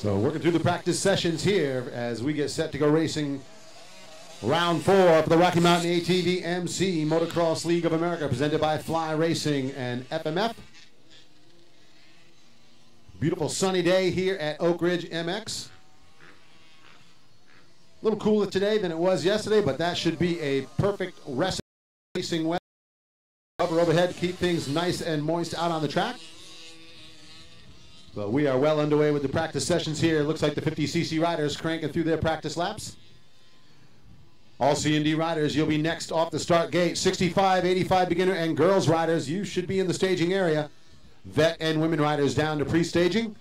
So working through the practice sessions here as we get set to go racing round 4 for the Rocky Mountain ATV MC Motocross League of America, presented by Fly Racing and FMF. Beautiful sunny day here at Oak Ridge MX. A little cooler today than it was yesterday, but that should be a perfect racing weather. Cover overhead to keep things nice and moist out on the track. But we are well underway with the practice sessions here. It looks like the 50cc riders cranking through their practice laps. All C&D riders, you'll be next off the start gate. 65, 85 beginner and girls riders, you should be in the staging area. Vet and women riders down to pre-staging.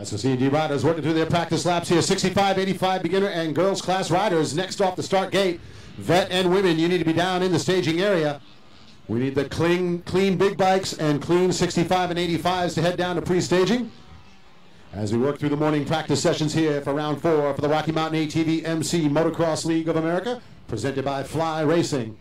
That's the C&D riders working through their practice laps here. 65, 85 beginner and girls class riders next off the start gate. Vet and women, you need to be down in the staging area. We need the clean big bikes and clean 65 and 85s to head down to pre-staging as we work through the morning practice sessions here for round 4 for the Rocky Mountain ATV MC Motocross League of America, presented by Fly Racing.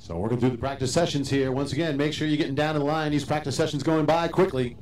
So working through the practice sessions here. Once again, make sure you're getting down in the line. These practice sessions going by quickly.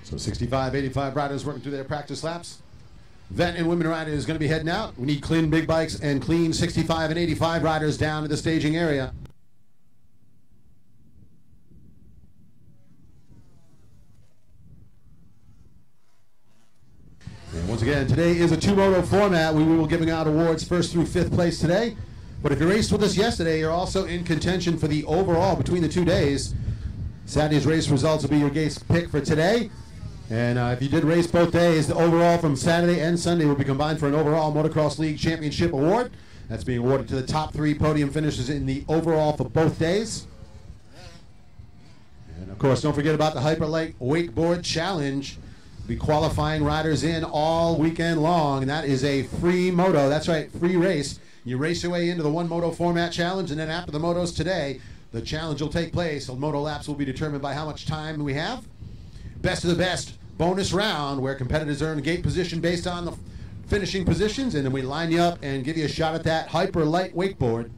So 65, 85 riders working through their practice laps. Vet and women riders going to be heading out. We need clean big bikes and clean 65 and 85 riders down to the staging area. And once again, today is a two-moto format. We will be giving out awards first through fifth place today. But if you raced with us yesterday, you're also in contention for the overall between the 2 days. Saturday's race results will be your gate's pick for today. And if you did race both days, the overall from Saturday and Sunday will be combined for an overall Motocross League Championship award. That's being awarded to the top 3 podium finishers in the overall for both days. And of course, don't forget about the Hyperlight Wakeboard Challenge. We'll be qualifying riders in all weekend long, and that is a free moto. That's right, free race. You race your way into the one moto format challenge, and then after the motos today, the challenge will take place. The moto laps will be determined by how much time we have. Best of the best bonus round, where competitors earn gate position based on the finishing positions, and then we line you up and give you a shot at that hyper light wakeboard.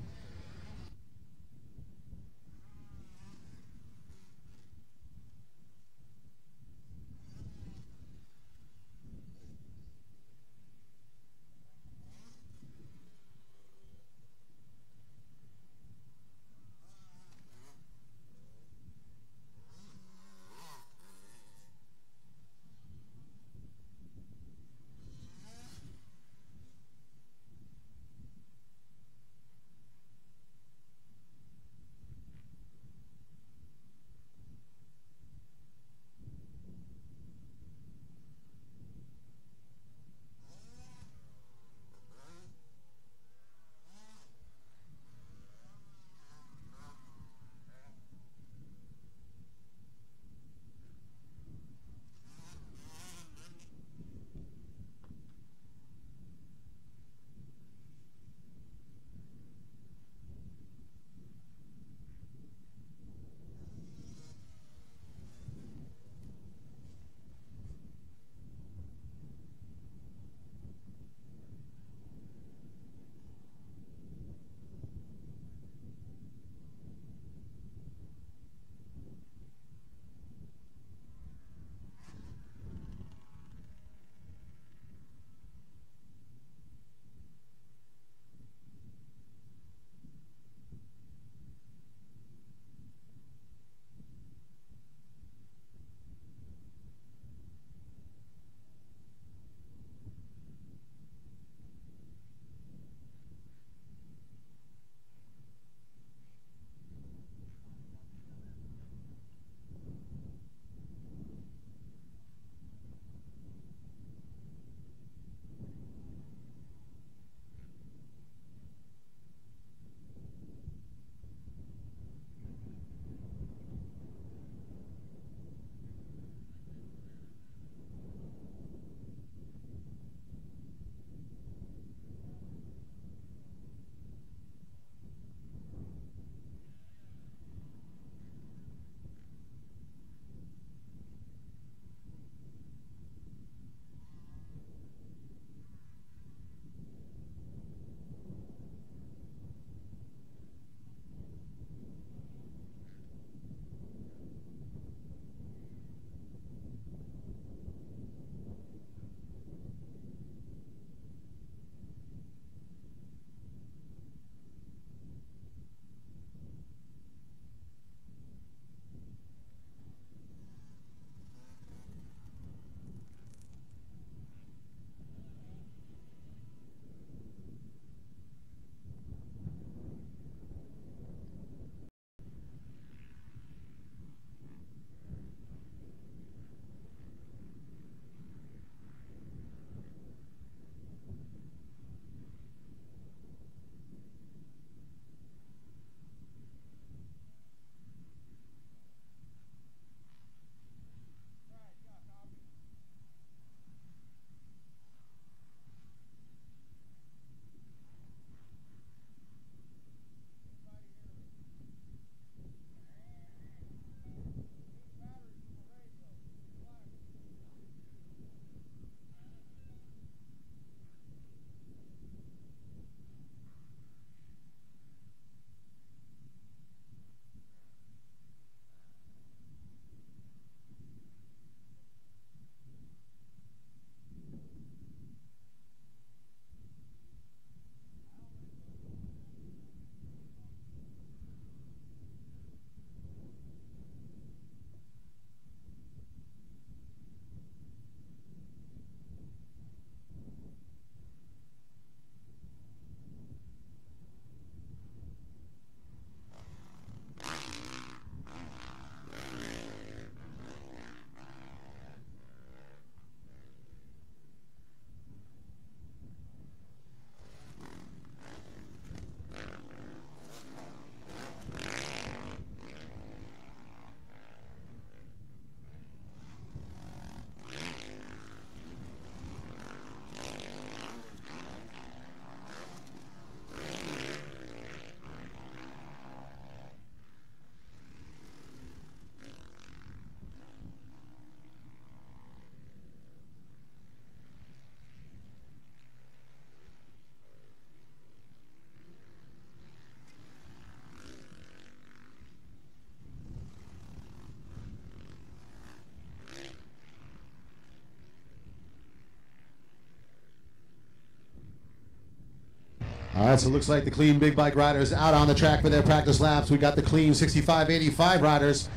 All right, so it looks like the clean big bike riders out on the track for their practice laps. We got the clean 65-85 riders,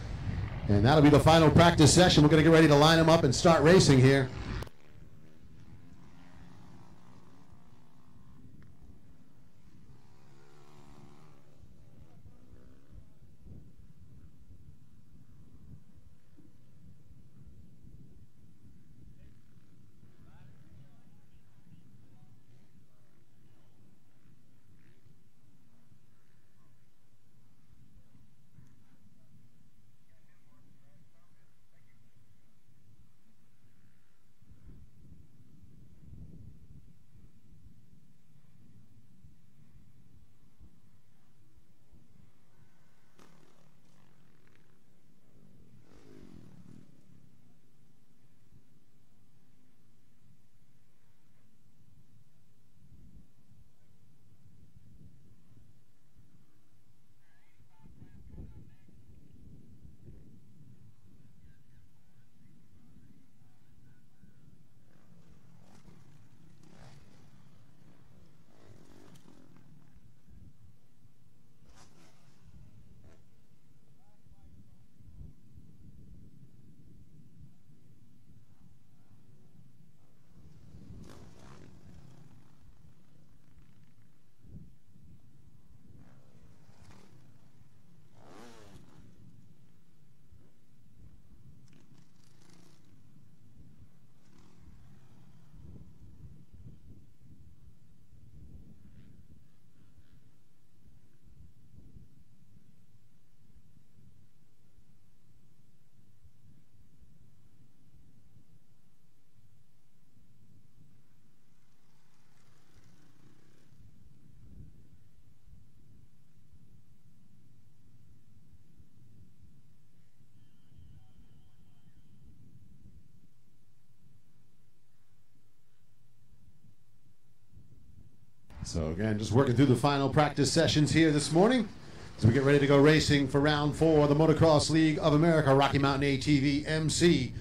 and that'll be the final practice session. We're going to get ready to line them up and start racing here. So again, just working through the final practice sessions here this morning as we get ready to go racing for round 4 of the Motocross League of America, Rocky Mountain ATV MC,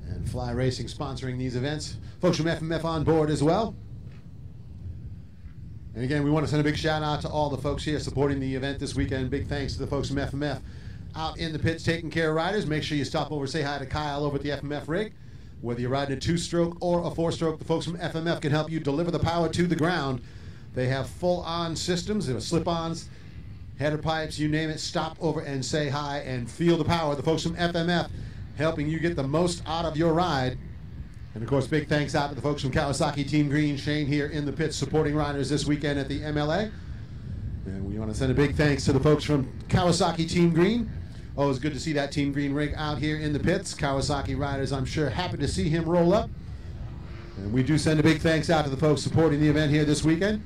and Fly Racing sponsoring these events. Folks from FMF on board as well. And again, we want to send a big shout out to all the folks here supporting the event this weekend. Big thanks to the folks from FMF out in the pits taking care of riders. Make sure you stop over, say hi to Kyle over at the FMF rig. Whether you're riding a 2-stroke or a 4-stroke, the folks from FMF can help you deliver the power to the ground. They have full-on systems, they have slip-ons, header pipes, you name it. Stop over and say hi and feel the power. The folks from FMF helping you get the most out of your ride. And of course, big thanks out to the folks from Kawasaki Team Green. Shane here in the pits supporting riders this weekend at the MLA. And we want to send a big thanks to the folks from Kawasaki Team Green. Always good to see that Team Green rig out here in the pits. Kawasaki riders, I'm sure, happy to see him roll up. And we do send a big thanks out to the folks supporting the event here this weekend.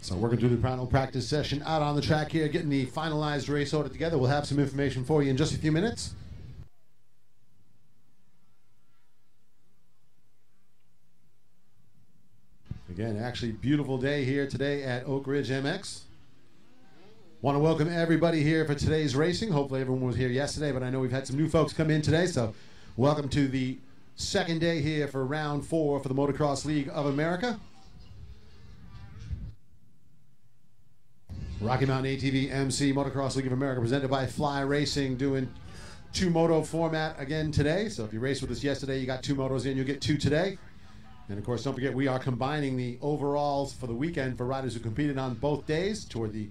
So working through the final practice session out on the track here, getting the finalized race order together. We'll have some information for you in just a few minutes. Again, actually beautiful day here today at Oak Ridge MX. Want to welcome everybody here for today's racing. Hopefully everyone was here yesterday, but I know we've had some new folks come in today, so welcome to the second day here for round 4 for the Motocross League of America. Rocky Mountain ATV MC Motocross League of America presented by Fly Racing, doing 2 moto format again today. So if you raced with us yesterday, you got 2 motos in, you'll get 2 today. And of course, don't forget, we are combining the overalls for the weekend for riders who competed on both days toward the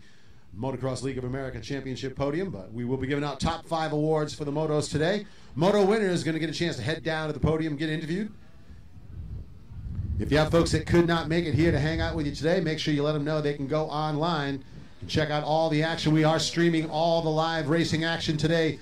Motocross League of America Championship podium. But we will be giving out top 5 awards for the motos today. Moto winner is going to get a chance to head down to the podium, get interviewed. If you have folks that could not make it here to hang out with you today, make sure you let them know they can go online and check out all the action. We are streaming all the live racing action today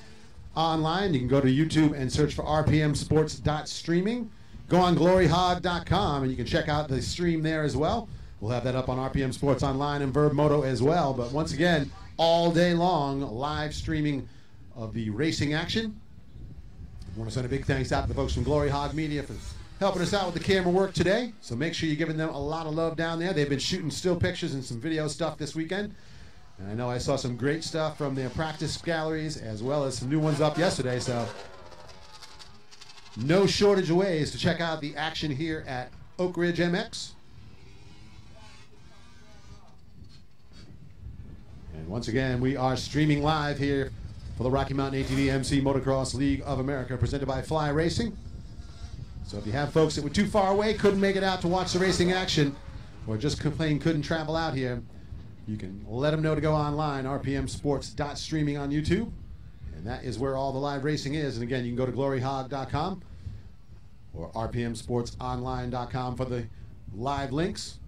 online. You can go to YouTube and search for rpmsports.streaming. Go on gloryhog.com and you can check out the stream there as well. We'll have that up on RPM Sports Online and Verb Moto as well. But once again, all day long, live streaming of the racing action. I want to send a big thanks out to the folks from Glory Hog Media for helping us out with the camera work today. So make sure you're giving them a lot of love down there. They've been shooting still pictures and some video stuff this weekend. And I know I saw some great stuff from their practice galleries as well as some new ones up yesterday. So no shortage of ways to check out the action here at Oak Ridge MX. And once again, we are streaming live here for the Rocky Mountain ATV MC Motocross League of America, presented by Fly Racing. So if you have folks that were too far away, couldn't make it out to watch the racing action, or just plain couldn't travel out here, you can let them know to go online, rpmsports.streaming on YouTube. And that is where all the live racing is. And again, you can go to gloryhog.com or rpmsportsonline.com for the live links.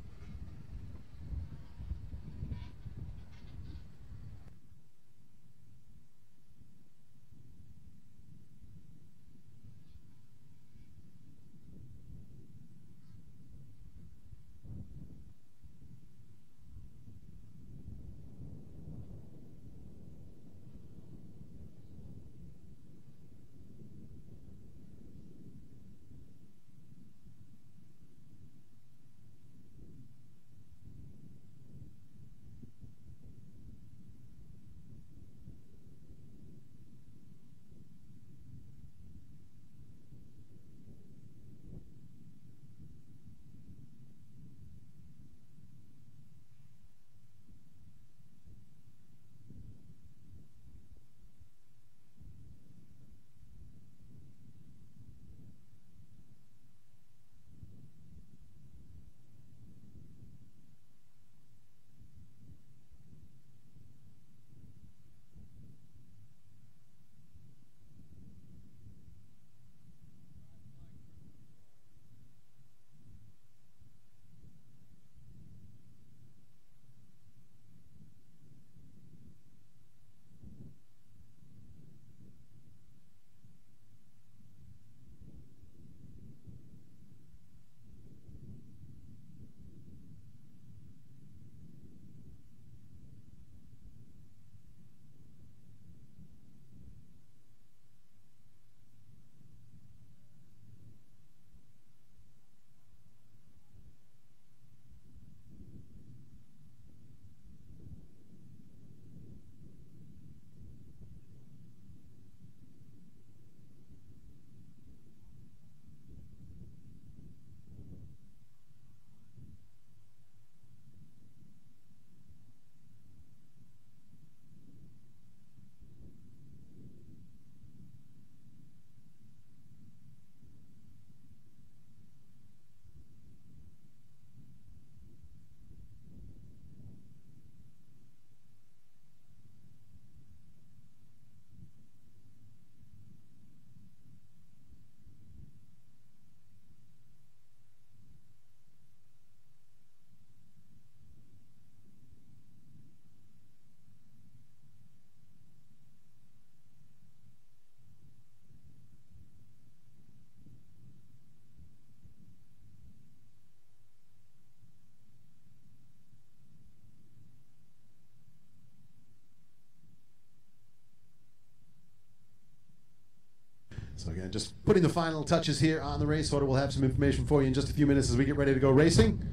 So again, just putting the final touches here on the race order. We'll have some information for you in just a few minutes as we get ready to go racing.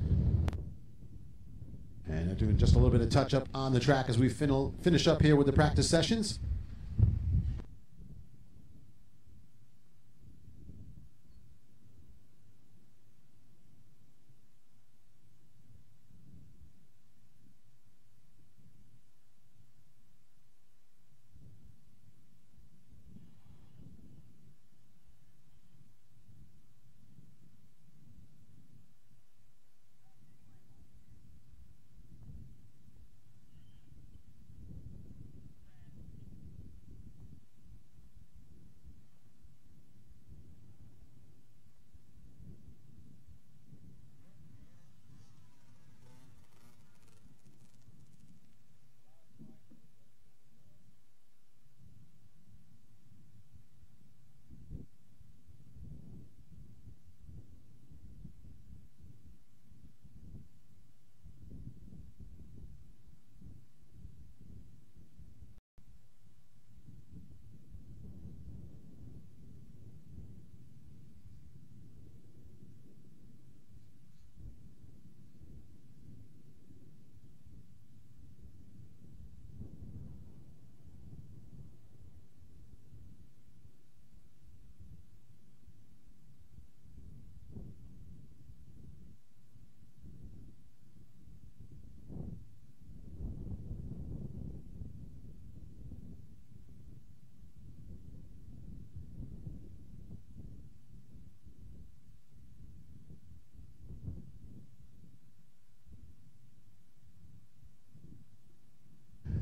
And doing just a little bit of touch-up on the track as we finish up here with the practice sessions.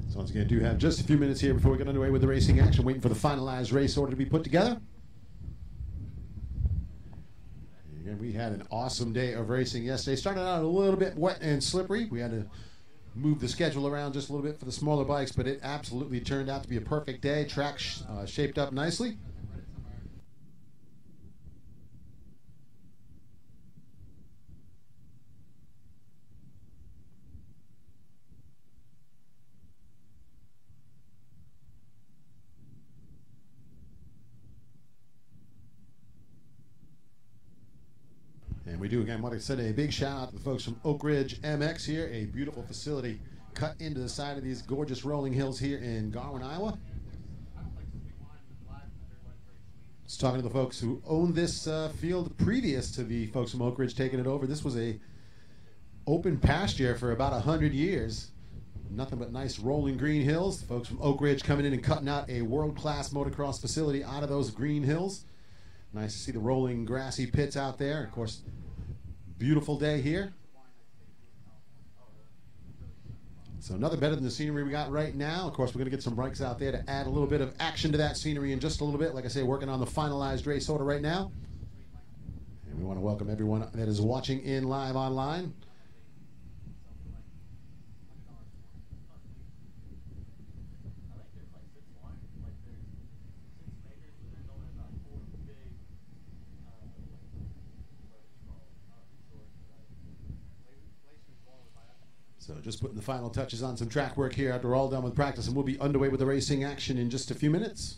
So once again, do have just a few minutes here before we get underway with the racing action, waiting for the finalized race order to be put together. Again, we had an awesome day of racing yesterday. Started out a little bit wet and slippery. We had to move the schedule around just a little bit for the smaller bikes, but it absolutely turned out to be a perfect day. Track shaped up nicely. And we do, again, want to send a big shout out to the folks from Oak Ridge MX here, a beautiful facility cut into the side of these gorgeous rolling hills here in Garwin, Iowa. Just talking to the folks who owned this field previous to the folks from Oak Ridge taking it over. This was a open pasture for about 100 years. Nothing but nice rolling green hills. The folks from Oak Ridge coming in and cutting out a world-class motocross facility out of those green hills. Nice to see the rolling grassy pits out there. Of course, beautiful day here. So nothing better than the scenery we got right now. Of course, we're going to get some bikes out there to add a little bit of action to that scenery in just a little bit. Like I say, working on the finalized race order right now. And we want to welcome everyone that is watching in live online. So just putting the final touches on some track work here after we're all done with practice, and we'll be underway with the racing action in just a few minutes.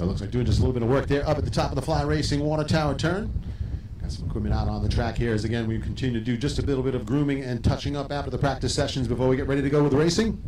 So it looks like doing just a little bit of work there up at the top of the Fly Racing Water Tower turn. Got some equipment out on the track here as, again, we continue to do just a little bit of grooming and touching up after the practice sessions before we get ready to go with racing.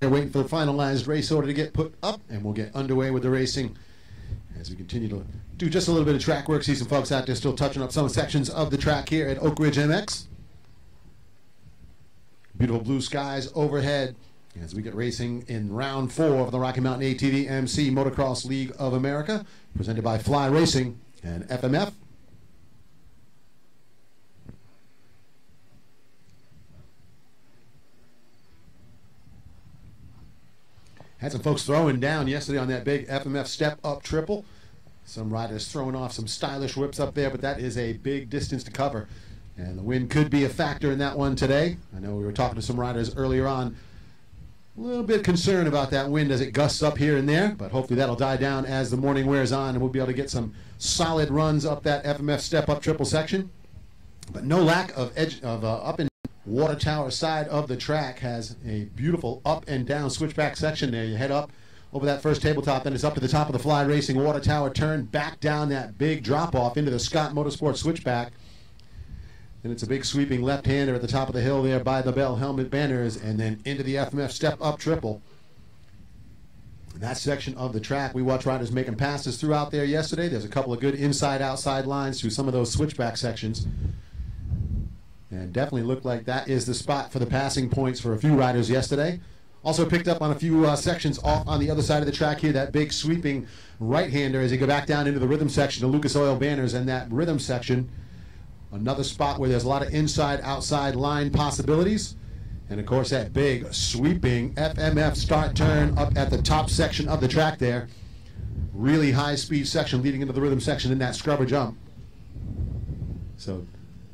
They're waiting for the finalized race order to get put up, and we'll get underway with the racing as we continue to do just a little bit of track work. See some folks out there still touching up some sections of the track here at Oak Ridge MX. Beautiful blue skies overhead as we get racing in round 4 of the Rocky Mountain ATV MC Motocross League of America, presented by Fly Racing and FMF. Had some folks throwing down yesterday on that big FMF step-up triple. Some riders throwing off some stylish whips up there, but that is a big distance to cover. And the wind could be a factor in that one today. I know we were talking to some riders earlier on. A little bit concerned about that wind as it gusts up here and there, but hopefully that'll die down as the morning wears on, and we'll be able to get some solid runs up that FMF step-up triple section. But no lack of up and Water Tower side of the track has a beautiful up and down switchback section there. You head up over that first tabletop, then it's up to the top of the Fly Racing Water Tower turn, back down that big drop-off into the Scott Motorsports switchback. Then it's a big sweeping left-hander at the top of the hill there by the Bell Helmet Banners, and then into the FMF step-up triple. In that section of the track, we watched riders making passes throughout there yesterday. There's a couple of good inside-outside lines through some of those switchback sections. And definitely looked like that is the spot for the passing points for a few riders yesterday. Also picked up on a few sections off on the other side of the track here, that big sweeping right-hander as you go back down into the rhythm section, the Lucas Oil Banners, and that rhythm section. Another spot where there's a lot of inside-outside line possibilities. And, of course, that big sweeping FMF start turn up at the top section of the track there. Really high-speed section leading into the rhythm section in that scrubber jump. So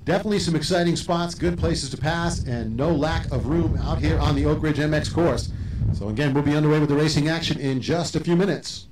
definitely some exciting spots, good places to pass, and no lack of room out here on the Oak Ridge MX course. So again, we'll be underway with the racing action in just a few minutes.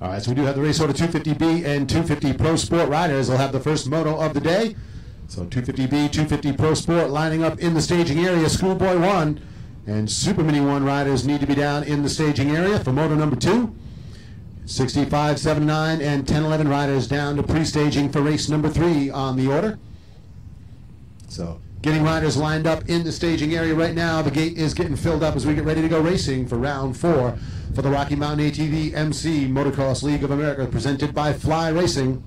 All right, so we do have the race order 250B and 250 Pro Sport riders. They'll have the first moto of the day. So 250B, 250 Pro Sport lining up in the staging area. Schoolboy 1 and Super Mini 1 riders need to be down in the staging area for moto number 2. 65, 79, and 1011 riders down to pre-staging for race number 3 on the order. So getting riders lined up in the staging area right now. The gate is getting filled up as we get ready to go racing for round 4 for the Rocky Mountain ATV MC Motocross League of America, presented by Fly Racing.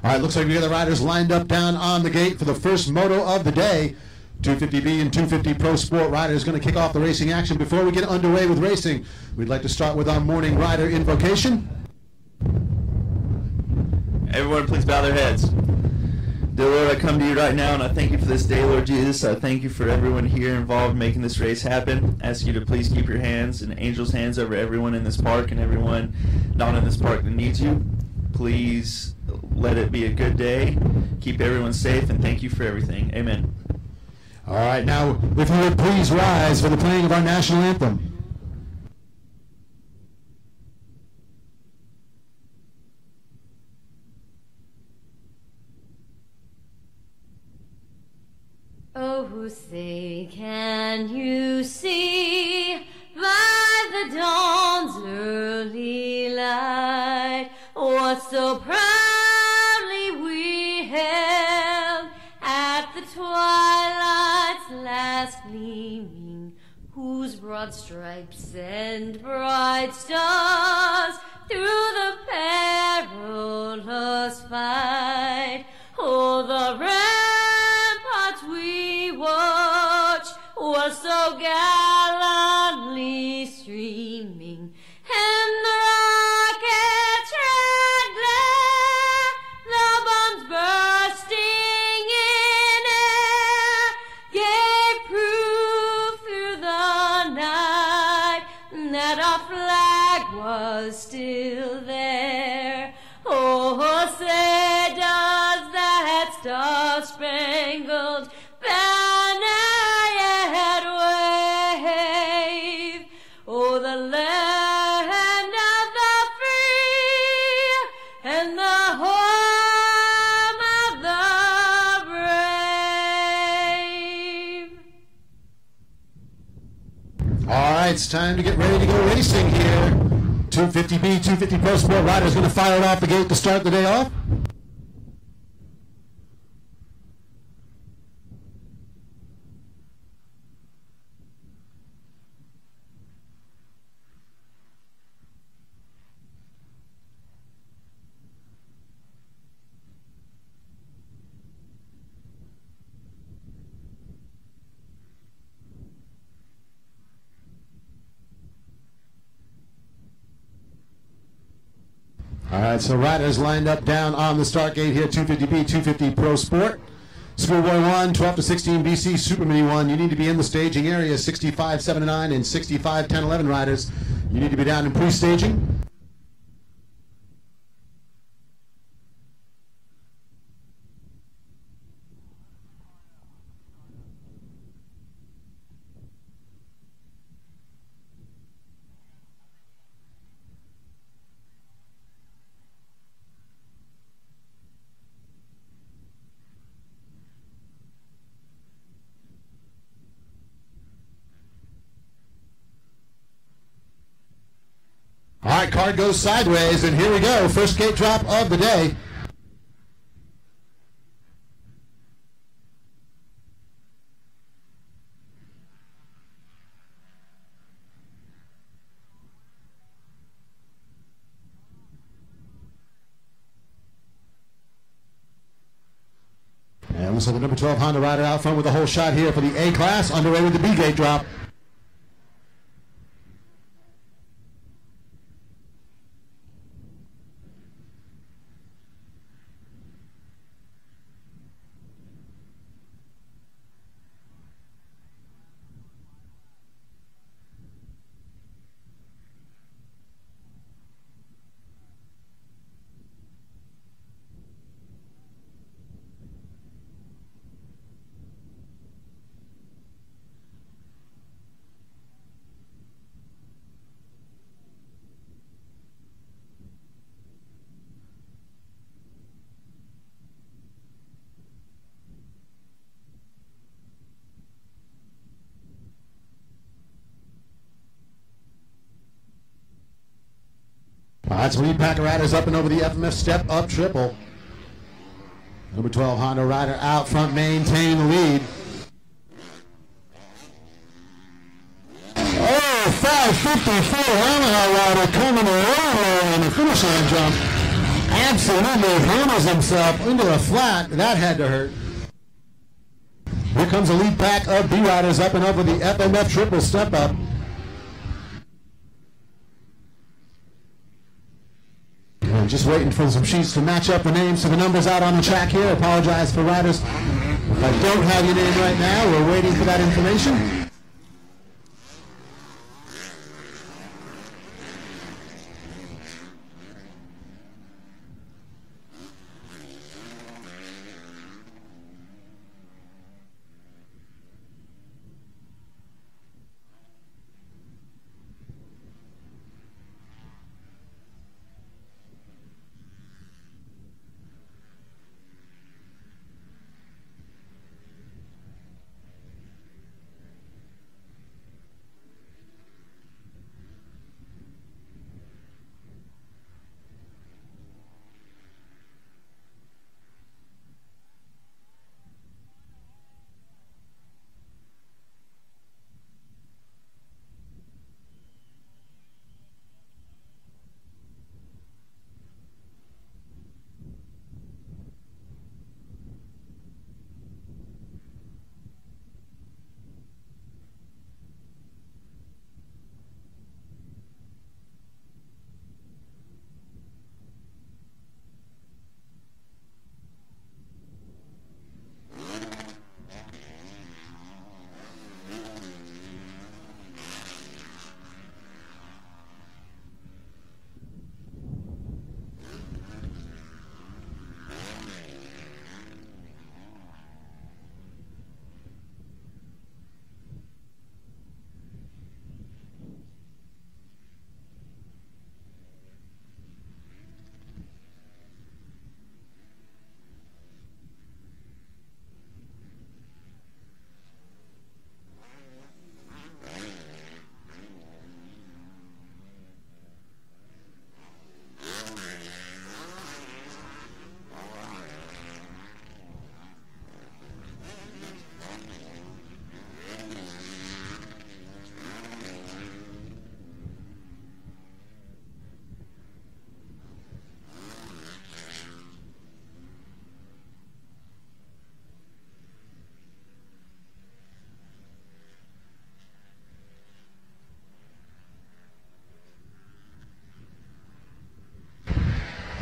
All right, looks like we got the riders lined up down on the gate for the first moto of the day. 250B and 250 Pro Sport riders going to kick off the racing action. Before we get underway with racing, we'd like to start with our morning rider invocation. Everyone, please bow their heads. Dear Lord, I come to you right now, and I thank you for this day, Lord Jesus. I thank you for everyone here involved in making this race happen. I ask you to please keep your hands and angels' hands over everyone in this park and everyone not in this park that needs you. Please let it be a good day. Keep everyone safe, and thank you for everything. Amen. All right, now, if you would please rise for the playing of our national anthem. Oh, say, can you see by the dawn's early light what so proudly we held at the twilight's last gleaming, whose broad stripes and bright stars through the perilous fight, oh, the ramparts we watched were so gallantly streaming, and the rockets red glare, the bombs bursting in air, gave proof through the night that our flag was still there. Oh, say does that star-spangled banner yet wave? Oh, the land of the free and the home of the brave. All right, it's time to get ready to go racing here. 250B, 250 Pro Sport riders going to fire it off the gate to start the day off. All right, so riders lined up down on the start gate here, 250B, 250 Pro Sport. Schoolboy 1, 12 to 16 BC, Super Mini 1. You need to be in the staging area, 65, 7 to 9, and 65, 10, 11 riders. You need to be down in pre-staging. All right, card goes sideways, and here we go. First gate drop of the day. And looks like the number 12 Honda rider out front with a whole shot here for the A class, underway with the B gate drop. All right, so lead pack riders up and over the FMF step up triple. Number 12 Honda rider out front, maintain the lead. Oh, 554 Yamaha rider coming away on the finish line jump. absolutely hammers himself into the flat. That had to hurt. Here comes a lead pack of B-Riders up and over the FMF triple step up. And just waiting for some sheets to match up the names to the numbers out on the track here. Apologize for riders if I don't have your name right now. We're waiting for that information.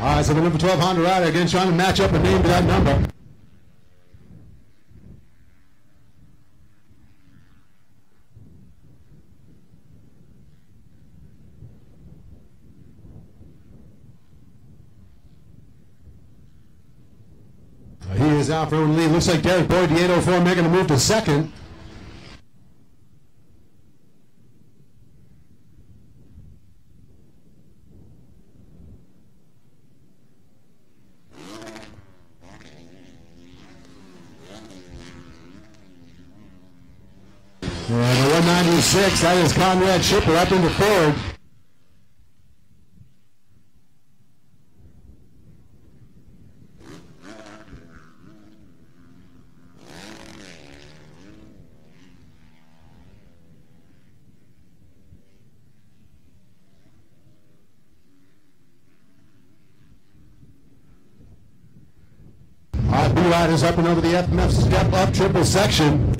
All right, so the number 12 Honda rider again trying to match up a name to that number. He is out for the lead. Looks like Derek Boyd, the 804, making a move to second. And the 196, that is Conrad Schipper up into third. All right, B-Riders up and over the FMF step up triple section.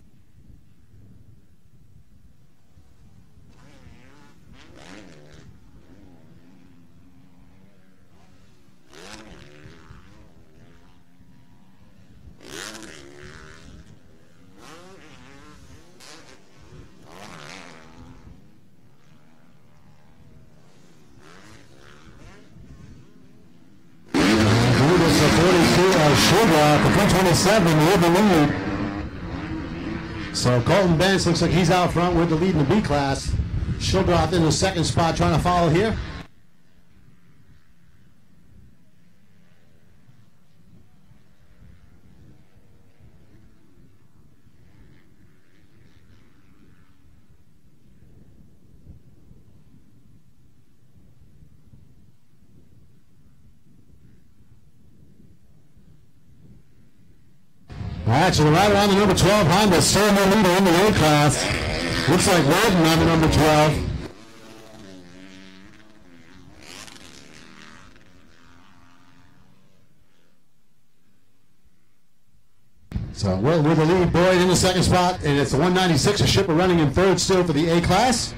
The 127 with the lead. So Colton Benz looks like he's out front with the lead in the B class. Shildroth in the second spot trying to follow here. All right, so the rider on the number 12 Honda, still in the leader in the A class. Looks like Walden on the number 12. So Will with the lead, Boyd in the second spot, and it's the 196, a shipper running in third still for the A class.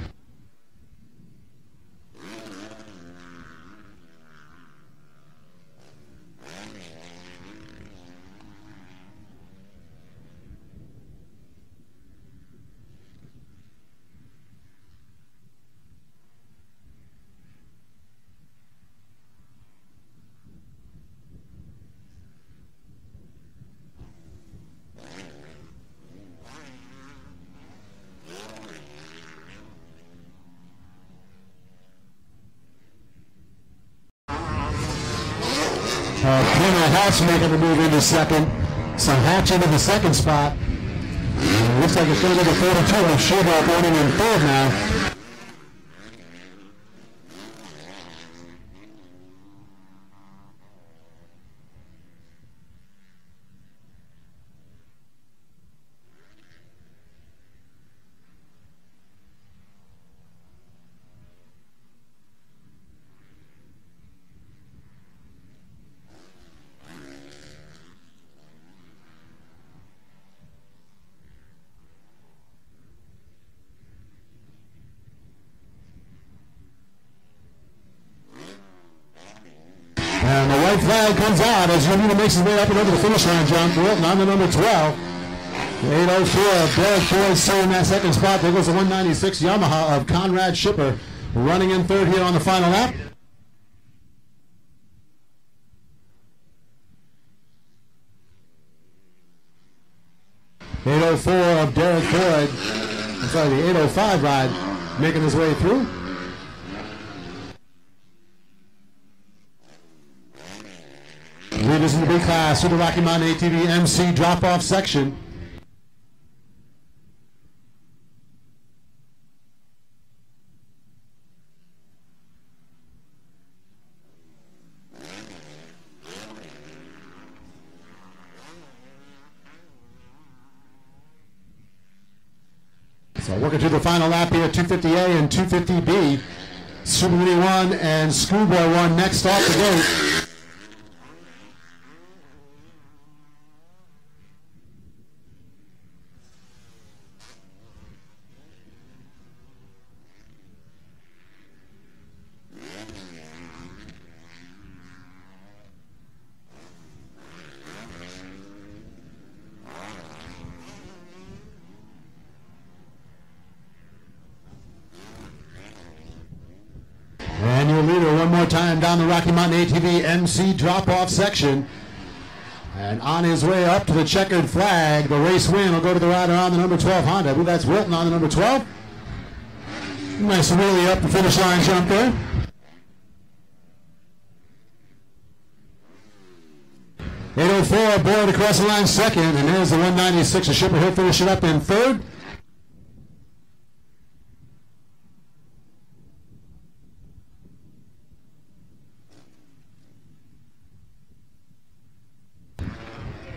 Hatch making the move into second. So Hatch into the second spot. Looks like it's going to be the 42 of Sugar going in third now. And the white flag comes out as Yamina makes his way up and over the finish line. John Wilton on the number 12. 804, Derek Boyd still in that second spot. There goes the 196 Yamaha of Conrad Shipper running in third here on the final lap. .804 of Derek Boyd. I'm sorry, the 805 ride making his way through. Leaders in the B class through the Rocky Mountain ATV MC drop-off section. So working through the final lap here, 250A and 250B. Super Mini 1 and Schoolboy 1 next off the gate. And your leader one more time down the Rocky Mountain ATV MC drop-off section. And on his way up to the checkered flag, the race win will go to the rider on the number 12 Honda. I believe that's Wilton on the number 12. Nice wheelie up the finish line jump there. .804 Boyd across the line second, and there's the 196 of Shipper. He'll finish it up in third.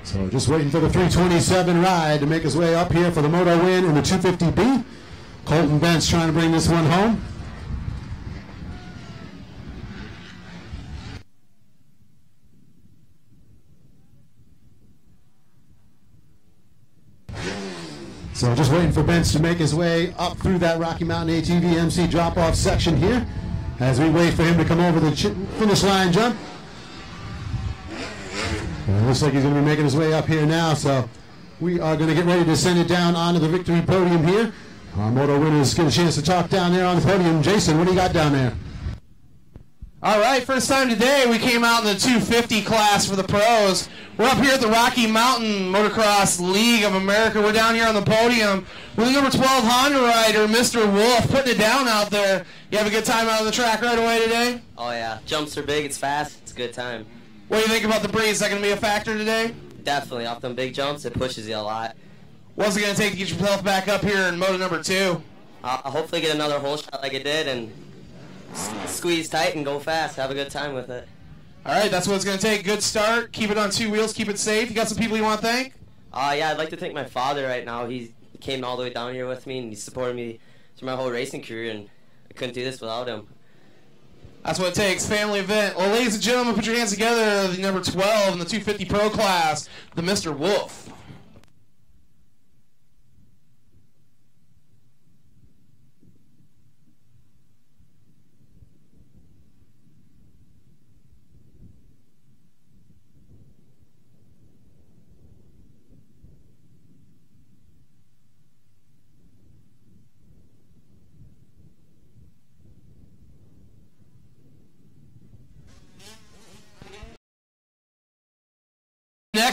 So just waiting for the 327 ride to make his way up here for the moto win in the 250B. Colton Bentz trying to bring this one home. So just waiting for Bentz to make his way up through that Rocky Mountain ATV MC drop-off section here as we wait for him to come over the finish line jump. And it looks like he's going to be making his way up here now, so we are going to get ready to send it down onto the victory podium here. Our moto winners get a chance to talk down there on the podium. Jason, what do you got down there? All right, first time today we came out in the 250 class for the pros. We're up here at the Rocky Mountain Motocross League of America. We're down here on the podium with the number 12 Honda rider, Mr. Wolf, putting it down out there. You have a good time out on the track right away today? Oh yeah, jumps are big, it's fast, it's a good time. What do you think about the breeze? Is that going to be a factor today? Definitely, off them big jumps, it pushes you a lot. What's it going to take to get yourself back up here in moto number 2? I'll hopefully get another hole shot like I did and squeeze tight and go fast. Have a good time with it. All right, that's what it's going to take. Good start. Keep it on 2 wheels. Keep it safe. You got some people you want to thank? Yeah, I'd like to thank my father right now. He came all the way down here with me, and he supported me through my whole racing career, and I couldn't do this without him. That's what it takes. Family event. Well, ladies and gentlemen, put your hands together. The number 12 in the 250 Pro class, the Mr. Wolf.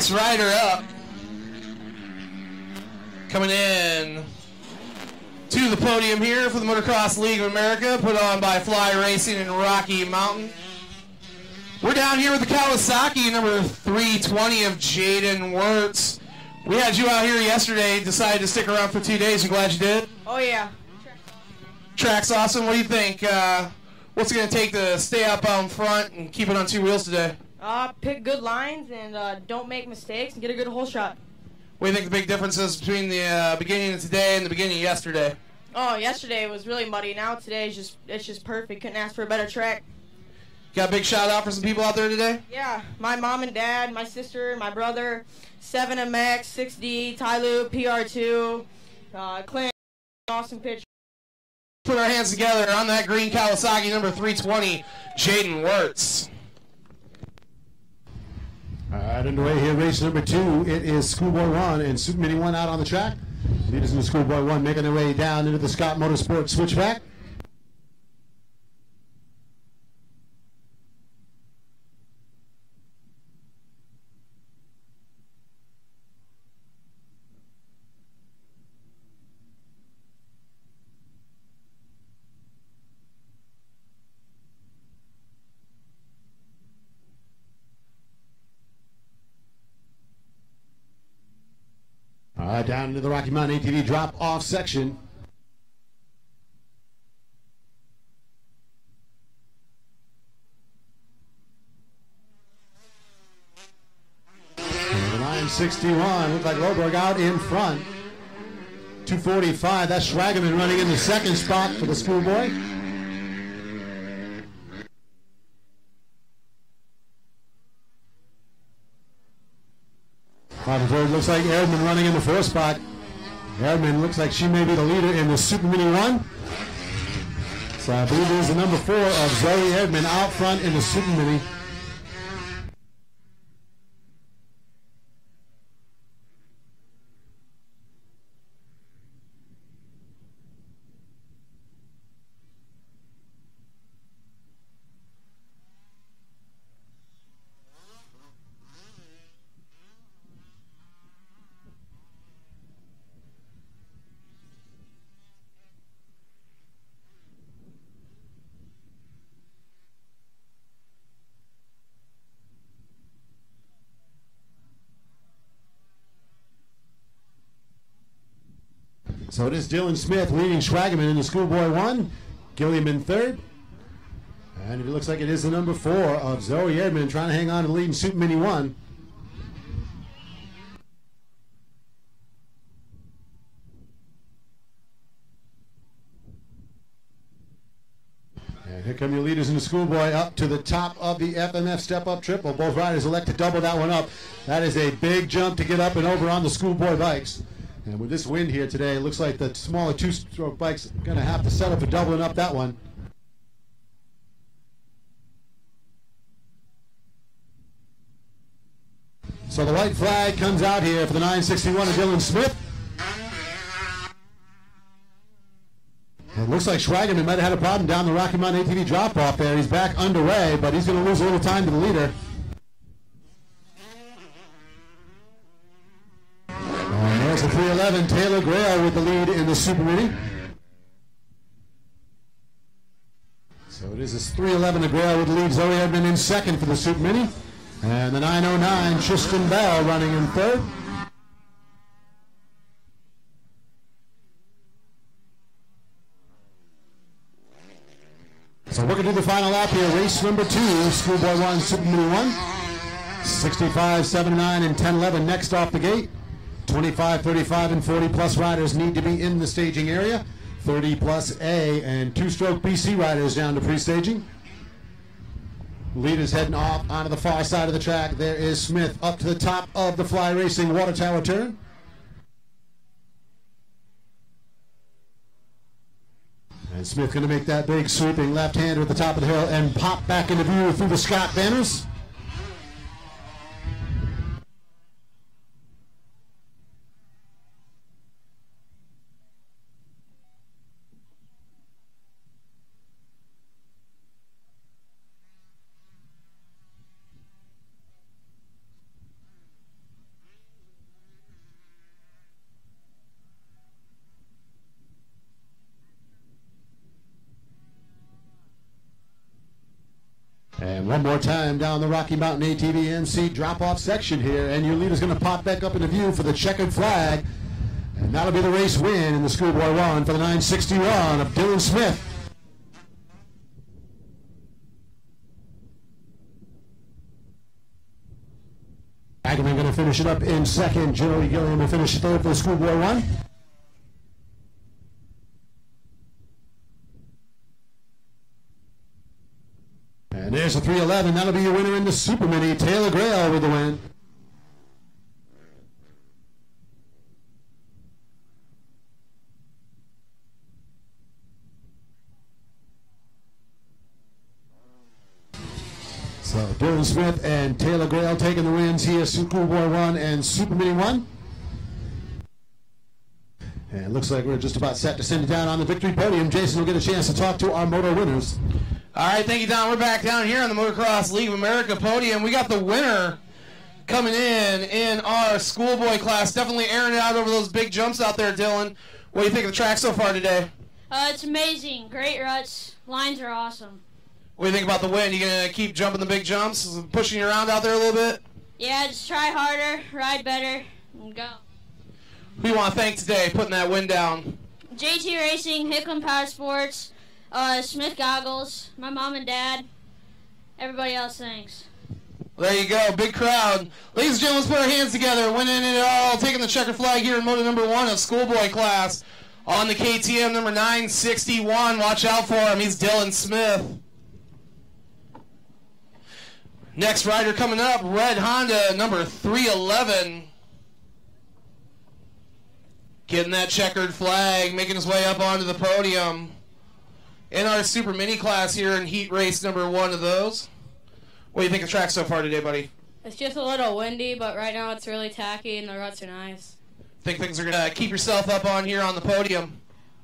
next rider up, coming in to the podium here for the Motocross League of America, put on by Fly Racing in Rocky Mountain. We're down here with the Kawasaki, number 320 of Jaden Wirtz. We had you out here yesterday, decided to stick around for 2 days. You glad you did? Oh, yeah. Track's awesome. What do you think? What's it going to take to stay up on front and keep it on 2 wheels today? Pick good lines and don't make mistakes and get a good hole shot. What do you think the big difference is between the beginning of today and the beginning of yesterday? Oh, yesterday was really muddy. Now today is just perfect. Couldn't ask for a better track. Got a big shout out for some people out there today? Yeah, my mom and dad, my sister, my brother, 7MX, 6D, Ty Loop, PR2, Clint, awesome pitch. Put our hands together on that green Kawasaki, number 320, Jaden Wirtz. All right, underway here, race number 2. It is Schoolboy 1 and Super Mini 1 out on the track. Leaders in the Schoolboy 1 making their way down into the Scott Motorsport switchback. Down into the Rocky Mountain ATV drop-off section. The 961, looks like Loberg out in front. 245, that's Schwagerman running in the second spot for the Schoolboy. Looks like Erdman running in the 4th spot. Erdman looks like she may be the leader in the Super Mini 1. So I believe it is the number 4 of Zoe Erdman out front in the Super Mini. So it is Dylan Smith leading Schwagerman in the Schoolboy 1, Gilliam in 3rd. And it looks like it is the number 4 of Zoe Erdman trying to hang on to the lead in Super Mini 1. And here come your leaders in the Schoolboy up to the top of the FMF step-up triple. Both riders elect to double that one up. That is a big jump to get up and over on the Schoolboy bikes. And with this wind here today, it looks like the smaller 2-stroke bikes are going to have to settle for doubling up that one. So the white flag comes out here for the 961 of Dylan Smith. It looks like Schwagerman might have had a problem down the Rocky Mountain ATV drop-off there. He's back underway, but he's going to lose a little time to the leader. And there's the 311, Taylor Grail with the lead in the Super Mini. So it is this 311 to Grail with the lead. Zoe Edmond in second for the Super Mini. And the 909, Tristan Bell running in third. So we're going to do the final lap here. Race number 2, Schoolboy 1, Super Mini 1. 65, 79, and 10-11 next off the gate. 25, 35, and 40-plus riders need to be in the staging area. 30-plus A and 2-stroke BC riders down to pre-staging. Leaders heading off onto the far side of the track. There is Smith up to the top of the Fly Racing Water Tower turn. And Smith going to make that big sweeping left-hander at the top of the hill and pop back into view through the Scott banners. One more time down the Rocky Mountain ATV MC drop-off section here, and your leader's going to pop back up into view for the checkered flag, and that'll be the race win in the Schoolboy Run for the 961 of Dylan Smith. Again, going to finish it up in second. Joey Gilliam will finish third for the Schoolboy Run. And there's a 311. That'll be your winner in the Super Mini. Taylor Grail with the win. So Dylan Smith and Taylor Grail taking the wins here. Schoolboy Run and Super Mini 1. And it looks like we're just about set to send it down on the victory podium. Jason will get a chance to talk to our moto winners. All right, thank you, Don. We're back down here on the Motocross League of America podium. We got the winner coming in our schoolboy class. Definitely airing it out over those big jumps out there, Dylan. What do you think of the track so far today? It's amazing. Great ruts. Lines are awesome. What do you think about the win? You going to keep jumping the big jumps, pushing you around out there a little bit? Yeah, just try harder, ride better, and go. Who do you want to thank today putting that win down? JT Racing, Hickman Power Sports, Smith Goggles, my mom and dad, everybody else, thanks. There you go, big crowd. Ladies and gentlemen, let's put our hands together, winning it all, taking the checker flag here in moto number 1 of schoolboy class on the KTM number 961. Watch out for him, he's Dylan Smith. Next rider coming up, red Honda number 311. Getting that checkered flag, making his way up onto the podium. In our Super Mini class here in heat race number 1 of those. What do you think of the track so far today, buddy? It's just a little windy, but right now it's really tacky and the ruts are nice. Think things are going to keep yourself up on here on the podium?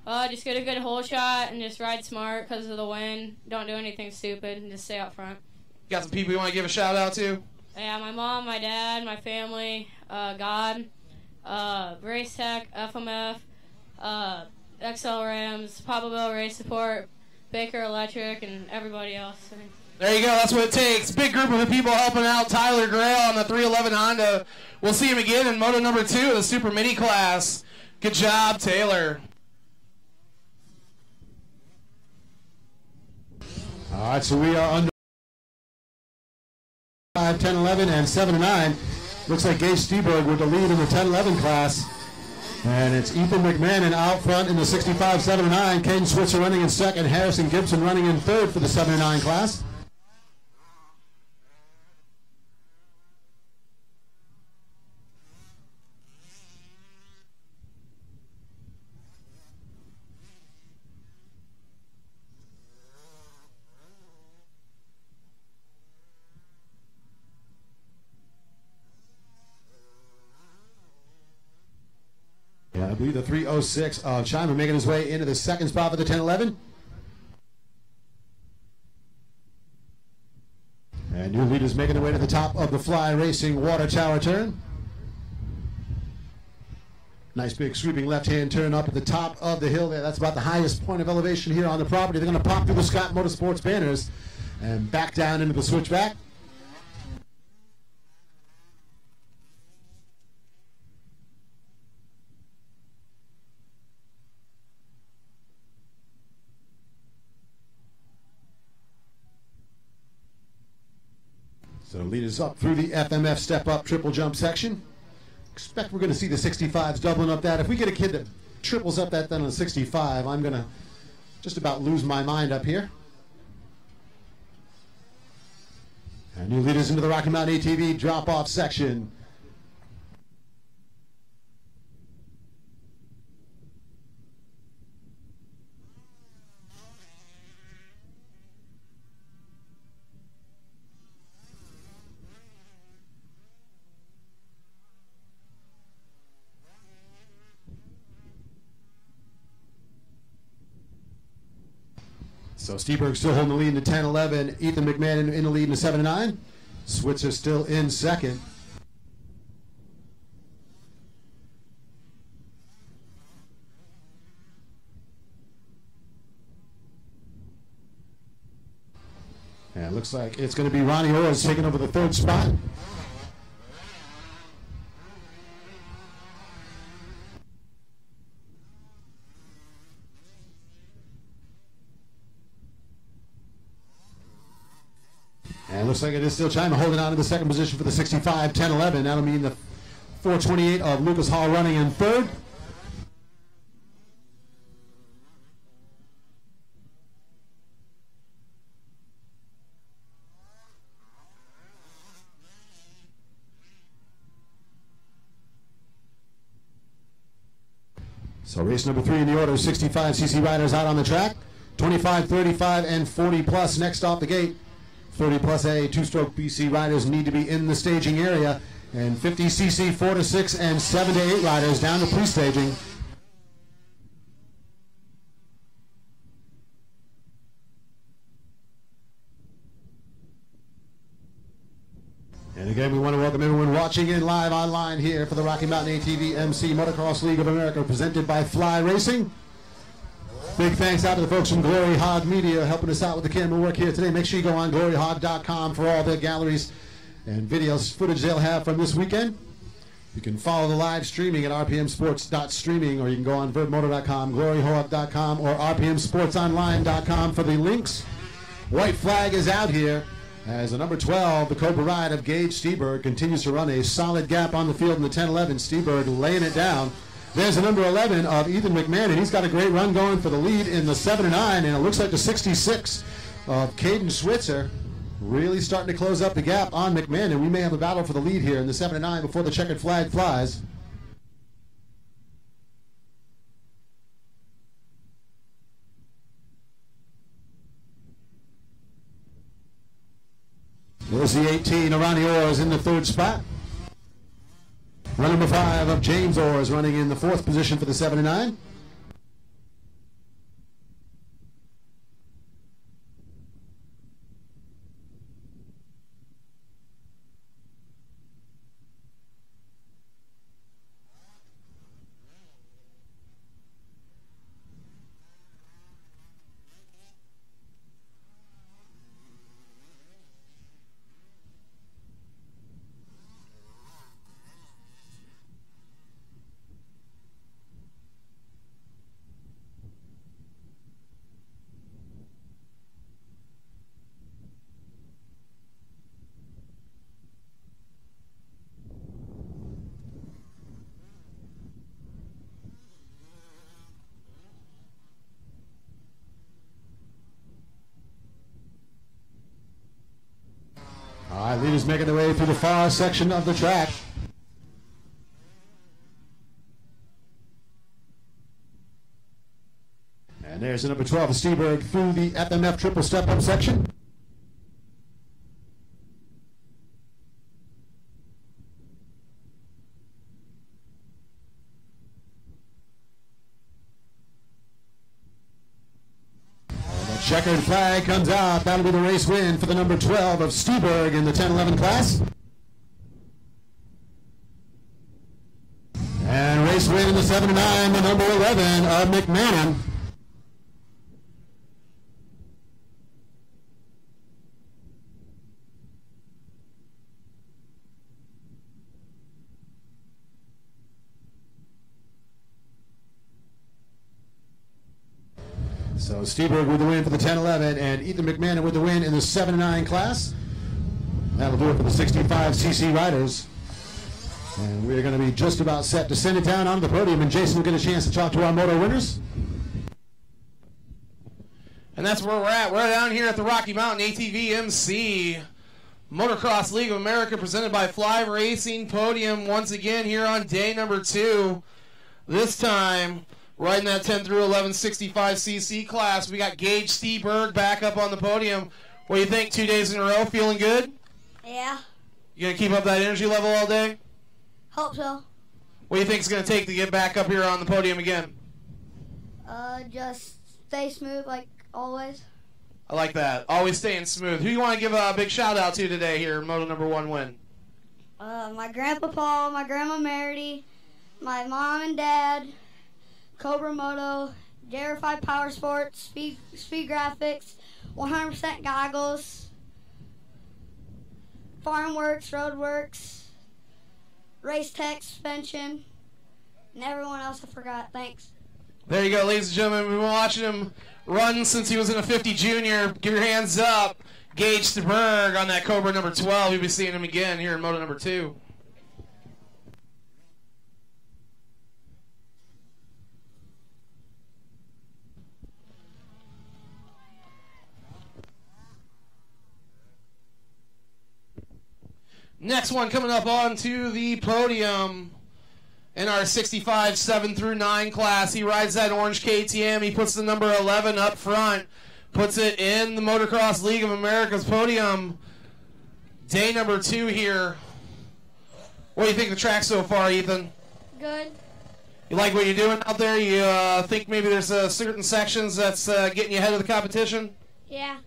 Just get a good hole shot and just ride smart because of the wind. Don't do anything stupid and just stay out front. Got some people you want to give a shout out to? Yeah, my mom, my dad, my family, God, Race Tech, FMF, XL Rams, Papa Bell Race Support, Baker Electric, and everybody else. There you go. That's what it takes. Big group of people helping out Tyler Grail on the 311 Honda. We'll see him again in moto number 2 of the Super Mini class. Good job, Taylor. All right, so we are under 5, 10, 11, and 7 and 9. Looks like Gage Steberg with the lead in the 10-11 class. And it's Ethan McMahon out front in the 65, 7 and 9. Ken Switzer running in second. Harrison Gibson running in third for the 7 and 9 class. Yeah, I believe the 306 of Scheimer making his way into the second spot for the 10-11. And new leaders making their way to the top of the Fly Racing Water Tower turn. Nice big sweeping left-hand turn up at the top of the hill there. That's about the highest point of elevation here on the property. They're going to pop through the Scott Motorsports banners and back down into the switchback. So leaders up through the FMF step-up triple jump section. Expect we're going to see the 65s doubling up that. If we get a kid that triples up that then on 65, I'm going to just about lose my mind up here. And new leaders into the Rocky Mountain ATV drop-off section. So Steberg still holding the lead in the 10-11. Ethan McMahon in the lead in the 7-9. Switzer still in second. And it looks like it's going to be Ronnie Orrs taking over the third spot. And it looks like it is still Chima holding on to the second position for the 65, 10, 11. That'll mean the 428 of Lucas Hall running in third. So race number 3 in the order, 65cc riders out on the track. 25, 35, and 40 plus next off the gate. 30 plus A, two-stroke BC riders need to be in the staging area. And 50cc 4 to 6 and 7 to 8 riders down to pre-staging. And again, we want to welcome everyone watching in live online here for the Rocky Mountain ATV MC Motocross League of America presented by Fly Racing. Big thanks out to the folks from Glory Hog Media helping us out with the camera work here today. Make sure you go on gloryhog.com for all their galleries and videos, footage they'll have from this weekend. You can follow the live streaming at rpmsports.streaming, or you can go on verbmotor.com, gloryhog.com, or rpmsportsonline.com for the links. White flag is out here as the number 12, the Cobra Ride of Gage Steberg, continues to run a solid gap on the field in the 10-11. Steberg laying it down. There's the number 11 of Ethan McMahon. He's got a great run going for the lead in the 7-9, and it looks like the 66 of Caden Switzer really starting to close up the gap on McMahon, and we may have a battle for the lead here in the 7-9 before the checkered flag flies. There's the 18, Ronnie Orrs in the third spot. Run number 5 of James Orrs running in the fourth position for the 7-9. All right, leaders making their way through the far section of the track. And there's the number 12 of Steberg through the FMF triple step-up section. Checkered flag comes out. That'll be the race win for the number 12 of Steberg in the 10-11 class. And race win in the 7-9, the number 11 of McMahon. So Steberg with the win for the 10-11, and Ethan McMahon with the win in the 7-9 class. That'll do it for the 65cc riders. And we're going to be just about set to send it down onto the podium, and Jason will get a chance to talk to our moto winners. And that's where we're at. We're down here at the Rocky Mountain ATV MC Motocross League of America presented by Fly Racing podium once again here on day number 2. This time, riding that 10 through 11 65cc class, we got Gage Steberg back up on the podium. What do you think, 2 days in a row? Feeling good? Yeah. You going to keep up that energy level all day? Hope so. What do you think it's going to take to get back up here on the podium again? Just stay smooth like always. I like that. Always staying smooth. Who you want to give a big shout out to today here in Moto number 1 win? My grandpa Paul, my grandma Merity, my mom and dad, Cobra Moto, JR5 Power Sports, Speed Graphics, 100% Goggles, Farm Works, Road Works, Race Tech, Suspension, and everyone else I forgot. Thanks. There you go, ladies and gentlemen. We've been watching him run since he was in a 50 junior. Give your hands up. Gage Steberg on that Cobra number 12. We'll be seeing him again here in Moto number 2. Next one coming up onto the podium in our 65 7 through 9 class. He rides that orange KTM. He puts the number 11 up front, puts it in the Motocross League of America's podium. Day number 2 here. What do you think of the track so far, Ethan? Good. You like what you're doing out there? You think maybe there's certain sections that's getting you ahead of the competition? Yeah.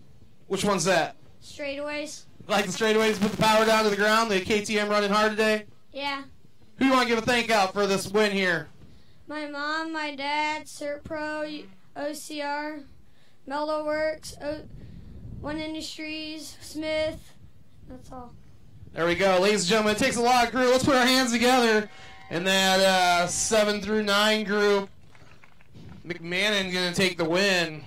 Which one's that? Straightaways. Like the straightaways, put the power down to the ground, the KTM running hard today? Yeah. Who do you want to give a thank out for this win here? My mom, my dad, Cert Pro, OCR, Mellow Works, One Industries, Smith. That's all. There we go. Ladies and gentlemen, it takes a lot of crew. Let's put our hands together in that 7 through 9 group. McMahon going to take the win.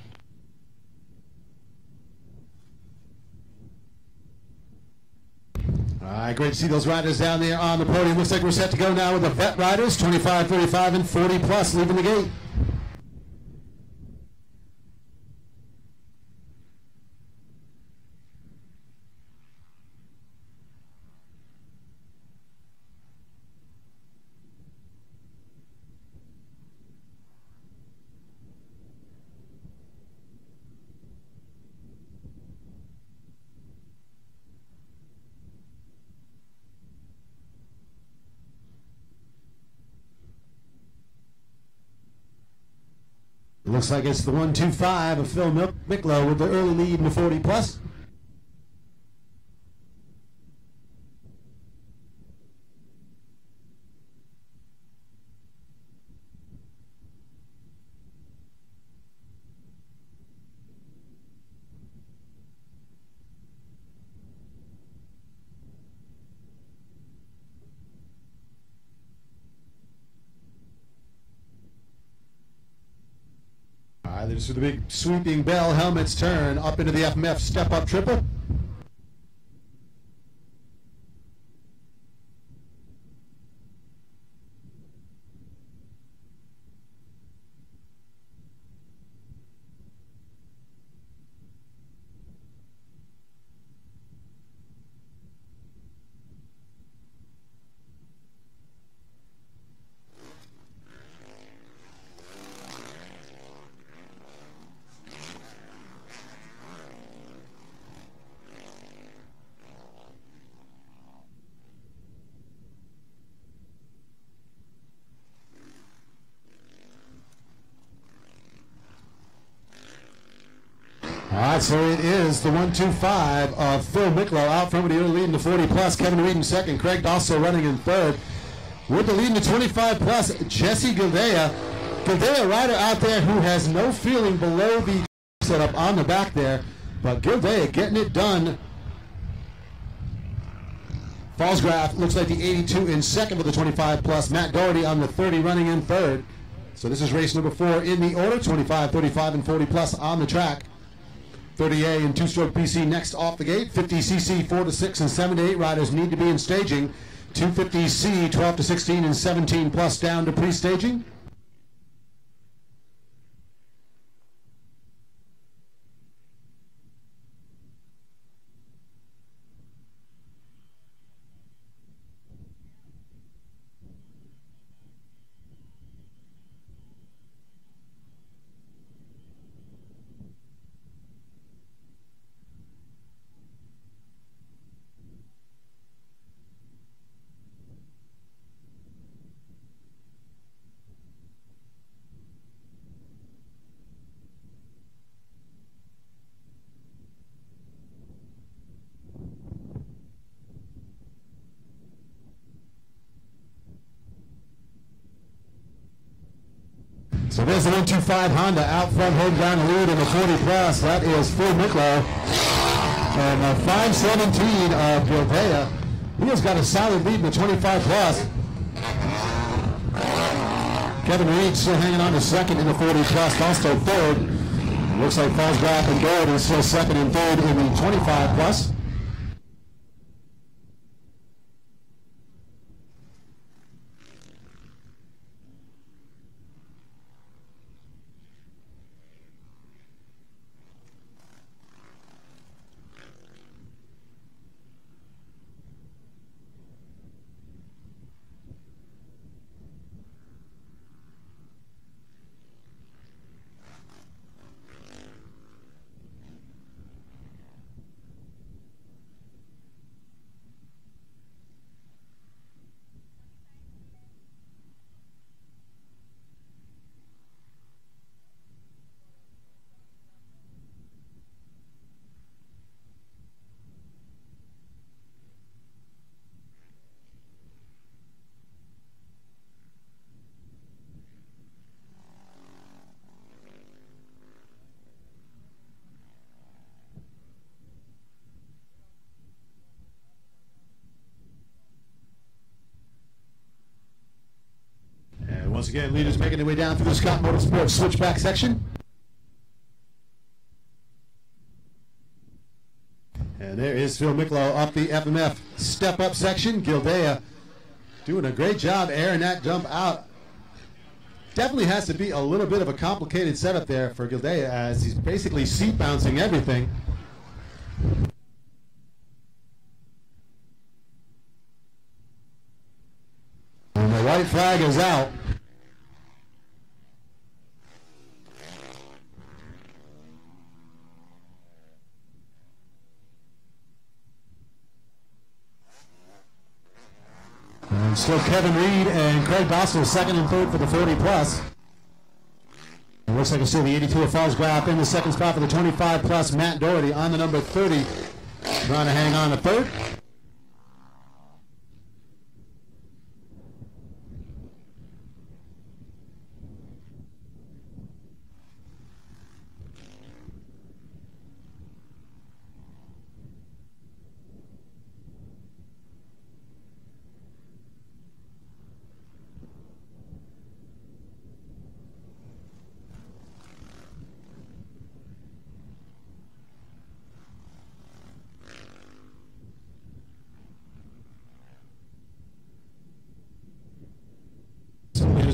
All right, great to see those riders down there on the podium. Looks like we're set to go now with the vet riders, 25, 35, and 40 plus, leaving the gate. Looks like it's the 125 of Phil Micklow with the early lead in the 40 plus. This is the big sweeping bell helmets turn up into the FMF step-up triple. All right, so it is the 125 of Phil Micklow out front with the early lead in the 40 plus. Kevin Reed in second. Craig Dossel running in third. With the lead in the 25 plus, Jesse Gildea. Gildea, a rider out there who has no feeling below the setup on the back there, but Gildea getting it done. Fallsgraf looks like the 82 in second with the 25 plus. Matt Doherty on the 30 running in third. So this is race number 4 in the order, 25, 35, and 40 plus on the track. 30A and 2-stroke PC next off the gate. 50cc 4 to 6 and 7 to 8 riders need to be in staging. 250C 12 to 16 and 17 plus down to pre-staging. So there's the 125 Honda out front, holding down the lead in the 40 plus. That is Phil Micklow. And 5:17 of Gildea. He has got a solid lead in the 25 plus. Kevin Reed still hanging on to second in the 40 plus, also third. Looks like Fallsgraf and Gold is still second and third in the 25 plus. Once again, leaders making their way down through the Scott Motorsports switchback section. And there is Phil Miklo up the FMF step-up section. Gildea doing a great job airing that jump out. Definitely has to be a little bit of a complicated setup there for Gildea, as he's basically seat bouncing everything. And the white flag is out. And still Kevin Reed and Craig Bostel second and third for the 40 plus. It looks like it's still the 82 of Fallsgraf in the second spot for the 25 plus. Matt Doherty on the number 30, trying to hang on to third.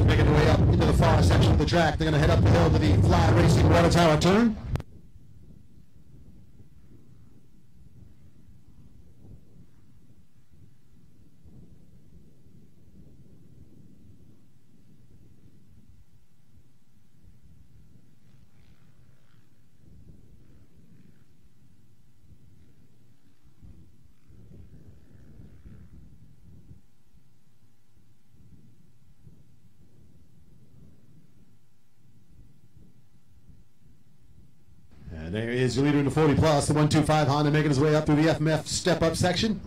Making their way up into the far section of the track. They're going to head up the hill to the Fly Racing Water Tower turn. And there is your leader in the 40 plus, the 125 Honda, making his way up through the FMF step-up section.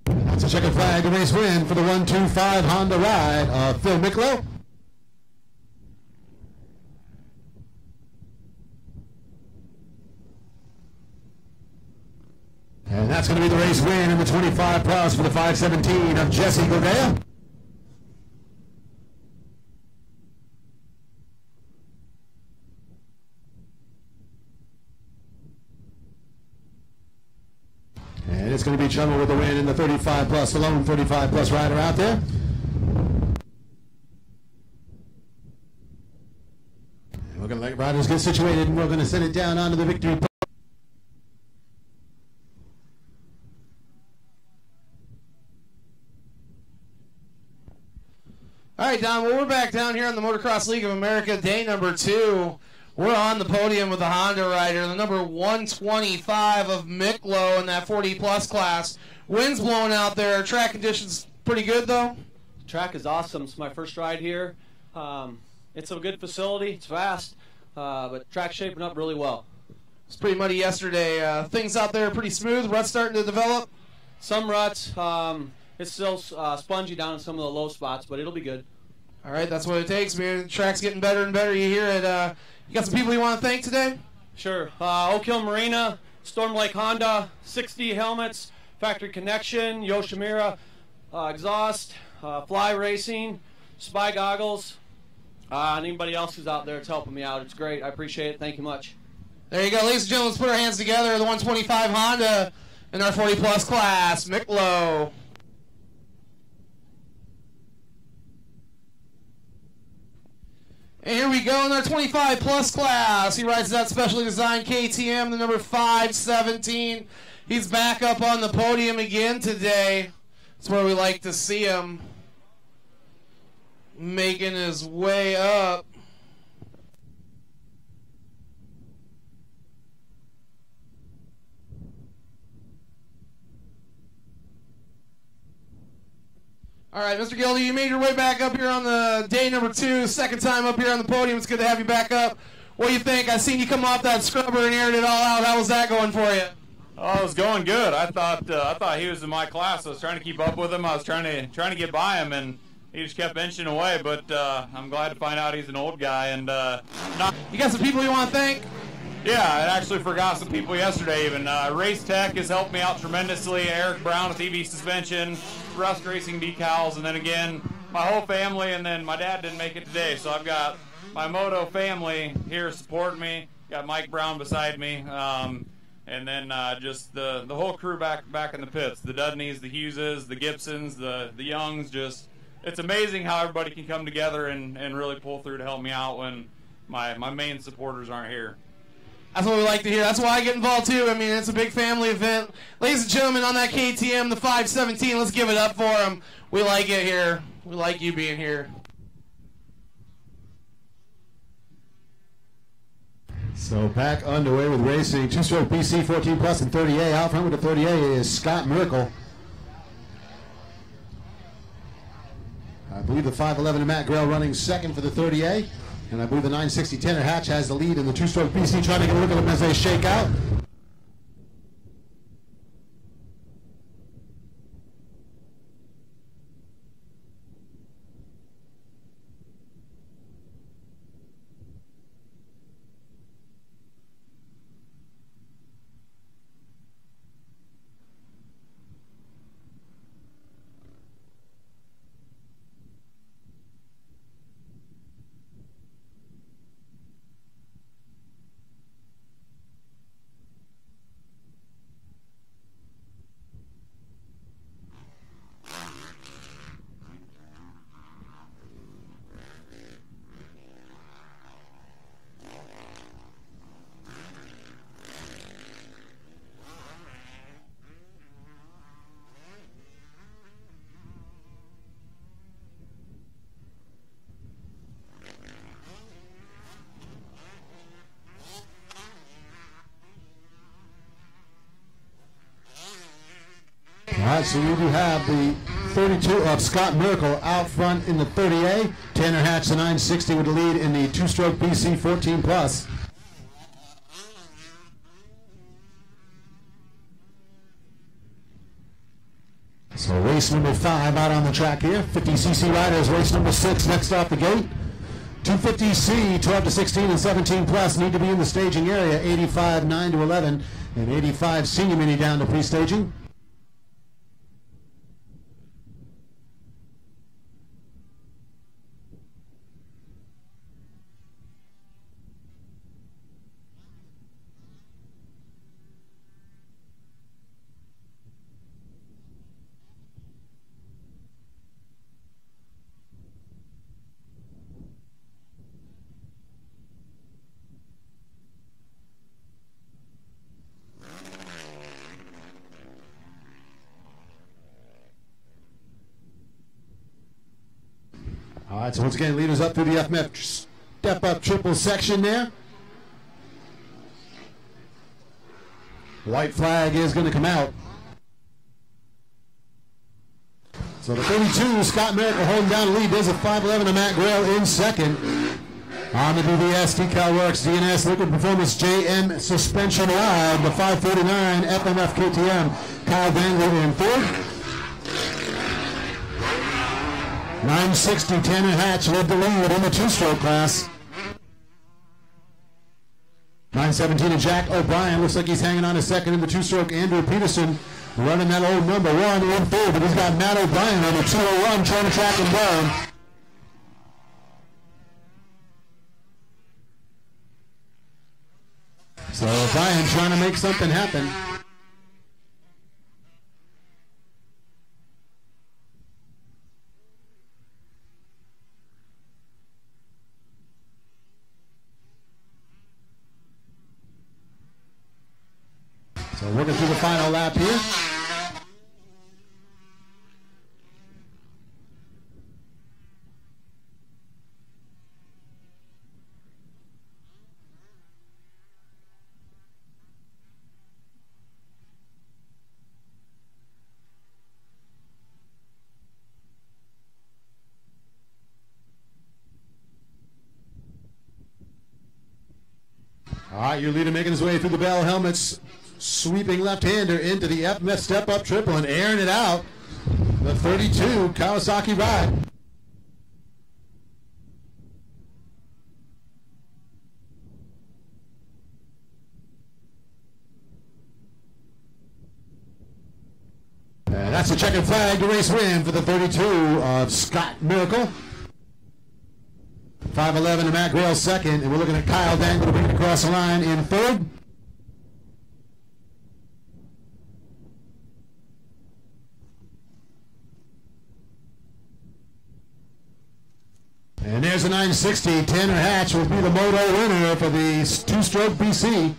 That's a checkered flag, the race win for the 125 Honda ride of Phil Miklo. And that's going to be the race win in the 25 plus for the 517 of Jesse Gildea. And it's going to be Chummer with the win in the 35 plus, the lone 35 plus rider out there. And we're going to let riders get situated, and we're going to send it down onto the victory pole. All right, Don, well, we're back down here on the Motocross League of America, day number 2. We're on the podium with the Honda rider, the number 125 of Miklo in that 40-plus class. Wind's blowing out there. Track conditions pretty good, though? The track is awesome. It's my first ride here. It's a good facility. It's fast, but track's shaping up really well. It's pretty muddy yesterday. Things out there are pretty smooth. Rut's starting to develop. some ruts. It's still spongy down in some of the low spots, but it'll be good. All right, that's what it takes, man. The track's getting better and better. You hear it. You got some people you want to thank today? Sure. Oak Hill Marina, Storm Lake Honda, 6D Helmets, Factory Connection, Yoshimura Exhaust, Fly Racing, Spy Goggles, and anybody else who's out there that's helping me out. It's great. I appreciate it. Thank you much. There you go. Ladies and gentlemen, let's put our hands together. The 125 Honda in our 40-plus class, Mick Lowe. And here we go in our 25-plus class. He rides that specially designed KTM, the number 517. He's back up on the podium again today. That's where we like to see him, making his way up. All right, Mr. Gildy, you made your way back up here on the day number 2, second time up here on the podium. It's good to have you back up. What do you think? I seen you come off that scrubber and aired it all out. How was that going for you? Oh, it was going good. I thought he was in my class. I was trying to keep up with him. I was trying to get by him, and he just kept inching away. But I'm glad to find out he's an old guy. And you got some people you want to thank? Yeah, I actually forgot some people yesterday even. Race Tech has helped me out tremendously. Eric Brown with EV Suspension, Rust Racing Decals, and then again, my whole family, and then my dad didn't make it today. So I've got my Moto family here supporting me. Got Mike Brown beside me. And then just the whole crew back in the pits. The Dudneys, the Hugheses, the Gibsons, the Youngs. Just, it's amazing how everybody can come together and really pull through to help me out when my main supporters aren't here. That's what we like to hear. That's why I get involved too. I mean, it's a big family event. Ladies and gentlemen, on that KTM, the 517, let's give it up for him. We like it here. We like you being here. So back underway with racing. Two-stroke BC 14 plus and 30A. Out front with the 30A is Scott Merkel. I believe the 511 and Matt Grell running second for the 30A. And I believe the 960 Tanner Hatch has the lead in the two-stroke BC, trying to get a look at them as they shake out. All right, so we do have the 32 of Scott Merkel out front in the 30A. Tanner Hatch, the 960, with the lead in the two-stroke BC 14 plus. So race number 5 out on the track here. 50cc riders, race number 6 next off the gate. 250C, 12 to 16 and 17 plus need to be in the staging area. 85, 9 to 11, and 85 senior mini down to pre-staging. All right, so once again, leaders up through the FMF step-up triple section there. White flag is going to come out. So the 32, Scott Merkel holding down the lead. There's a 511 of Matt Grail in second. On the BBS, Decal Works, DNS, Liquid Performance, JM Suspension Live, the 549 FMF KTM Kyle Dangler in fourth. 960, Tanner Hatch led the lead in the two-stroke class. 917 to Jack O'Brien. Looks like he's hanging on a second in the two-stroke. Andrew Peterson running that old number one in third, but he's got Matt O'Brien on the 201 trying to track him down. So O'Brien trying to make something happen. So working through the final lap here. All right, your leader making his way through the bell helmets. Sweeping left-hander into the FMS step-up triple and airing it out. The 32 Kawasaki ride. And that's a checkered flag to race win for the 32 of Scott Miracle. 5'11" to Matt Grail second, and we're looking at Kyle Dangle bringing it across the line in third. And there's a 960. Tanner Hatch will be the moto winner for the two-stroke BC.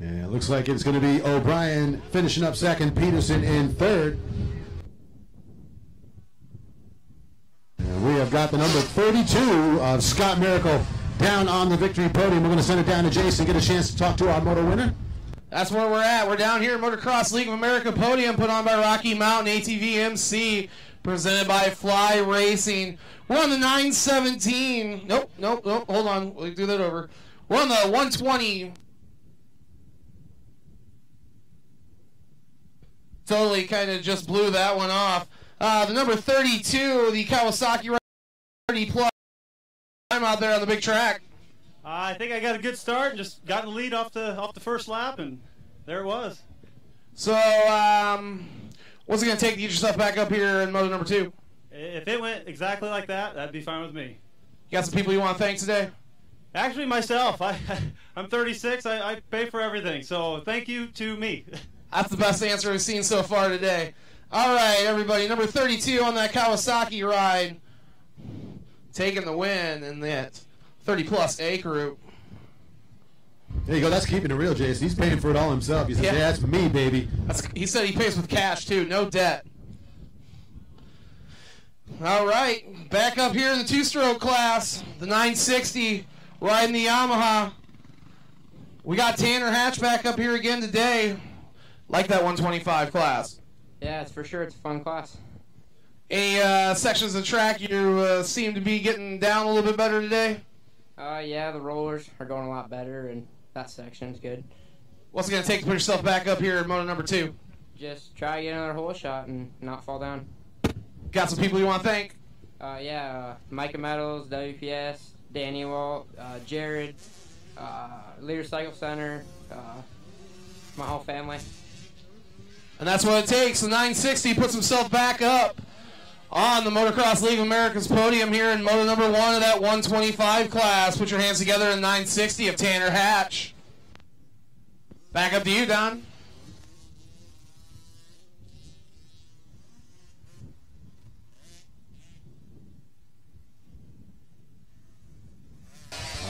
And it looks like it's going to be O'Brien finishing up second, Peterson in third. And we have got the number 32 of Scott Miracle down on the victory podium. We're going to send it down to Jason, get a chance to talk to our moto winner. That's where we're at. We're down here at Motocross League of America podium put on by Rocky Mountain ATV MC, presented by Fly Racing. We're on the 917. Nope. Hold on. We'll do that over. We're on the 120. Totally kind of just blew that one off. The number 32, the Kawasaki 30 plus. I'm out there on the big track. I think I got a good start and just got in the lead off the first lap, and there it was. So, what's it going to take to get yourself back up here in moto number 2? If it went exactly like that, that'd be fine with me. You got some people you want to thank today? Actually, myself. I'm 36. I pay for everything, so thank you to me. That's the best answer we've seen so far today. All right, everybody. Number 32 on that Kawasaki ride, taking the win in that 30-plus A group. There you go. That's keeping it real, Jason. He's paying for it all himself. He says, yeah, that's me, baby. He said he pays with cash, too. No debt. All right. Back up here in the two-stroke class, the 960, riding the Yamaha. We got Tanner Hatch back up here again today. Like that 125 class. Yeah, it's for sure. It's a fun class. Any sections of track you seem to be getting down a little bit better today? Yeah, the rollers are going a lot better, and that section's good. What's it going to take to put yourself back up here in moto number 2? Just try to get another hole shot and not fall down. Got some people you want to thank? Yeah, Micah Metals, WPS, Danny Walt, Jared, Leader Cycle Center, my whole family. And that's what it takes. The 960 puts himself back up on the Motocross League of America's podium here in moto number 1 of that 125 class. Put your hands together in 960 of Tanner Hatch. Back up to you, Don.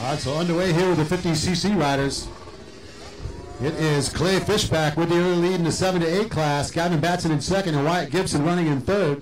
All right, so underway here with the 50cc riders. It is Clay Fishback with the early lead in the 7 to 8 class. Gavin Batson in second and Wyatt Gibson running in third.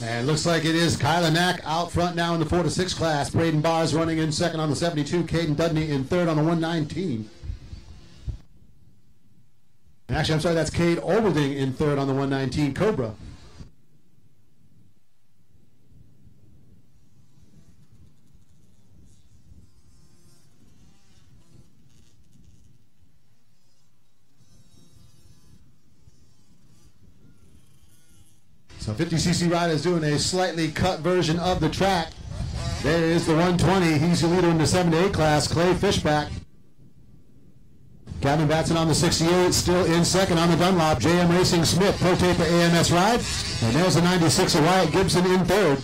And looks like it is Kyla Knack out front now in the 4 to 6 class. Braden Barrs running in second on the 72. Caden Dudney in third on the 119. Actually, I'm sorry, that's Cade Obelding in third on the 119 Cobra. So 50cc riders doing a slightly cut version of the track. There is the 120. He's the leader in the 7 to 8 class, Clay Fishback. Gavin Batson on the 68, still in second on the Dunlop. JM Racing Smith, Pro Taper AMS ride. And there's the 96 of Wyatt Gibson in third.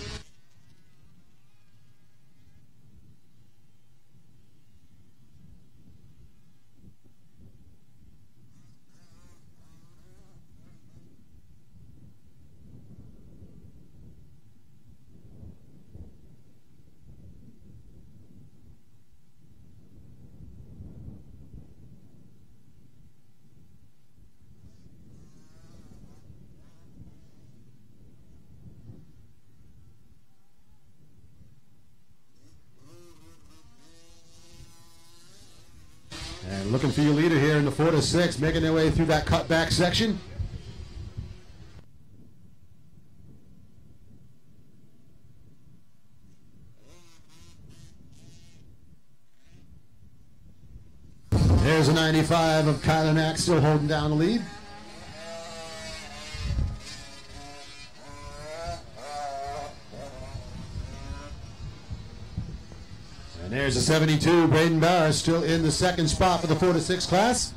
And looking for your leader here in the 4 to 6, making their way through that cutback section. There's a 95 of Kyla Knack still holding down the lead. And there's a 72, Braden Barrs, still in the second spot for the 4 to 6 class.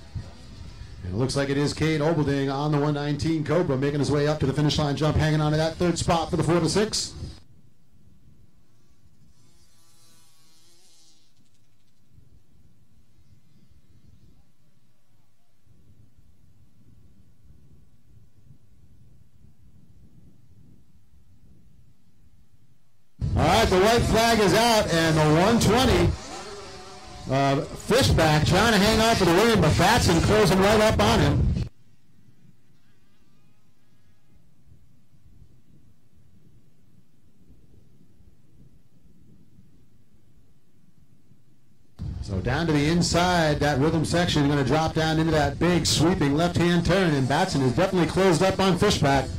And it looks like it is Cade Obelding on the 119 Cobra, making his way up to the finish line jump, hanging on to that third spot for the 4 to 6. All right, the white flag is out, and the 120 Fishback trying to hang on for the win, but Batson closing right up on him. So down to the inside, that rhythm section going to drop down into that big sweeping left-hand turn, and Batson is definitely closed up on Fishback.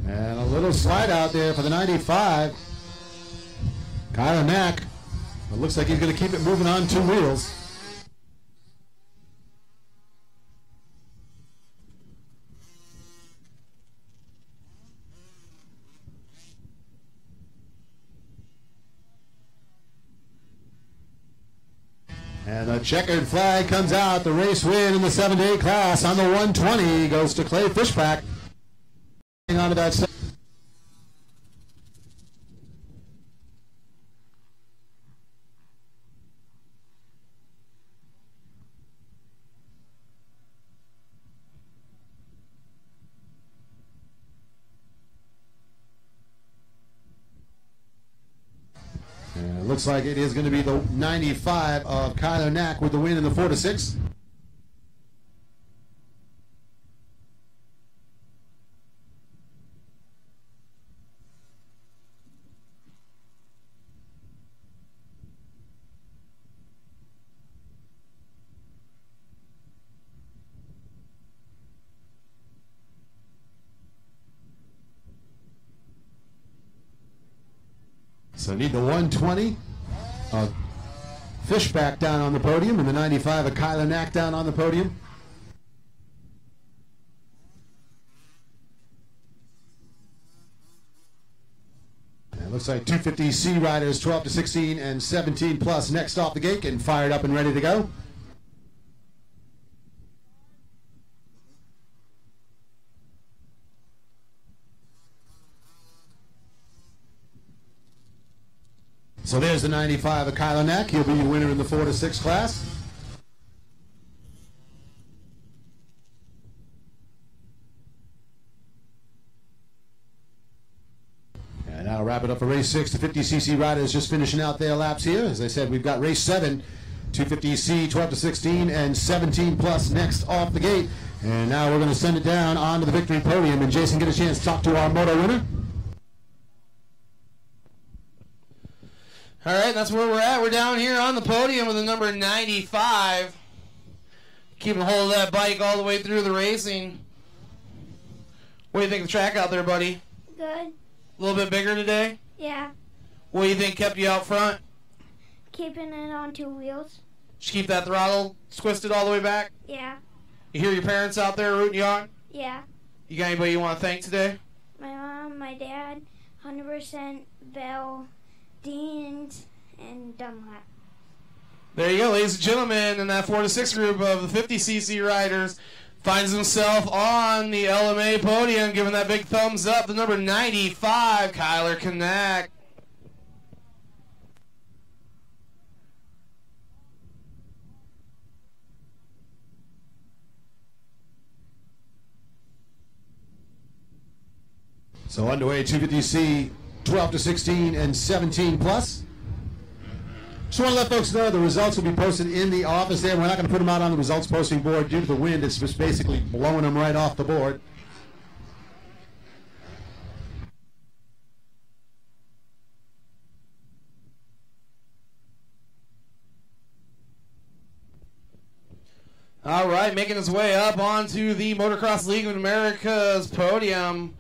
And a little slide out there for the 95. Kyla Knack. It looks like he's going to keep it moving on 2 wheels. And the checkered flag comes out. The race win in the 7 to 8 class on the 120 goes to Clay Fishback. Onto that set. And it looks like it is going to be the 95 of Kyla Knack with the win in the 4 to 6. So need the 120 of Fishback down on the podium and the 95 of Kyla Knack down on the podium. And it looks like 250C riders 12 to 16 and 17 plus next off the gate, getting fired up and ready to go. So there's the 95 of Kyler Neck. He'll be your winner in the 4 to 6 class. And now wrap it up for race 6. The 50cc riders just finishing out their laps here. As I said, we've got race 7, 250C, 12 to 16, and 17 plus next off the gate. And now we're going to send it down onto the victory podium. And Jason, get a chance to talk to our moto winner. All right, that's where we're at. We're down here on the podium with the number 95. Keeping hold of that bike all the way through the racing. What do you think of the track out there, buddy? Good. A little bit bigger today? Yeah. What do you think kept you out front? Keeping it on 2 wheels. Just keep that throttle twisted all the way back? Yeah. You hear your parents out there rooting you on? Yeah. You got anybody you want to thank today? My mom, my dad, 100% Bell, Deans, and Dunlap. There you go, ladies and gentlemen, and that 4 to 6 group of the 50cc riders finds himself on the LMA podium, giving that big thumbs up. The number 95, Kyler Knack. So underway, 250C, 12 to 16, and 17 plus. Just want to let folks know the results will be posted in the office there. We're not going to put them out on the results posting board due to the wind. It's just basically blowing them right off the board. All right, making his way up onto the Motocross League of America's podium.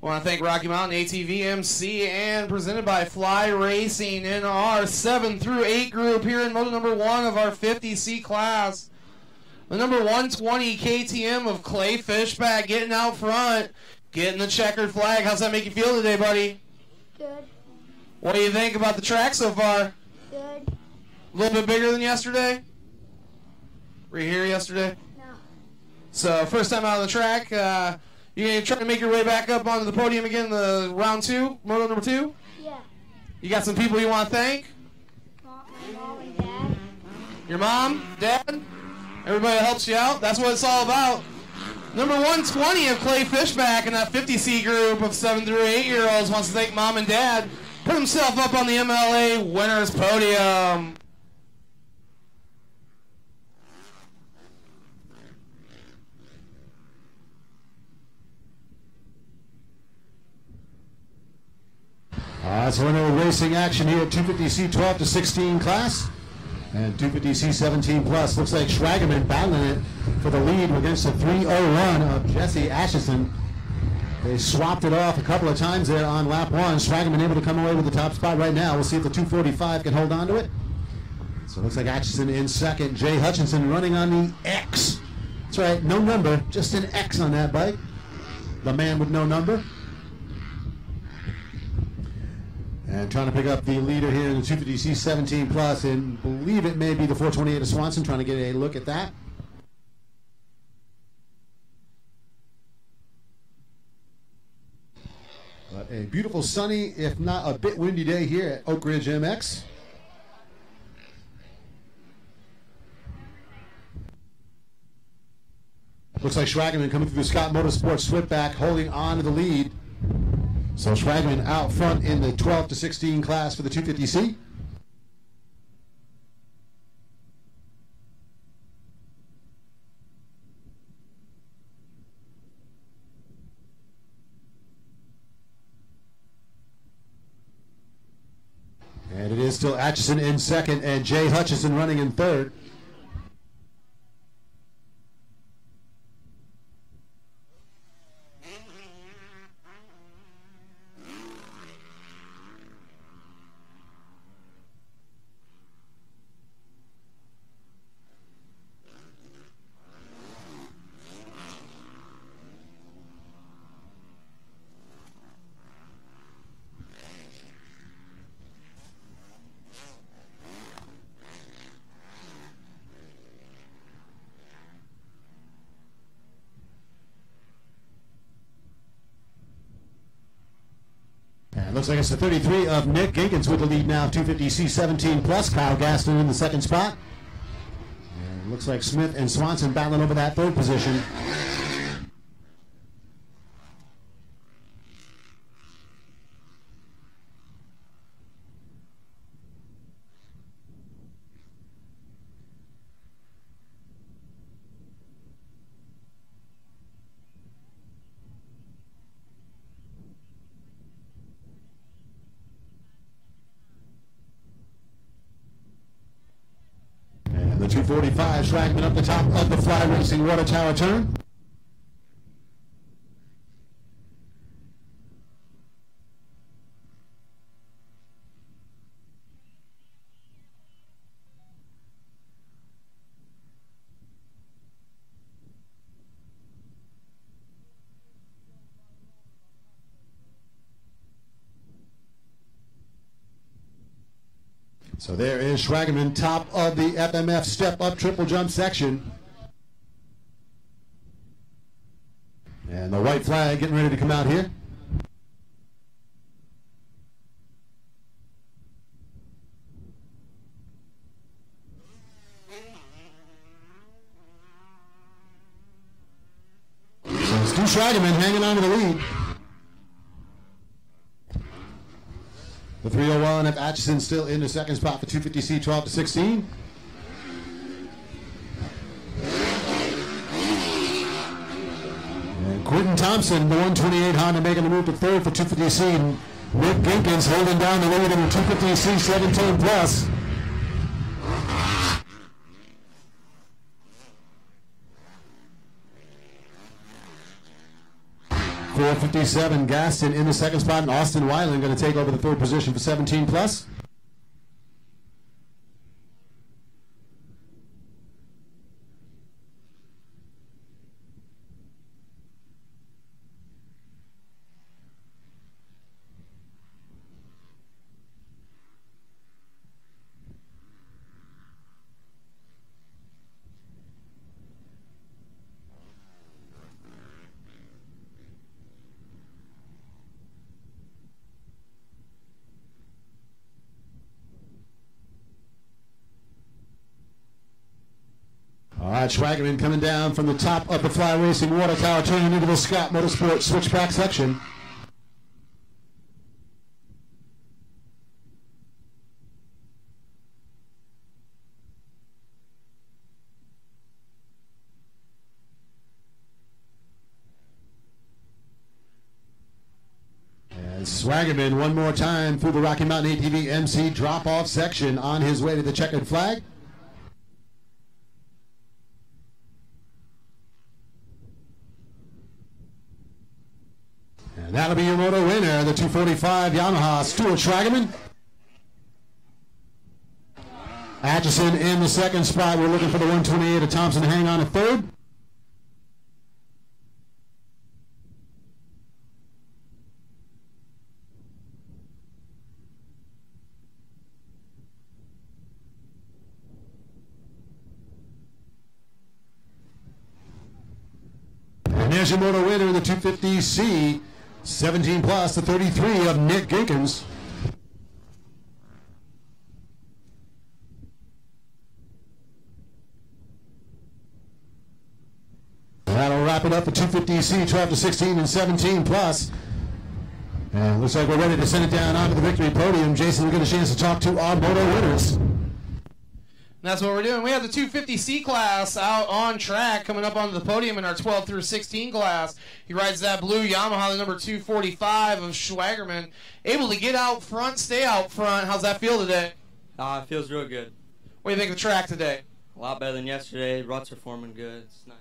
I want to thank Rocky Mountain ATV MC and presented by Fly Racing in our 7 through 8 group here in moto number 1 of our 50C class. The number 120 KTM of Clay Fishback getting out front, getting the checkered flag. How's that make you feel today, buddy? Good. What do you think about the track so far? Good. A little bit bigger than yesterday? Were you here yesterday? No. So first time out on the track, you gonna try to make your way back up onto the podium again in the round 2, moto number 2? Yeah. You got some people you want to thank? My mom and dad. Your mom, dad, everybody that helps you out. That's what it's all about. Number 120 of Clay Fishback in that 50C group of 7 through 8-year-olds wants to thank mom and dad. Put himself up on the MLA winners podium. So we're in racing action here at 250C 12 to 16 class and 250C 17 plus. Looks like Schwagerman battling it for the lead against the 301 of Jesse Ashison. They swapped it off a couple of times there on lap 1. Schwagerman able to come away with the top spot right now. We'll see if the 245 can hold on to it. So it looks like Ashison in second. Jay Hutchinson running on the X. That's right, no number, just an X on that bike. The man with no number. And trying to pick up the leader here in the 250C 17 plus, and believe it may be the 428 of Swanson, trying to get a look at that. But a beautiful sunny, if not a bit windy day here at Oak Ridge MX. Looks like Schwagerman coming through the Scott Motorsports Swiftback, holding on to the lead. So Schwagerman out front in the 12 to 16 class for the 250C. And it is still Atchison in second and Jay Hutchison running in third. Looks like it's the 33 of Nick Ginkins with the lead now, 250C 17 plus. Kyle Gaston in the second spot. And looks like Smith and Swanson battling over that third position. The 245 Schwagman up the top of the Fly Racing Water Tower turn. So there is Schwagman, top of the FMF step-up triple jump section. And the white flag getting ready to come out here. So Stu Schwagman hanging on to the lead. The 301 of Atchison still in the second spot for 250C 12 to 16. And Quentin Thompson, the 128 Honda, making the move to third for 250C. Nick Ginkins holding down the lead in the 250C 17 plus. .457 Gaston in the second spot, and Austin Weiland going to take over the third position for 17 plus. All right, Schwagman coming down from the top of the Fly Racing Water Tower, turning into the Scott Motorsports switchback section. And Schwagman one more time through the Rocky Mountain ATV MC drop-off section on his way to the checkered flag. And that'll be your moto winner, the 245 Yamaha, Stuart Schwagman. Atchison in the second spot. We're looking for the 128 of Thompson to hang on a third. And there's your moto winner in the 250C 17 plus, the 33 of Nick Ginkins. That'll wrap it up for 250C 12 to 16 and 17 plus. And looks like we're ready to send it down onto the victory podium. Jason, we'll get a chance to talk to our moto winners. That's what we're doing. We have the 250C class out on track, coming up onto the podium in our 12 through 16 class. He rides that blue Yamaha, the number 245 of Schwagman. Able to get out front, stay out front. How's that feel today? It feels real good. What do you think of the track today? A lot better than yesterday. Ruts are forming good. It's nice.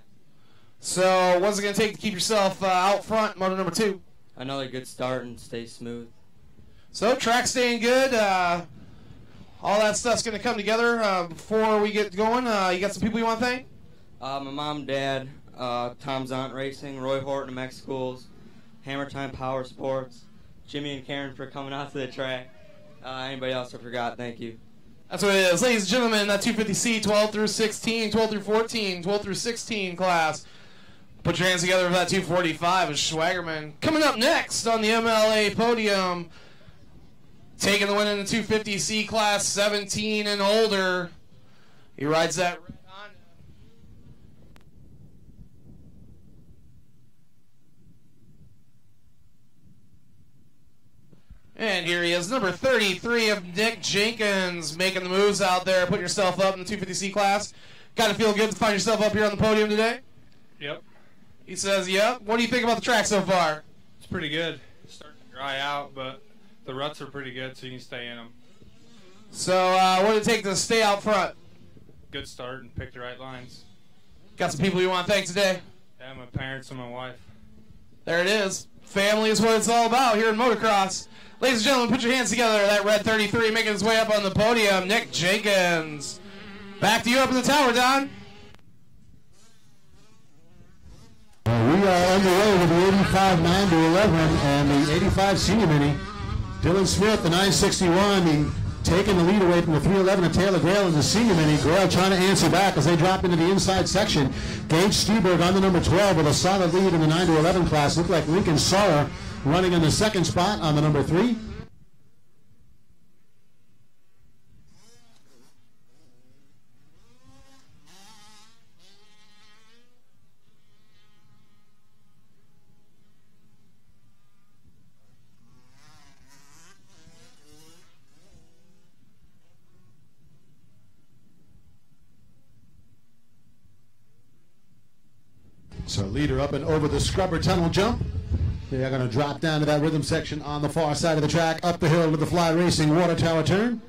So what's it going to take to keep yourself out front, moto number 2? Another good start and stay smooth. So track staying good. All that stuff's going to come together before we get going. You got some people you want to thank? My mom, dad, Tom Zont Racing, Roy Horton, MX Schools, Hammer Time Power Sports, Jimmy and Karen for coming out to the track. Anybody else I forgot, thank you. That's what it is. Ladies and gentlemen, that 250C 12 through 16, 12 through 14, 12 through 16 class. Put your hands together for that 245 of Schwagman. Coming up next on the MLA podium, Taking the win in the 250C class, 17 and older. He rides that red Honda. And here he is, number 33 of Nick Jenkins, making the moves out there, putting yourself up in the 250C class. Got to feel good to find yourself up here on the podium today? Yep. He says, yep. What do you think about the track so far? It's pretty good. It's starting to dry out, but the ruts are pretty good, so you can stay in them. So, what did it take to stay out front? Good start and pick the right lines. Got some people you want to thank today? Yeah, my parents and my wife. There it is. Family is what it's all about here in motocross. Ladies and gentlemen, put your hands together. That red 33 making his way up on the podium, Nick Jenkins. Back to you up in the tower, Don. We are underway with the 85 9-11 and the 85 senior mini. Dylan Smith, the 961, taking the lead away from the 311 of Taylor Grail in the senior mini. Grail trying to answer back as they drop into the inside section. Gage Steberg on the number 12 with a solid lead in the 9-11 class. Looked like Lincoln Sauer running in the second spot on the number 3. So leader up and over the scrubber tunnel jump. They are going to drop down to that rhythm section on the far side of the track, up the hill with the Fly Racing water tower turn.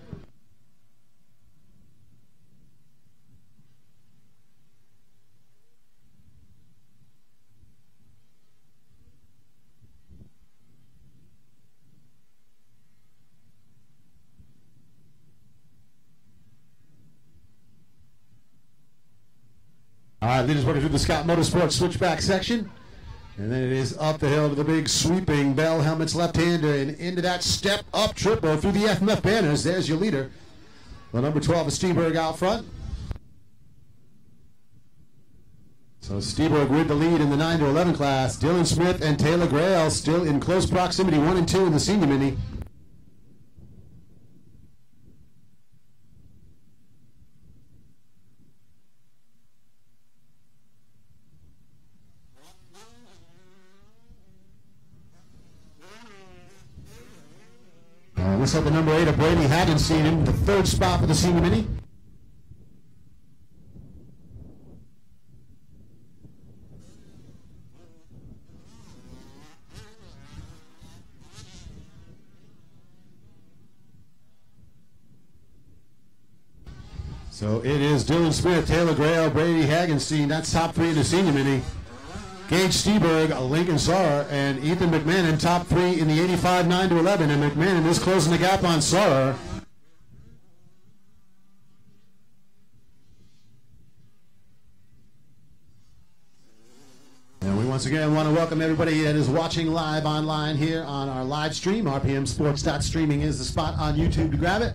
All right, leaders working through the Scott Motorsports switchback section. And then it is up the hill to the big sweeping Bell Helmets left-hander and into that step-up triple through the FMF banners. There's your leader. The number 12 is Steberg out front. So Steberg with the lead in the 9-11 class. Dylan Smith and Taylor Grail still in close proximity, 1 and 2 in the senior mini. Looks like the number 8 of Brady Hagenstein in the 3rd spot for the senior mini. So it is Dylan Smith, Taylor Grail, Brady Hagenstein. That's top 3 in the senior mini. Gage Steberg, Lincoln Sauer, and Ethan McMahon top 3 in the 85 9-11, and McMahon is closing the gap on Sauer. And we once again want to welcome everybody that is watching live online here on our live stream. RPMSports.streaming is the spot on YouTube to grab it.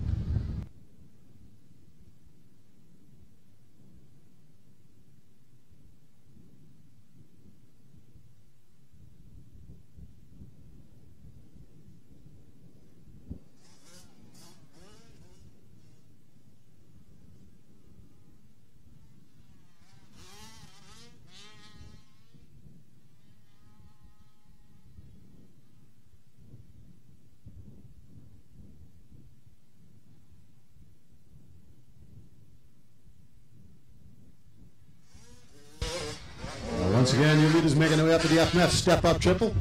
Once again, your leaders making their way up to the FMF step-up triple.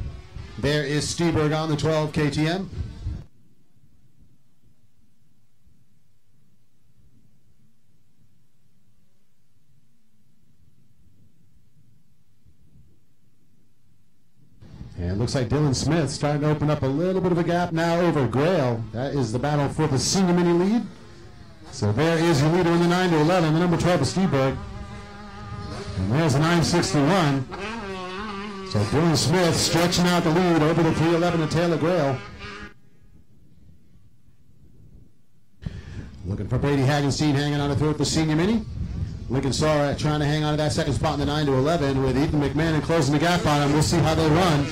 There is Steberg on the 12 KTM. And it looks like Dylan Smith starting to open up a little bit of a gap now over Grail. That is the battle for the senior mini lead. So there is your leader in the 9-11, the number 12 is Steberg. And there's the 961. So Dylan Smith stretching out the lead over the 311 of Taylor Grail. Looking for Brady Hagenstein hanging on to throw at the senior mini. Lincoln Sauer trying to hang on to that second spot in the 9-11 with Ethan McMahon closing the gap on him. We'll see how they run.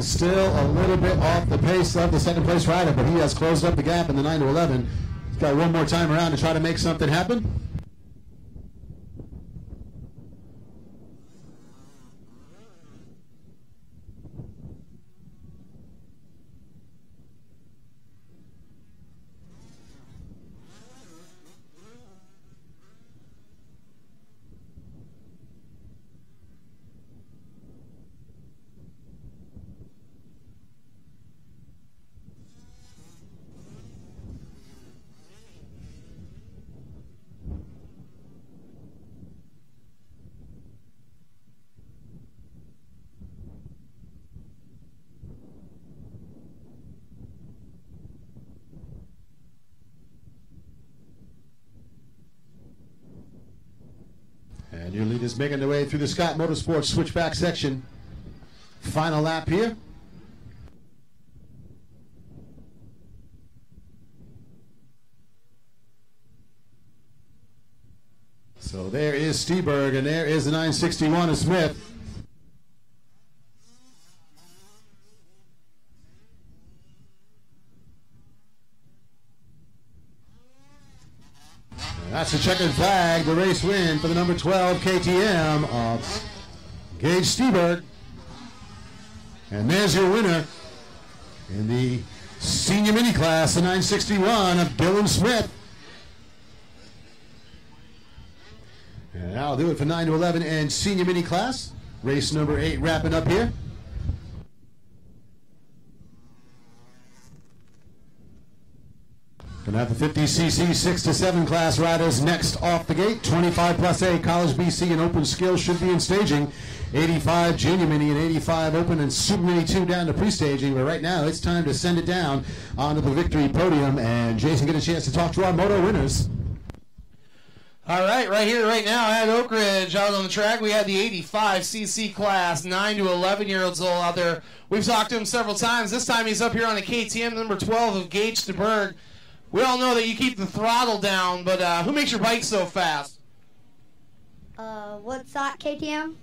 and still a little bit off the pace of the second place rider, but he has closed up the gap in the 9 to 11. He's got one more time around to try to make something happen. And your lead is making their way through the Scott Motorsports switchback section. Final lap here. So there is Steberg, and there is the 961 of Smith. That's the checkered flag, the race win for the number 12 KTM of Gage Steberg. And there's your winner in the senior mini class, the 961 of Dylan Smith. And that'll do it for 9 to 11 and senior mini class. Race number 8 wrapping up here. Gonna have the 50cc 6 to 7 class riders next off the gate. 25 plus A, College BC and Open Skills should be in staging. 85 Junior Mini and 85 Open and Super Mini 2 down to pre-staging. But right now it's time to send it down onto the victory podium. And Jason, get a chance to talk to our moto winners. All right, right here, right now at Oak Ridge, out on the track, we had the 85cc class, 9 to 11-year-olds all out there. We've talked to him several times. This time he's up here on the KTM, number 12 of Gage Steberg. We all know that you keep the throttle down, but who makes your bike so fast? What's that, KTM?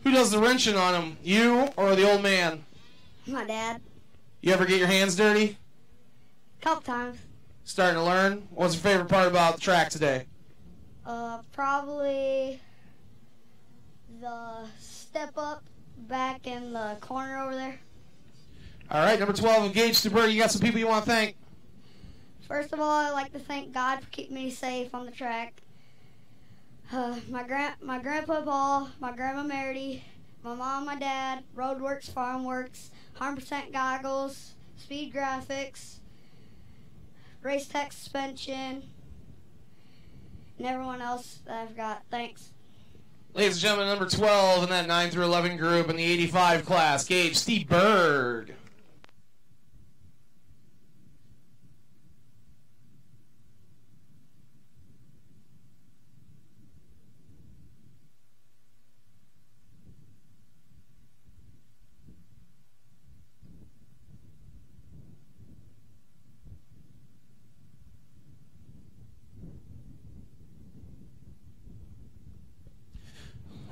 Who does the wrenching on them, you or the old man? My dad. You ever get your hands dirty? Couple times. Starting to learn? What's your favorite part about the track today? Probably the step up back in the corner over there. All right, number 12 of Gage Steberg, you got some people you want to thank? First of all, I'd like to thank God for keeping me safe on the track. My grandpa Paul, my grandma Merity, my mom, my dad, Roadworks, Farmworks, 100% Goggles, Speed Graphics, Race Tech Suspension, and everyone else that I forgot. Thanks. Ladies and gentlemen, number 12 in that 9 through 11 group in the 85 class, Gage Steberg.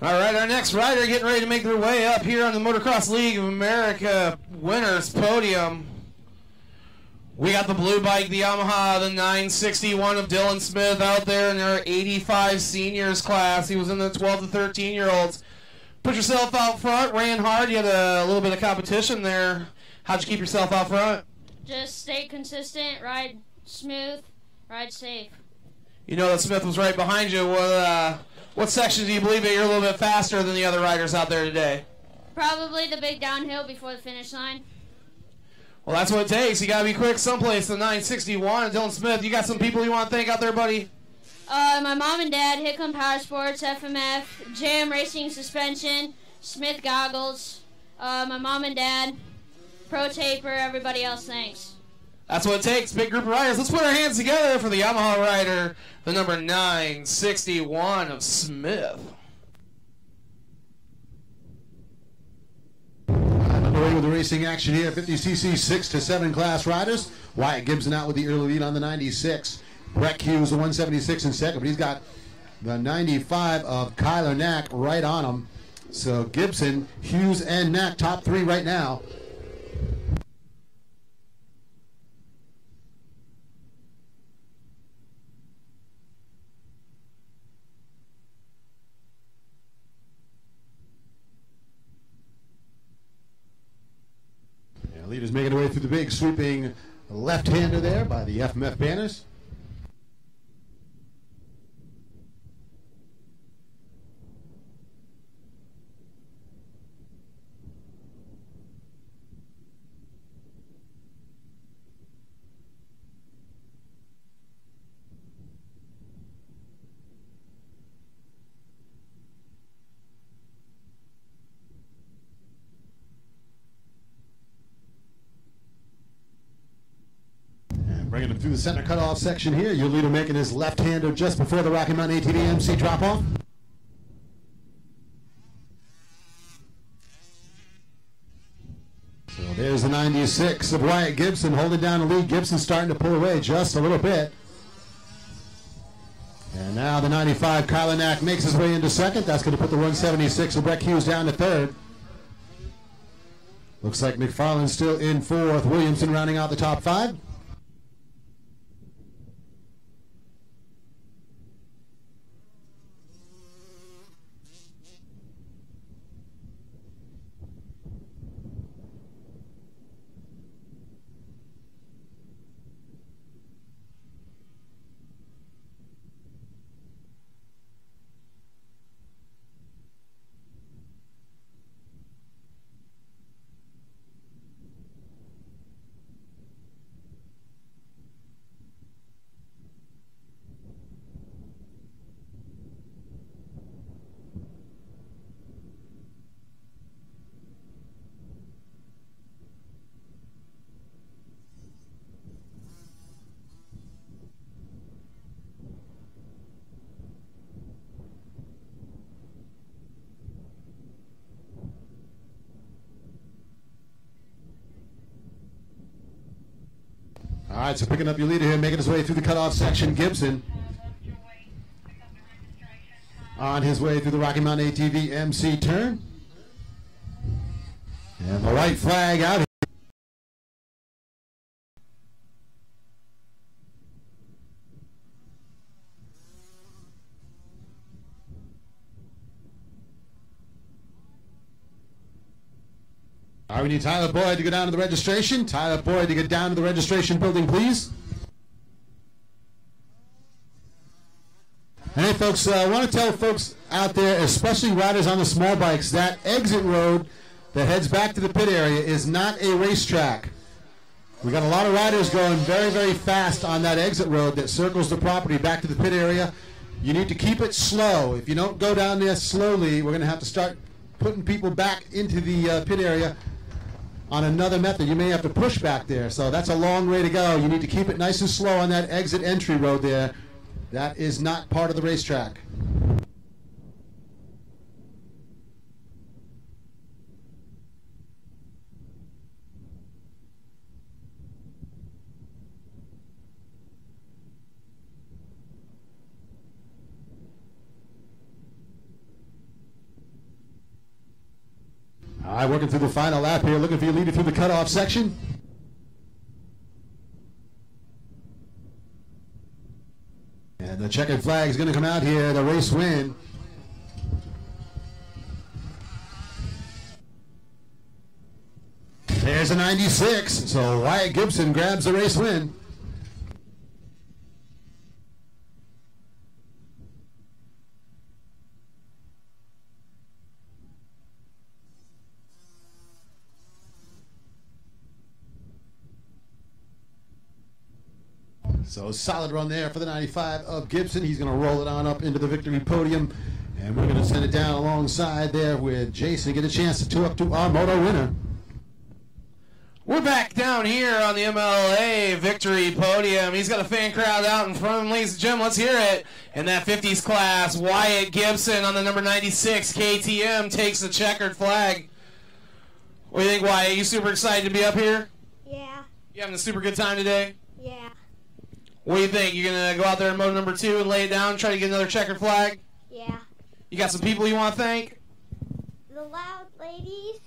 All right, our next rider getting ready to make their way up here on the Motocross League of America winners podium. We got the blue bike, the Yamaha, the 961 of Dylan Smith out there in their 85 seniors class. He was in the 12 to 13-year-olds. Put yourself out front, ran hard. You had a little bit of competition there. How'd you keep yourself out front? Just stay consistent, ride smooth, ride safe. You know that Smith was right behind you. What section do you believe that you're a little bit faster than the other riders out there today? Probably the big downhill before the finish line. Well, that's what it takes. You got to be quick someplace. The 961 and Dylan Smith. You got some people you want to thank out there, buddy? My mom and dad, Hickman Power Sports, FMF, JM Racing Suspension, Smith Goggles, my mom and dad, Pro Taper, everybody else, thanks. That's what it takes. Big group of riders. Let's put our hands together for the Yamaha rider, the number 961 of Smith. Underway with the racing action here. 50cc 6 to 7 class riders. Wyatt Gibson out with the early lead on the 96. Brett Hughes, the 176 in second, but he's got the 95 of Kyler Knack right on him. So Gibson, Hughes, and Knack, top three right now. Yeah, leaders making their way through the big sweeping left-hander there by the FMF banners. Bringing him through the center cutoff section here. Your leader making his left-hander just before the Rocky Mountain ATV MC drop-off. So there's the 96 of Wyatt Gibson holding down the lead. Gibson starting to pull away just a little bit. And now the 95 Kyler Knack makes his way into second. That's going to put the 176 of Breck Hughes down to third. Looks like McFarland still in fourth. Williamson rounding out the top five. All right, so picking up your leader here, making his way through the cutoff section, Gibson. On his way through the Rocky Mountain ATV MC turn. And the white flag out here. All right, we need Tyler Boyd to go down to the registration. Tyler Boyd to get down to the registration building, please. And hey, folks, I want to tell folks out there, especially riders on the small bikes, that exit road that heads back to the pit area is not a racetrack. We got a lot of riders going very, very fast on that exit road that circles the property back to the pit area. You need to keep it slow. If you don't go down there slowly, we're going to have to start putting people back into the pit area on another method. You may have to push back there, so that's a long way to go. You need to keep it nice and slow on that exit entry road there. That is not part of the racetrack. All right, working through the final lap here, looking for your leader through the cutoff section. And the checkered flag is going to come out here, the race win. There's a 96, so Wyatt Gibson grabs the race win. So solid run there for the 95 of Gibson. He's going to roll it on up into the victory podium. And we're going to send it down alongside there with Jason to get a chance to tour up to our moto winner. We're back down here on the MLA victory podium. He's got a fan crowd out in front of him. Ladies and gentlemen, let's hear it. In that 50s class, Wyatt Gibson on the number 96 KTM takes the checkered flag. What do you think, Wyatt? You super excited to be up here? Yeah. You having a super good time today? Yeah. What do you think? You going to go out there in moto number 2 and lay it down and try to get another checkered flag? Yeah. You got some people you want to thank? the loud ladies.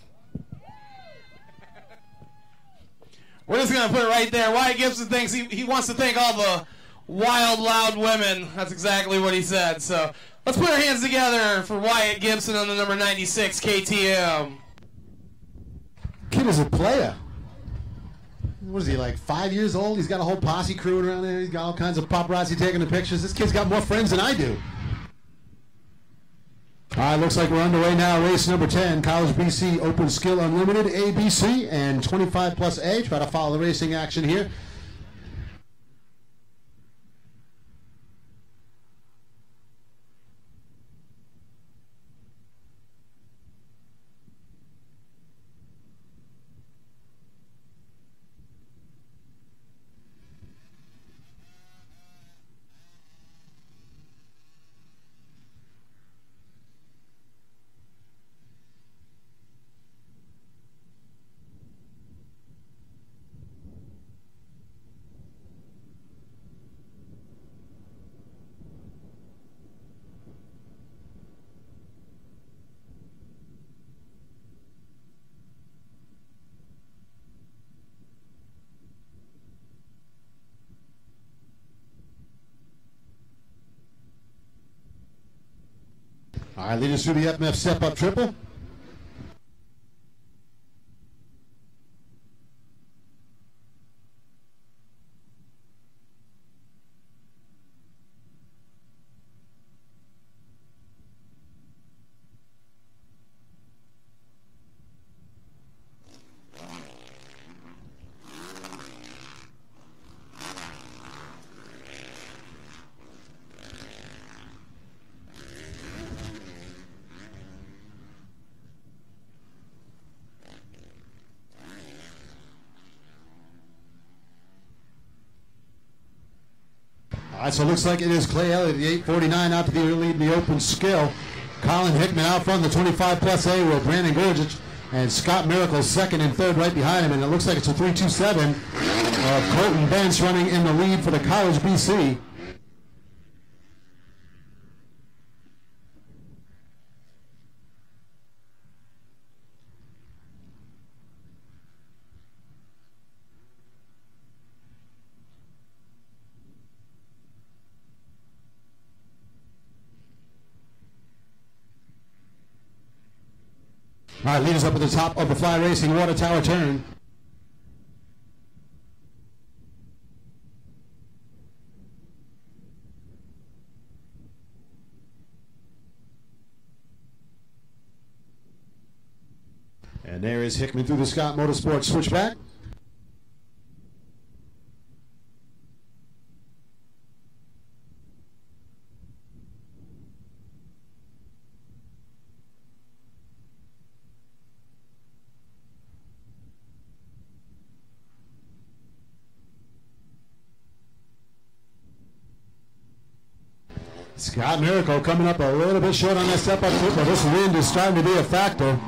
We're just going to put it right there. Wyatt Gibson thinks he wants to thank all the wild, loud women. That's exactly what he said. So let's put our hands together for Wyatt Gibson on the number 96 KTM. Kid is a player. What is he, like 5 years old? He's got a whole posse crew around there. He's got all kinds of paparazzi taking the pictures. This kid's got more friends than I do. All right, looks like we're underway now. Race number 10, College BC Open Skill Unlimited, ABC, and 25 plus A. Try to follow the racing action here. All right, lead us through the FMF step-up triple. All right, so it looks like it is Clay Elliott, the 849, out to the lead in the open skill. Colin Hickman out front, the 25 plus A with Brandon Gorgic, and Scott Miracle second and third right behind him. And it looks like it's a 327 of Colton Bence running in the lead for the College BC. All right, lead us up at the top of the Fly Racing Water Tower turn. And there is Hickman through the Scott Motorsports switchback. Scott Miracle coming up a little bit short on that step-up trip, but this wind is starting to be a factor.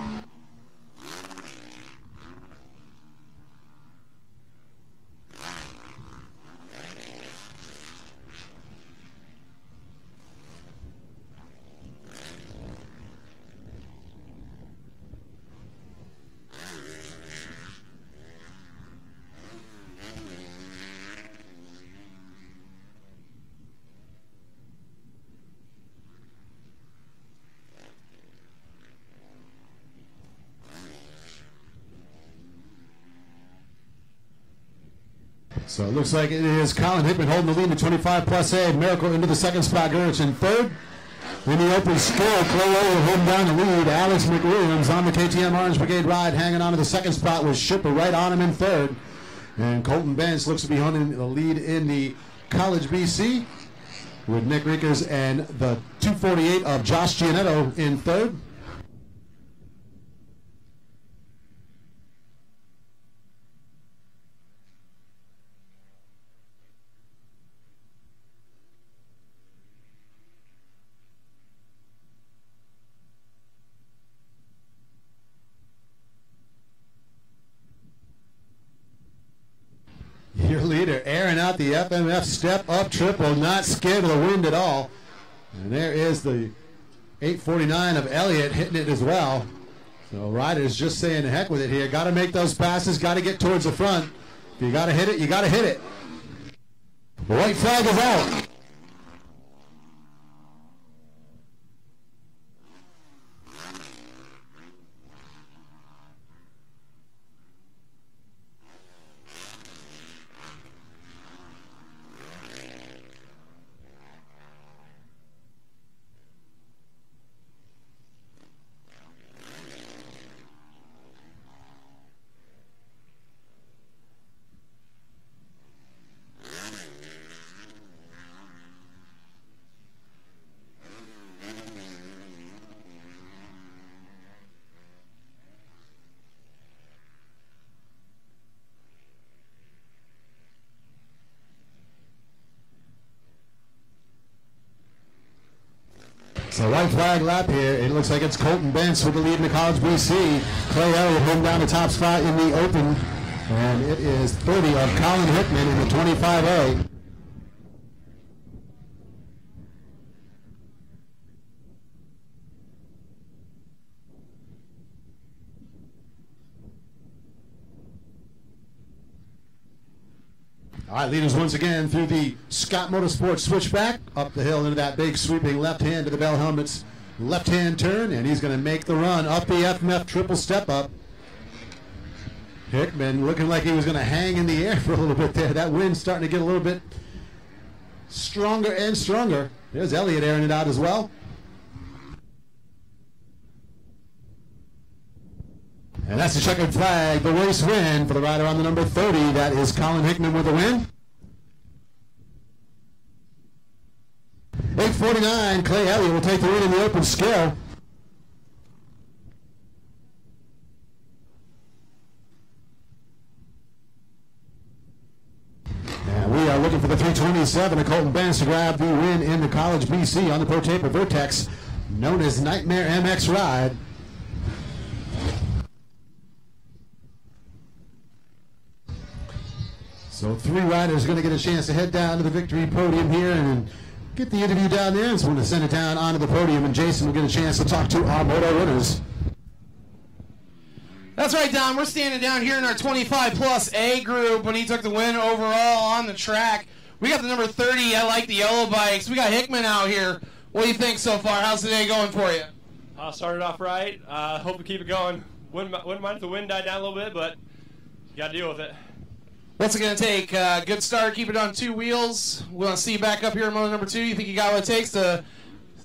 So it looks like it is Colin Hickman holding the lead to 25 plus A. Miracle into the second spot. Gerich in third. In the open skill, Clay Elliott holding down the lead. Alex McWilliams on the KTM Orange Brigade ride, hanging on to the second spot with Shipper right on him in third. And Colton Bence looks to be holding the lead in the College BC with Nick Riekers and the 248 of Josh Giannetto in third. Your leader airing out the FMF step-up triple, not scared of the wind at all. And there is the 849 of Elliott hitting it as well. So riders just saying the heck with it here. Got to make those passes. Got to get towards the front. If you got to hit it, you got to hit it. The white flag is out. So white flag lap here. It looks like it's Colton Bentz with the lead in the College BC. Clay Elliott holding down the top spot in the open. And it is 30 of Colin Hickman in the 25A. All right, leaders once again through the Scott Motorsports switchback, up the hill into that big sweeping left hand to the Bell Helmets left-hand turn, and he's going to make the run up the FMF triple step up. Hickman looking like he was going to hang in the air for a little bit there. That wind's starting to get a little bit stronger and stronger. There's Elliott airing it out as well. And that's the checkered flag, the race win for the rider on the number 30. That is Colin Hickman with the win. 8:49, Clay Elliott will take the win in the open skill. And we are looking for the 327 of Colton Bentz to grab the win in the College BC on the Pro Taper Vertex, known as Nightmare MX Ride. So 3 riders are going to get a chance to head down to the victory podium here and get the interview down there. And so we're going to send it down onto the podium, and Jason will get a chance to talk to our moto winners. That's right, Don. We're standing down here in our 25-plus A group when he took the win overall on the track. We got the number 30. I like the yellow bikes. We got Hickman out here. What do you think so far? How's the day going for you? Started off right. Hope to keep it going. Wouldn't mind if the wind died down a little bit, but you got to deal with it. What's it going to take? Good start, keep it on 2 wheels. We want to see you back up here in moto number 2. You think you got what it takes to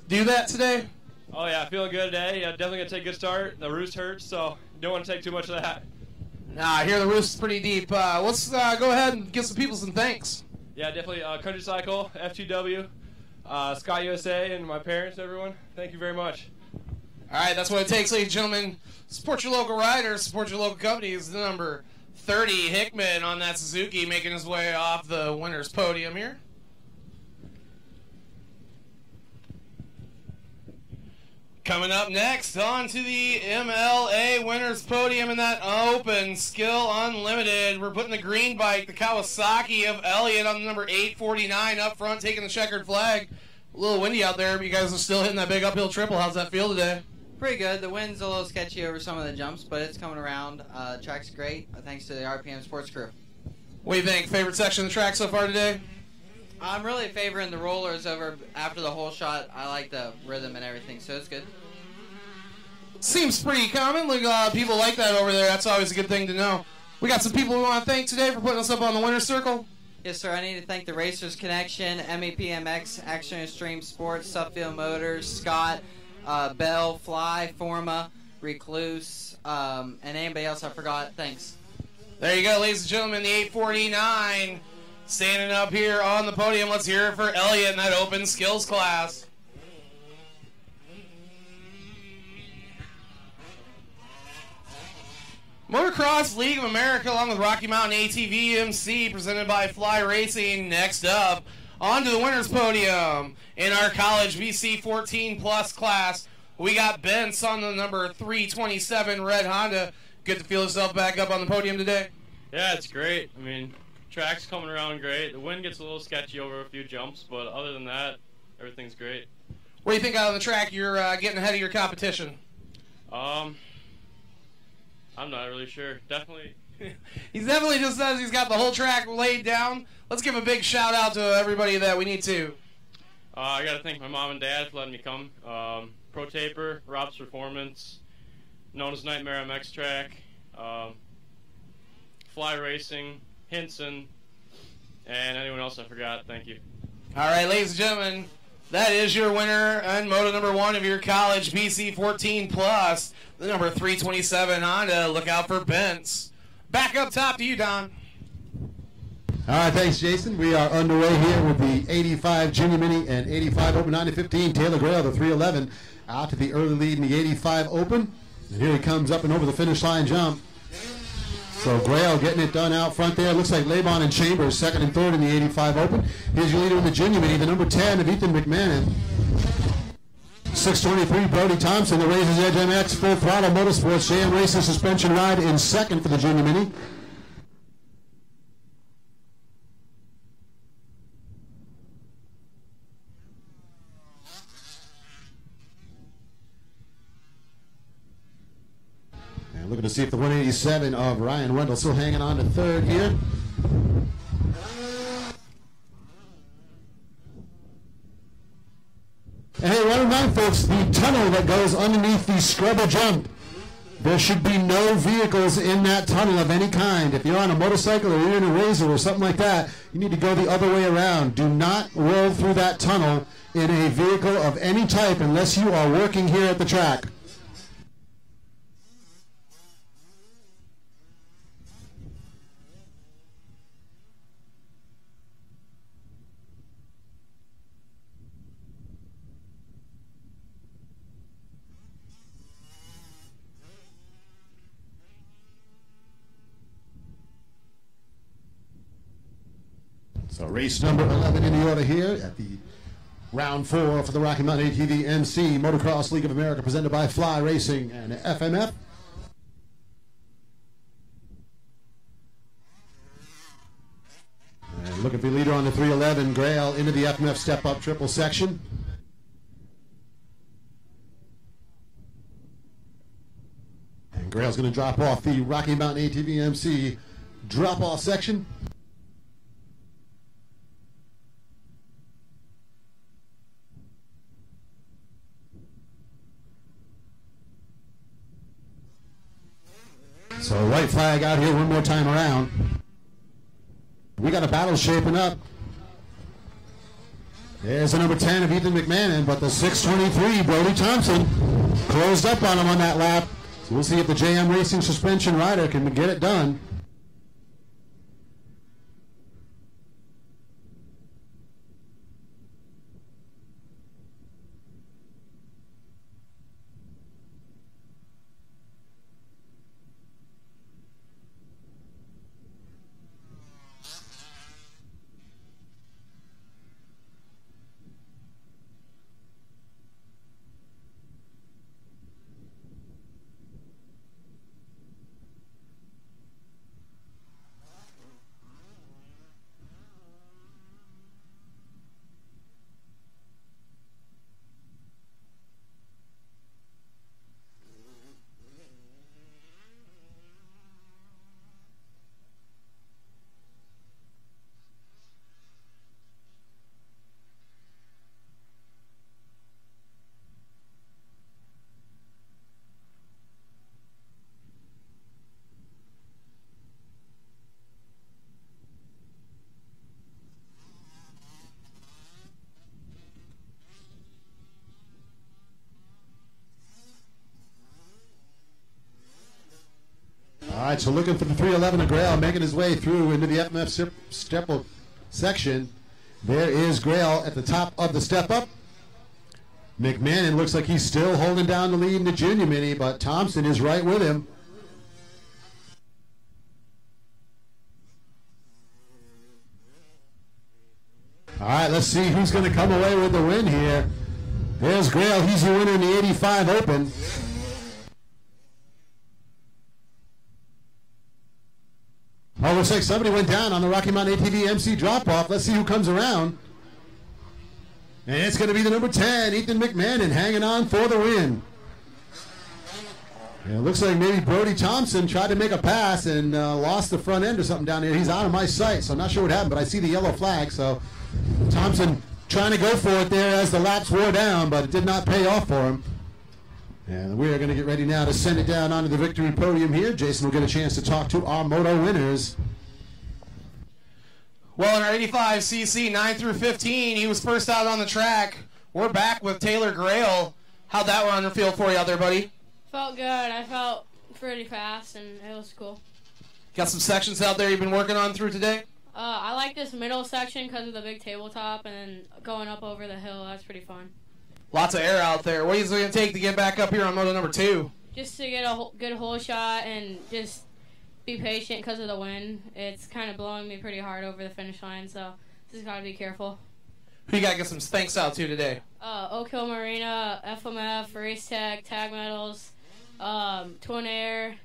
do that today? Oh, yeah, feeling good today. Definitely going to take a good start. The roost hurts, so don't want to take too much of that. Nah, I hear the roost's pretty deep. Let's go ahead and give some people some thanks. Yeah, definitely Country Cycle, F2W, Scott USA, and my parents, everyone. Thank you very much. All right, that's what it takes, ladies and gentlemen. Support your local riders, support your local companies. The number 30, Hickman on that Suzuki, making his way off the winner's podium here. Coming up next, on to the MLA winner's podium in that open skill unlimited. We're putting the green bike, the Kawasaki of Elliott, on the number 849 up front, taking the checkered flag. A little windy out there, but you guys are still hitting that big uphill triple. How's that feel today? Pretty good. The wind's a little sketchy over some of the jumps, but it's coming around. Track's great, thanks to the RPM Sports crew. What do you think? Favorite section of the track so far today? I'm really favoring the rollers over after the whole shot. I like the rhythm and everything, so it's good. Seems pretty common. Like, people like that over there. That's always a good thing to know. We got some people we want to thank today for putting us up on the winner's circle. Yes, sir. I need to thank the Racers Connection, MEPMX, Action Extreme Sports, Suffield Motors, Scott, Bell, Fly, Forma, Recluse, and anybody else I forgot. Thanks. There you go, ladies and gentlemen, the 849 standing up here on the podium. Let's hear it for Elliott in that open skills class. Motocross League of America along with Rocky Mountain ATV MC presented by Fly Racing. Next up, on to the winner's podium in our College BC 14-plus class. We got Bentz on the number 327 red Honda. Good to feel yourself back up on the podium today. Yeah, it's great. I mean, track's coming around great. The wind gets a little sketchy over a few jumps, but other than that, everything's great. What do you think out on the track? You're getting ahead of your competition. I'm not really sure. Definitely. He definitely just says he's got the whole track laid down. Let's give a big shout out to everybody that we need to. I got to thank my mom and dad for letting me come. Pro Taper, Rob's Performance, known as Nightmare MX Track, Fly Racing, Hinson, and anyone else I forgot. Thank you. All right, ladies and gentlemen, that is your winner and moto number 1 of your college BC 14 Plus, the number 327 Honda. Look out for Bents. Back up top to you, Don. All right, thanks, Jason. We are underway here with the 85 Junior Mini and 85 Open 9-15. Taylor Grail, the 311, out to the early lead in the 85 Open. And here he comes up and over the finish line jump. So Grail getting it done out front there. Looks like Laban and Chambers second and third in the 85 Open. Here's your leader in the Junior Mini, the number 10 of Ethan McMahon. 623 Brody Thompson, the Razor's Edge MX Full Throttle Motorsports JM Racing Suspension Ride in second for the Junior Mini. And looking to see if the 187 of Ryan Wendell still hanging on to third here. And hey, want to remind folks, the tunnel that goes underneath the scrubber jump, there should be no vehicles in that tunnel of any kind. If you're on a motorcycle or you're in a Razor or something like that, you need to go the other way around. Do not roll through that tunnel in a vehicle of any type unless you are working here at the track. So race number 11 in the order here at the round 4 for the Rocky Mountain ATV MC Motocross League of America, presented by Fly Racing and FMF. And looking for the leader on the 311, Grail into the FMF step-up triple section. And Grail's going to drop off the Rocky Mountain ATV MC drop-off section. So white flag out here one more time around. We got a battle shaping up. There's the number 10 of Ethan McMahon, but the 623 Brody Thompson closed up on him on that lap. So we'll see if the JM Racing suspension rider can get it done. All right, so looking for the 311 of Grail, making his way through into the FMF step-up section. There is Grail at the top of the step-up. McMahon looks like he's still holding down the lead in the Junior Mini, but Thompson is right with him. All right, let's see who's going to come away with the win here. There's Grail. He's the winner in the 85 Open. Oh, looks like somebody went down on the Rocky Mountain ATV MC drop-off. Let's see who comes around. And it's going to be the number 10, Ethan McMahon, hanging on for the win. Yeah, it looks like maybe Brody Thompson tried to make a pass and lost the front end or something down there. He's out of my sight, so I'm not sure what happened, but I see the yellow flag. So Thompson trying to go for it there as the laps wore down, but it did not pay off for him. And we are going to get ready now to send it down onto the victory podium here. Jason will get a chance to talk to our moto winners. Well, in our 85cc 9 through 15, he was first out on the track. We're back with Taylor Grail. How'd that run feel for you out there, buddy? Felt good. I felt pretty fast, and it was cool. Got some sections out there you've been working on through today? I like this middle section because of the big tabletop, and then going up over the hill, that's pretty fun. Lots of air out there. What is it going to take to get back up here on moto number 2? Just to get a good hole shot and just be patient because of the wind. It's kind of blowing me pretty hard over the finish line, so just got to be careful. Who you got to get some thanks out to today? Oak Hill Marina, FMF, Race Tech, Tag Metals, Twin Air,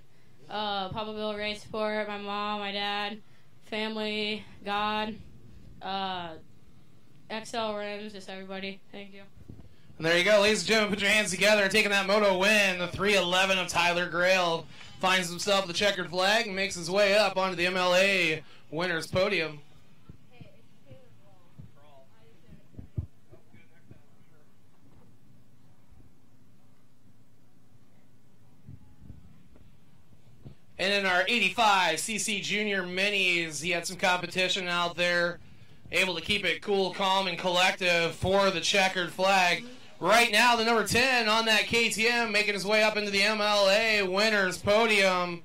Papa Bill Race Support, my mom, my dad, family, God, XL Rims, just everybody. Thank you. And there you go, ladies and gentlemen, put your hands together, taking that moto win. The 311 of Tyler Grail finds himself the checkered flag and makes his way up onto the MLA winners podium. And in our 85cc Junior Minis, he had some competition out there, able to keep it cool, calm, and collective for the checkered flag. Right now, the number 10 on that KTM making his way up into the MLA winners podium.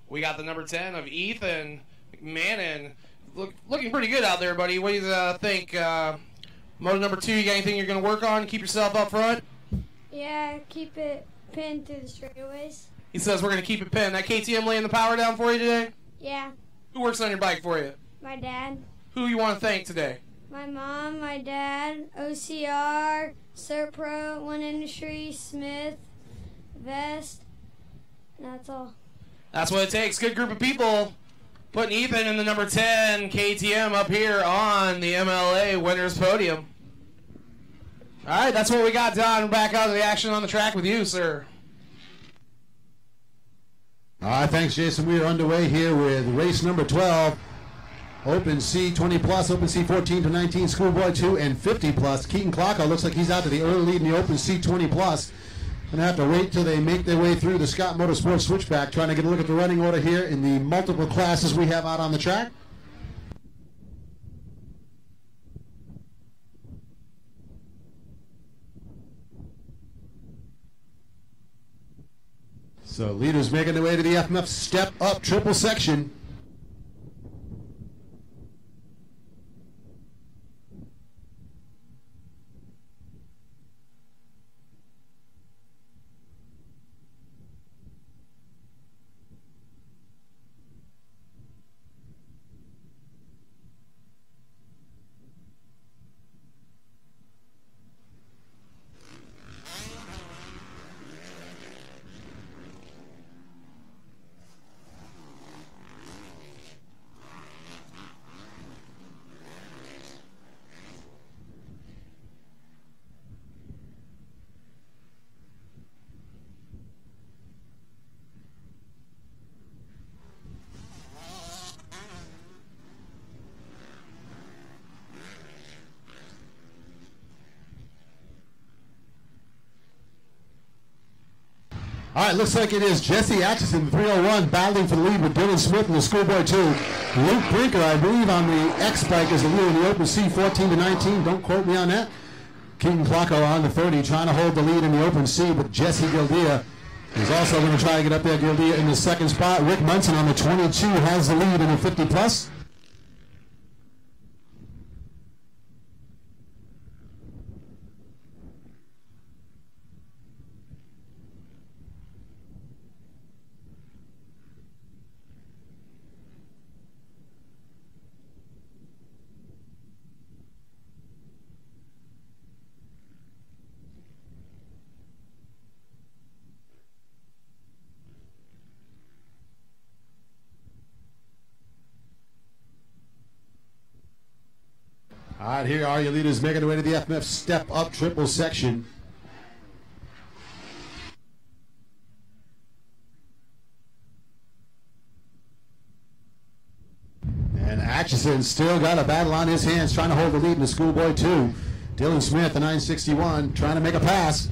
We got the number 10 of Ethan McMahon. Looking pretty good out there, buddy. What do you think? Moto number 2, you got anything you're going to work on? Keep yourself up front? Yeah, keep it pinned through the straightaways. He says we're going to keep it pinned. That KTM laying the power down for you today? Yeah. Who works on your bike for you? My dad. Who you want to thank today? My mom, my dad, OCR, Serpro, One Industry, Smith, Vest. That's all. That's what it takes. Good group of people putting Ethan in the number 10 KTM up here on the MLA winners podium. All right, that's what we got, Don. Back out of the action on the track with you, sir. All right, thanks, Jason. We are underway here with race number 12. Open C 20 plus, Open C 14 to 19, Schoolboy 2, and 50 plus. Keaton Clocko looks like he's out to the early lead in the Open C 20 plus. Gonna have to wait till they make their way through the Scott Motorsports switchback. Trying to get a look at the running order here in the multiple classes we have out on the track. So leaders making their way to the FMF step up triple section. All right, looks like it is Jesse Atchison, 301, battling for the lead with Dylan Smith in the Schoolboy 2. Luke Brinker, I believe, on the X-Bike is the leader in the Open C 14 to 19. Don't quote me on that. Keaton Clocko on the 30, trying to hold the lead in the Open C, but Jesse Gildea is also going to try to get up there. Gildea in the second spot. Rick Munson on the 22 has the lead in the 50 plus. All right, here are your leaders making their way to the FMF step up triple section. Atchison still got a battle on his hands, trying to hold the lead in the Schoolboy 2. Dylan Smith, the 961, trying to make a pass.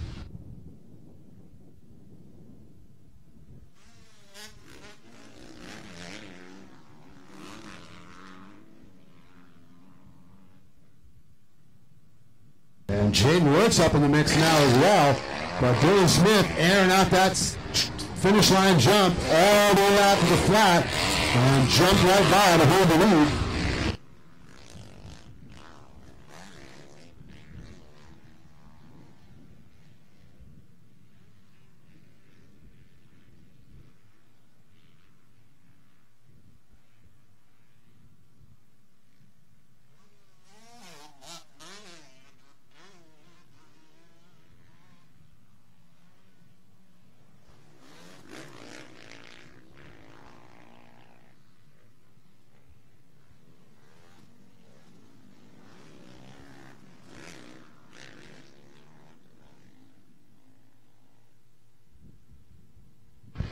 And Jaden Wirtz up in the mix now as well. But Dylan Smith airing out that finish line jump all the way out to the flat and jumped right by to hold the lead.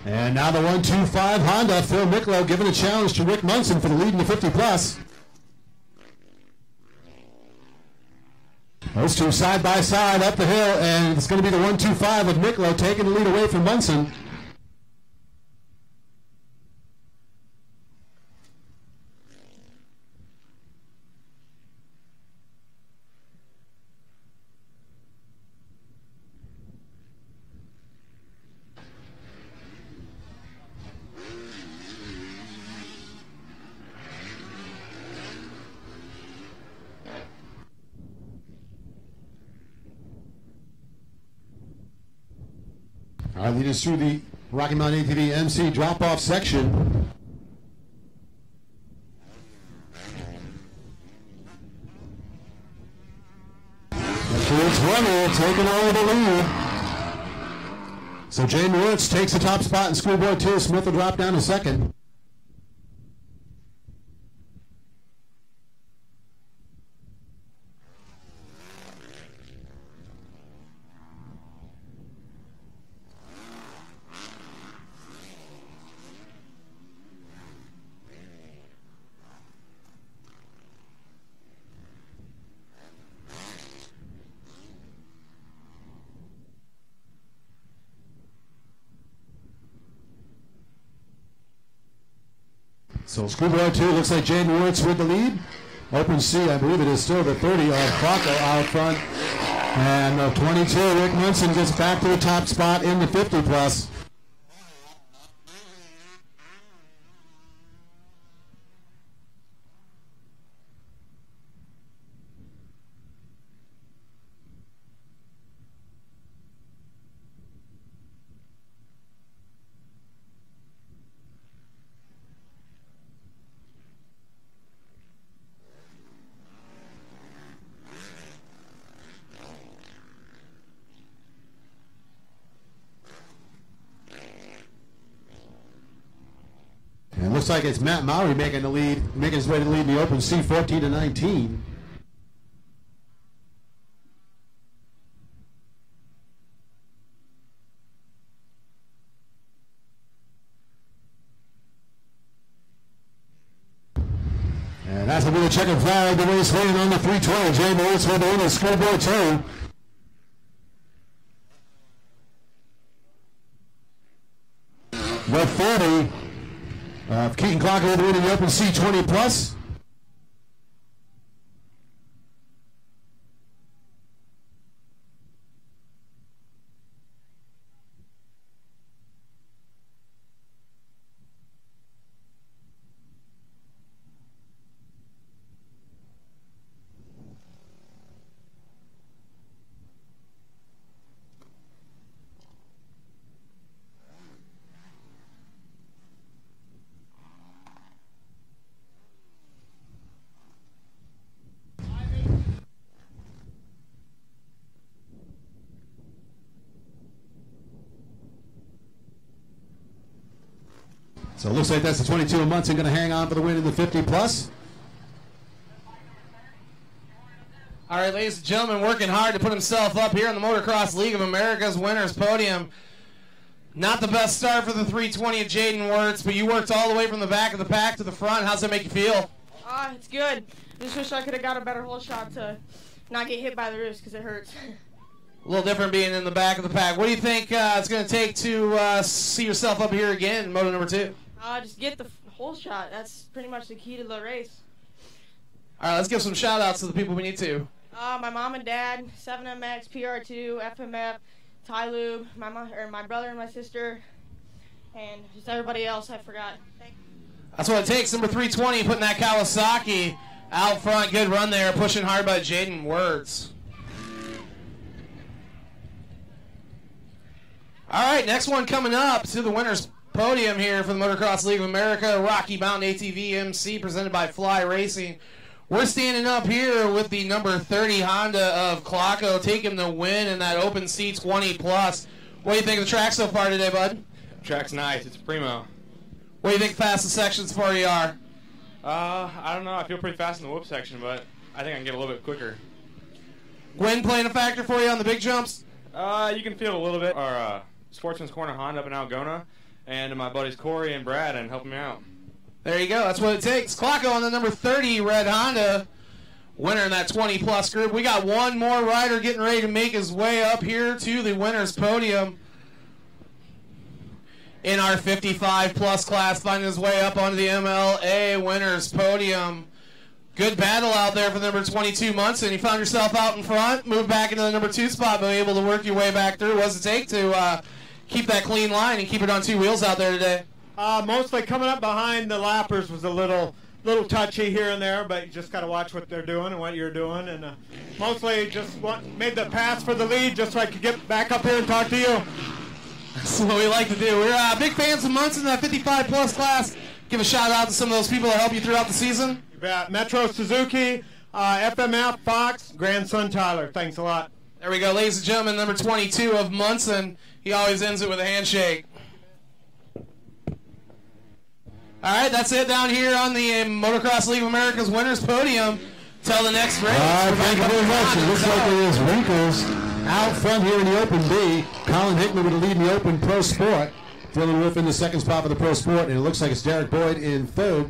And now the 125 Honda, Phil Miklo giving a challenge to Rick Munson for the lead in the 50 plus. Those two side by side up the hill, and it's going to be the 125 of Miklo taking the lead away from Munson. All right, lead us through the Rocky Mountain ATV MC drop-off section. It's Runner taking over the lead. So Jaden Wirtz takes the top spot in Schoolboy 2. Smith will drop down to second. So Schoolboy 2 looks like Jaden Wirtz with the lead. Open C, I believe it is still the 30 of Crocco out front. And the 22, Rick Munson gets back to the top spot in the 50 plus. And it looks like it's Matt Mowry making the lead, making his way to the lead in the open C, 14-19. And that's a bit of checkered flag. The race winning on the 320. Jay Moritz for the win of Schoolboy 2. The 40 of Keaton Clocker with the win in the open C 20 plus. So it looks like that's the 22 of Munson going to hang on for the win in the 50 plus. All right, ladies and gentlemen, working hard to put himself up here on the Motocross League of America's winners podium. Not the best start for the 320 of Jaden Wirtz, but you worked all the way from the back of the pack to the front. How's that make you feel? It's good. Just wish I could have got a better hole shot to not get hit by the roost because it hurts. A little different being in the back of the pack. What do you think it's going to take to see yourself up here again in moto number 2? Just get the hole shot. That's pretty much the key to the race. All right, let's give some shout-outs to the people we need to. My mom and dad, 7MX, PR2, FMF, Ty Lube, my brother and my sister, and just everybody else I forgot. Thank you. That's what it takes. Number 320, putting that Kawasaki out front. Good run there, pushing hard by Jaden Words. All right, next one coming up to the winner's podium here for the Motocross League of America, Rocky Mountain ATV MC, presented by Fly Racing. We're standing up here with the number 30 Honda of Clocko, taking the win in that Open C20 Plus. What do you think of the track so far today, bud? Track's nice. It's primo. What do you think fastest sections for you are? I don't know. I feel pretty fast in the whoop section, but I think I can get a little bit quicker. Wind playing a factor for you on the big jumps? You can feel a little bit. Our Sportsman's Corner Honda up in Algona, and my buddies Corey and Brad, and helping me out. There you go. That's what it takes. Clocko on the number 30 red Honda, winner in that 20-plus group. We got one more rider getting ready to make his way up here to the winner's podium in our 55-plus class, finding his way up onto the MLA winner's podium. Good battle out there for the number 22 Munson. You found yourself out in front, moved back into the number 2 spot, but able to work your way back through. What does it take to keep that clean line and keep it on 2 wheels out there today? Mostly coming up behind the lappers was a little touchy here and there, but you just got to watch what they're doing and what you're doing. And mostly just made the pass for the lead just so I could get back up here and talk to you. That's what we like to do. We're big fans of Munson in that 55-plus class. Give a shout-out to some of those people that help you throughout the season. You bet. Metro Suzuki, FMF, Fox, grandson Tyler. Thanks a lot. There we go, ladies and gentlemen, number 22 of Munson. He always ends it with a handshake. All right, that's it down here on the Motocross League of America's winner's podium. Till the next race. All right, thank you very much. It looks like there is wrinkles out front here in the Open B. Colin Hickman with the lead in the Open Pro Sport. Dylan Wolf in the second spot for the Pro Sport, and it looks like it's Derek Boyd in third.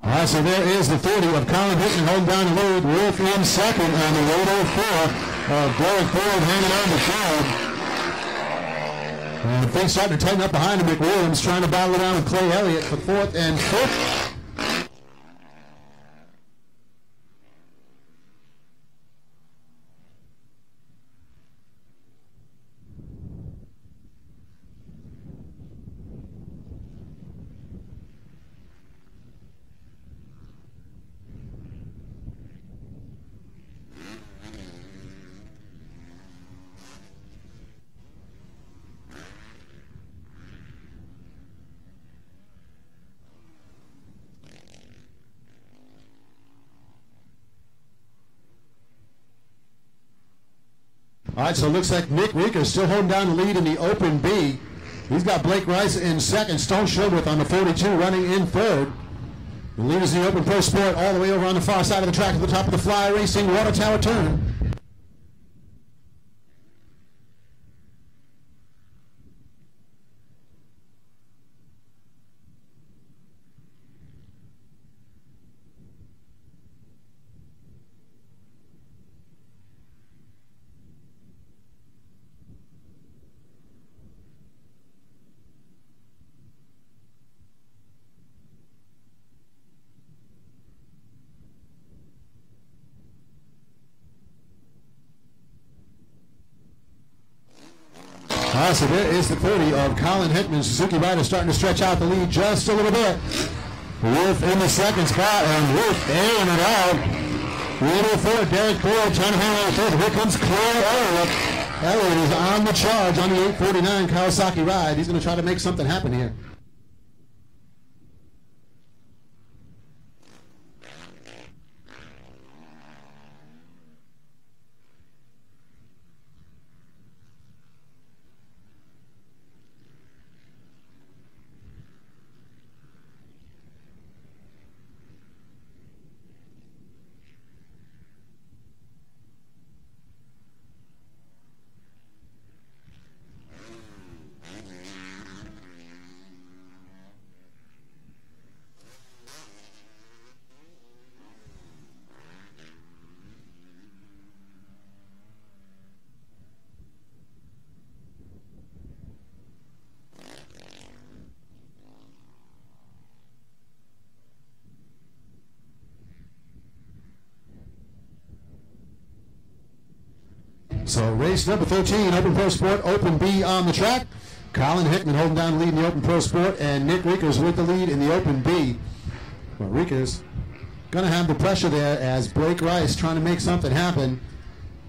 All right, so there is the 30 of Colin Hickman holding down the lead. Wolf in second on the 804. Derek Boyd hanging on the third. And things starting to tighten up behind him. McWilliams trying to battle it out with Clay Elliott for fourth and fifth. All right, so it looks like Nick Rieker still holding down the lead in the Open B. He's got Blake Rice in second, Stone Showbirth on the 42 running in third. The lead is the Open Pro Sport all the way over on the far side of the track at the top of the Fly Racing Water Tower turn. So there is the 30 of Colin Hickman. Suzuki rider starting to stretch out the lead just a little bit. Wolf in the second spot, and Wolf airing it out. 104, Derek Boyd trying to hang on the third. Here comes Claire Elliott. Elliott is on the charge on the 849 Kawasaki ride. He's going to try to make something happen here. So race number 13, Open Pro Sport, Open B on the track. Colin Hickman holding down the lead in the Open Pro Sport, and Nick Riekers with the lead in the Open B. Well, Riekers going to have the pressure there as Blake Rice trying to make something happen.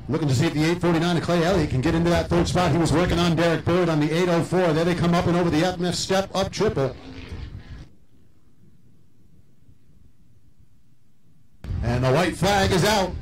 Looking to see if the 849 of Clay Elliott can get into that third spot. He was working on Derek Bird on the 804. There they come up and over the FMF step up triple. And the white flag is out.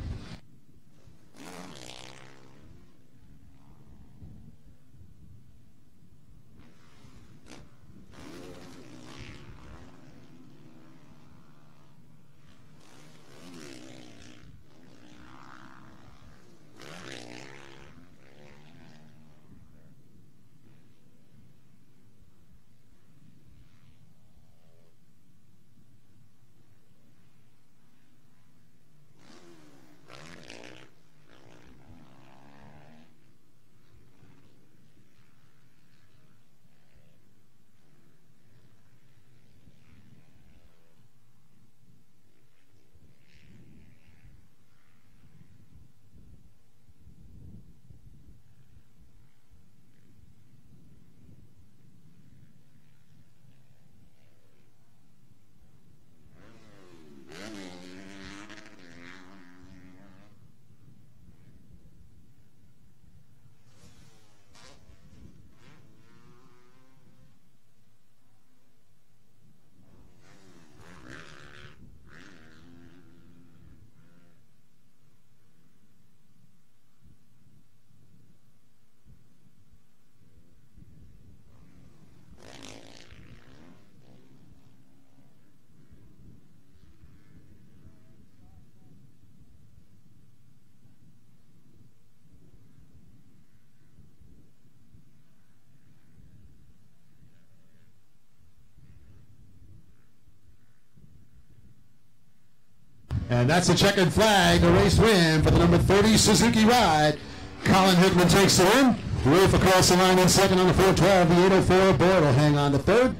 And that's a checkered flag, the race win for the number 30 Suzuki ride. Colin Hickman takes the win. Wolf across the line in second on the 412. The 804 Boyd will hang on to third.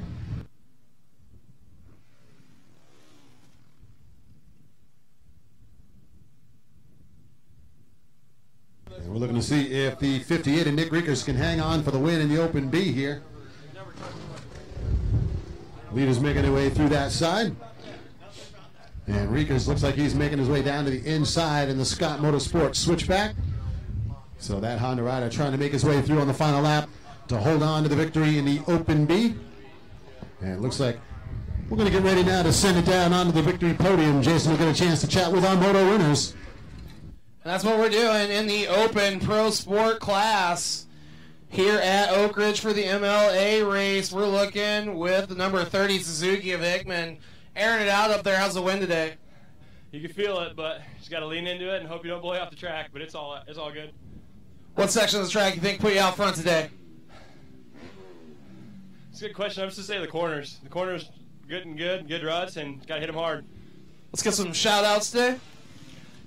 And we're looking to see if the 58 and Nick Riekers can hang on for the win in the Open B here. Leader's making their way through that side. And Riekers looks like he's making his way down to the inside in the Scott Motorsports switchback. So that Honda rider trying to make his way through on the final lap to hold on to the victory in the Open B. And it looks like we're going to get ready now to send it down onto the victory podium. Jason will get a chance to chat with our moto winners. That's what we're doing in the Open Pro Sport class here at Oak Ridge for the MLA race. We're looking with the number 30 Suzuki of Hickman. Airing it out up there. How's the wind today? You can feel it, but you just got to lean into it and hope you don't blow you off the track, but it's all good. What section of the track you think put you out front today? It's a good question. I was just say the corners. The corners good ruts, and got to hit them hard. Let's get some shout-outs today.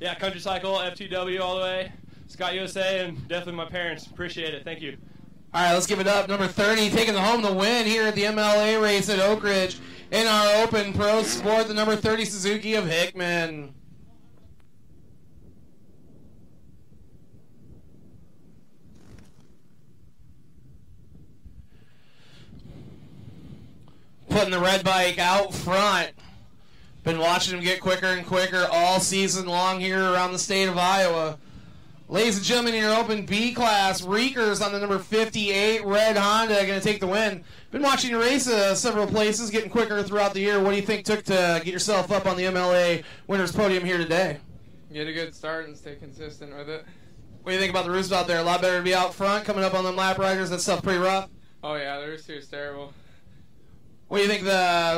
Yeah, Country Cycle, F2W all the way, Scott USA, and definitely my parents. Appreciate it. Thank you. All right, let's give it up. Number 30 taking home the win here at the MLA race at Oak Ridge. In our Open Pro Sport, the number 30 Suzuki of Hickman. putting the red bike out front. Been watching him get quicker and quicker all season long here around the state of Iowa. Ladies and gentlemen, in your open B class, Reekers on the number 58 red Honda going to take the win. Been watching you race several places, getting quicker throughout the year. What do you think took to get yourself up on the MLA winners podium here today? Get a good start and stay consistent with it. What do you think about the roost out there? A lot better to be out front, coming up on them lap riders. That stuff pretty rough. Oh yeah, the roost here is terrible. What do you think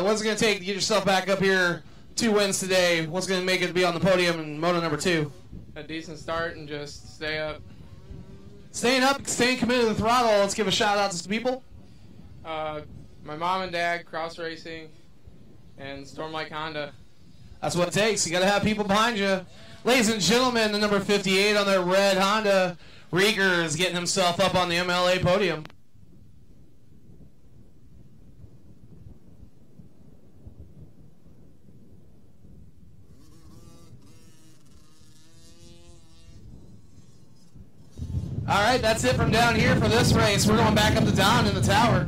what's it going to take to get yourself back up here? 2 wins today. What's going to make it to be on the podium in moto number 2? A decent start and just stay up. Staying up, staying committed to the throttle. Let's give a shout out to some people. My mom and dad, Cross Racing, and Storm Lake Honda. That's what it takes. You got to have people behind you. Ladies and gentlemen, the number 58 on their red Honda, Rieger, is getting himself up on the MLA podium. All right, that's it from down here for this race. We're going back up to Don in the tower.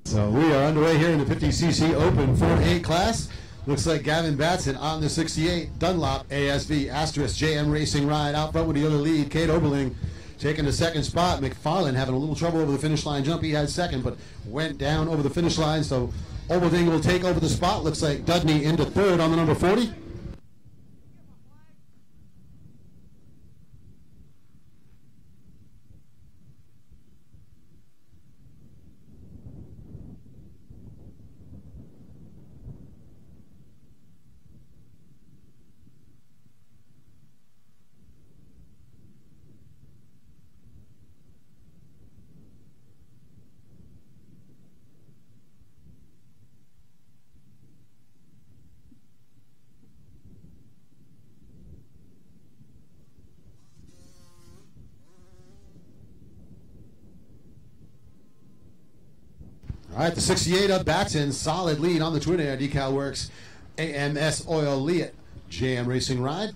So we are underway here in the 50cc Open 4A class. Looks like Gavin Batson on the 68 Dunlop ASV Asterisk JM Racing Ride out front with the other lead. Kate Oberling taking the second spot. McFarlane having a little trouble over the finish line jump. He had second, but went down over the finish line. So Oberling will take over the spot. Looks like Dudney into third on the number 40. All right, the 68 of Batson, solid lead on the Twin Air Decal Works AMS Oil Liat JM Racing Ride.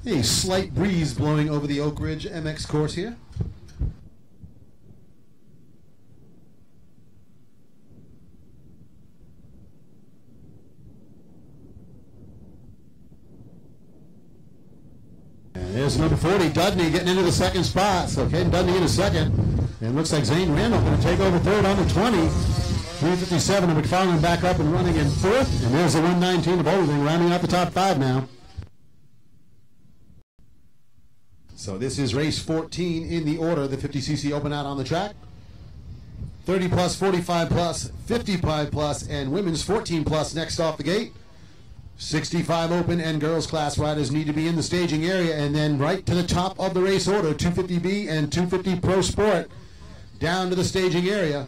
A slight breeze blowing over the Oak Ridge MX course here. There's number 40, Dudney, getting into the second spot. So Caden Dudney in a second. And looks like Zane Randall going to take over third on the 20. 357, and McFarlane back up and running in fourth. And there's the 119 of Oberling rounding out the top 5 now. So this is race 14 in the order. The 50cc Open out on the track. 30 plus, 45 plus, 55 plus, and women's 14 plus next off the gate. 65 Open and girls class riders need to be in the staging area, and then right to the top of the race order, 250B and 250 Pro Sport down to the staging area.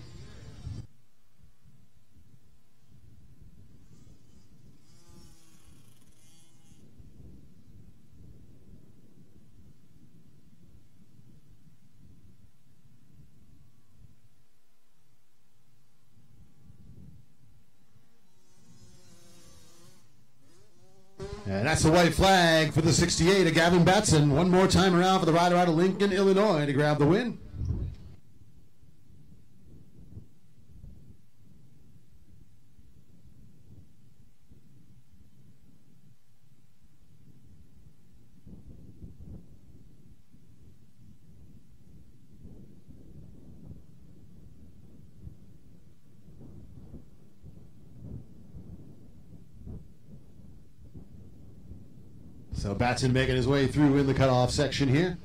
And that's the white flag for the 68 of Gavin Batson. One more time around for the rider out of Lincoln, Illinois to grab the win. So Batson making his way through in the cutoff section here.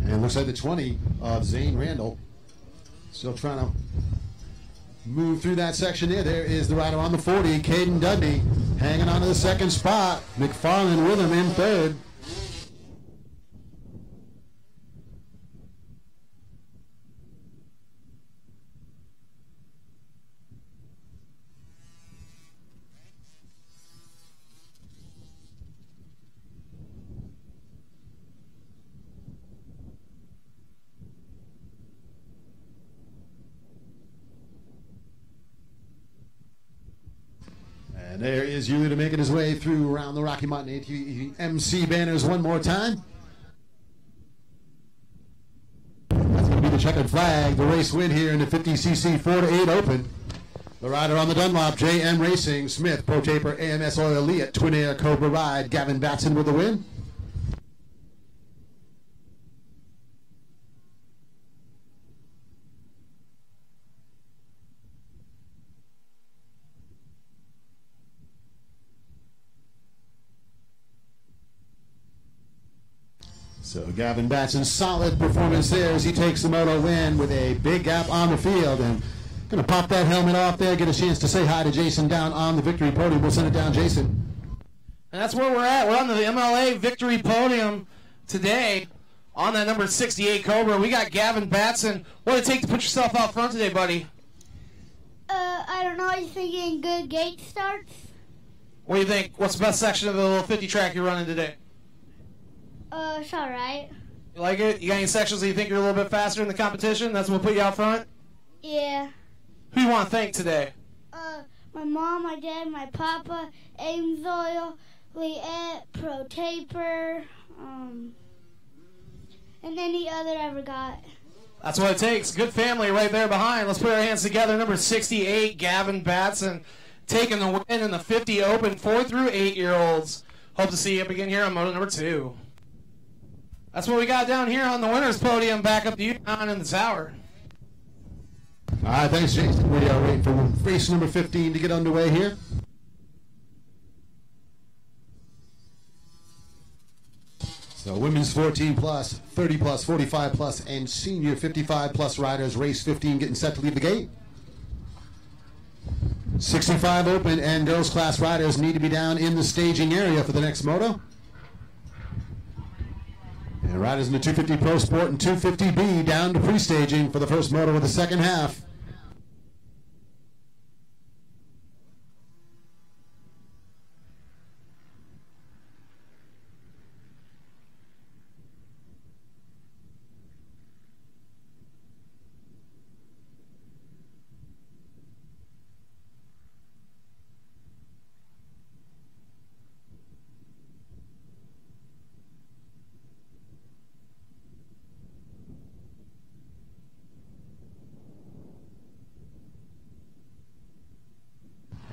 And it looks like the 20 of Zane Randall still trying to move through that section there. There is the rider on the 40, Caden Dudney, hanging on to the second spot. McFarlane with him in third. And there is your leader making his way through around the Rocky Mountain ATV banners one more time. That's going to be the checkered flag. The race win here in the 50cc 4-8 Open. The rider on the Dunlop, JM Racing, Smith, Pro Taper, AMS Oil, Leatt, Twin Air, Cobra Ride, Gavin Batson with the win. So Gavin Batson's solid performance there as he takes the moto win with a big gap on the field. And going to pop that helmet off there, get a chance to say hi to Jason down on the victory podium. We'll send it down, Jason. And that's where we're at. We're on the MLA victory podium today on that number 68 Cobra. We got Gavin Batson. What did it take to put yourself out front today, buddy? I don't know. You thinking good gate starts? What do you think? What's the best section of the little 50 track you're running today? It's alright. You like it? You got any sections that you think you're a little bit faster in the competition? That's what put you out front? Yeah. Who you want to thank today? My mom, my dad, my papa, Ames Oil, Leatt, Pro Taper, and any other I forgot. That's what it takes. Good family right there behind. Let's put our hands together. Number 68, Gavin Batson, taking the win in the 50 Open 4 through 8-year-olds. Hope to see you up again here on Moto number 2. That's what we got down here on the winner's podium. Back up to you down in the tower. All right, thanks, Jason. We are waiting for race number 15 to get underway here. So women's 14 plus, 30 plus, 45 plus, and senior 55 plus riders, race 15 getting set to leave the gate. 65 Open and girls class riders need to be down in the staging area for the next moto. And riders in the 250 Pro Sport and 250B down to pre-staging for the first moto of the second half.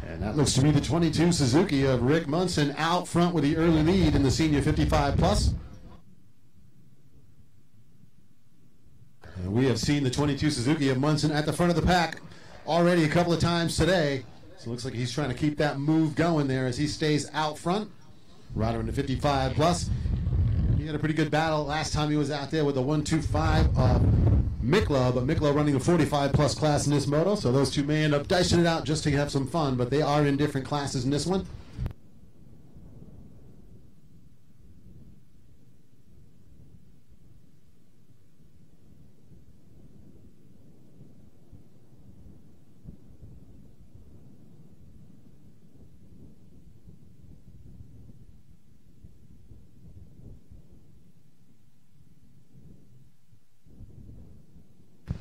And that looks to be the 22 Suzuki of Rick Munson out front with the early lead in the senior 55 plus. And we have seen the 22 Suzuki of Munson at the front of the pack already a couple of times today. So it looks like he's trying to keep that move going there as he stays out front. Rider in the 55 plus. He had a pretty good battle last time he was out there with the 125 Mikla, but Mikla running a 45 plus class in this moto, so those two may end up dicing it out just to have some fun, but they are in different classes in this one.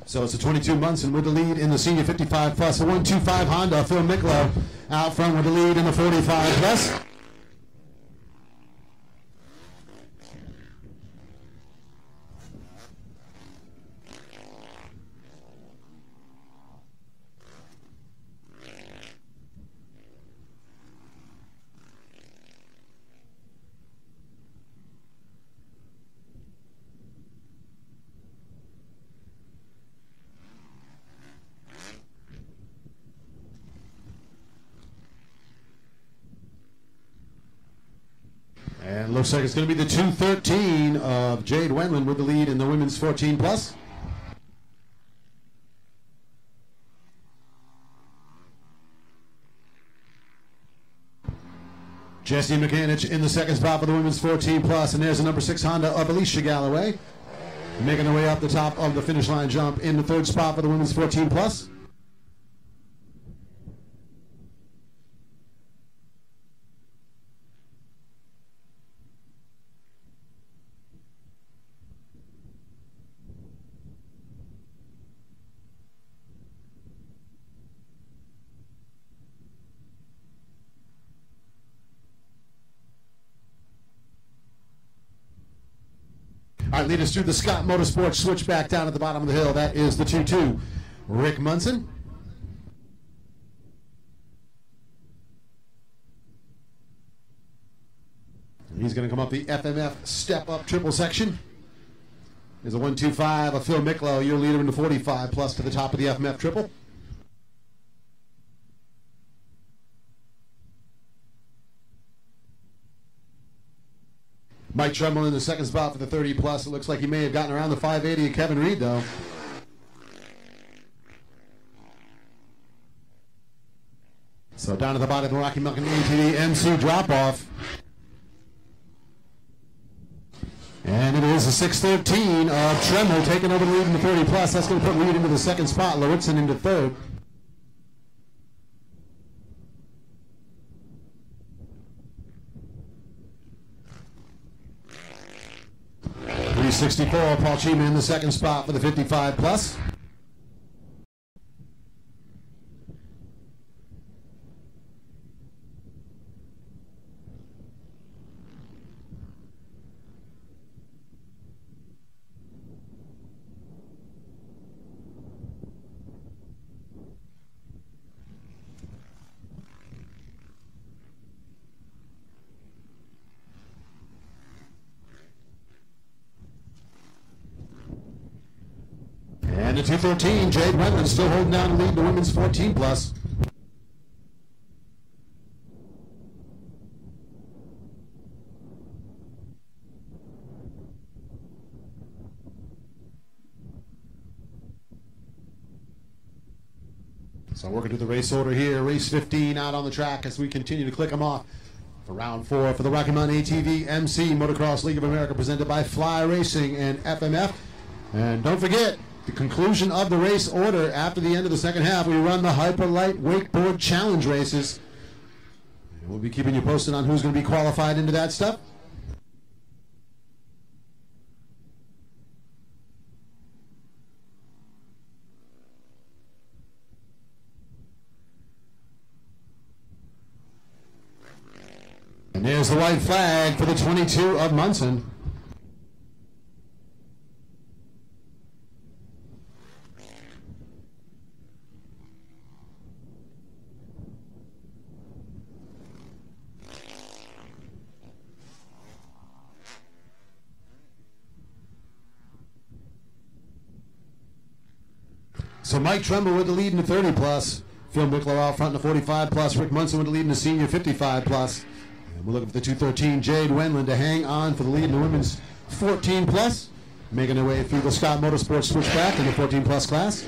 So it's a 22 Munson with the lead in the senior 55 plus. A 125 Honda, Phil Miklo out front with the lead in the 45 plus. And looks like it's going to be the 213 of Jade Wendland with the lead in the women's 14 plus. Jesse McAnich in the second spot for the women's 14 plus, and there's the number 6 Honda of Alicia Galloway, making her way up the top of the finish line jump in the third spot for the women's 14 plus. All right, lead us through the Scott Motorsports switchback down at the bottom of the hill. That is the 2-2. Rick Munson. He's going to come up the FMF step-up triple section. There's a 1-2-5 of Phil Miklo, your leader in the 45 plus to the top of the FMF triple. Mike Trumbull in the second spot for the 30 plus. It looks like he may have gotten around the 580 of Kevin Reed, though. So down at the bottom of the Rocky Mountain ATV MC drop-off. And it is a 6:13 of Tremble taking over the lead in the 30 plus. That's going to put Reed into the second spot. Loritzen into third. .364, Paul Chima in the second spot for the 55 plus. And the 2:13, Jade Wendland still holding down the lead in the women's 14 plus. So working through the race order here, race 15 out on the track as we continue to click them off for round 4 for the Rocky Mountain ATV MC Motocross League of America, presented by Fly Racing and FMF. And don't forget, the conclusion of the race order after the end of the second half, we run the Hyperlight Wakeboard Challenge races. And we'll be keeping you posted on who's going to be qualified into that stuff. And there's the white flag for the 22 of Munson. So Mike Tremble with the lead in the 30 plus. Phil Miklo out front in the 45 plus. Rick Munson with the lead in the senior 55 plus. And we're looking for the 2:13 Jade Wendland to hang on for the lead in the women's 14 plus. Making their way through the Scott Motorsports switchback in the 14 plus class.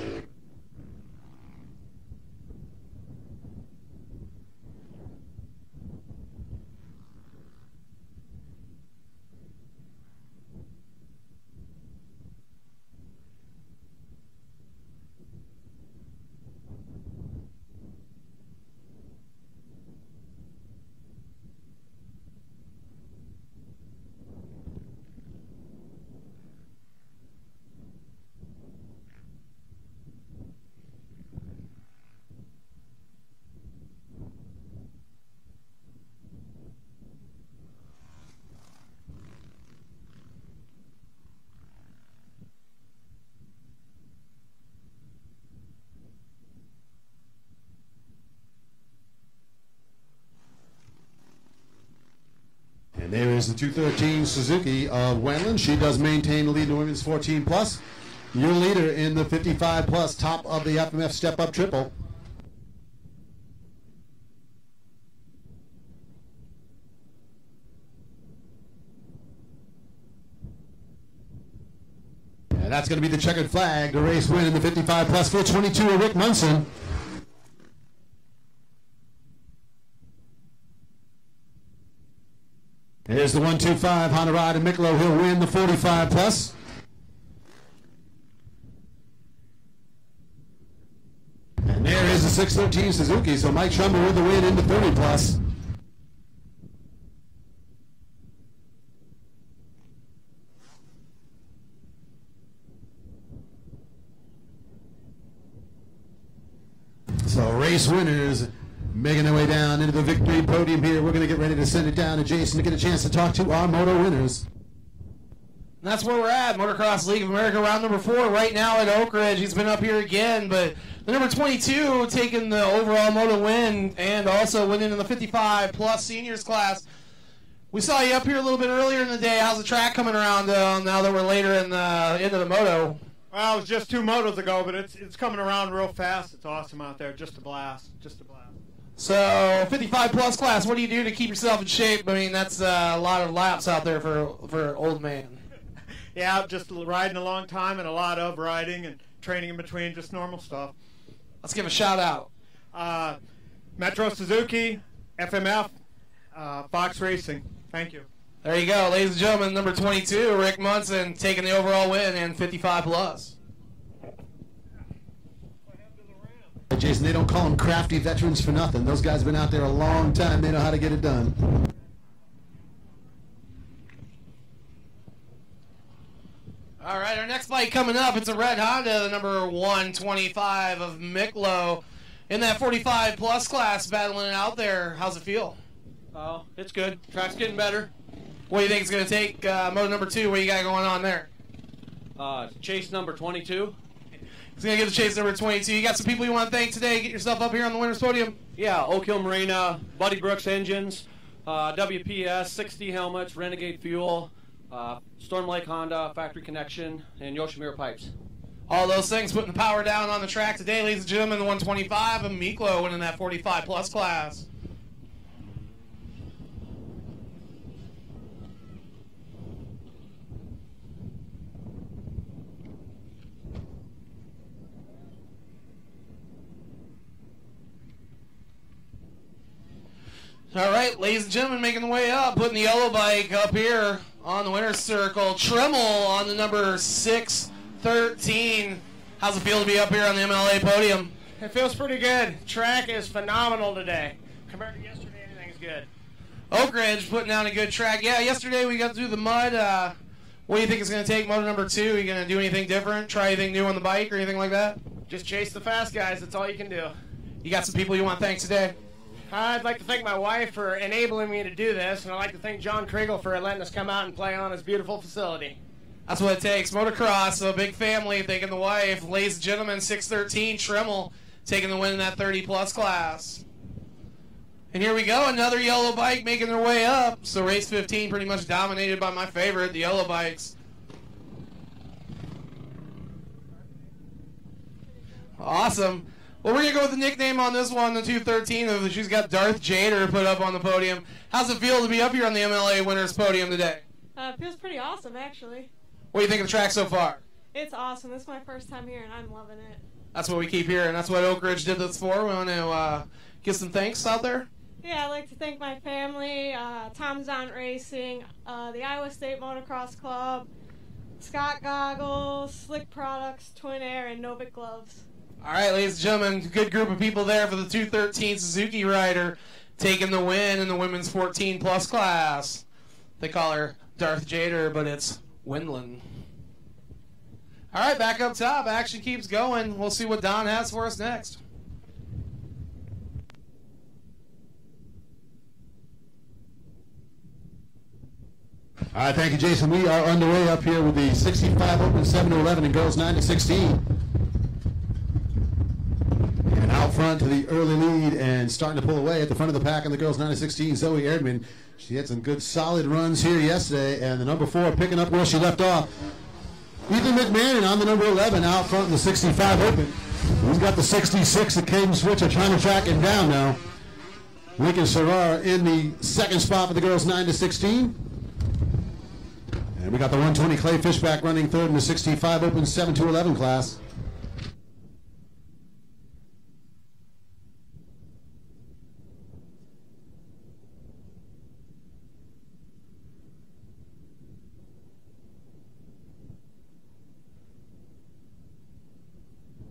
And there is the 2:13 Suzuki of Wendland. She does maintain the lead in the women's 14 plus. Your leader in the 55 plus, top of the FMF step-up triple. And that's going to be the checkered flag. The race win in the 55 plus for 22 of Rick Munson. Here's the 1-2-5 Honda Ride and Miklo. He'll win the 45 plus. And there is the 6:13 Suzuki. So Mike Trumbull with the win in the 30 plus. So race winners making their way down into the victory podium here. We're going to get ready to send it down to Jason to get a chance to talk to our moto winners. And that's where we're at. Motocross League of America round number 4 right now at Oak Ridge. He's been up here again, but the number 22 taking the overall moto win and also winning in the 55-plus seniors class. We saw you up here a little bit earlier in the day. How's the track coming around now that we're later in the into the moto? Well, it was just 2 motos ago, but it's coming around real fast. It's awesome out there. Just a blast. Just a blast. So, 55-plus class, what do you do to keep yourself in shape? I mean, that's a lot of laps out there for an old man. Yeah, just riding a long time and a lot of riding and training in between, just normal stuff. Let's give a shout out. Metro Suzuki, FMF, Fox Racing. Thank you. There you go, ladies and gentlemen, number 22, Rick Munson, taking the overall win in 55-plus. Jason, they don't call them crafty veterans for nothing. Those guys have been out there a long time. They know how to get it done. All right, our next bike coming up, it's a red Honda, the number 125 of Miklo. In that 45-plus class, battling it out there. How's it feel? Oh, it's good. Track's getting better. What do you think it's going to take moto number 2? What you got going on there? Chase number 22. He's going to give the chase number 22. You got some people you want to thank today. Get yourself up here on the winner's podium. Yeah, Oak Hill Marina, Buddy Brooks Engines, WPS, 60 helmets, Renegade Fuel, Storm Lake Honda, Factory Connection, and Yoshimura Pipes. All those things putting the power down on the track today, ladies and gentlemen. The 125 of Miklo winning that 45-plus class. All right, ladies and gentlemen, making the way up, putting the yellow bike up here on the winner's circle. Tremmel on the number 613. How's it feel to be up here on the MLA podium? It feels pretty good. Track is phenomenal today. Compared to yesterday, anything's good. Oak Ridge putting down a good track. Yeah, yesterday we got through the mud. What do you think it's going to take moto number 2? Are you going to do anything different? Try anything new on the bike or anything like that? Just chase the fast guys. That's all you can do. You got some people you want to thank today? I'd like to thank my wife for enabling me to do this, and I'd like to thank John Kriegel for letting us come out and play on his beautiful facility. That's what it takes. Motocross, so a big family, thanking the wife. Ladies and gentlemen, 613, Tremmel, taking the win in that 30-plus class. And here we go, another yellow bike making their way up. So race 15 pretty much dominated by my favorite, the yellow bikes. Awesome. Well, we're going to go with the nickname on this one, the 213. She's got Darth Jader put up on the podium. How's it feel to be up here on the MLA Winners Podium today? It feels pretty awesome, actually. What do you think of the track so far? It's awesome. This is my first time here, and I'm loving it. That's what we keep hearing. That's what Oak Ridge did this for. We want to give some thanks out there. Yeah, I'd like to thank my family, Tom Zont Racing, the Iowa State Motocross Club, Scott Goggles, Slick Products, Twin Air, and Novik Gloves. All right, ladies and gentlemen, good group of people there for the 213 Suzuki rider taking the win in the women's 14-plus class. They call her Darth Jader, but it's Windland. All right, back up top. Action keeps going. We'll see what Don has for us next. All right, thank you, Jason. We are underway up here with the 65 Open 7-11 and girls 9-16. And out front to the early lead and starting to pull away at the front of the pack in the girls 9-16, Zoe Erdman. She had some good solid runs here yesterday, and the number 4 picking up where she left off. Ethan McMahon on the number 11 out front in the 65 Open. He's got the 66 at Caden Switcher trying to track him down now. Lincoln Serrar in the second spot for the girls 9-16. And we got the 120 Clay Fishback running third in the 65 Open 7-11 class.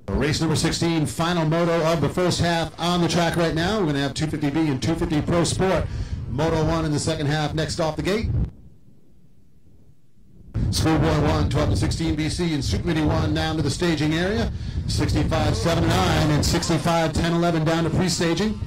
Race number 16, final moto of the first half on the track right now. We're going to have 250B and 250 Pro Sport. Moto 1 in the second half next off the gate. Schoolboy 1, 12-16 BC, and Super Mini 1 down to the staging area. 65, 7-9, and 65, 10-11 down to pre-staging.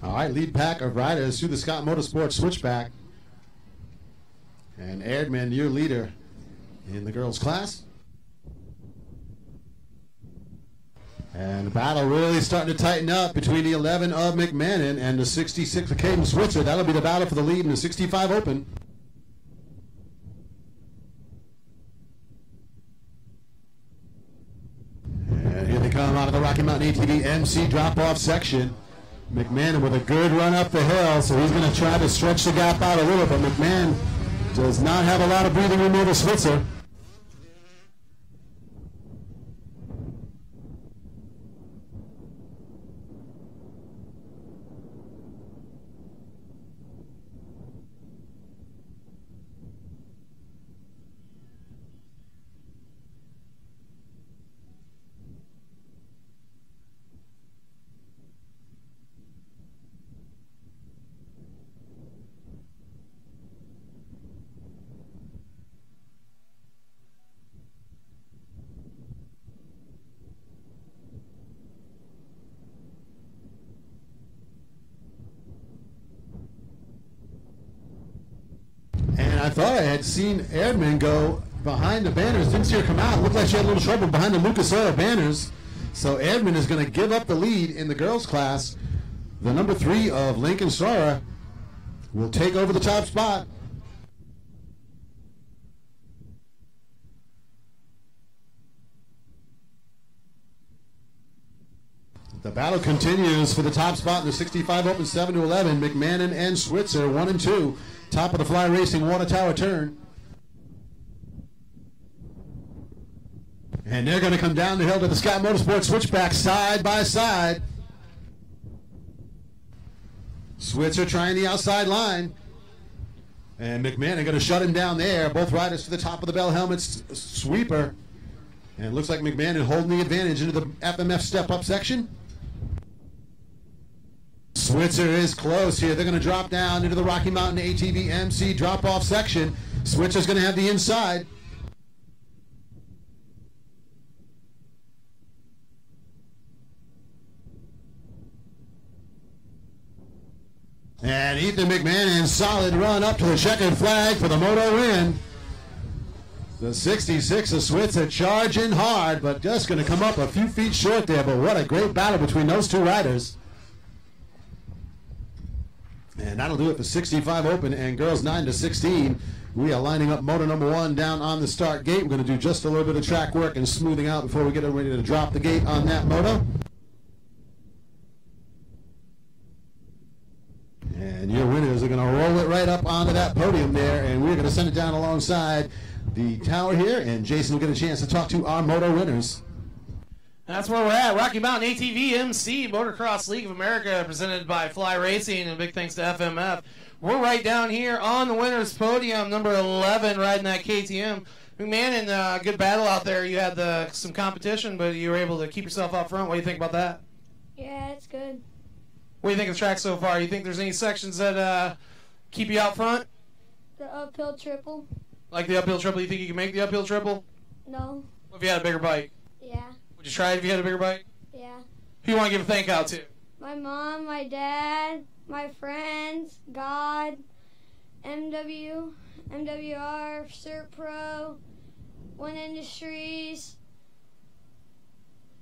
All right, lead pack of riders through the Scott Motorsports switchback. And Erdman, your leader in the girls' class. And the battle really starting to tighten up between the 11 of McMahon and the 66 of Caden Switzer. That'll be the battle for the lead in the 65 Open. And here they come out of the Rocky Mountain ATV MC drop-off section. McMahon with a good run up the hill, so he's going to try to stretch the gap out a little, but McMahon does not have a lot of breathing room over Switzer. I thought I had seen Erdman go behind the banners. Didn't see her come out. Looked like she had a little trouble behind the Lucas Oil banners. So Erdman is going to give up the lead in the girls' class. The number 3 of Lincoln Sora will take over the top spot. The battle continues for the top spot in the 65 Open, 7-11. McMahon and Switzer, 1 and 2. Top of the Fly Racing Water Tower turn. And they're going to come down the hill to the Scott Motorsports switchback side by side. Switzer trying the outside line. And McMahon are going to shut him down there. Both riders to the top of the bell helmets sweeper. And it looks like McMahon is holding the advantage into the FMF step-up section. Switzer is close here. They're going to drop down into the Rocky Mountain ATV MC drop-off section. Switzer's going to have the inside. And Ethan McMahon, solid run up to the checkered flag for the moto win. The 66 of Switzer charging hard, but just going to come up a few feet short there. But what a great battle between those two riders. And that'll do it for 65 Open and girls 9-16. We are lining up moto number 1 down on the start gate. We're going to do just a little bit of track work and smoothing out before we get ready to drop the gate on that moto. And your winners are going to roll it right up onto that podium there, and we're going to send it down alongside the tower here, and Jason will get a chance to talk to our moto winners. That's where we're at. Rocky Mountain ATV MC Motocross League of America, presented by Fly Racing, and big thanks to FMF. We're right down here on the winner's podium, number 11, riding that KTM. McMahon, good battle out there. You had some competition, but you were able to keep yourself out front. What do you think about that? Yeah, it's good. What do you think of the track so far? You think there's any sections that keep you out front? The uphill triple. Like the uphill triple? You think you can make the uphill triple? No. What if you had a bigger bike? Yeah. Would you try it if you had a bigger bike? Yeah. Who you want to give a thank out to? My mom, my dad, my friends, God, MWR, Cert Pro, One Industries,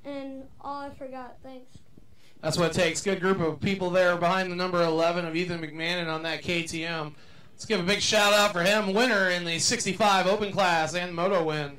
and all I forgot. Thanks. That's what it takes. Good group of people there behind the number 11 of Ethan McMahon on that KTM. Let's give a big shout out for him, winner in the 65 Open class and moto win.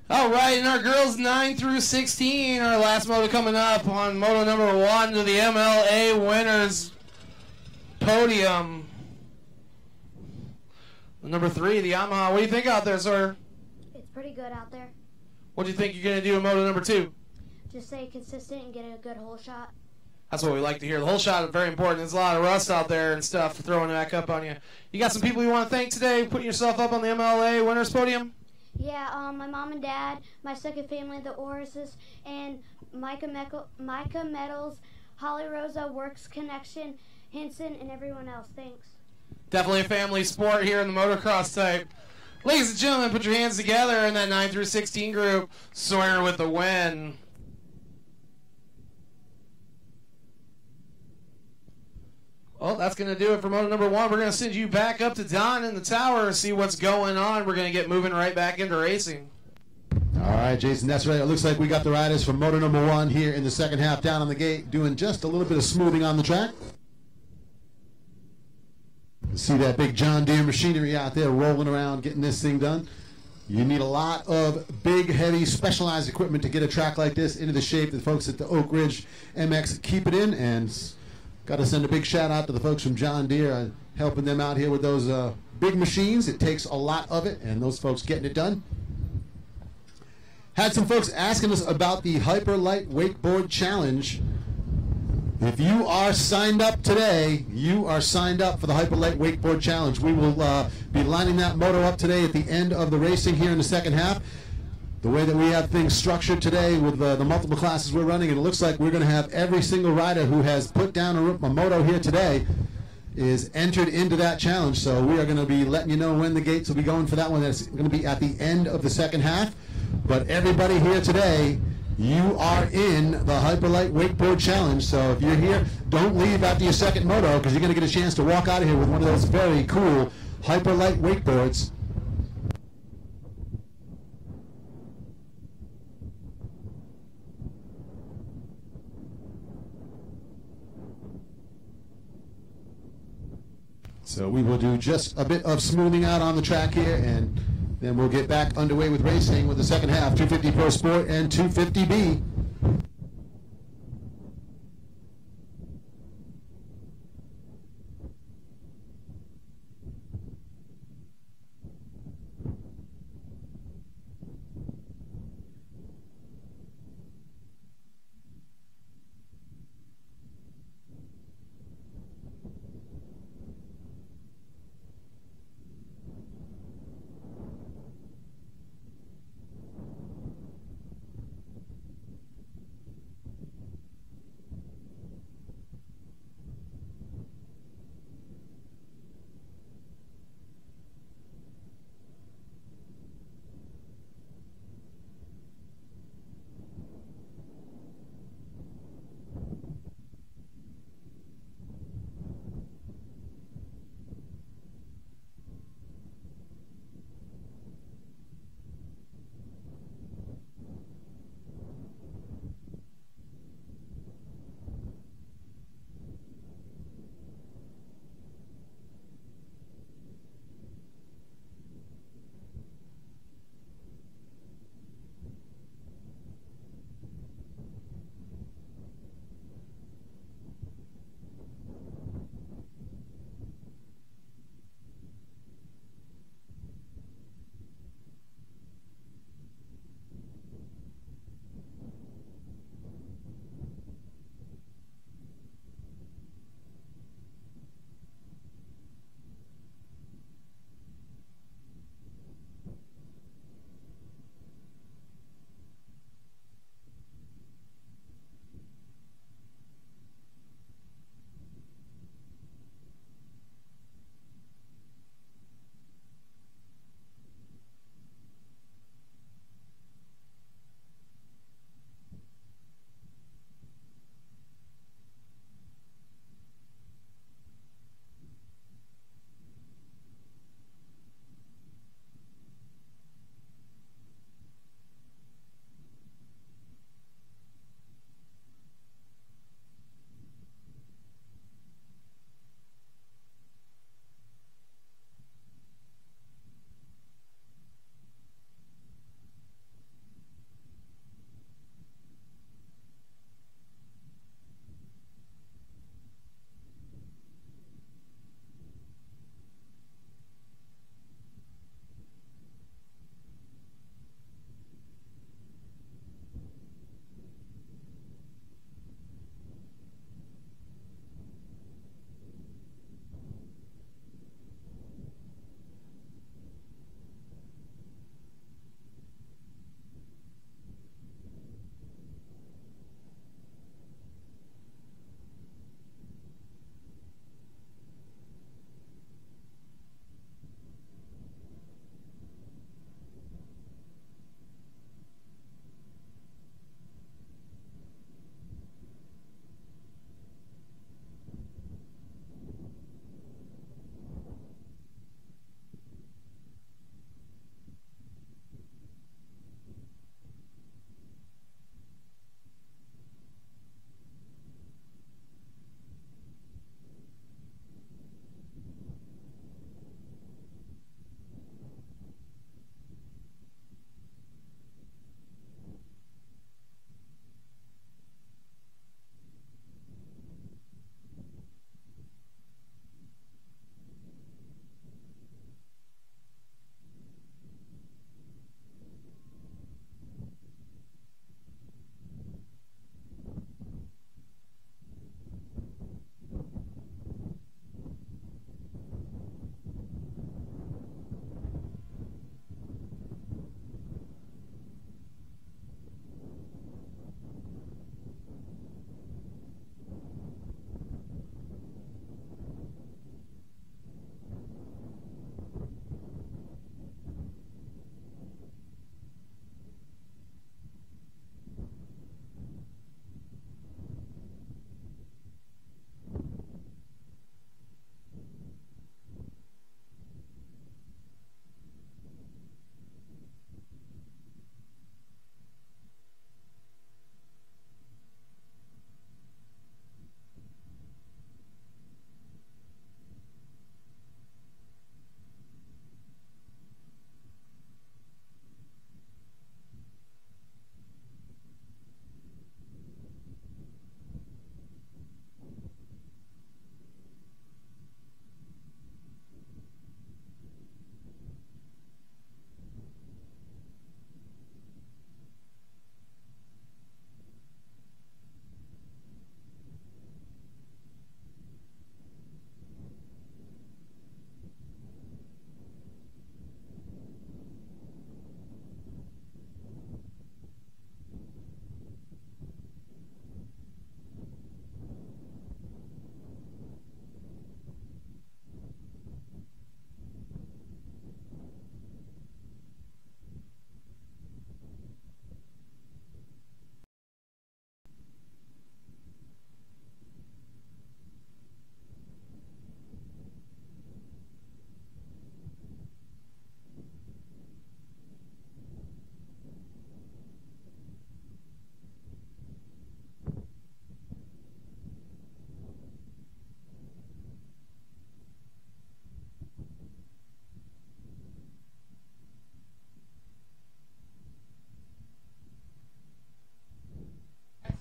All right, and our girls 9-16, our last moto coming up on moto number 1 to the MLA winners podium. Number 3, the Yamaha. What do you think out there, sir? It's pretty good out there. What do you think you're going to do in moto number 2? Just stay consistent and get a good hole shot. That's what we like to hear. The whole shot is very important. There's a lot of rust out there and stuff throwing it back up on you. You got some people you want to thank today, putting yourself up on the MLA winners podium? Yeah, my mom and dad, my second family, the Orises, and Micah Metals, Holly Rosa, Works Connection, Henson, and everyone else. Thanks. Definitely a family sport here in the motocross type. Ladies and gentlemen, put your hands together in that 9 through 16 group. Sawyer with the win. Well, that's going to do it for moto number 1. We're going to send you back up to Don in the tower and see what's going on. We're going to get moving right back into racing. All right, Jason, that's right. It looks like we got the riders from moto number 1 here in the second half down on the gate doing just a little bit of smoothing on the track. See that big John Deere machinery out there rolling around getting this thing done. You need a lot of big, heavy, specialized equipment to get a track like this into the shape that the folks at the Oak Ridge MX keep it in, and got to send a big shout out to the folks from John Deere helping them out here with those big machines. It takes a lot of it, and those folks getting it done. Had some folks asking us about the Hyper Light Wakeboard Challenge. If you are signed up today, you are signed up for the Hyper Light Wakeboard Challenge. We will be lining that moto up today at the end of the racing here in the second half. The way that we have things structured today with the multiple classes we're running, and it looks like we're going to have every single rider who has put down a moto here today is entered into that challenge. So we are going to be letting you know when the gates will be going for that one. That's going to be at the end of the second half. But everybody here today, you are in the Hyperlight Wakeboard Challenge. So if you're here, don't leave after your second moto, because you're going to get a chance to walk out of here with one of those very cool Hyperlight wakeboards. So we will do just a bit of smoothing out on the track here, and then we'll get back underway with racing with the second half, 250 Pro Sport and 250B.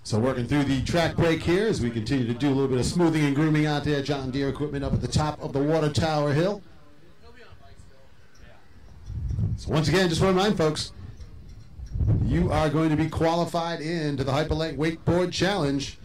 So working through the track break here as we continue to do a little bit of smoothing and grooming out there. John Deere equipment up at the top of the water tower hill. So once again, just want to remind folks, you are going to be qualified into the Hyperlight Wakeboard Challenge.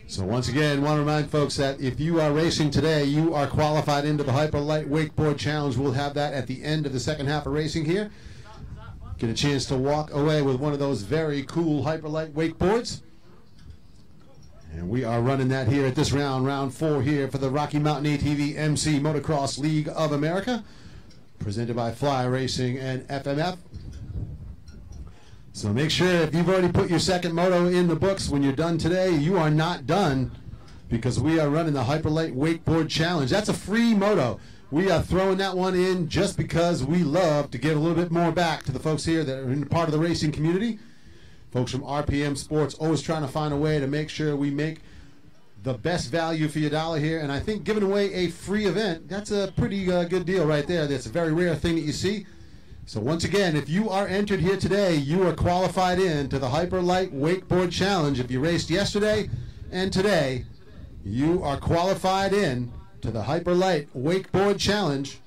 So once again, want to remind folks that if you are racing today, you are qualified into the Hyperlight Wakeboard Challenge. We'll have that at the end of the second half of racing here. Get a chance to walk away with one of those very cool Hyperlight wakeboards. And we are running that here at this round 4 here for the Rocky Mountain ATV MC Motocross League of America, presented by Fly Racing and FMF. So make sure if you've already put your second moto in the books, when you're done today, you are not done, because we are running the Hyperlight Wakeboard Challenge. That's a free moto. We are throwing that one in just because we love to give a little bit more back to the folks here that are in part of the racing community. Folks from RPM Sports always trying to find a way to make sure we make the best value for your dollar here. And I think giving away a free event, that's a pretty good deal right there. That's a very rare thing that you see. So once again, if you are entered here today, you are qualified into the Hyperlight Wakeboard Challenge. If you raced yesterday and today, you are qualified in to the Hyperlight Wakeboard Challenge.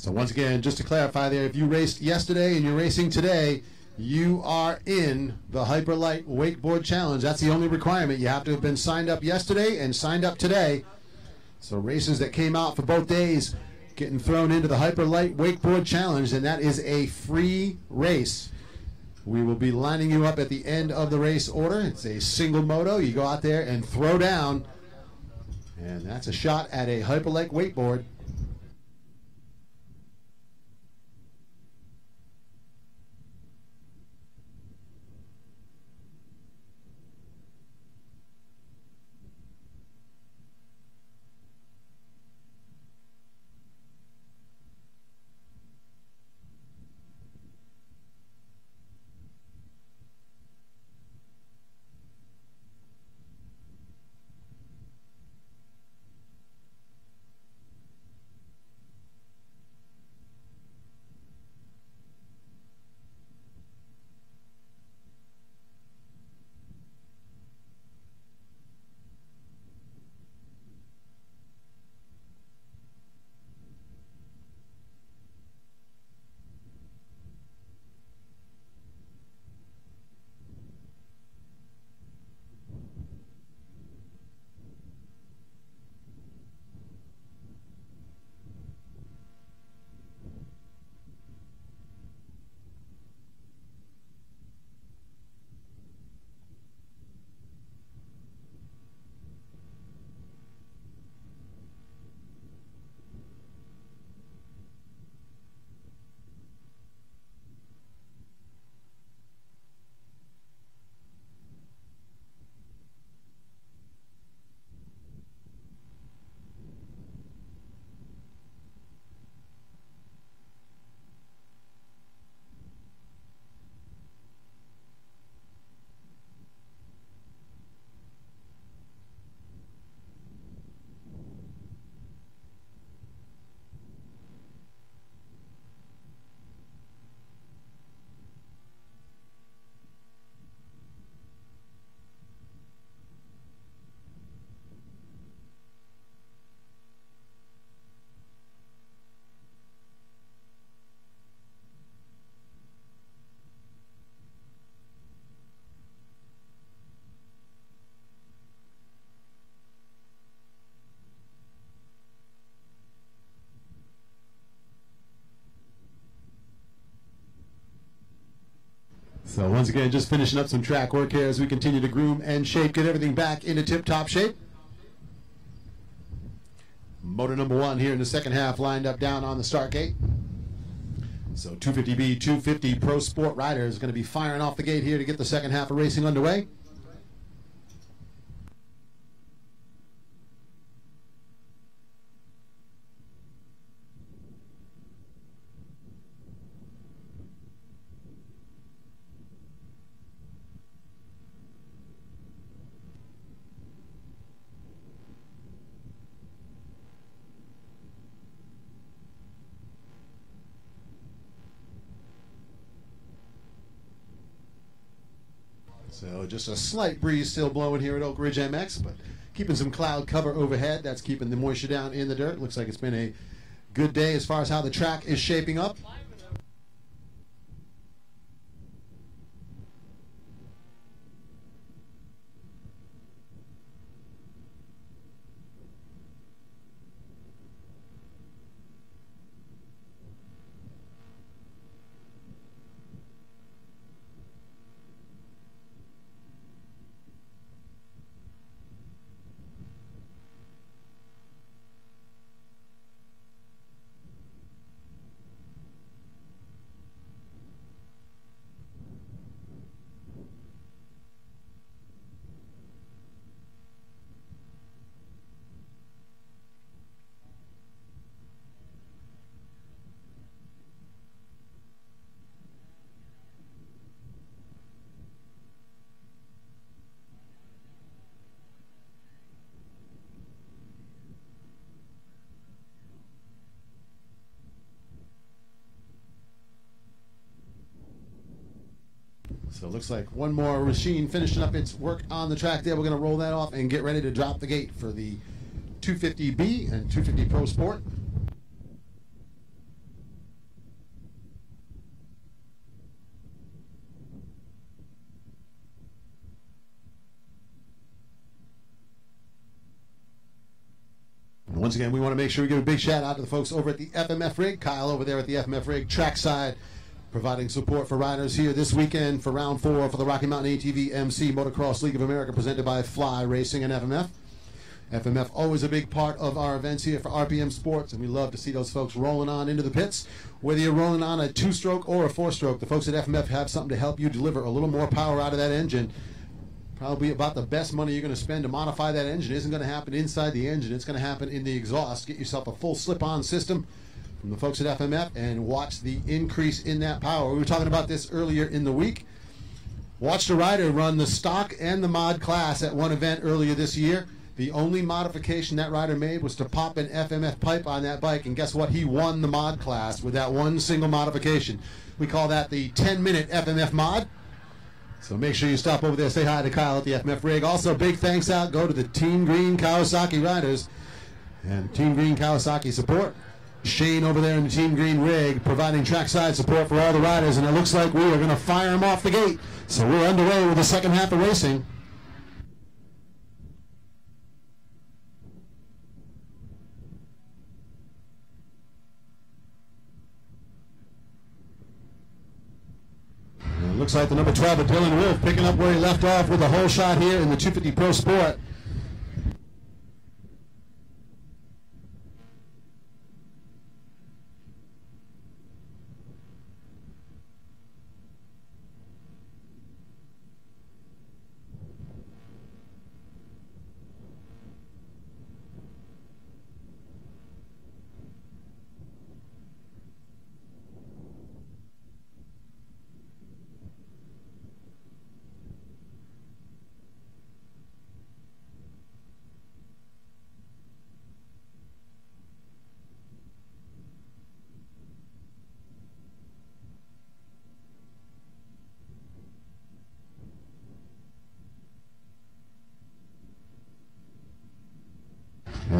So once again, just to clarify there, if you raced yesterday and you're racing today, you are in the Hyperlight Wakeboard Challenge. That's the only requirement. You have to have been signed up yesterday and signed up today. So races that came out for both days getting thrown into the Hyperlight Wakeboard Challenge, and that is a free race. We will be lining you up at the end of the race order. It's a single moto. You go out there and throw down, and that's a shot at a Hyperlight wakeboard. So once again, just finishing up some track work here as we continue to groom and shape, get everything back into tip-top shape. Motor number 1 here in the second half lined up down on the start gate. So 250B, 250 Pro Sport riders going to be firing off the gate here to get the second half of racing underway. So just a slight breeze still blowing here at Oak Ridge MX, but keeping some cloud cover overhead. That's keeping the moisture down in the dirt. Looks like it's been a good day as far as how the track is shaping up. So it looks like one more machine finishing up its work on the track there. We're going to roll that off and get ready to drop the gate for the 250B and 250 Pro Sport. And once again, we want to make sure we give a big shout out to the folks over at the FMF Rig. Kyle over there at the FMF Rig trackside, providing support for riders here this weekend for round 4 for the Rocky Mountain ATV MC Motocross League of America presented by Fly Racing and FMF. FMF always a big part of our events here for RPM Sports, and we love to see those folks rolling on into the pits. Whether you're rolling on a 2-stroke or a 4-stroke, the folks at FMF have something to help you deliver a little more power out of that engine. Probably about the best money you're going to spend to modify that engine isn't going to happen inside the engine. It's going to happen in the exhaust. Get yourself a full slip-on system from the folks at FMF and watch the increase in that power. We were talking about this earlier in the week. Watched a rider run the stock and the mod class at one event earlier this year. The only modification that rider made was to pop an FMF pipe on that bike, and guess what? He won the mod class with that one single modification. We call that the 10-minute FMF mod. So make sure you stop over there, say hi to Kyle at the FMF Rig. Also, big thanks out go to the Team Green Kawasaki riders and Team Green Kawasaki support. Shane over there in the Team Green Rig providing trackside support for all the riders, and it looks like we are going to fire them off the gate. So we're underway with the second half of racing. And it looks like the number 12 of Dylan Wolf picking up where he left off with a whole shot here in the 250 Pro Sport.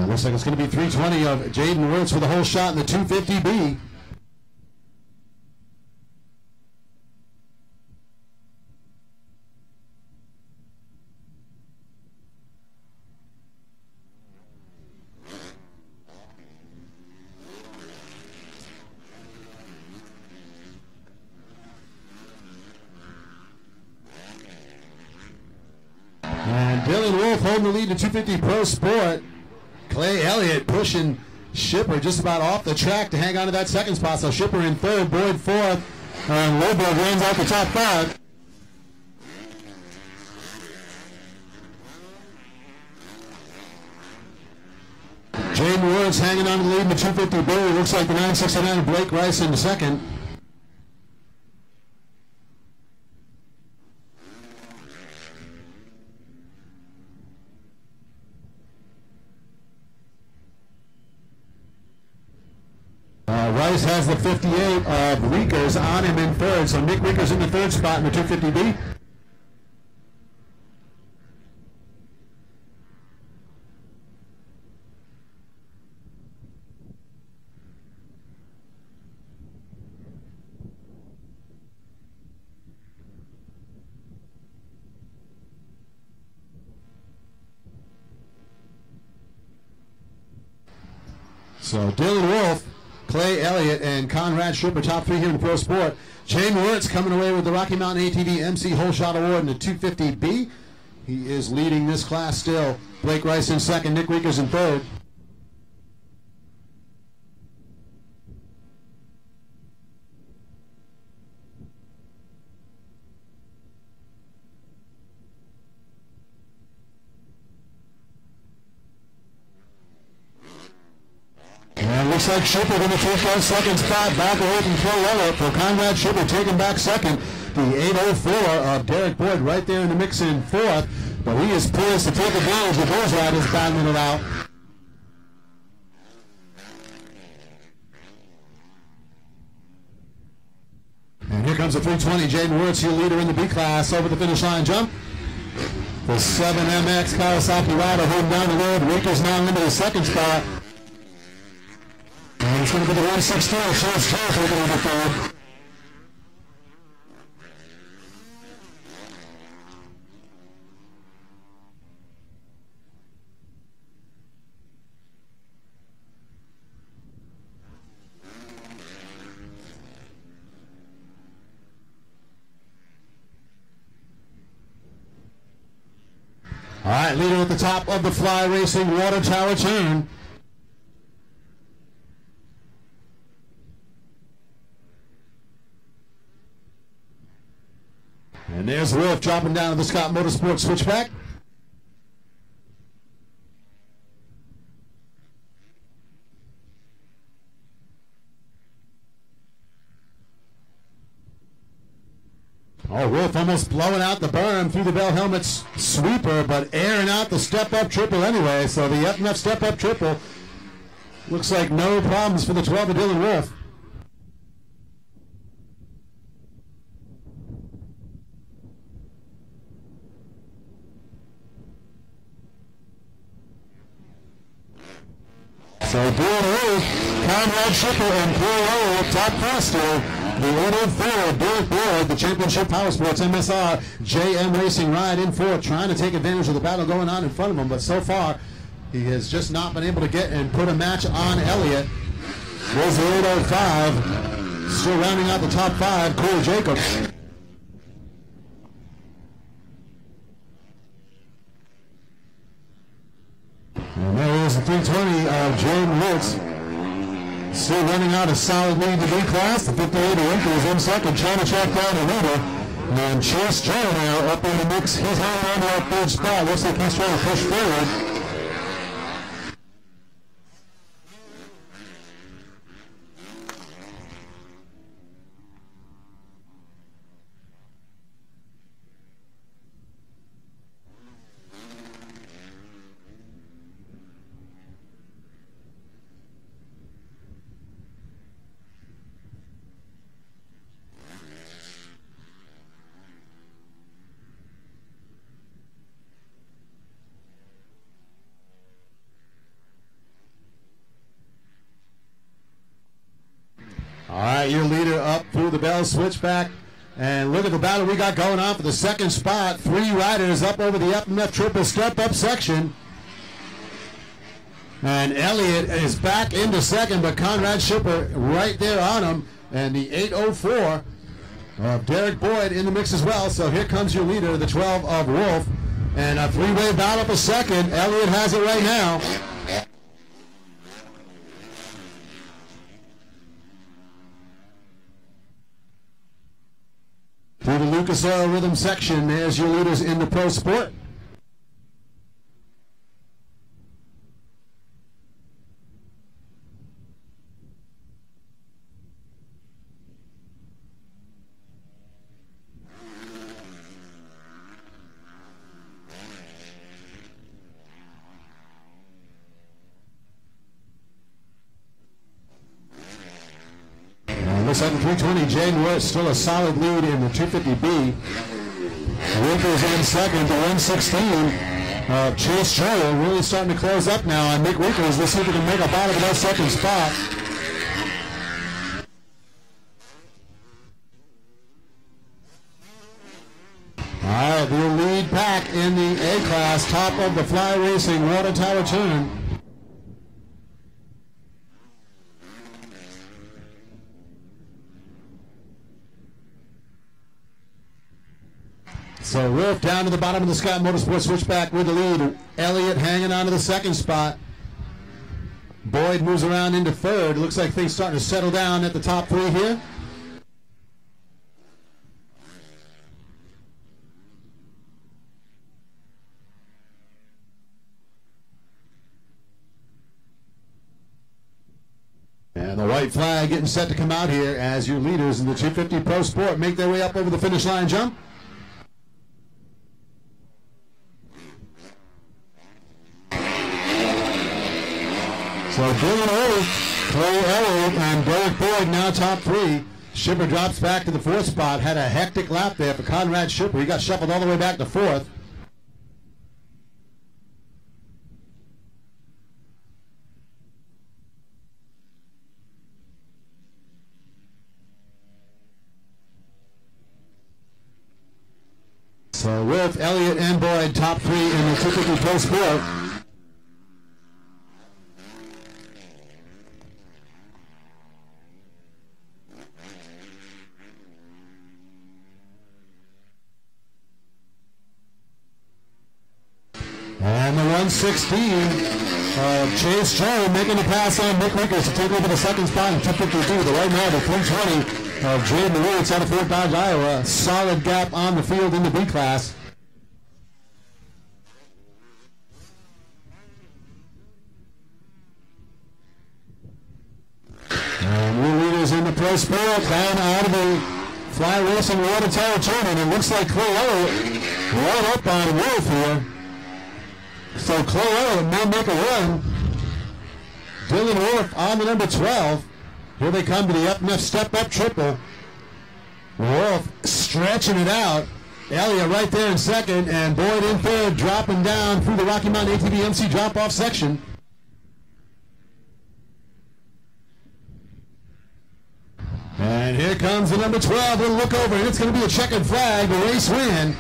Looks like it's going to be 320 of Jaden Wirtz with a whole shot in the 250B. Dylan Wolf holding the lead in 250 Pro Sport. Clay Elliott pushing Shipper just about off the track to hang on to that second spot. So Shipper in third, Boyd fourth, and Loberg runs out the top five. Jaden Woods hanging on to the lead in the 250 B. Looks like the 969 of Blake Rice in second. Rice has the 58 of Riekers on him in third, so Nick Riekers in the third spot in the 250B. So Dylan Wolf, Clay Elliott, and Conrad Shipper, top three here in the Pro Sport. Shane Wirtz coming away with the Rocky Mountain ATV MC Whole Shot Award in the 250B. He is leading this class still. Blake Rice in second, Nick Riekers in third. And looks like Shipper going to take that second spot back away from Clay Elliott. For Conrad Shipper taking back second. The 804 of Derek Boyd right there in the mix in fourth. But he is poised to take advantage of those riders battling it out. And here comes the 320. Jaden Wirtz, your leader in the B class, over the finish line jump. The 7MX Kawasaki rider holding down the road. Riekers now into the second spot. And it's going to be the 116. Shows Turf over the third. All right, leader at the top of the Fly Racing Water Tower turn. And there's Wolf dropping down to the Scott Motorsports switchback. Oh, Wolf almost blowing out the berm through the Bell Helmets sweeper, but airing out the step-up triple anyway. So the FMF step-up triple looks like no problems for the 12 of Dylan Wolf. So Dylan Conrad Shipper and Clay top class still. The 804, Derek Boyd, the Championship Power Sports MSR JM Racing ride in fourth, trying to take advantage of the battle going on in front of him, but so far he has just not been able to get and put a match on Elliott. There's the 805, still rounding out the top five, Corey Jacobs. And there is the 320 of Jaden Wirtz. Still running out a solid lead in the B class. The 58 Olympia is in second, trying to track down a leader. And Chase Jeremiah up in the mix. He's hanging on to that third spot. Looks like he's trying to push forward. All right, your leader up through the Bell switchback. And look at the battle we got going on for the second spot. Three riders up over the FMF triple step-up section. And Elliott is back into second, but Conrad Shipper right there on him. And the 804 of Derek Boyd in the mix as well. So here comes your leader, the 12 of Wolf. And a three-way battle for second. Elliott has it right now. Through the Lucas Oil Rhythm section, there's your leaders in the pro sport. Looks like the 320, Jane Wirt still a solid lead in the 250B. Wilker's in second, the 116. Chase Joel really starting to close up now on Nick Winkers. Let's see if we can make a battle for that second spot. All right, the lead pack in the A class, top of the Fly Racing Water Tower Turn. So Wolf down to the bottom of the Scott Motorsports switchback with the lead. Elliott hanging on to the second spot. Boyd moves around into third. Looks like things starting to settle down at the top three here. And the white flag getting set to come out here as your leaders in the 250 Pro Sport make their way up over the finish line jump. So Dylan Early, Clay Elliott, and Derek Boyd now top three. Shipper drops back to the fourth spot. Had a hectic lap there for Conrad Shipper. He got shuffled all the way back to fourth. So Wolf, Elliott, and Boyd top three in the 250 Pro Sport. And the 116, Chase Joe making the pass on Nick Winkers to take over the second spot in 252. The right now, the 320 of Jaden Lewis out of Fort Dodge, Iowa. Solid gap on the field in the B class. And new leaders in the Pro Sport down out of the Fly Racing Water Tower Tournament. It looks like Clay Elliott right up on Wolf here. So Clay Elliott may make a run. Dylan Wolf on the number 12. Here they come to the FMF step-up triple. Wolf stretching it out. Elliott right there in second, and Boyd in third, dropping down through the Rocky Mountain ATV MC drop-off section. And here comes the number 12. We'll look over, and it's going to be a checkered flag, the race win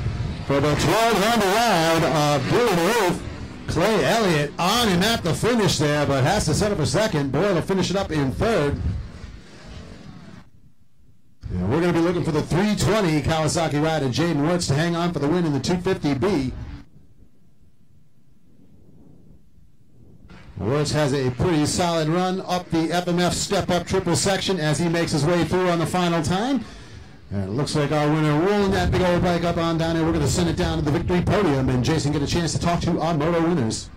for the 12-round ride of Dylan Wolf. Clay Elliott on him at the finish there, but has to set up a second. Boyd will finish it up in third. And we're going to be looking for the 320 Kawasaki rider, Jaden Wirtz, to hang on for the win in the 250B. Wirtz has a pretty solid run up the FMF step-up triple section as he makes his way through on the final time. And it looks like our winner rolling that big old bike up on down here. We're going to send it down to the victory podium, and Jason get a chance to talk to our moto winners.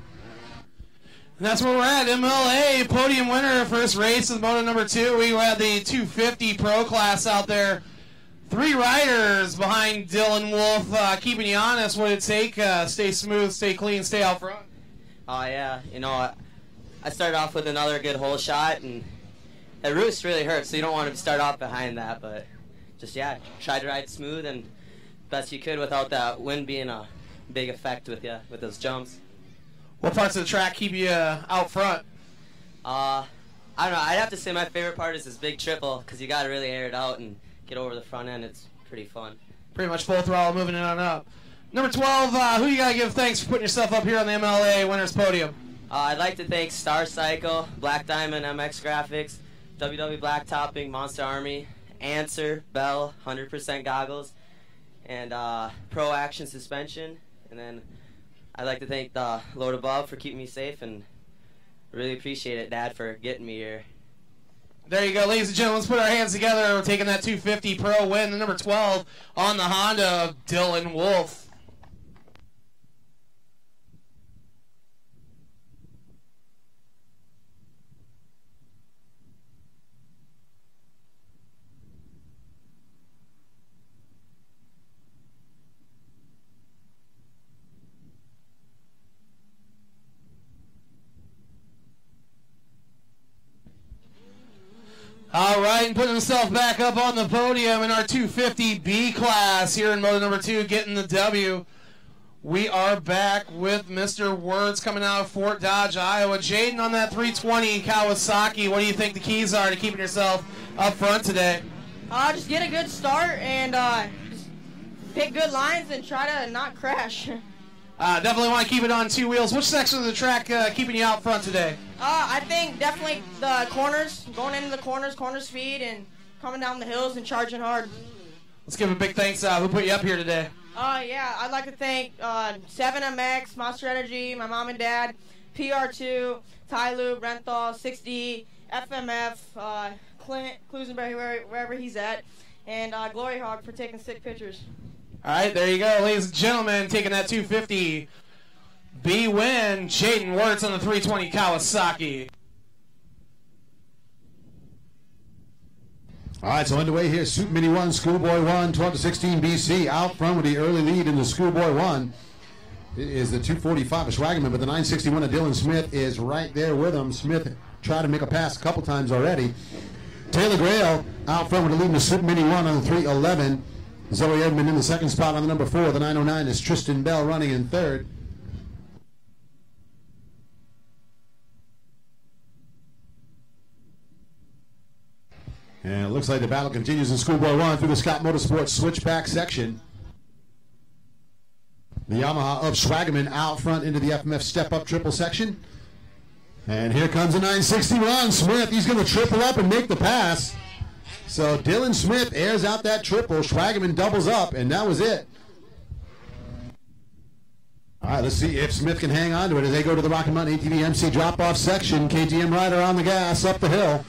And that's where we're at. MLA podium winner, first race of Moto number 2. We had the 250 Pro class out there. 3 riders behind Dylan Wolf, keeping you honest. What did it take? Stay smooth, stay clean, stay out front. Oh yeah, you know, I started off with another good hole shot, and that roost really hurts, so you don't want to start off behind that, but just, yeah, try to ride smooth and best you could without that wind being a big effect with you, with those jumps. What parts of the track keep you out front? I don't know, I'd have to say my favorite part is this big triple, because you got to really air it out and get over the front end. It's pretty fun. Pretty much full throttle moving it on up. Number 12, who you got to give thanks for putting yourself up here on the MLA Winners Podium? I'd like to thank Star Cycle, Black Diamond MX Graphics, WW Blacktopping, Monster Army, Answer, Bell, 100% Goggles, and Pro Action Suspension. And then I'd like to thank the Lord above for keeping me safe, and really appreciate it, Dad, for getting me here. There you go, ladies and gentlemen. Let's put our hands together. We're taking that 250 Pro win, the number 12 on the Honda of Dylan Wolf. All right, and putting himself back up on the podium in our 250B class here in Moto number 2, getting the W. We are back with Mr. Words coming out of Fort Dodge, Iowa. Jaden on that 320 Kawasaki, what do you think the keys are to keeping yourself up front today? Just get a good start and just pick good lines and try to not crash. Definitely want to keep it on 2 wheels. Which section of the track keeping you out front today? I think definitely the corners, going into the corner speed, and coming down the hills and charging hard. Let's give a big thanks. Who put you up here today? Yeah, I'd like to thank 7MX, Monster Energy, my mom and dad, PR2, Ty Lube, Renthal, 6D, FMF, Clint, Klusenberry, wherever he's at, and Glory Hog for taking sick pictures. All right, there you go, ladies and gentlemen, taking that 250 B win, Jaden Wirtz on the 320 Kawasaki. All right, so underway here, Super Mini 1, Schoolboy 1, 12 to 16 BC. Out front with the early lead in the Schoolboy 1. It is the 245 of Schwagerman, but the 961 of Dylan Smith is right there with him. Smith tried to make a pass a couple times already. Taylor Grail out front with the lead in the Super Mini 1 on the 311. Zoe Edmond in the second spot on the number 4. The 909 is Tristan Bell running in third. And it looks like the battle continues in Schoolboy 1 through the Scott Motorsports switchback section. The Yamaha of Schwagerman out front into the FMF step-up triple section. And here comes the 961 Smith. He's going to triple up and make the pass. So Dylan Smith airs out that triple. Schwagerman doubles up, and that was it. All right, let's see if Smith can hang on to it as they go to the Rocky Mountain ATV MC drop-off section. KTM rider on the gas up the hill.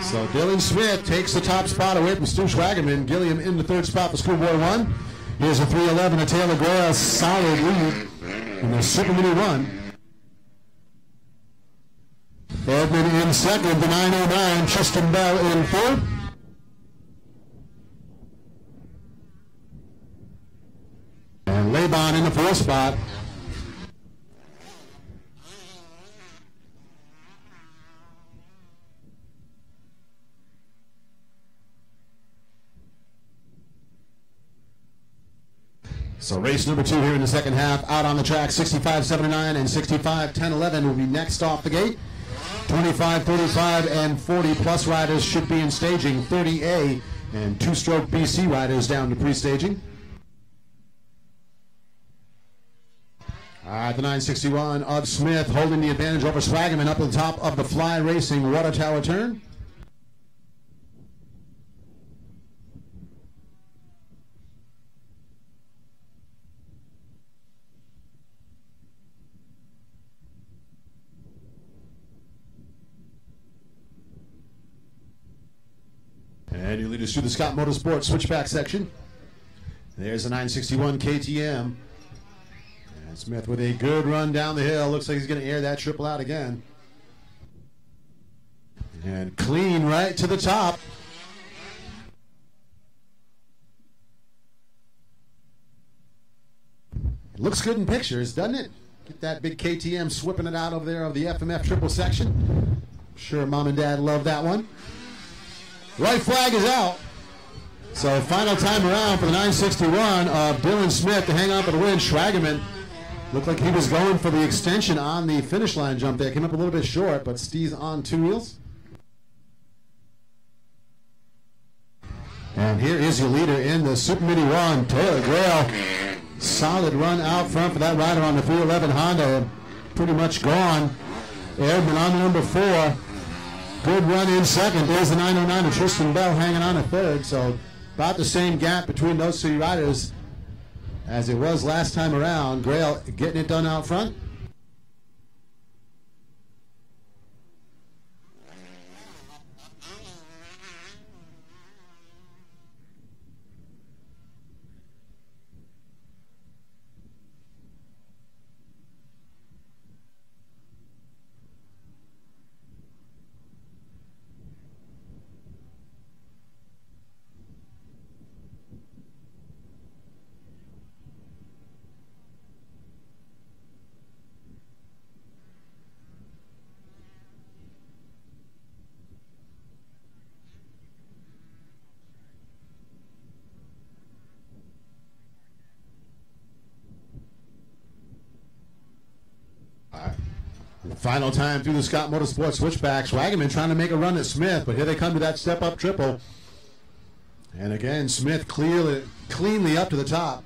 So Dylan Smith takes the top spot away from Stu Schwagerman. Gilliam in the third spot for Schoolboy 1. Here's a 311 of Taylor Grail, solid lead in the Super Mini 1. Edmund in second, the 909, Tristan Bell in fourth. And Laban in the fourth spot. So race number 2 here in the second half. Out on the track, 65-79 and 65-10-11 will be next off the gate. 25, 35, and 40 plus riders should be in staging. 30A and 2-stroke BC riders down to pre-staging. All right, the 961 of Smith holding the advantage over Swagaman up at the top of the Fly Racing Water Tower turn. And you lead us through the Scott Motorsports switchback section. There's the 961 KTM. And Smith with a good run down the hill. Looks like he's going to air that triple out again. And clean right to the top. It looks good in pictures, doesn't it? Get that big KTM swipping it out over there of the FMF triple section. I'm sure Mom and Dad love that one. White flag is out. So final time around for the 961 of Dylan Smith to hang on for the win. Schwagerman looked like he was going for the extension on the finish line jump there. Came up a little bit short, but Steve's on 2 wheels. And here is your leader in the Super Mini 1, Taylor Grail. Solid run out front for that rider on the 311 Honda. Pretty much gone. Erdman on the number 4. Good run in second. There's the 909 of Tristan Bell hanging on a third. So About the same gap between those three riders as it was last time around. Grail getting it done out front. Final time through the Scott Motorsports switchback. Swagaman trying to make a run at Smith, but here they come to that step-up triple. And again, Smith cleanly up to the top.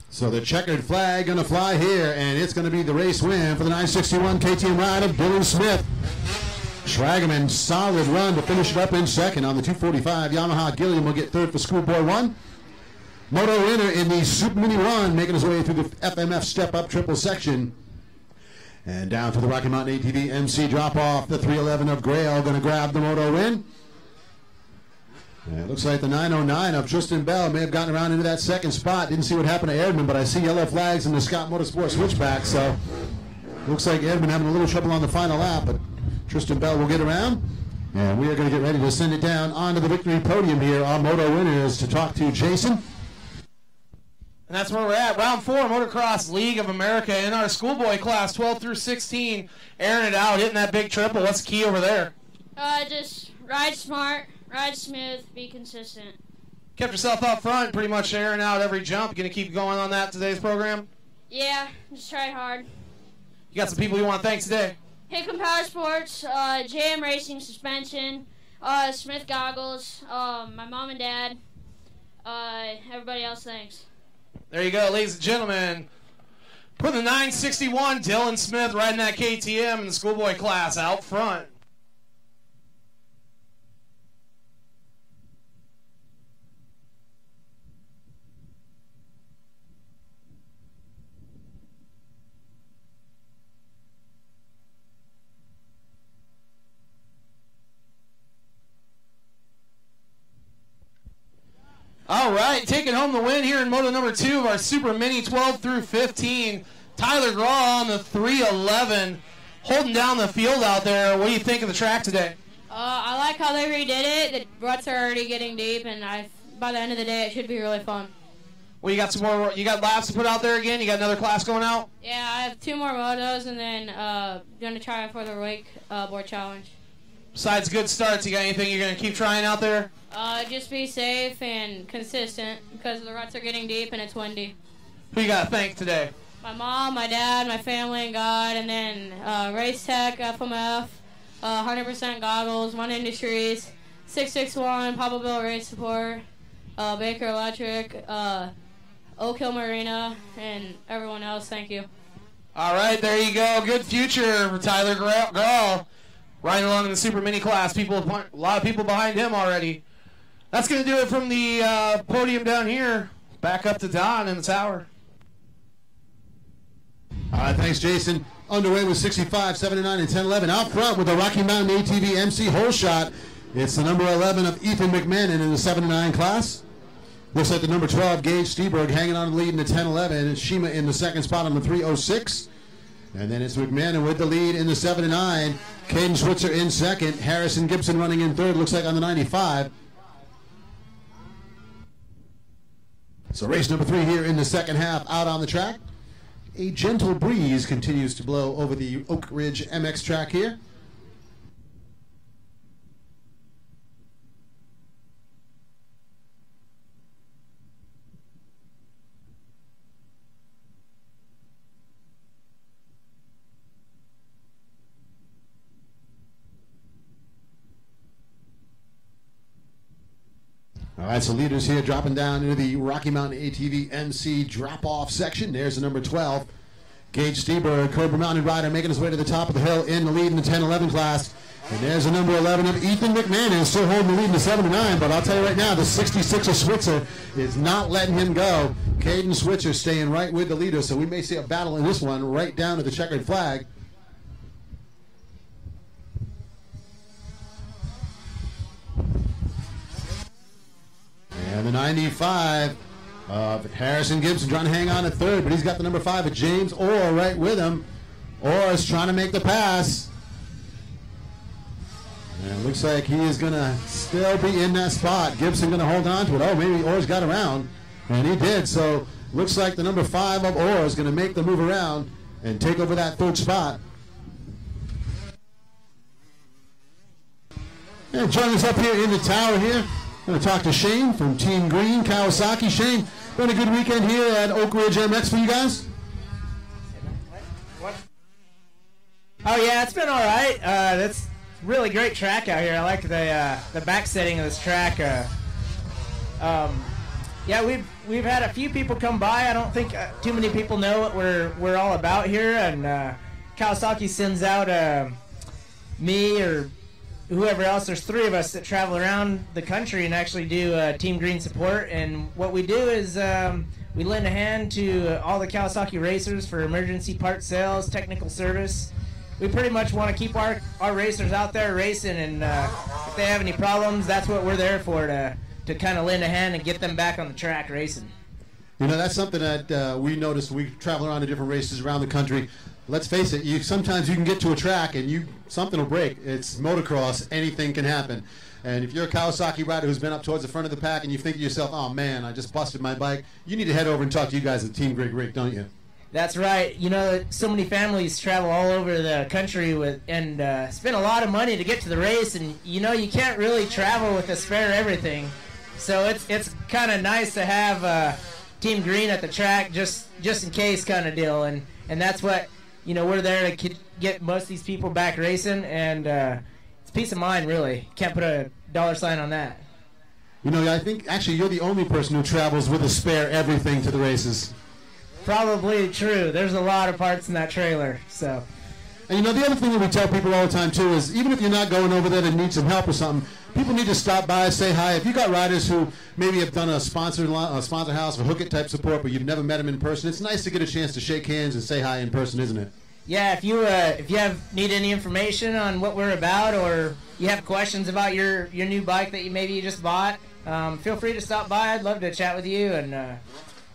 So the checkered flag going to fly here, and it's going to be the race win for the 961 KTM ride of Dylan Smith. Schwagaman, solid run to finish it up in second on the 245. Yamaha Gilliam will get third for Schoolboy 1. Moto winner in the Super Mini 1, making his way through the FMF step-up triple section. And down to the Rocky Mountain ATV MC drop-off. The 311 of Grail going to grab the Moto win. And it looks like the 909 of Tristan Bell may have gotten around into that second spot. Didn't see what happened to Erdman, but I see yellow flags in the Scott Motorsports switchback. So looks like Erdman having a little trouble on the final lap, but Tristan Bell will get around, and we are going to get ready to send it down onto the victory podium here. Our moto winners to talk to Jason. And that's where we're at. Round 4, Motocross League of America in our schoolboy class, 12 through 16. Airing it out, hitting that big triple. What's the key over there? Just ride smart, ride smooth, be consistent. Kept yourself up front, pretty much airing out every jump. Going to keep going on that today's program? Yeah, just try hard. You got some people you want to thank today? Hickman Power Sports, JM Racing Suspension, Smith Goggles, my mom and dad, everybody else, thanks. There you go, ladies and gentlemen. Put the 961 Dylan Smith riding that KTM in the schoolboy class out front. All right, taking home the win here in Moto number 2 of our Super Mini 12 through 15. Tyler Graw on the 311, holding down the field out there. What do you think of the track today? I like how they redid it. The ruts are already getting deep, and by the end of the day, it should be really fun. Well, you got some more. You got laps to put out there again. You got another class going out. Yeah, I have 2 more motos, and then gonna try for the wakeboard challenge. Besides good starts, you got anything you're gonna keep trying out there? Just be safe and consistent because the ruts are getting deep and it's windy. Who you got to thank today? My mom, my dad, my family, and God, and then Race Tech, FMF, 100% Goggles, One Industries, 661, Papa Bill Race Support, Baker Electric, Oak Hill Marina, and everyone else. Thank you. All right, there you go. Good future for Tyler Graw. Riding along in the Super Mini class. A lot of people behind him already. That's going to do it from the podium down here. Back up to Don in the tower. All right, thanks, Jason. Underway with 65, 79, and 10-11. Out front with the Rocky Mountain ATV MC hole shot. It's the number 11 of Ethan McMahon in the 7-9 class. Looks like the number 12, Gage Steberg, hanging on the lead in the 10-11. It's Shima in the second spot on the 306. And then it's McMahon with the lead in the 7-9. Caden Switzer in second. Harrison Gibson running in third, looks like on the 95. So race number 3 here in the second half out on the track. A gentle breeze continues to blow over the Oak Ridge MX track here. All right, so leaders here dropping down into the Rocky Mountain ATV MC drop-off section. There's the number 12, Gage Steberg, Cobra Mountain rider, making his way to the top of the hill in the lead in the 10-11 class. And there's the number 11 of Ethan McMahon, still holding the lead in the 7-9, but I'll tell you right now, the 66 of Switzer is not letting him go. Caden Switzer staying right with the leader, so we may see a battle in this one right down to the checkered flag. And the 95 of Harrison Gibson trying to hang on at third, but he's got the number 5 of James Orr right with him. Orr is trying to make the pass. And it looks like he is going to still be in that spot. Gibson going to hold on to it. Oh, maybe Orr's got around. And he did. So looks like the number 5 of Orr is going to make the move around and take over that third spot. And joining us up here in the tower here, I'm going to talk to Shane from Team Green, Kawasaki. Shane, been a good weekend here at Oak Ridge MX for you guys? Oh, yeah, it's been all right. That's really great track out here. I like the back setting of this track. Yeah, we've had a few people come by. I don't think too many people know what we're all about here. And Kawasaki sends out me or whoever else. There's 3 of us that travel around the country and actually do Team Green support. And what we do is we lend a hand to all the Kawasaki racers for emergency part sales, technical service. We pretty much want to keep our racers out there racing, and if they have any problems, that's what we're there for, to kind of lend a hand and get them back on the track racing. You know, that's something that we noticed. We travel around to different races around the country. Let's face it, sometimes you can get to a track and something will break. It's motocross, anything can happen. And if you're a Kawasaki rider who's been up towards the front of the pack and you think to yourself, oh man, I just busted my bike, you need to head over and talk to you guys at Team Greg Rick, don't you? That's right. You know, so many families travel all over the country and spend a lot of money to get to the race, and you know you can't really travel with a spare everything. So it's kind of nice to have Team Green at the track just in case kind of deal, and that's what, you know, we're there to get most of these people back racing, and it's peace of mind, really. Can't put a dollar sign on that. You know, I think actually you're the only person who travels with a spare everything to the races. Probably true. There's a lot of parts in that trailer. So, and you know, the other thing that we tell people all the time too is, even if you're not going over there to need some help or something, people need to stop by, say hi. If you got riders who maybe have done a sponsor house or hook it type support, but you've never met them in person, it's nice to get a chance to shake hands and say hi in person, isn't it? Yeah, if you need any information on what we're about, or you have questions about your new bike that you just bought, feel free to stop by. I'd love to chat with you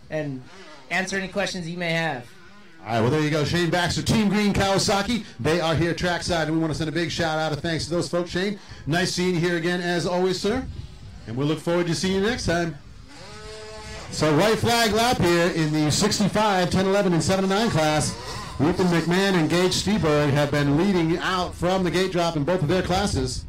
and answer any questions you may have. All right, well, there you go. Shane Baxter, Team Green Kawasaki. They are here trackside, and we want to send a big shout-out of thanks to those folks. Shane, nice seeing you here again, as always, sir. And we'll look forward to seeing you next time. So, white flag lap here in the 65, 10, 11, and 7-9 class. Ethan McMahon and Gage Steberg have been leading out from the gate drop in both of their classes.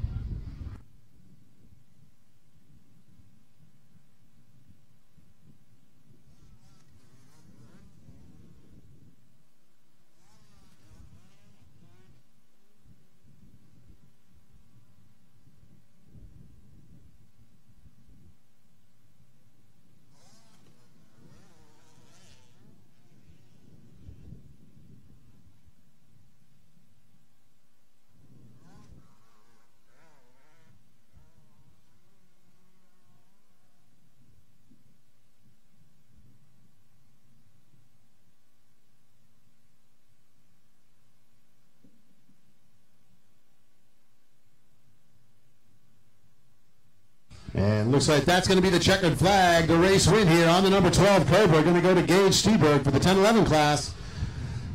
And looks like that's going to be the checkered flag. The race win here on the number 12 Cobra. Going to go to Gage Steberg for the 10-11 class.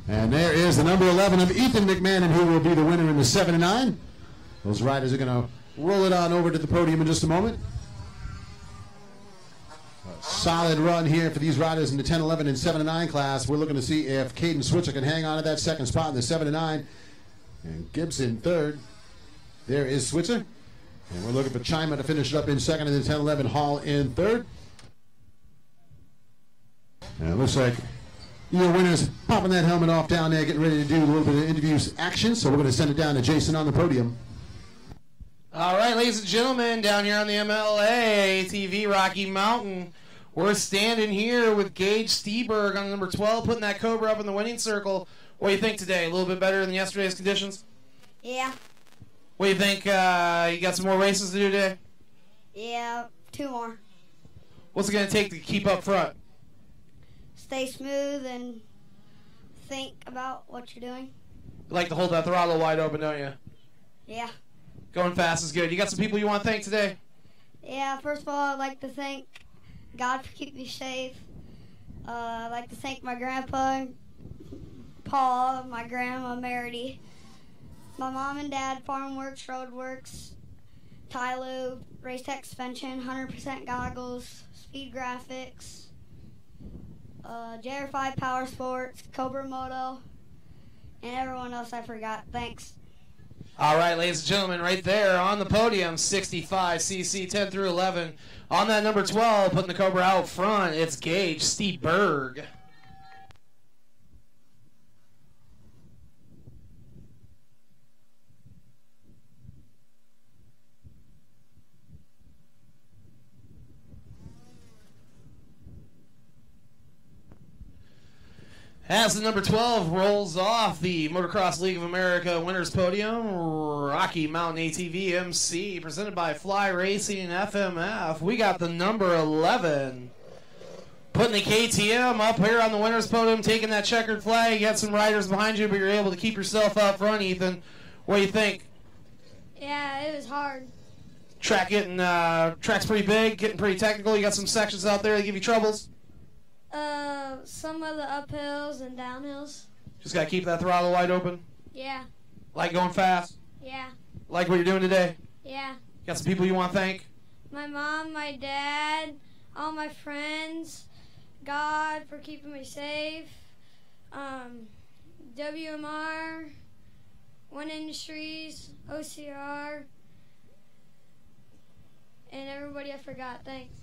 And there is the number 11 of Ethan McMahon, who will be the winner in the 7-9. Those riders are going to roll it on over to the podium in just a moment. A solid run here for these riders in the 10, 11, and 7-9 class. We're looking to see if Caden Switzer can hang on to that second spot in the 7-9. And Gibson third. There is Switzer. And we're looking for Chima to finish it up in second, and then 10, 11, Hall in third. And it looks like your winner's popping that helmet off down there, getting ready to do a little bit of interviews action. So we're going to send it down to Jason on the podium. All right, ladies and gentlemen, down here on the MLA ATV Rocky Mountain, We're standing here with Gage Steberg on number 12, putting that Cobra up in the winning circle. What do you think today? A little bit better than yesterday's conditions? Yeah. What do you think? You got some more races to do today? Yeah, 2 more. What's it going to take to keep up front? Stay smooth and think about what you're doing. You like to hold that throttle wide open, don't you? Yeah. Going fast is good. You got some people you want to thank today? Yeah, first of all, I'd like to thank God for keeping me safe. I'd like to thank my grandpa, Paul, my grandma, Merity, my mom and dad, Farm Works, Road Works, Tyloo, Race Tech Suspension, 100% Goggles, Speed Graphics, JR5 Power Sports, Cobra Moto, and everyone else I forgot. Thanks. All right, ladies and gentlemen, right there on the podium, 65cc 10 through 11. On that number 12, putting the Cobra out front, it's Gage Steberg. As the number 12 rolls off the Motocross League of America Winners Podium, Rocky Mountain ATV MC, presented by Fly Racing and FMF, we got the number 11. Putting the KTM up here on the Winners Podium, taking that checkered flag. You got some riders behind you, but you're able to keep yourself up front, Ethan. What do you think? Yeah, it was hard. Track's pretty big, getting pretty technical. You got some sections out there that give you troubles. Some of the uphills and downhills. Just got to keep that throttle wide open. Yeah. Like going fast. Yeah. Like what you're doing today. Yeah. Got some people you want to thank? My mom, my dad, all my friends, God for keeping me safe, WMR, One Industries, OCR, and everybody I forgot. Thanks.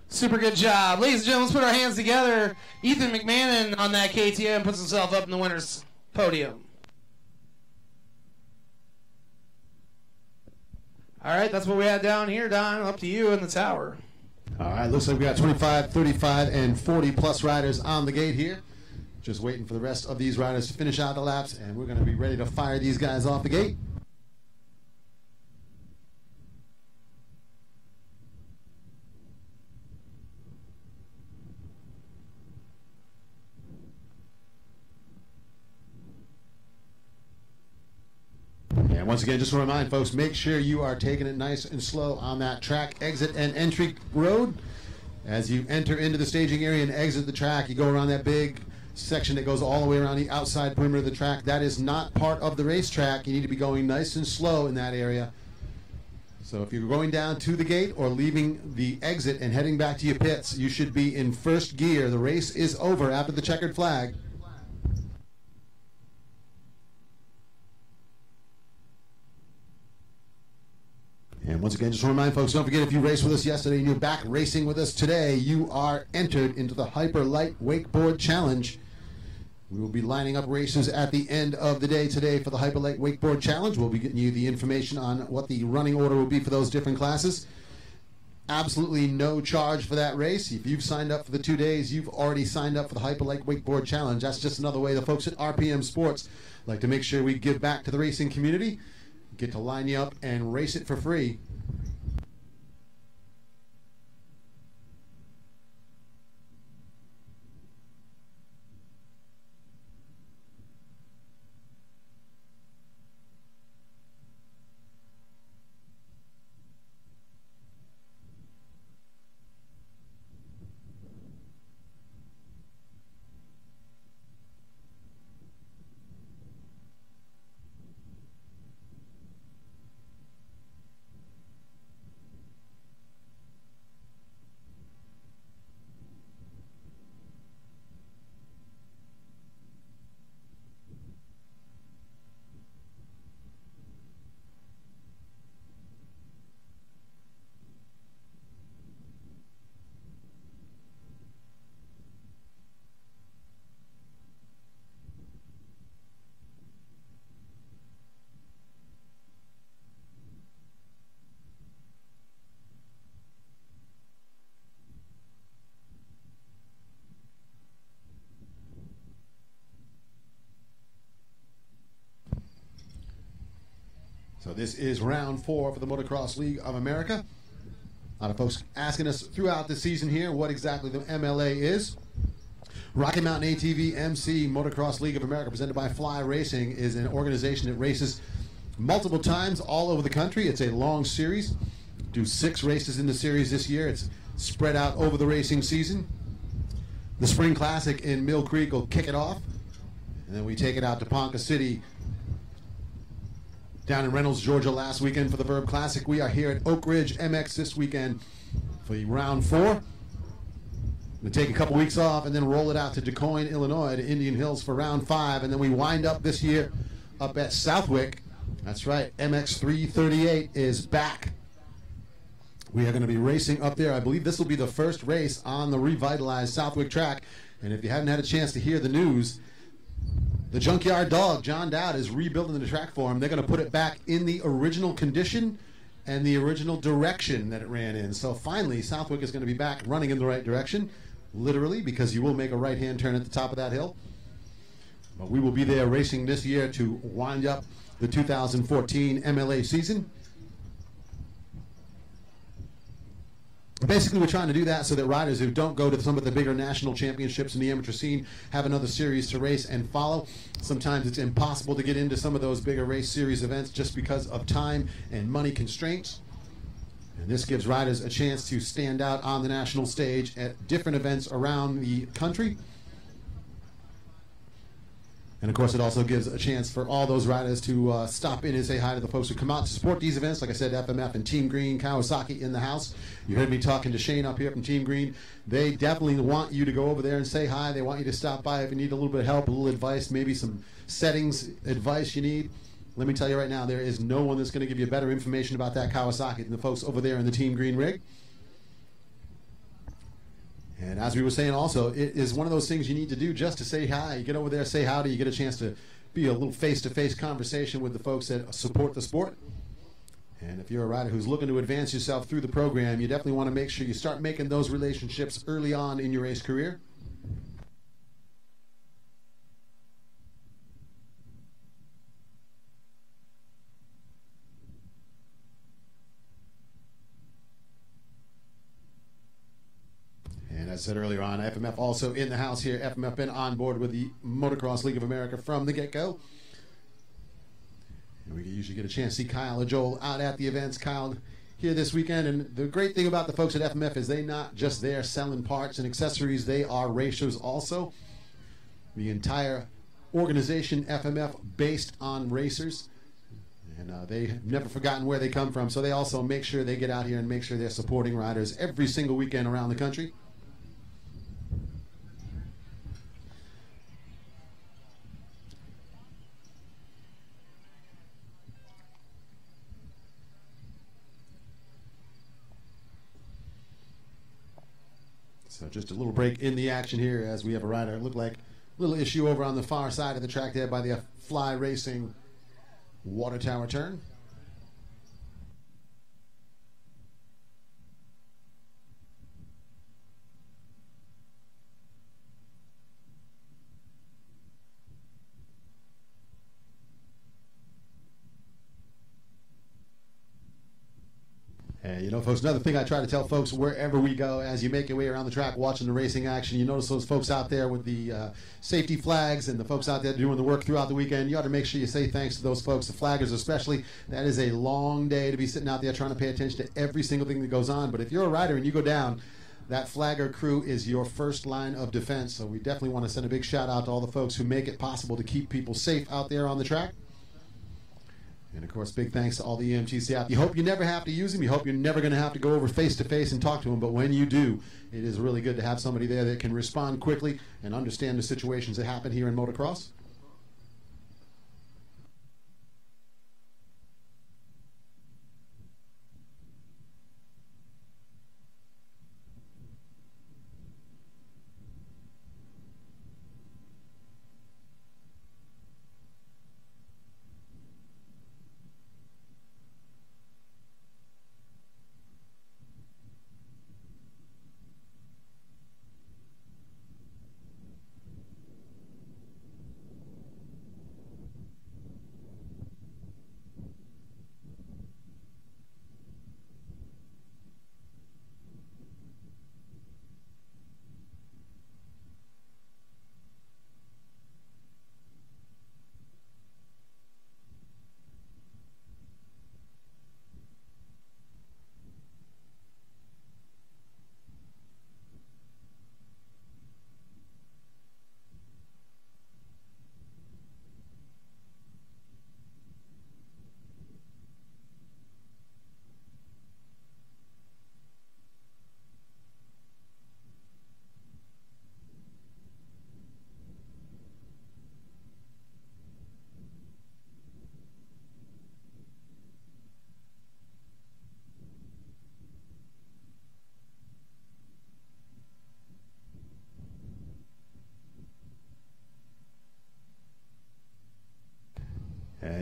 Super good job. Ladies and gentlemen, let's put our hands together. Ethan McMahon on that KTM puts himself up in the winner's podium. All right, that's what we had down here, Don. Up to you in the tower. All right, looks like we got 25, 35, and 40-plus riders on the gate here. Just waiting for the rest of these riders to finish out the laps, and we're going to be ready to fire these guys off the gate. And once again, just to remind folks, make sure you are taking it nice and slow on that track exit and entry road. As you enter into the staging area and exit the track, you go around that big section that goes all the way around the outside perimeter of the track. That is not part of the racetrack. You need to be going nice and slow in that area. So if you're going down to the gate or leaving the exit and heading back to your pits, you should be in first gear. The race is over after the checkered flag. And once again, just to remind folks, don't forget, if you raced with us yesterday and you're back racing with us today, you are entered into the Hyper Light Wakeboard Challenge. We will be lining up races at the end of the day today for the Hyper Light Wakeboard Challenge. We'll be getting you the information on what the running order will be for those different classes. Absolutely no charge for that race. If you've signed up for the 2 days, you've already signed up for the Hyper Light Wakeboard Challenge. That's just another way the folks at RPM Sports like to make sure we give back to the racing community. Get to line you up and race it for free. So this is round 4 for the Motocross League of America. A lot of folks asking us throughout the season here what exactly the MLA is. Rocky Mountain ATV MC Motocross League of America, presented by Fly Racing, is an organization that races multiple times all over the country. It's a long series. Do 6 races in the series this year. It's spread out over the racing season. The Spring Classic in Mill Creek will kick it off. And then we take it out to Ponca City down in Reynolds, Georgia last weekend for the Verb Classic. We are here at Oak Ridge MX this weekend for the round 4. We'll take a couple weeks off and then roll it out to DuQuoin, Illinois, to Indian Hills for round 5. And then we wind up this year up at Southwick. That's right, MX 338 is back. We are going to be racing up there. I believe this will be the first race on the revitalized Southwick track. And if you haven't had a chance to hear the news, the Junkyard Dog, John Dowd, is rebuilding the track for him. They're going to put it back in the original condition and the original direction that it ran in. So finally, Southwick is going to be back running in the right direction, literally, because you will make a right-hand turn at the top of that hill. But we will be there racing this year to wind up the 2014 MLA season. Basically, we're trying to do that so that riders who don't go to some of the bigger national championships in the amateur scene have another series to race and follow. Sometimes it's impossible to get into some of those bigger race series events just because of time and money constraints. And this gives riders a chance to stand out on the national stage at different events around the country. And of course, it also gives a chance for all those riders to stop in and say hi to the folks who come out to support these events. Like I said, FMF and Team Green, Kawasaki in the house. You heard me talking to Shane up here from Team Green. They definitely want you to go over there and say hi. They want you to stop by if you need a little bit of help, a little advice, maybe some settings advice you need. Let me tell you right now, there is no one that's going to give you better information about that Kawasaki than the folks over there in the Team Green rig. And as we were saying also, it is one of those things you need to do just to say hi. You get over there, say howdy, you get a chance to be a little face-to-face conversation with the folks that support the sport. And if you're a rider who's looking to advance yourself through the program, you definitely want to make sure you start making those relationships early on in your race career. And as I said earlier on, FMF also in the house here. FMF been on board with the Motocross League of America from the get-go. And we usually get a chance to see Kyle or Joel out at the events. Kyle here this weekend. And the great thing about the folks at FMF is they're not just there selling parts and accessories. They are racers also. The entire organization, FMF, based on racers. And they have never forgotten where they come from. So they also make sure they get out here and make sure they're supporting riders every single weekend around the country. So just a little break in the action here as we have a rider. It looked like a little issue over on the far side of the track there by the Fly Racing water tower turn. And you know, folks, another thing I try to tell folks wherever we go, as you make your way around the track watching the racing action, you notice those folks out there with the safety flags and the folks out there doing the work throughout the weekend. You ought to make sure you say thanks to those folks, the flaggers especially. That is a long day to be sitting out there trying to pay attention to every single thing that goes on. But if you're a rider and you go down, that flagger crew is your first line of defense. So we definitely want to send a big shout out to all the folks who make it possible to keep people safe out there on the track. And, of course, big thanks to all the EMTs out. You hope you never have to use them. You hope you're never going to have to go over face-to-face and talk to them. But when you do, it is really good to have somebody there that can respond quickly and understand the situations that happen here in motocross.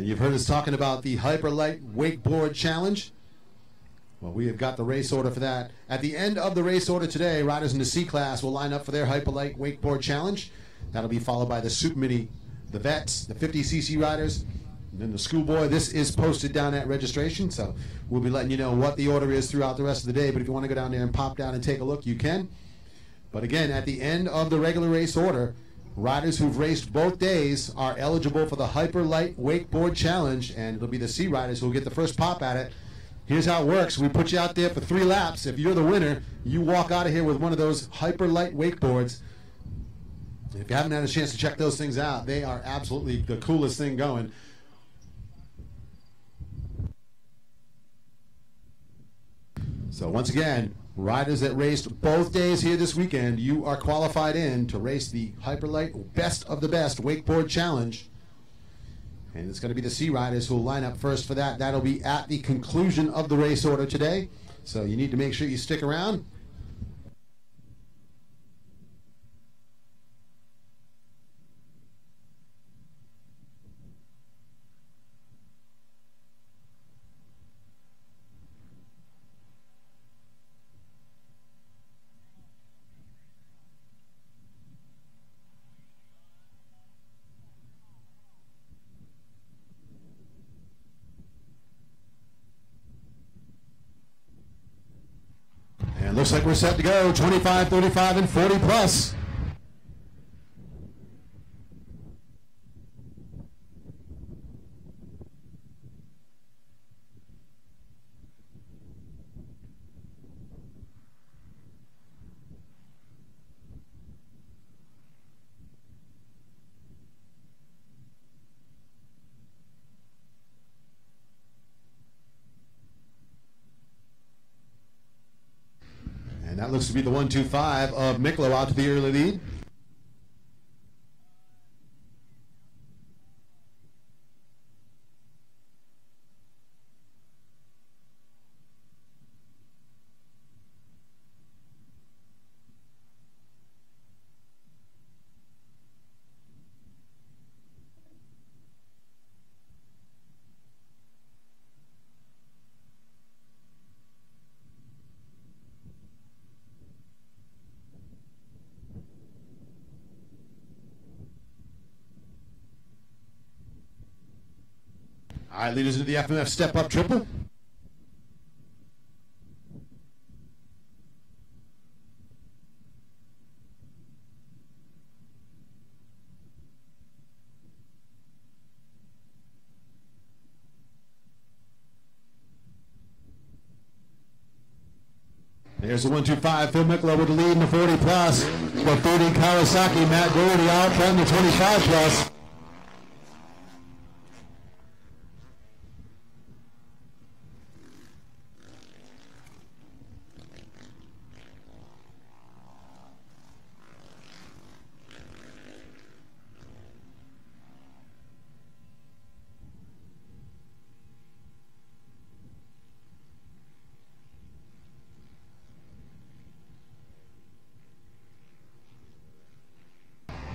And you've heard us talking about the Hyperlight Wakeboard Challenge. Well, we have got the race order for that. At the end of the race order today, riders in the C class will line up for their Hyperlight Wakeboard Challenge. That'll be followed by the Super Mini, the Vets, the 50cc riders, and then the Schoolboy. This is posted down at registration, so we'll be letting you know what the order is throughout the rest of the day. But if you want to go down there and pop down and take a look, you can. But again, at the end of the regular race order, riders who've raced both days are eligible for the Hyperlight Wakeboard Challenge, and it'll be the C riders who'll get the first pop at it. Here's how it works. We put you out there for 3 laps. If you're the winner, you walk out of here with one of those Hyperlight wakeboards. If you haven't had a chance to check those things out, they are absolutely the coolest thing going. So once again, riders that raced both days here this weekend, you are qualified in to race the Hyperlight Best of the Best Wakeboard Challenge. And it's going to be the C riders who will line up first for that. That'll be at the conclusion of the race order today. So you need to make sure you stick around. And looks like we're set to go. 25, 35, and 40 plus. And that looks to be the 1-2-5 of Miklo out to the early lead. All right, leaders into the FMF step-up triple. There's the 1-2-5. Phil Miklo with the lead in the 40 plus. The 30 Kawasaki. Matt Doherty out front in the 25 plus.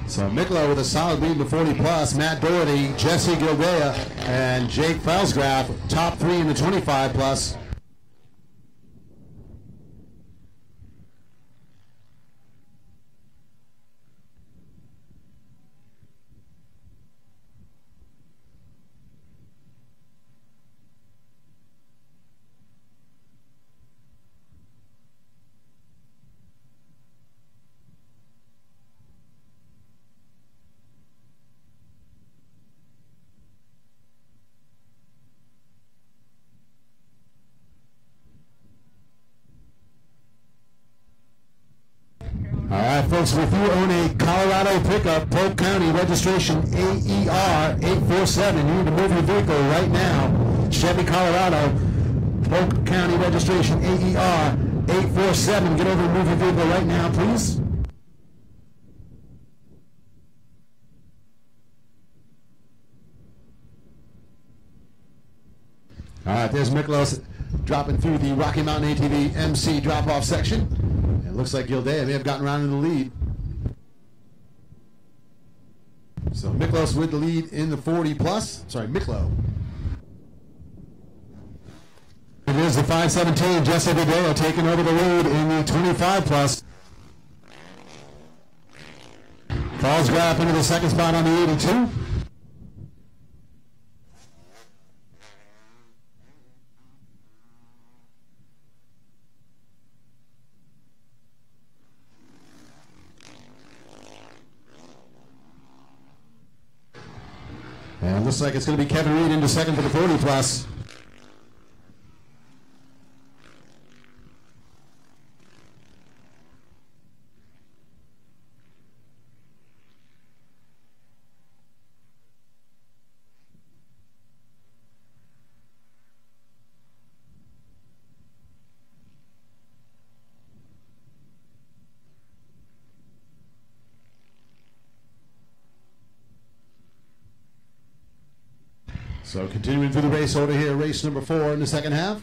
So Miklo with a solid lead in the 40 plus. Matt Doherty, Jesse Gildea, and Jake Felsgraf, top 3 in the 25 plus. All right, folks, if you own a Colorado pickup, Polk County registration AER 847, you need to move your vehicle right now. Chevy Colorado, Polk County registration AER 847. Get over and move your vehicle right now, please. All right, there's Miklos dropping through the Rocky Mountain ATV MC drop-off section. It looks like Gildea may have gotten around in the lead. So Miklos with the lead in the 40 plus. Sorry, Miklo. It is the 517, Jesse Vidal taking over the lead in the 25 plus. Falls Graf into the second spot on the 82. And looks like it's going to be Kevin Reed into second for the 40 plus. So continuing through the race order here, race number 4 in the second half.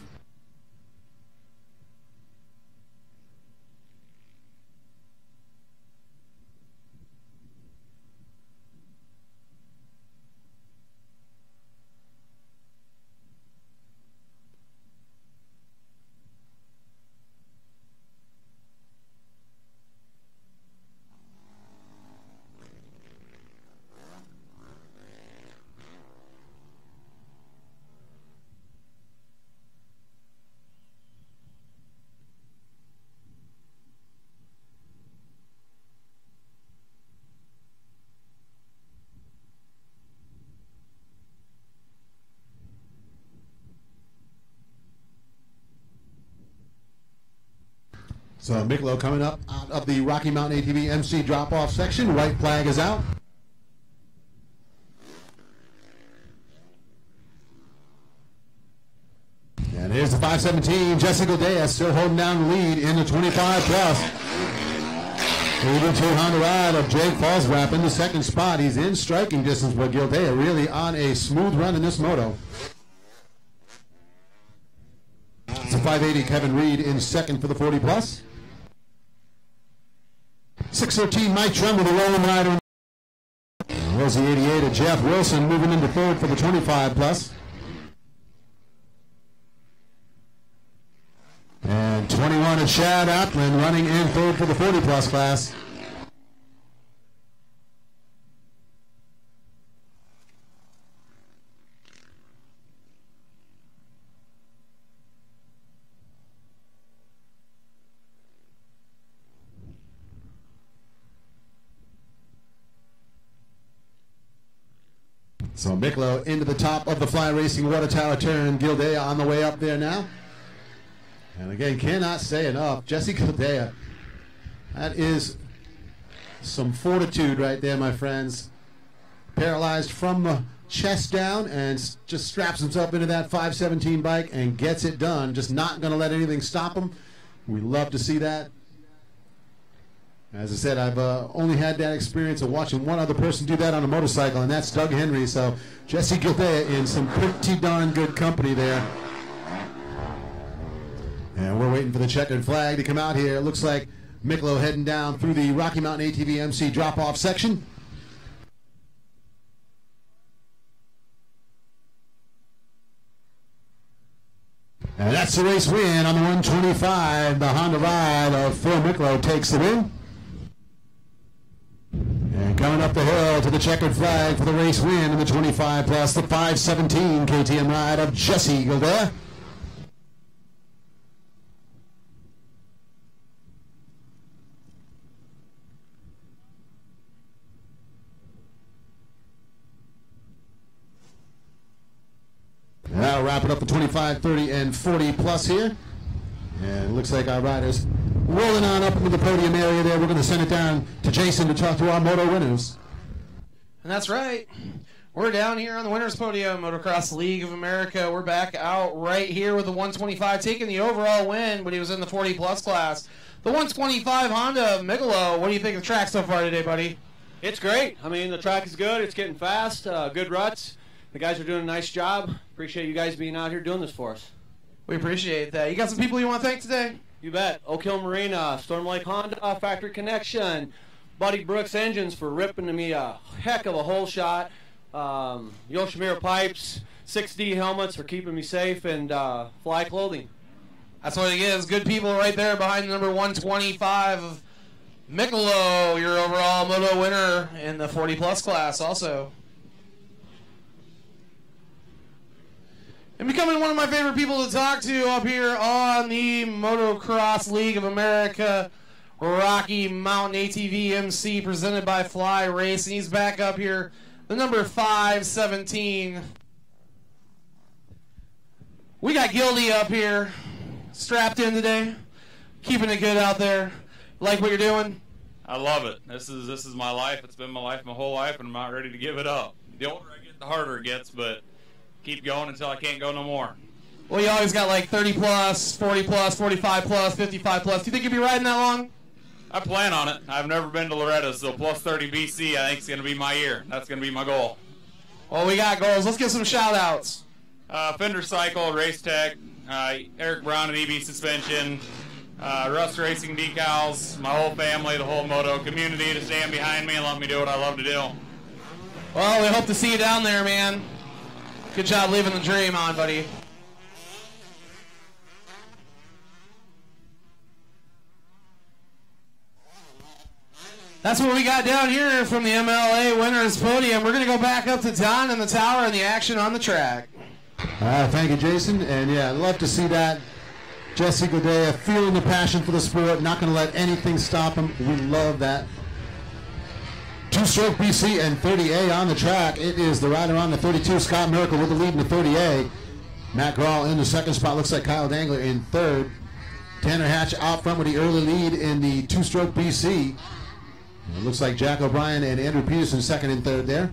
So Miklo coming up out of the Rocky Mountain ATV MC drop-off section. White flag is out. And here's the 517, Jesse Gildea still holding down the lead in the 25 plus. Moving to Honda ride of Jake Falsgraf in the second spot. He's in striking distance, but Gildea really on a smooth run in this moto. It's a 580, Kevin Reed in second for the 40 plus. 613, Mike Trumbull, the rolling rider. There's the 88 of Jeff Wilson moving into third for the 25 plus. And 21 of Chad Appman running in third for the 40 plus class. So Miklo into the top of the Fly Racing Water Tower turn. Gildea on the way up there now. And again, cannot say enough. Jesse Gildea. That is some fortitude right there, my friends. Paralyzed from the chest down and just straps himself into that 517 bike and gets it done. Just not going to let anything stop him. We love to see that. As I said, I've only had that experience of watching one other person do that on a motorcycle, and that's Doug Henry. So Jesse Gildea in some pretty darn good company there. And we're waiting for the checkered flag to come out here. It looks like Miklo heading down through the Rocky Mountain ATV MC drop-off section. And that's the race win on the 125. The Honda ride of Phil Miklo takes the win. And coming up the hill to the checkered flag for the race win in the 25 plus, the 517 KTM ride of Jesse Gildea. Now wrapping up the 25, 30, and 40 plus here. And it looks like our riders rolling on up into the podium area there. We're going to send it down to Jason to talk to our moto winners. And that's right. We're down here on the winners podium, Motocross League of America. We're back out right here with the 125 taking the overall win, but he was in the 40 plus class. The 125 Honda Miklo. What do you think of the track so far today, buddy? It's great. I mean, the track is good. It's getting fast. Good ruts. The guys are doing a nice job. Appreciate you guys being out here doing this for us. We appreciate that. You got some people you want to thank today? You bet. Oak Hill Marina, Storm Lake Honda, Factory Connection, Buddy Brooks Engines for ripping me a heck of a hole shot. Yoshimura Pipes, 6D helmets for keeping me safe, and Fly Clothing. That's what it is. Good people right there behind the number 125 of Mikolo, your overall moto winner in the 40-plus class also. And becoming one of my favorite people to talk to up here on the Motocross League of America Rocky Mountain ATV MC presented by Fly Racing. He's back up here, the number 517. We got Gildy up here, strapped in today, keeping it good out there. Like what you're doing? I love it. This is my life. It's been my life my whole life, and I'm not ready to give it up. The older I get, the harder it gets, but keep going until I can't go no more. Well, you always got like 30 plus, 40 plus, 45 plus, 55 plus. Do you think you'll be riding that long? I plan on it. I've never been to Loretta, so plus 30 BC I think is going to be my year. That's going to be my goal. Well, we got goals. Let's get some shout-outs. Fender Cycle, Race Tech, Eric Brown and EB Suspension, Rust Racing Decals, my whole family, the whole moto community to stand behind me and let me do what I love to do. Well, we hope to see you down there, man. Good job living the dream on, buddy. That's what we got down here from the MLA Winners Podium. We're going to go back up to Don in the tower and the action on the track. Thank you, Jason. And yeah, I'd love to see that. Jesse Godea feeling the passion for the sport, not going to let anything stop him. We love that. Two-stroke BC and 30A on the track. It is the rider on the 32, Scott Miracle, with the lead in the 30A. Matt Grawl in the second spot. Looks like Kyle Dangler in third. Tanner Hatch out front with the early lead in the two-stroke BC. It looks like Jack O'Brien and Andrew Peterson second and third there.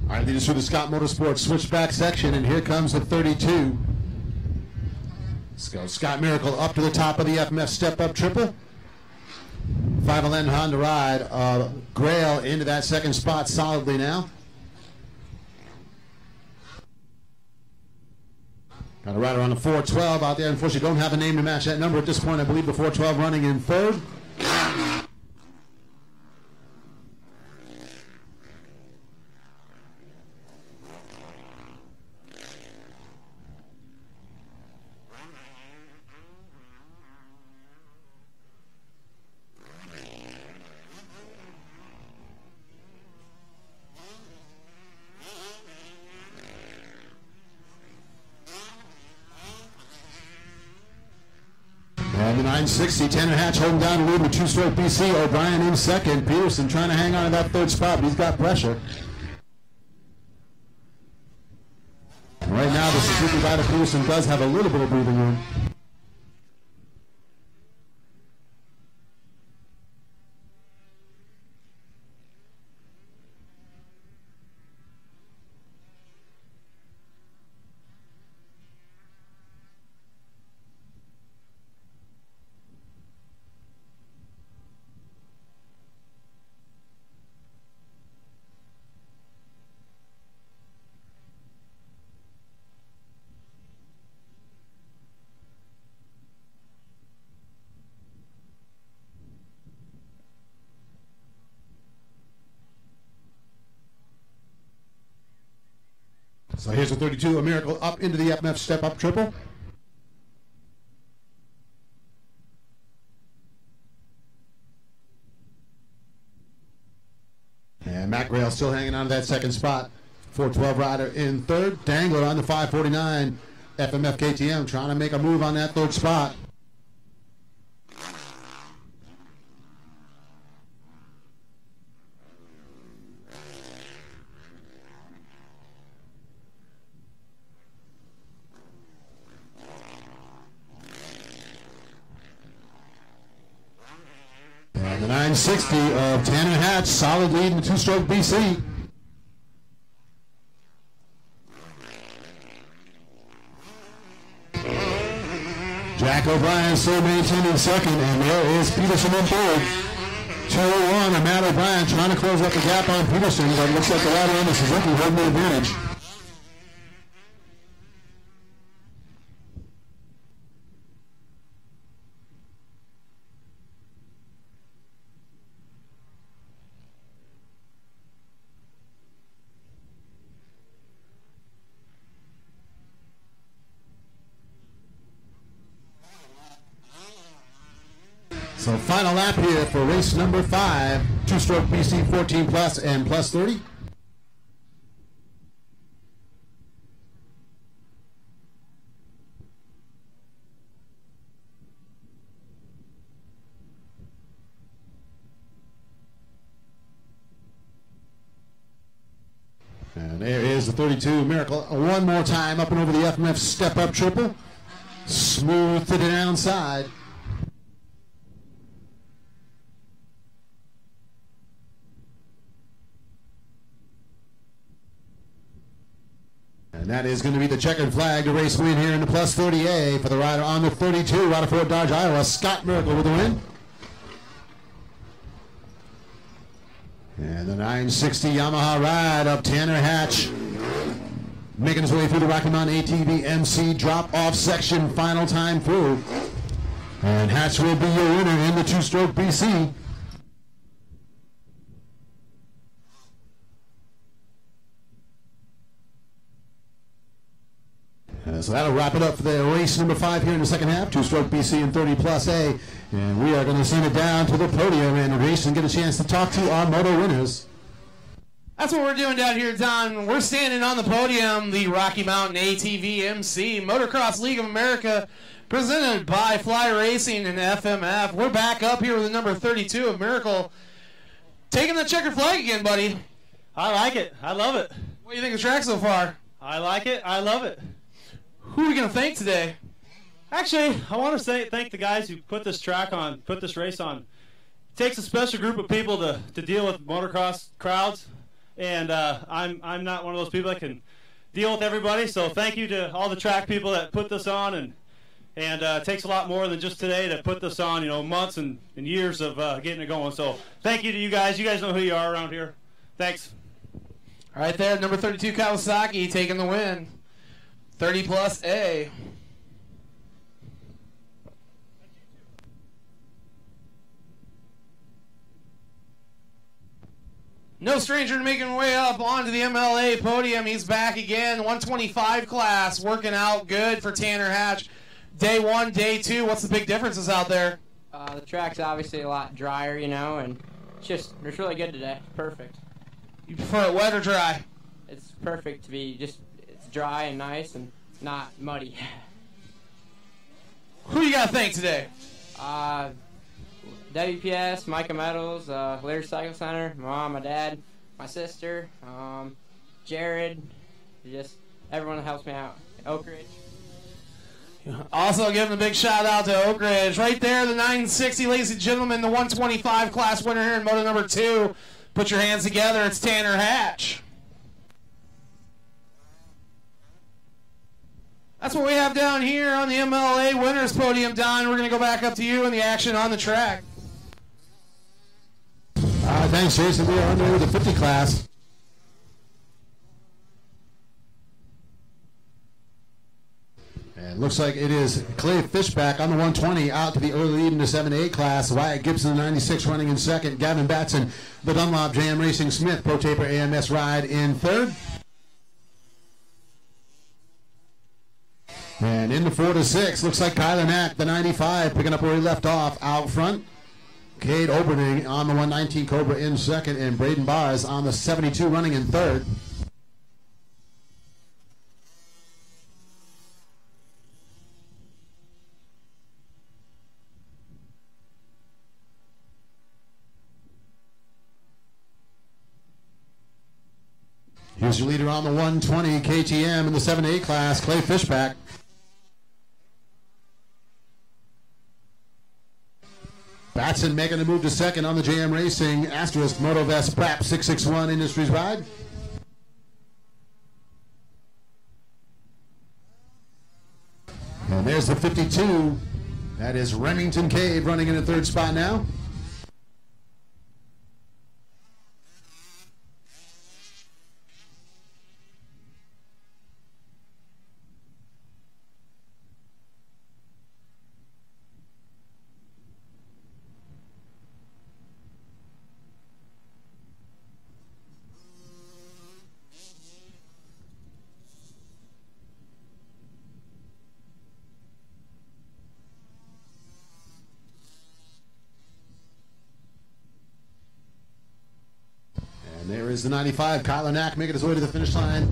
All right, leaders through the Scott Motorsports switchback section, and here comes the 32. Let's go. Scott Miracle up to the top of the FMF step-up triple. 5LN Honda ride. Grail into that second spot solidly now. Got a rider on the 412 out there. Unfortunately, don't have a name to match that number at this point. I believe the 412 running in third. And the 960, Tanner Hatch holding down the lead with two-stroke BC. O'Brien in second. Peterson trying to hang on to that third spot, but he's got pressure. And right now, the Suzuki rider Peterson does have a little bit of breathing room. So here's the 32, a Miracle up into the FMF step-up triple. And Matt Grail still hanging on to that second spot. 412 rider in third. Dangler on the 549 FMF KTM trying to make a move on that third spot. And the 960 of Tanner Hatch, solid lead in the two-stroke BC. Jack O'Brien still maintaining second, and there is Peterson in third. 2:01, and Matt O'Brien trying to close up the gap on Peterson, but it looks like the rider on the Suzuki holding the advantage. So final lap here for race number 5, two-stroke BC 14 plus and plus 30. And there is the 32 Miracle one more time up and over the FMF step-up triple. Smooth to the downside. And that is going to be the checkered flag to race win here in the plus 30A for the rider on the 32, rider for Dodge, Iowa, Scott Miracle with the win. And the 960 Yamaha ride of Tanner Hatch, making his way through the Rocky Mountain ATV MC drop-off section, final time through. And Hatch will be your winner in the two-stroke BC. So that'll wrap it up for the race number 5 here in the second half, two-stroke BC and 30 plus A. And we are going to send it down to the podium and race and get a chance to talk to our moto winners. That's what we're doing down here, Don. We're standing on the podium, the Rocky Mountain ATV MC Motocross League of America, presented by Fly Racing and FMF. We're back up here with the number 32 of Miracle. Taking the checkered flag again, buddy. I like it. I love it. What do you think of the track so far? I like it. I love it. Who are we going to thank today? Actually, I want to thank the guys who put this track on, put this race on. It takes a special group of people to deal with motocross crowds, and I'm not one of those people that can deal with everybody. So thank you to all the track people that put this on, and it takes a lot more than just today to put this on. You know, months and years of getting it going. So thank you to you guys. You guys know who you are around here. Thanks. All right there, number 32 Kawasaki taking the win. 30 plus A. No stranger to making way up onto the MLA podium. He's back again. 125 class, working out good for Tanner Hatch. Day 1, day 2. What's the big differences out there? The track's obviously a lot drier, you know, and it's really good today. Perfect. You prefer it wet or dry? It's perfect to be it's dry and nice and not muddy. Who you got to thank today? WPS, Micah Metals, Lear Cycle Center, my mom, my dad, my sister, Jared, just everyone that helps me out. Oak Ridge. Also giving a big shout out to Oak Ridge. Right there, the 960, ladies and gentlemen, the 125 class winner here in moto number 2. Put your hands together, it's Tanner Hatch. That's what we have down here on the MLA winners podium, Don. We're going to go back up to you in the action on the track. Thanks, Jason. We are on there with the 50 class. And looks like it is Clay Fishback on the 120 out to the early lead in the 7A class. Wyatt Gibson, the 96, running in second. Gavin Batson, the Dunlop JM Racing Smith Pro Taper AMS ride in third. And in the 4 to 6, looks like Kyler Knack, the 95, picking up where he left off out front. Cade Oberning on the 119 Cobra in second, and Braden Bars on the 72 running in third. Here's your leader on the 120 KTM in the 7A class, Clay Fishback. Batson making a move to second on the JM Racing Asterisk Motovest Prap 661 Industries ride. And there's the 52 That is Remington Cave running in the third spot now. There is the 95, Kyler Knack making his way to the finish line,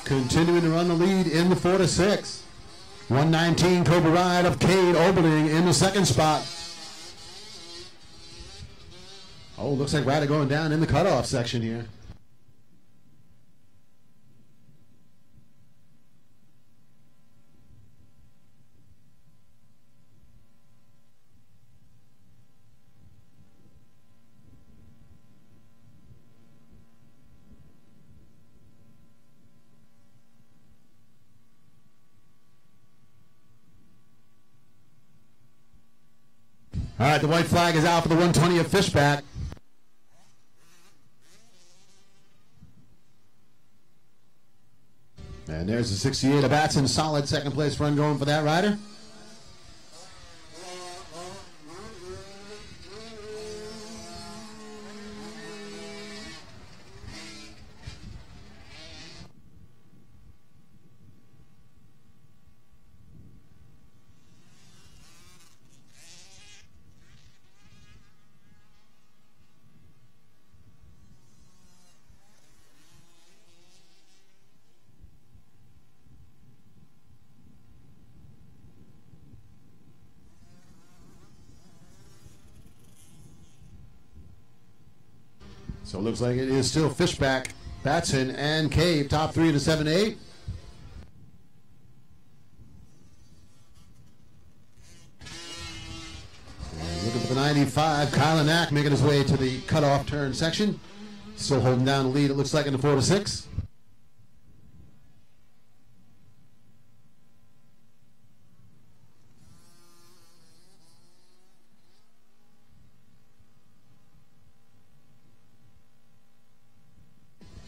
continuing to run the lead in the 4-6. 119, Cobra Ride of Cade Oberling in the second spot. Oh, looks like Ryder going down in the cutoff section here. All right, the white flag is out for the 120 of Fishback. And there's the 68 of Batson. Solid second place run going for that rider. So it looks like it is still Fishback, Batson, and Cave, top three of the 7-8. And looking for the 95, Kyler Knack making his way to the cutoff turn section. Still holding down the lead, it looks like, in the 4-6.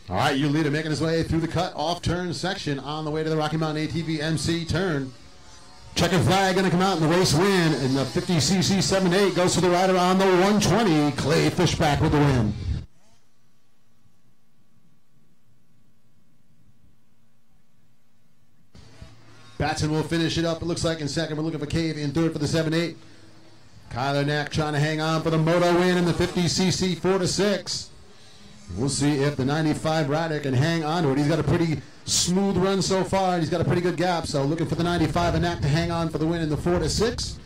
All right, you leader making his way through the cut-off turn section on the way to the Rocky Mountain ATV MC turn. Checkered flag going to come out in the race win, and the 50cc 7-8 goes for the rider on the 120, Clay Fishback with the win. Batson will finish it up, it looks like, in second. We're looking for Cave in third for the 7-8. Kyler Knack trying to hang on for the moto win in the 50cc 4-6. We'll see if the 95 rider can hang on to it. He's got a pretty smooth run so far, and he's got a pretty good gap. So looking for the 95 and Knack to hang on for the win in the 4-6.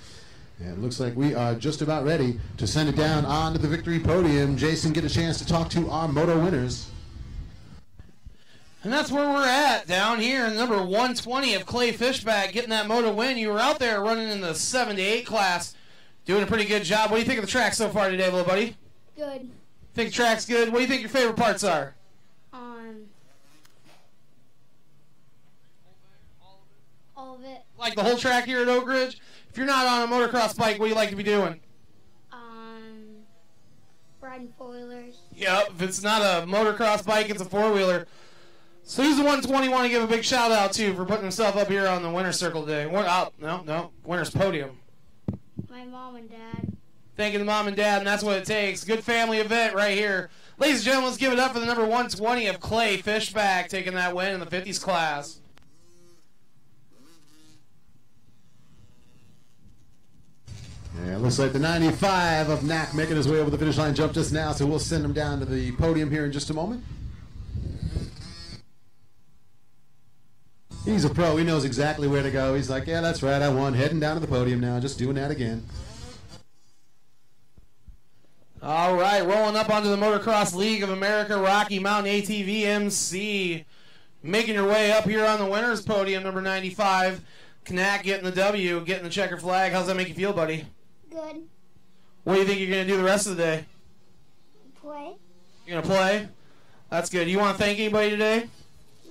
And it looks like we are just about ready to send it down onto the victory podium. Jason, get a chance to talk to our moto winners. And that's where we're at, down here in number 120 of Clay Fishback, getting that moto win. You were out there running in the 7-8 class, doing a pretty good job. What do you think of the track so far today, little buddy? Good. Think the track's good? What do you think your favorite parts are? All of it. Like the whole track here at Oak Ridge? If you're not on a motocross bike, what do you like to be doing? Riding four-wheelers. Yep, if it's not a motocross bike, it's a four-wheeler. So who's the 120 want to give a big shout out to for putting himself up here on the winner's circle today? Winner's podium. My mom and dad. Thanking the mom and dad, and that's what it takes. Good family event right here. Ladies and gentlemen, let's give it up for the number 120 of Clay Fishback, taking that win in the 50s class. Yeah, it looks like the 95 of Knack making his way over the finish line jump just now, so we'll send him down to the podium here in just a moment. He's a pro. He knows exactly where to go. He's like, yeah, that's right, I won. Heading down to the podium now, just doing that again. All right, rolling up onto the Motocross League of America Rocky Mountain ATV MC. Making your way up here on the winner's podium, number 95. Knack getting the W, getting the checker flag. How's that make you feel, buddy? Good. What do you think you're going to do the rest of the day? Play. You're going to play? That's good. You want to thank anybody today?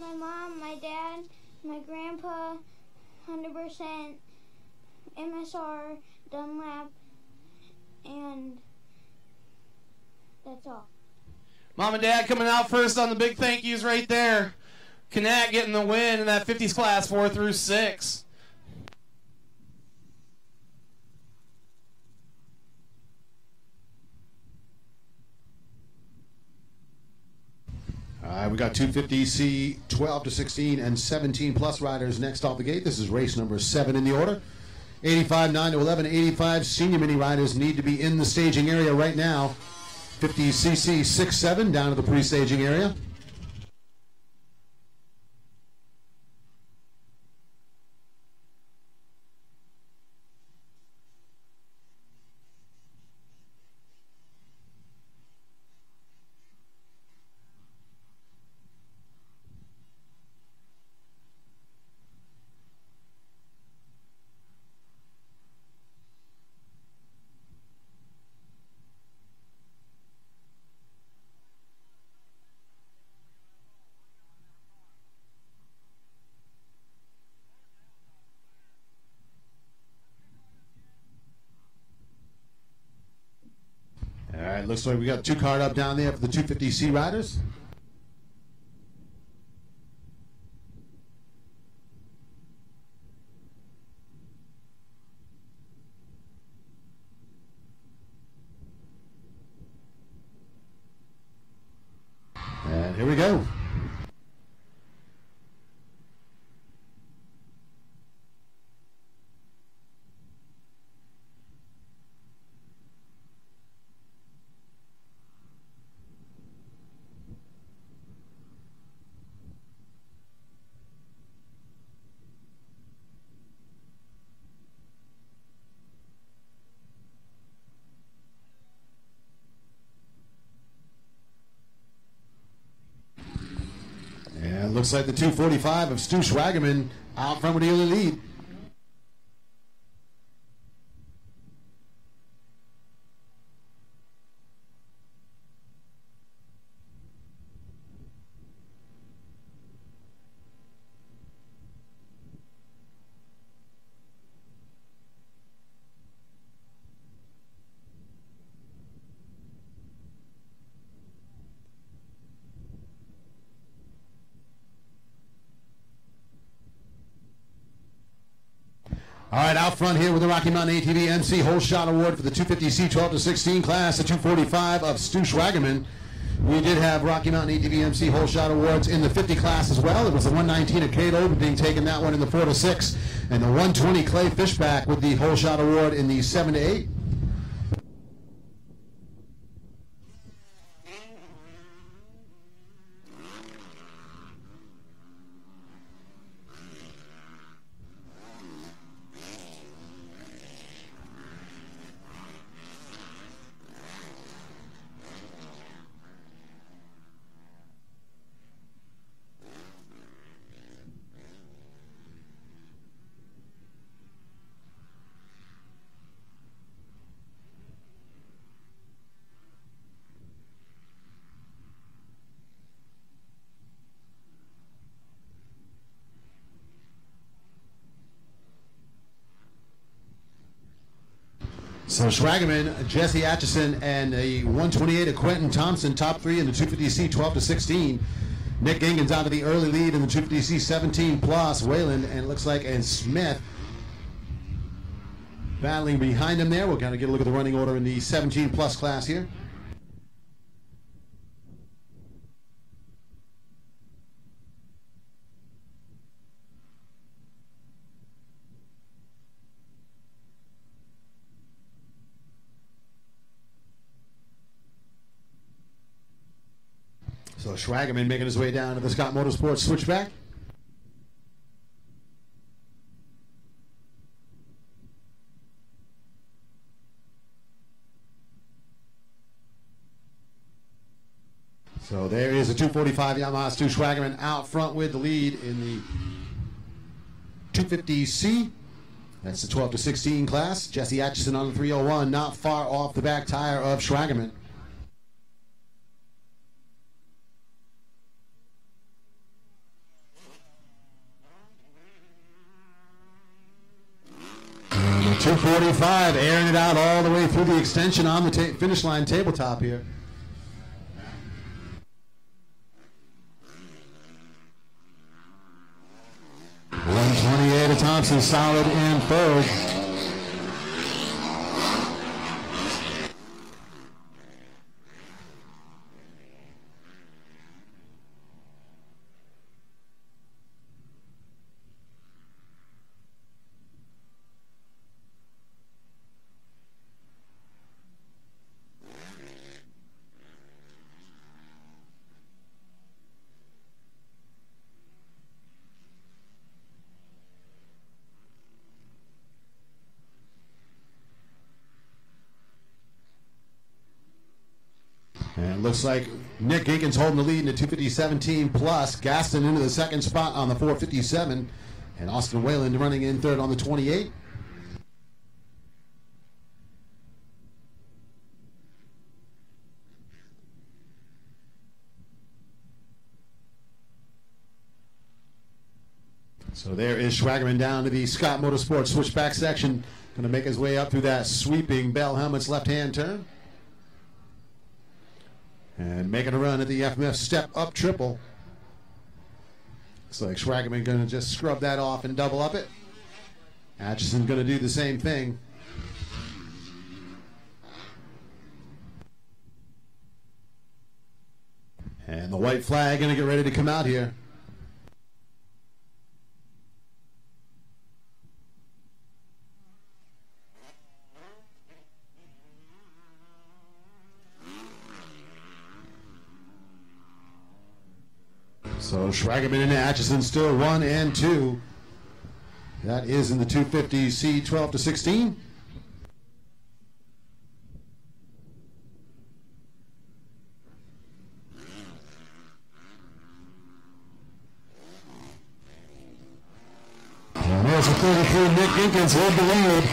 My mom, my dad, my grandpa, 100%, MSR, Dunlap, and that's all. Mom and Dad coming out first on the big thank yous right there. Connect getting the win in that 50s class 4 through 6. All right, we got 250C 12 to 16 and 17 plus riders next off the gate. This is race number 7 in the order. 85, 9 to 11, 85 senior mini riders need to be in the staging area right now. 50cc 6-7 down to the pre-staging area. All right, looks like we got 2 card up down there for the 250C riders. And here we go. And looks like the 245 of Stu Schwagerman out front with the early lead. All right, out front here with the Rocky Mountain ATV MC Whole Shot Award for the 250C 12 to 16 class, the 245 of Stu Schwagerman. We did have Rocky Mountain ATV MC Whole Shot Awards in the 50 class as well. It was the 119 of Cato being taken that one in the 4 to 6, and the 120 Clay Fishback with the Whole Shot Award in the 7 to 8. So Schwagerman, Jesse Atchison, and a 128 of Quentin Thompson, top 3 in the 250C 12 to 16. Nick Gingens out of the early lead in the 250C 17 plus. Wayland and it looks like and Smith battling behind him there. We'll kind of get a look at the running order in the 17 plus class here. So Schwagerman making his way down to the Scott Motorsports switchback. So there is a 245 Yamaha Stu Schwagerman out front with the lead in the 250C. That's the 12 to 16 class. Jesse Atchison on the 301, not far off the back tire of Schwagerman. 2:45, airing it out all the way through the extension on the finish line tabletop here. $128 to Thompson, solid in third. And it looks like Nick Ginkins holding the lead in the 250-17 plus. Gaston into the second spot on the 457. And Austin Wayland running in third on the 28. So there is Schwagerman down to the Scott Motorsports switchback section. Going to make his way up through that sweeping Bell Helmets left-hand turn. And making a run at the FMF step-up triple. Looks like Schwagerman going to just scrub that off and double up it. Atchison going to do the same thing. And the white flag going to get ready to come out here. So Schwagerman and Atchison still 1 and 2. That is in the 250C 12 to 16. And there's a 33 Nick Ginkins hold the lead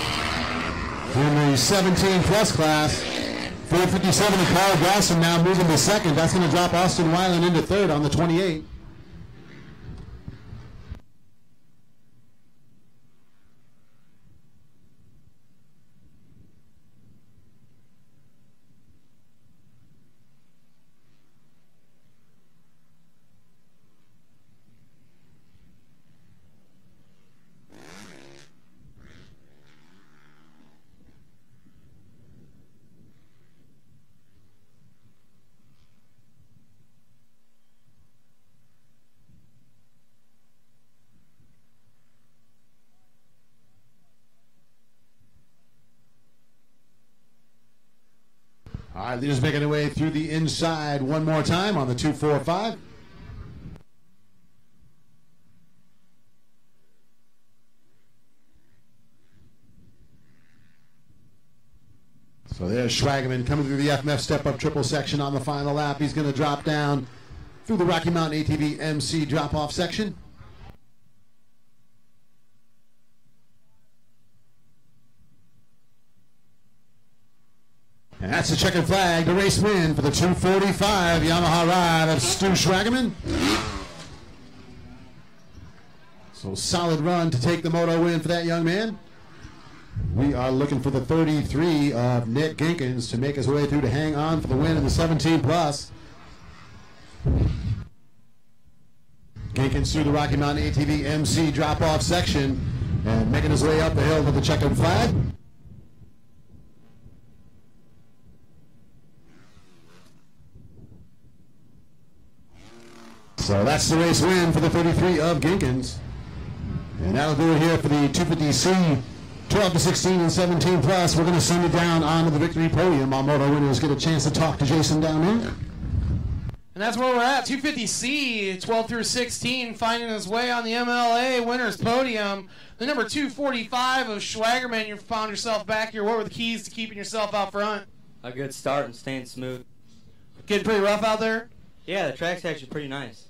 in the 17 plus class. 457 to Kyle Gaston now moving to second. That's going to drop Austin Weiland into third on the 28. All right, leaders making their way through the inside one more time on the 245. So there's Schwagerman coming through the FMF step-up triple section on the final lap. He's going to drop down through the Rocky Mountain ATV MC drop-off section. And that's the checkered flag, the race win for the 245 Yamaha ride of Stu Schwagerman. So solid run to take the moto win for that young man. We are looking for the 33 of Nick Ginkins to make his way through to hang on for the win in the 17 plus. Ginkins through the Rocky Mountain ATV MC drop-off section and making his way up the hill with the checkered flag. So that's the race win for the 33 of Ginkins. And that'll do it here for the 250C 12 to 16 and 17 plus. We're going to send it down onto the victory podium. Our moto winners get a chance to talk to Jason down there. And that's where we're at. 250C 12 through 16 finding his way on the MLA winners podium. The number 245 of Schwagerman. You found yourself back here. What were the keys to keeping yourself out front? A good start and staying smooth. Getting pretty rough out there? Yeah, the track's actually pretty nice.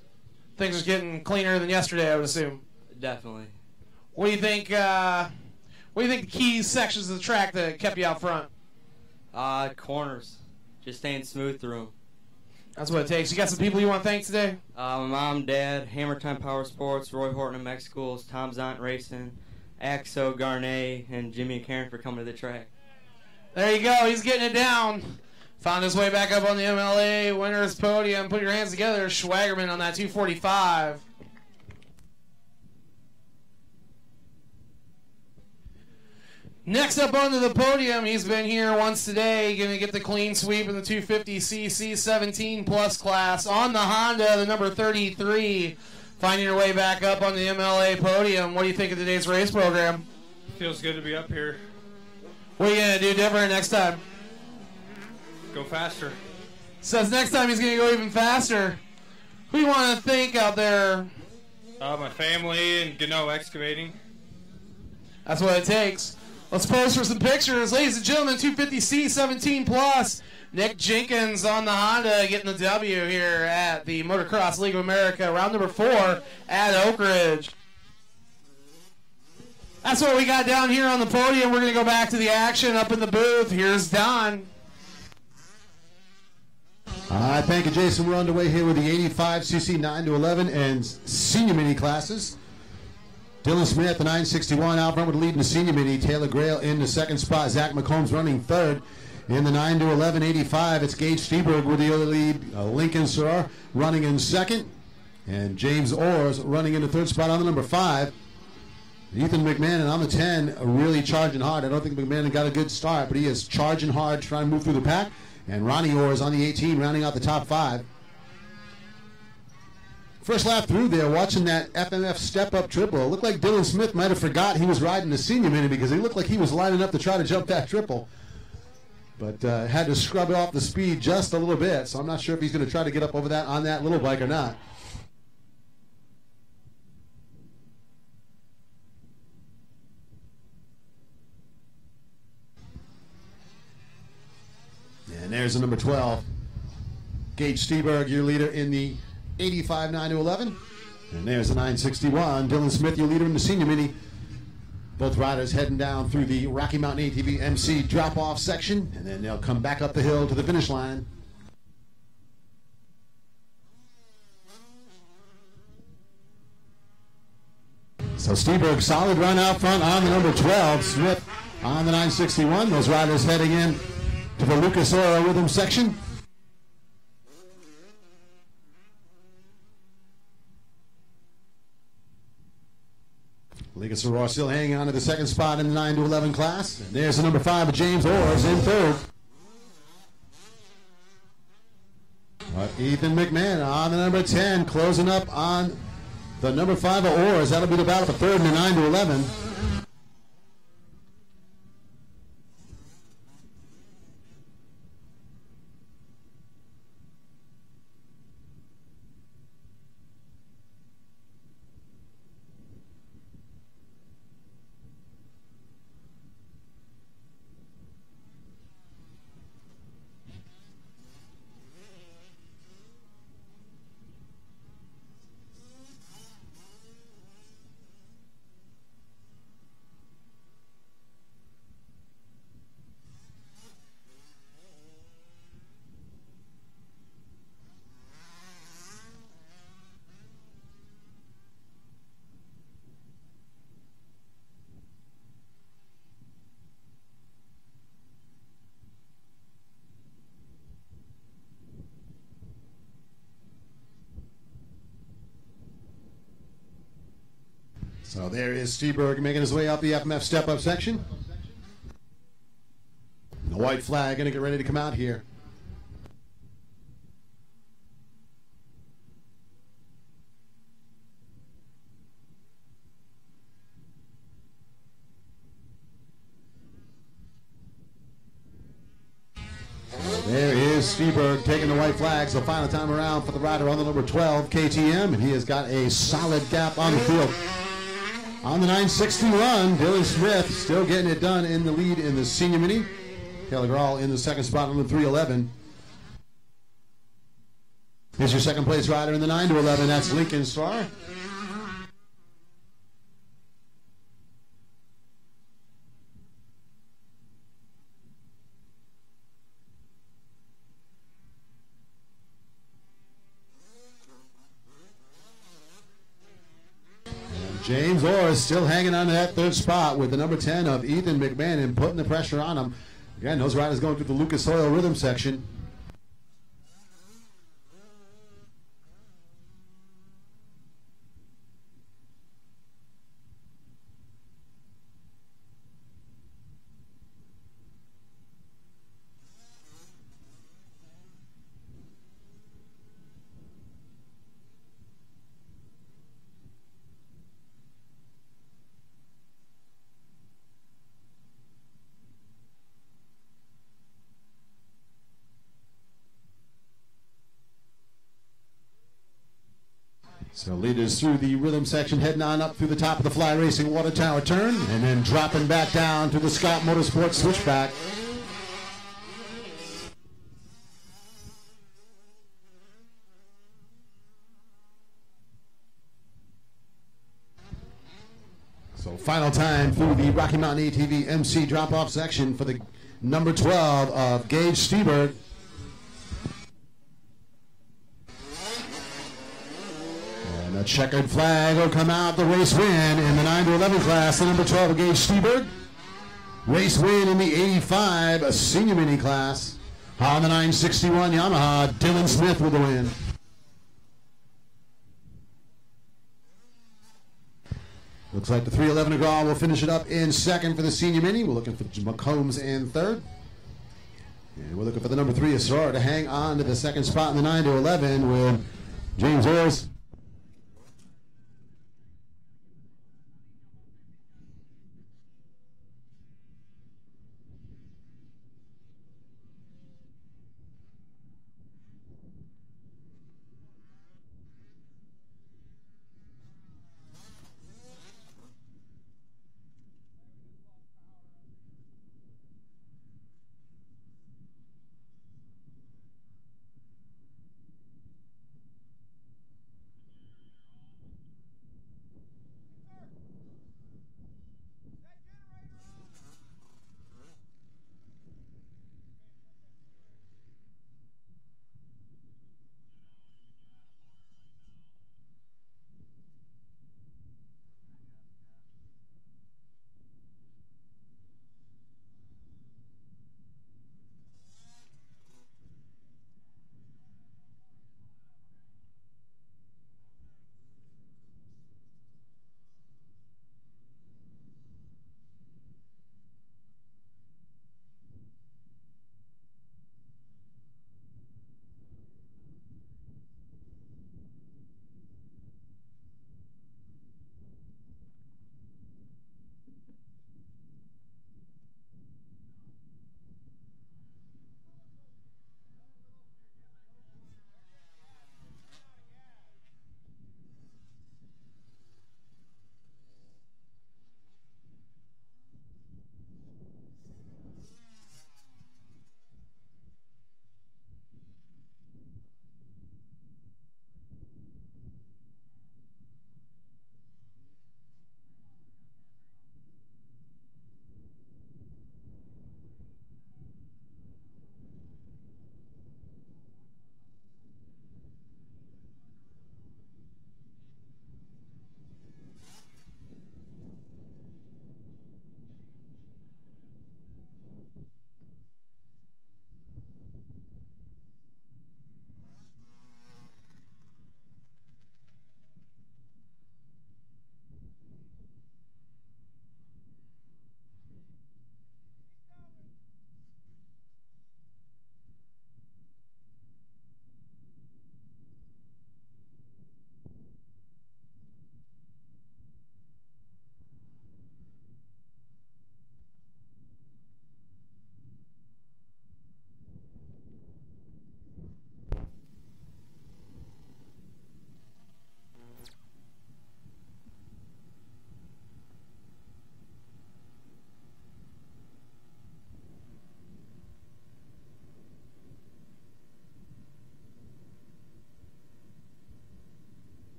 Things are getting cleaner than yesterday, I would assume. Definitely. What do you think? What do you think the key sections of the track that kept you out front? Corners. Just staying smooth through them. That's what it takes. You got some people you want to thank today? My mom, dad, Hammer Time Power Sports, Roy Horton MX Schools, Tom Zont Racing, Axo, Garnet, and Jimmy and Karen for coming to the track. There you go. He's getting it down. Found his way back up on the MLA winners podium. Put your hands together. Schwagerman on that 245. Next up onto the podium, he's been here once today. Going to get the clean sweep in the 250cc 17 plus class on the Honda, the number 33. Finding your way back up on the MLA podium. What do you think of today's race program? Feels good to be up here. What are you going to do different next time? Go faster. Says next time he's going to go even faster. Who do you want to thank out there? My family and Gano Excavating. That's what it takes. Let's pose for some pictures. Ladies and gentlemen, 250C 17 plus. Nick Jenkins on the Honda getting the W here at the Motocross League of America, round number 4 at Oak Ridge. That's what we got down here on the podium. We're going to go back to the action up in the booth. Here's Don. All right, thank you, Jason. We're underway here with the 85cc 9 to 11 and senior mini classes. Dylan Smith, the 961 out front with the lead in the senior mini. Taylor Grail in the second spot. Zach McCombs running third. In the 9 to 11 85, it's Gage Steberg with the other lead. Lincoln Soror running in second. And James Orrs running in the third spot on the number 5. Ethan McMahon on the 10 really charging hard. I don't think McMahon got a good start, but he is charging hard, trying to move through the pack. And Ronnie Orrs on the 18 rounding out the top 5. First lap through there, watching that FMF step-up triple. It looked like Dylan Smith might have forgot he was riding the senior mini because he looked like he was lining up to try to jump that triple. But had to scrub it off the speed just a little bit, so I'm not sure if he's going to try to get up over that on that little bike or not. And there's the number 12. Gage Steberg, your leader in the 85 9 to 11. And there's the 961. Dylan Smith, your leader in the senior mini. Both riders heading down through the Rocky Mountain ATV MC drop-off section, and then they'll come back up the hill to the finish line. So Steberg, solid run out front on the number 12. Smith on the 961. Those riders heading in to the Lucas Oil Rhythm section. Lucas Oil still hanging on to the second spot in the 9 to 11 class. And there's the number 5 of James Orrs in third. But Ethan McMahon on the number 10, closing up on the number 5 of Orrs. That'll be the battle for third in the 9 to 11. So there is Steberg making his way up the FMF step-up section. The white flag going to get ready to come out here. There is Steberg taking the white flag. So final time around for the rider on the number 12, KTM, and he has got a solid gap on the field. On the 960 run, Dylan Smith still getting it done in the lead in the senior mini. Taylor Grahl in the second spot on the 311. Here's your second place rider in the 9 to 11. That's Lincoln Starr. James Orr is still hanging on to that third spot with the number 10 of Ethan McMahon putting the pressure on him. Again, those riders going through the Lucas Oil rhythm section. So leaders through the rhythm section heading on up through the top of the Fly Racing Water Tower turn and then dropping back down to the Scott Motorsports switchback. So final time through the Rocky Mountain ATV MC drop-off section for the number 12 of Gage Steberg. And a checkered flag will come out, the race win in the 9 to 11 class, the number 12 of Gage Steberg. Race win in the 85 a senior mini class. On the 961 Yamaha, Dylan Smith with the win. Looks like the 311 McGraw will finish it up in second for the senior mini. We're looking for McCombs in third. And we're looking for the number 3 Asar to hang on to the second spot in the 9 to 11 with James Orrs.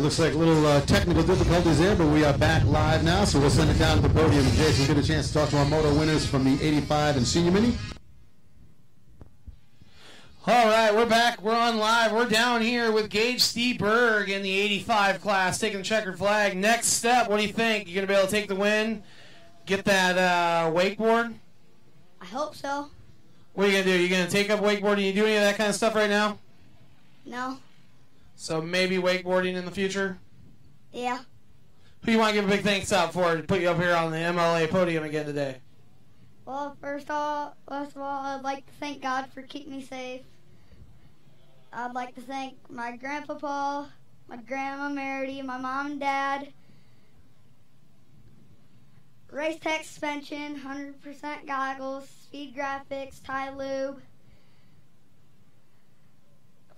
looks like a little technical difficulties there, but we are back live now, so we'll send it down to the podium. Jason, get a chance to talk to our moto winners from the 85 and senior mini. All right, we're back. We're on live. We're down here with Gage Steeberg in the 85 class, taking the checkered flag. Next step, what do you think? You going to be able to take the win, get that wakeboard? I hope so. What are you going to do? You going to take up wakeboarding? You do any of that kind of stuff right now? No. So maybe wakeboarding in the future? Yeah. Who do you want to give a big thanks out for to put you up here on the MLA podium again today? Well, first of all, I'd like to thank God for keeping me safe. I'd like to thank my grandpa Paul, my grandma Merity, my mom and dad, Race Tech suspension, 100% goggles, speed graphics, tie lube,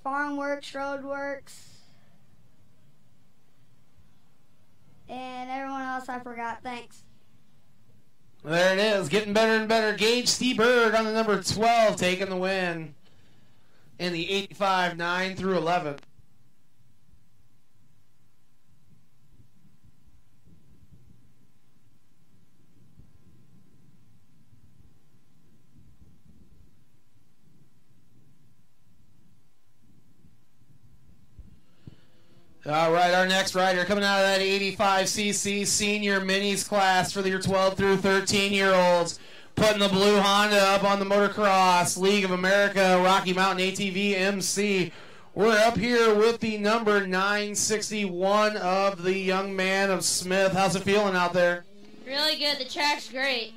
farm works, road works, and everyone else I forgot. Thanks. There it is, getting better and better. Gage Steeberg on the number 12, taking the win in the 85, 9 through 11. All right, our next rider coming out of that 85cc senior minis class for your 12 through 13-year-olds, putting the blue Honda up on the Motocross League of America Rocky Mountain ATV MC. We're up here with the number 961 of the young man of Smith. How's it feeling out there? Really good. The track's great.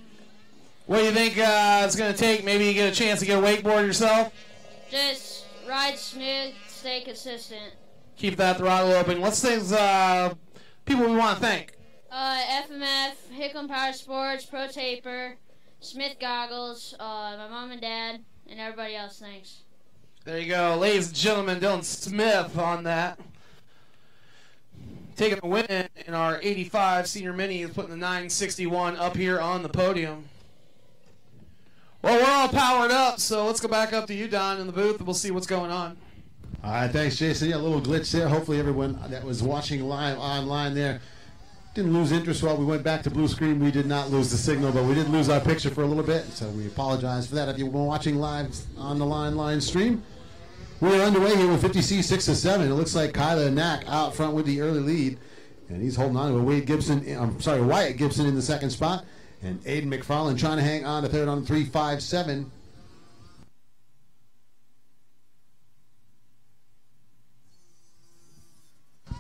What do you think it's going to take? Maybe you get a chance to get a wakeboard yourself? Just ride smooth, stay consistent. Keep that throttle open. What's things people we want to thank? FMF, Hickman Power Sports, Pro Taper, Smith Goggles, my mom and dad, and everybody else. Thanks. There you go. Ladies and gentlemen, Dylan Smith on that. Taking the win in our 85 senior mini is putting the 961 up here on the podium. Well, we're all powered up, so let's go back up to you, Don, in the booth, and we'll see what's going on. All right, thanks, Jason. Yeah, a little glitch there. Hopefully everyone that was watching live online there didn't lose interest while we went back to blue screen. We did not lose the signal, but we did lose our picture for a little bit, so we apologize for that. If you've been watching live on the line stream, we're underway here with 50C 6 to 7. It looks like Kyler Knack out front with the early lead, and he's holding on to Wyatt Gibson in the second spot, and Aiden McFarland trying to hang on to third on 3-5-7.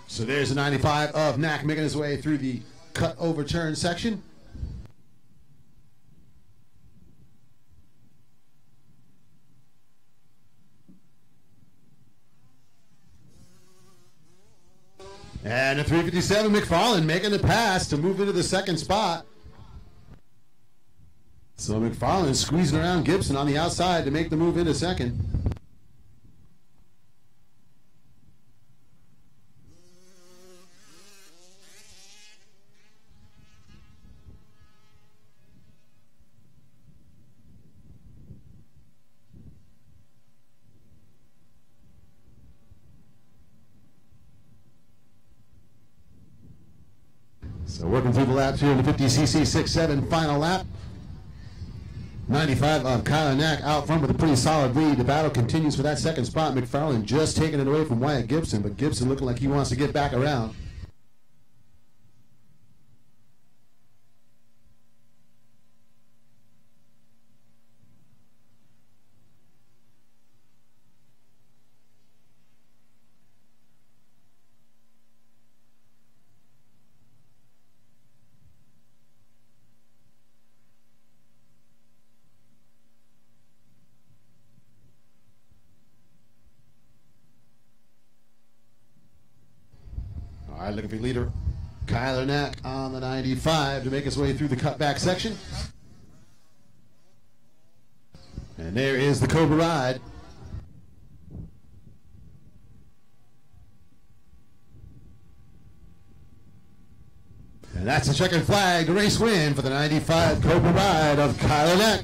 So there's the 95 of Knack making his way through the cut over turn section. And a 357 McFarland making the pass to move into the second spot. So McFarland squeezing around Gibson on the outside to make the move into second. So working through the laps here in the 50cc 6-7 final lap. 95 of Kyler Knack out front with a pretty solid lead. The battle continues for that second spot. McFarland just taking it away from Wyatt Gibson, but Gibson looking like he wants to get back around. All right, looking for leader Kyler Knack on the 95 to make his way through the cutback section. And there is the Cobra ride. And that's the checkered flag, the race win for the 95 Cobra ride of Kyler Knack.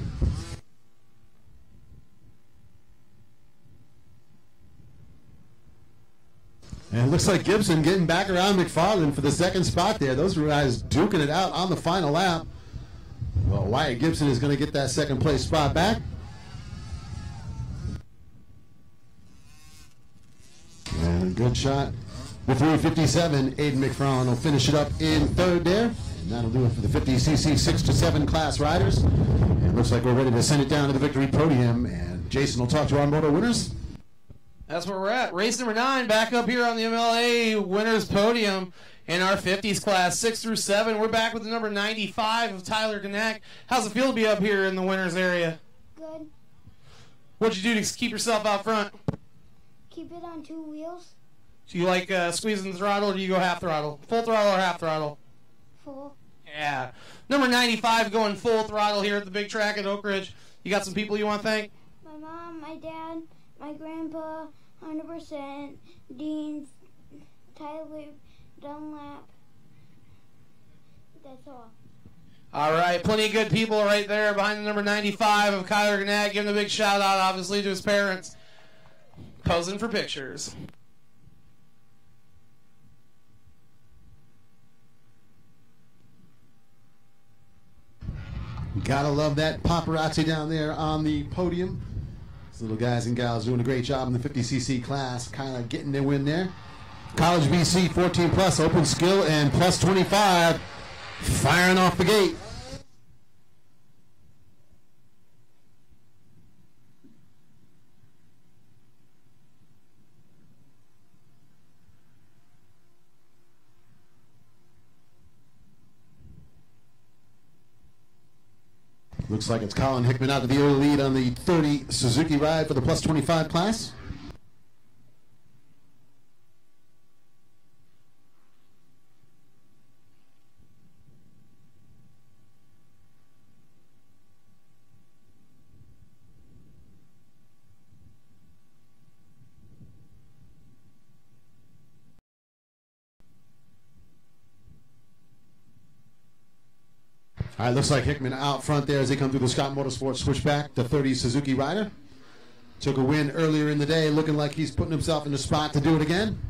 And it looks like Gibson getting back around McFarland for the second spot there. Those guys duking it out on the final lap. Well, Wyatt Gibson is going to get that second place spot back. And a good shot. With 3:57, Aiden McFarland will finish it up in third there. And that'll do it for the 50cc 6 to 7 class riders. And it looks like we're ready to send it down to the victory podium. And Jason will talk to our moto winners. That's where we're at. Race number 9 back up here on the MLA winners podium in our 50s class 6 through 7. We're back with the number 95 of Tyler Ganack. How's it feel to be up here in the winners area? Good. What'd you do to keep yourself out front? Keep it on 2 wheels. Do you like squeezing the throttle, or do you go half throttle? Full throttle or half throttle? Full. Yeah. Number 95 going full throttle here at the big track at Oak Ridge. You got some people you want to thank? My mom, my dad, my grandpa, 100%, Dean, Tyler, Dunlap. That's all. All right, plenty of good people right there behind the number 95 of Kyler Ganack. Giving a big shout out, obviously, to his parents. Posing for pictures. Gotta love that paparazzi down there on the podium. These little guys and gals doing a great job in the 50cc class, kind of getting their win there. College BC 14 plus, open skill, and plus 25, firing off the gate. Looks like it's Colin Hickman out of the early lead on the 30 Suzuki ride for the plus 25 class. All right, looks like Hickman out front there as they come through the Scott Motorsports switchback, the 30 Suzuki rider. Took a win earlier in the day, looking like he's putting himself in the spot to do it again.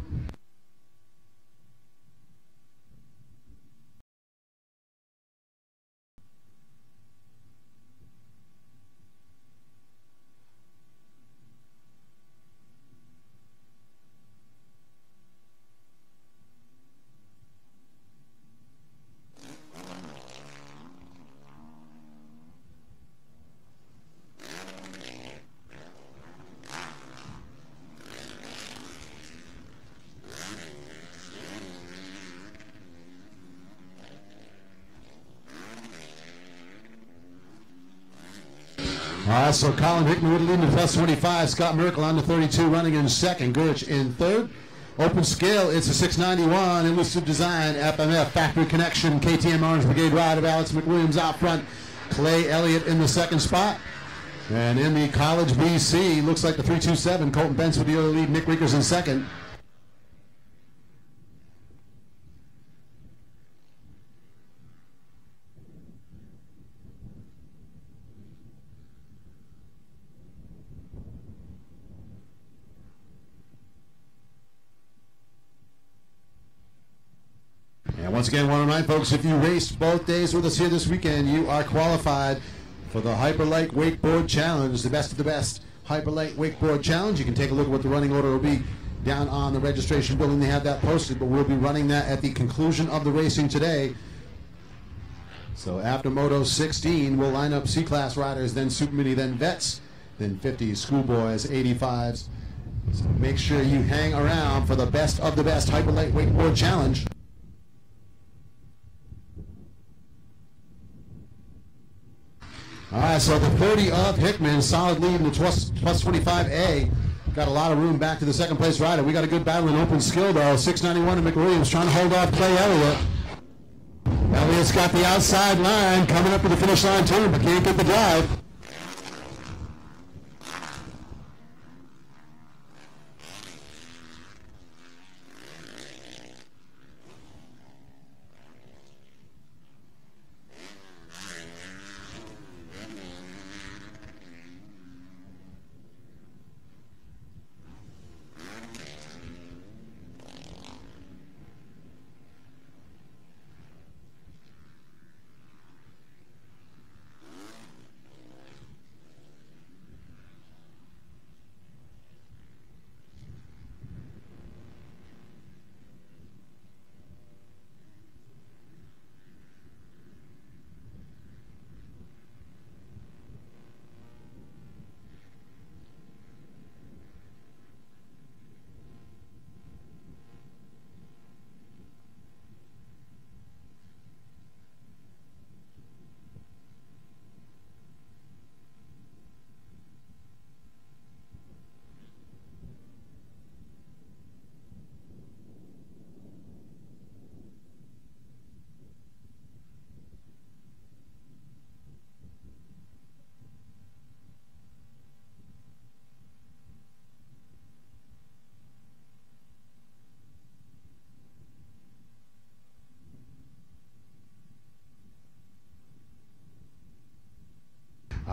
So Colin Hickman would lead in the plus 25. Scott Merkel on the 32, running in second. Gurich in third. Open scale, it's a 691. Elusive Design, FMF, Factory Connection, KTM Orange Brigade rider, Alex McWilliams out front. Clay Elliott in the second spot. And in the College BC, looks like the 327. Colton Bentz with the early lead. Nick Riekers in second. And once again, want to remind folks, if you raced both days with us here this weekend, you are qualified for the Hyperlight Wakeboard Challenge, the best of the best Hyperlight Wakeboard Challenge. You can take a look at what the running order will be down on the registration building. They have that posted, but we'll be running that at the conclusion of the racing today. So after Moto 16, we'll line up C-Class riders, then Super Mini, then Vets, then 50s, Schoolboys, 85s. So make sure you hang around for the best of the best Hyperlight Wakeboard Challenge. All right, so the 30 of Hickman, solid lead in the plus 25A. Got a lot of room back to the second place rider. We got a good battle in open skill, though. 691 to McWilliams trying to hold off Clay Elliott. Elliott's got the outside line, coming up to the finish line too, but can't get the drive.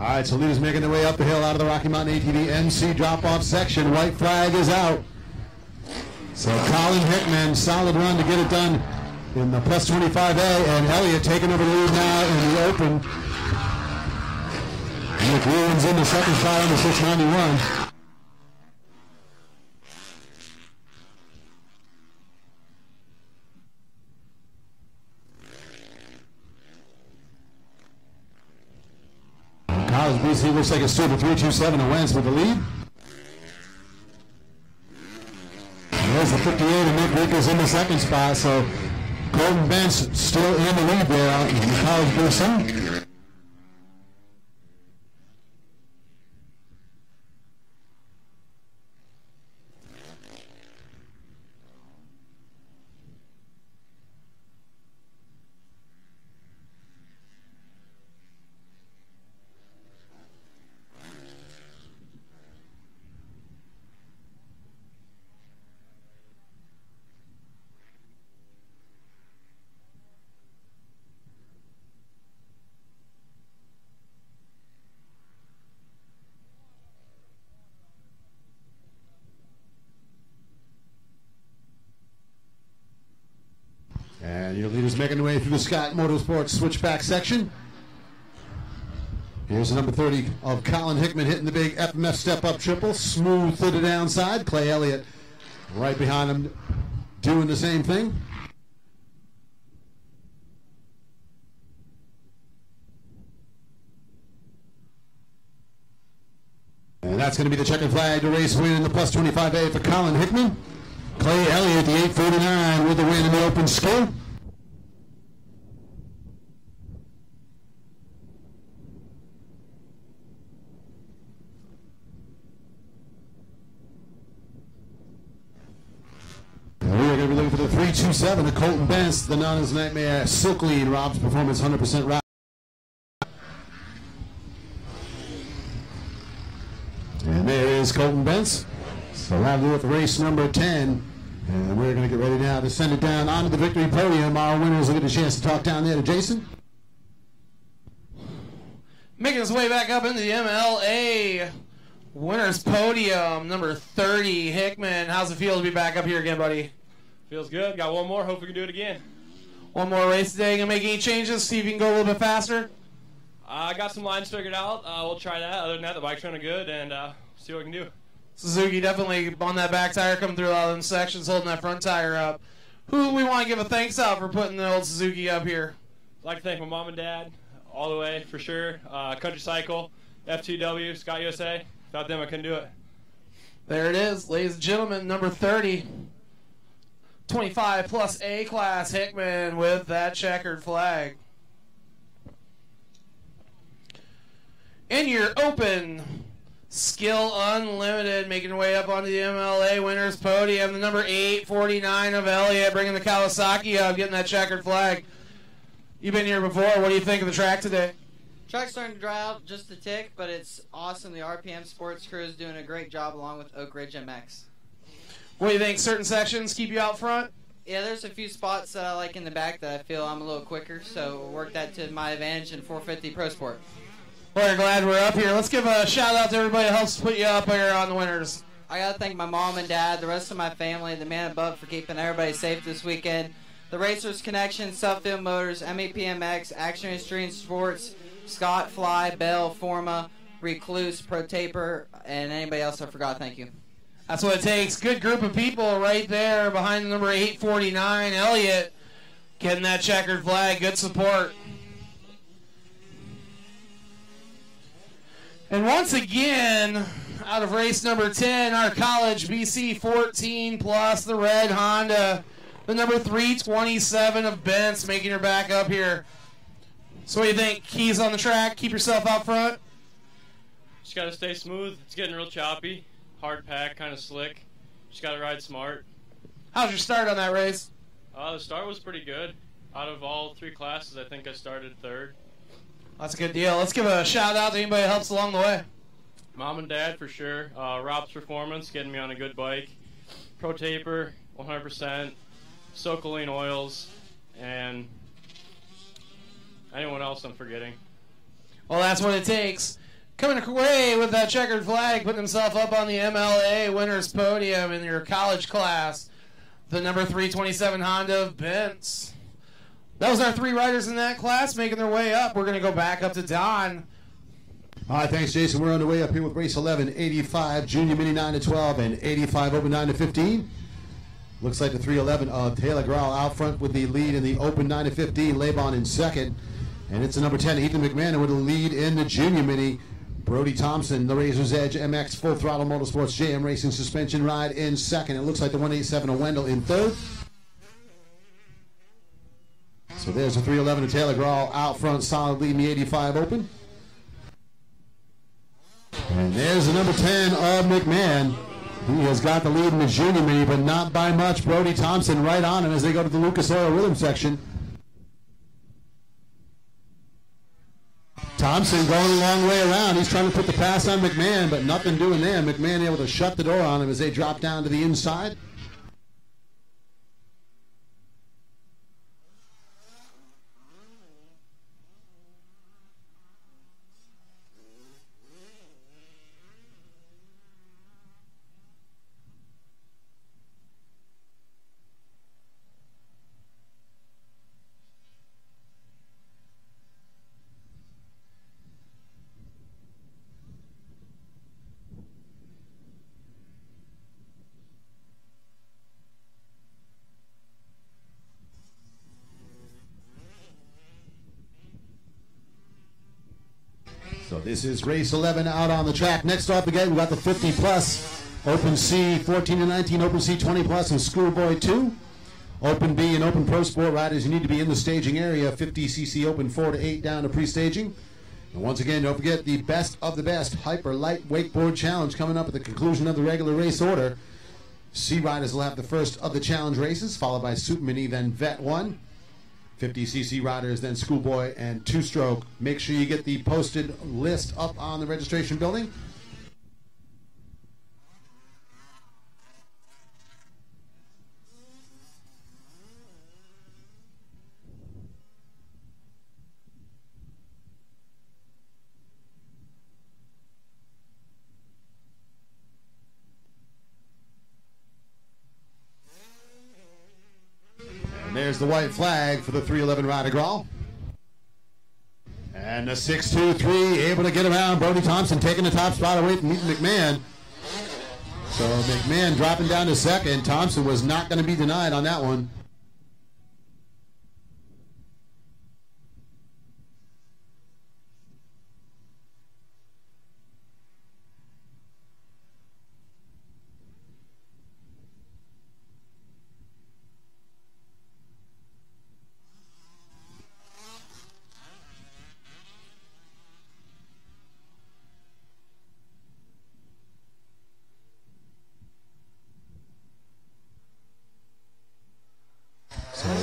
All right, so leaders making their way up the hill out of the Rocky Mountain ATV MC drop-off section. White flag is out. So Colin Hickman, solid run to get it done in the plus 25A, and Elliott taking over the lead now in the open. Nick Williams in the second spot on the 691. College BC looks like it's still the 327 and Wentz with the lead. There's the 58 and Nick Wickers in the second spot, so Colton Bentz still in the lead there in the College BC. And your leaders making their way through the Scott Motorsports switchback section. Here's the number 30 of Colin Hickman hitting the big FMF step-up triple. Smooth to the downside. Clay Elliott right behind him doing the same thing. And that's going to be the checkered flag. The race win in the plus 25A for Colin Hickman. Clay Elliott, the 849 with the win in the open skill. And we are going to be looking for the 327 of Colton Bentz, the Nana's Nightmare Silk Lead, Rob's Performance 100% route. And there is Colton Bentz. So we'll have to do with race number 10. And we're going to get ready now to send it down onto the victory podium. Our winners will get a chance to talk down there to Jason. Making his way back up into the MLA winners podium, number 30, Hickman. How's it feel to be back up here again, buddy? Feels good. Got one more. Hope we can do it again. One more race today. Gonna make any changes? See if you can go a little bit faster? I got some lines figured out. We'll try that. Other than that, the bike's running good, and see what we can do. Suzuki definitely on that back tire, coming through a lot of them sections, holding that front tire up. Who do we want to give a thanks out for putting the old Suzuki up here? I'd like to thank my mom and dad all the way, for sure. Country Cycle, F2W, Scott USA. Without them, I couldn't do it. There it is, ladies and gentlemen, number 30. 25 plus A class Hickman with that checkered flag. In your open Skill Unlimited, making her way up onto the MLA winners podium, the number 849 of Elliott, bringing the Kawasaki up, getting that checkered flag. You've been here before. What do you think of the track today? Track's starting to dry out just a tick, but it's awesome. The RPM Sports crew is doing a great job along with Oak Ridge MX. What do you think? Certain sections keep you out front? Yeah, there's a few spots that I like in the back that I feel I'm a little quicker, so we'll work that to my advantage in 450 Pro Sport. Well, we're glad we're up here. Let's give a shout out to everybody that helps put you up here on the winners. I got to thank my mom and dad, the rest of my family, the man above for keeping everybody safe this weekend. The Racers Connection, Suffield Motors, MEPMX, Action Extreme Sports, Scott, Fly, Bell, Forma, Recluse, Pro Taper, and anybody else I forgot. Thank you. That's what it takes. Good group of people right there behind the number 849, Elliott, getting that checkered flag. Good support. And once again, out of race number 10, our College BC 14 plus, the red Honda, the number 327 of Bentz, making her back up here. So what do you think? Keys on the track, keep yourself out front? Just got to stay smooth. It's getting real choppy. Hard pack, kind of slick. Just got to ride smart. How's your start on that race? The start was pretty good. Out of all three classes, I think I started third. That's a good deal. Let's give a shout out to anybody that helps along the way. Mom and dad, for sure. Rob's Performance, getting me on a good bike. Pro Taper, 100%. Socoline Oils, and anyone else I'm forgetting. Well, that's what it takes. Coming away with that checkered flag, putting himself up on the MLA winners podium in your college class, the number 327 Honda Benz. That was our 3 riders in that class making their way up. We're going to go back up to Don. All right, thanks, Jason. We're on the way up here with race 11, 85 Junior Mini 9 to 12, and 85 Open 9 to 15. Looks like the 311 of Taylor Grau out front with the lead in the Open 9 to 15. Laban in second. And it's the number 10, Ethan McMahon, with the lead in the Junior Mini. Brody Thompson, the Razor's Edge MX Full Throttle Motorsports JM Racing Suspension Ride in second. It looks like the 187 of Wendell in third. So there's the 311 of Taylor Grau out front, solid lead in the 85 Open. And there's the number 10 of McMahon. He has got the lead in the Junior Mini, but not by much. Brody Thompson right on him as they go to the Lucas Oil Rhythm section. Thompson going a long way around. He's trying to put the pass on McMahon, but nothing doing there. McMahon able to shut the door on him as they drop down to the inside. So this is race 11 out on the track. Next off again, we've got the 50 plus, Open C 14 to 19, Open C 20 plus, and Schoolboy 2. Open B and Open Pro Sport riders, you need to be in the staging area. 50cc Open 4 to 8 down to pre-staging. And once again, don't forget the best of the best Hyper Light Wakeboard Challenge coming up at the conclusion of the regular race order. C riders will have the first of the challenge races, followed by Super Mini, then Vet 1. 50cc riders, then Schoolboy and 2-stroke. Make sure you get the posted list up on the registration building. And there's the white flag for the 311 Ryder Grawl. And the 6-2-3 able to get around. Brody Thompson taking the top spot away from McMahon. So McMahon dropping down to second. Thompson was not going to be denied on that one.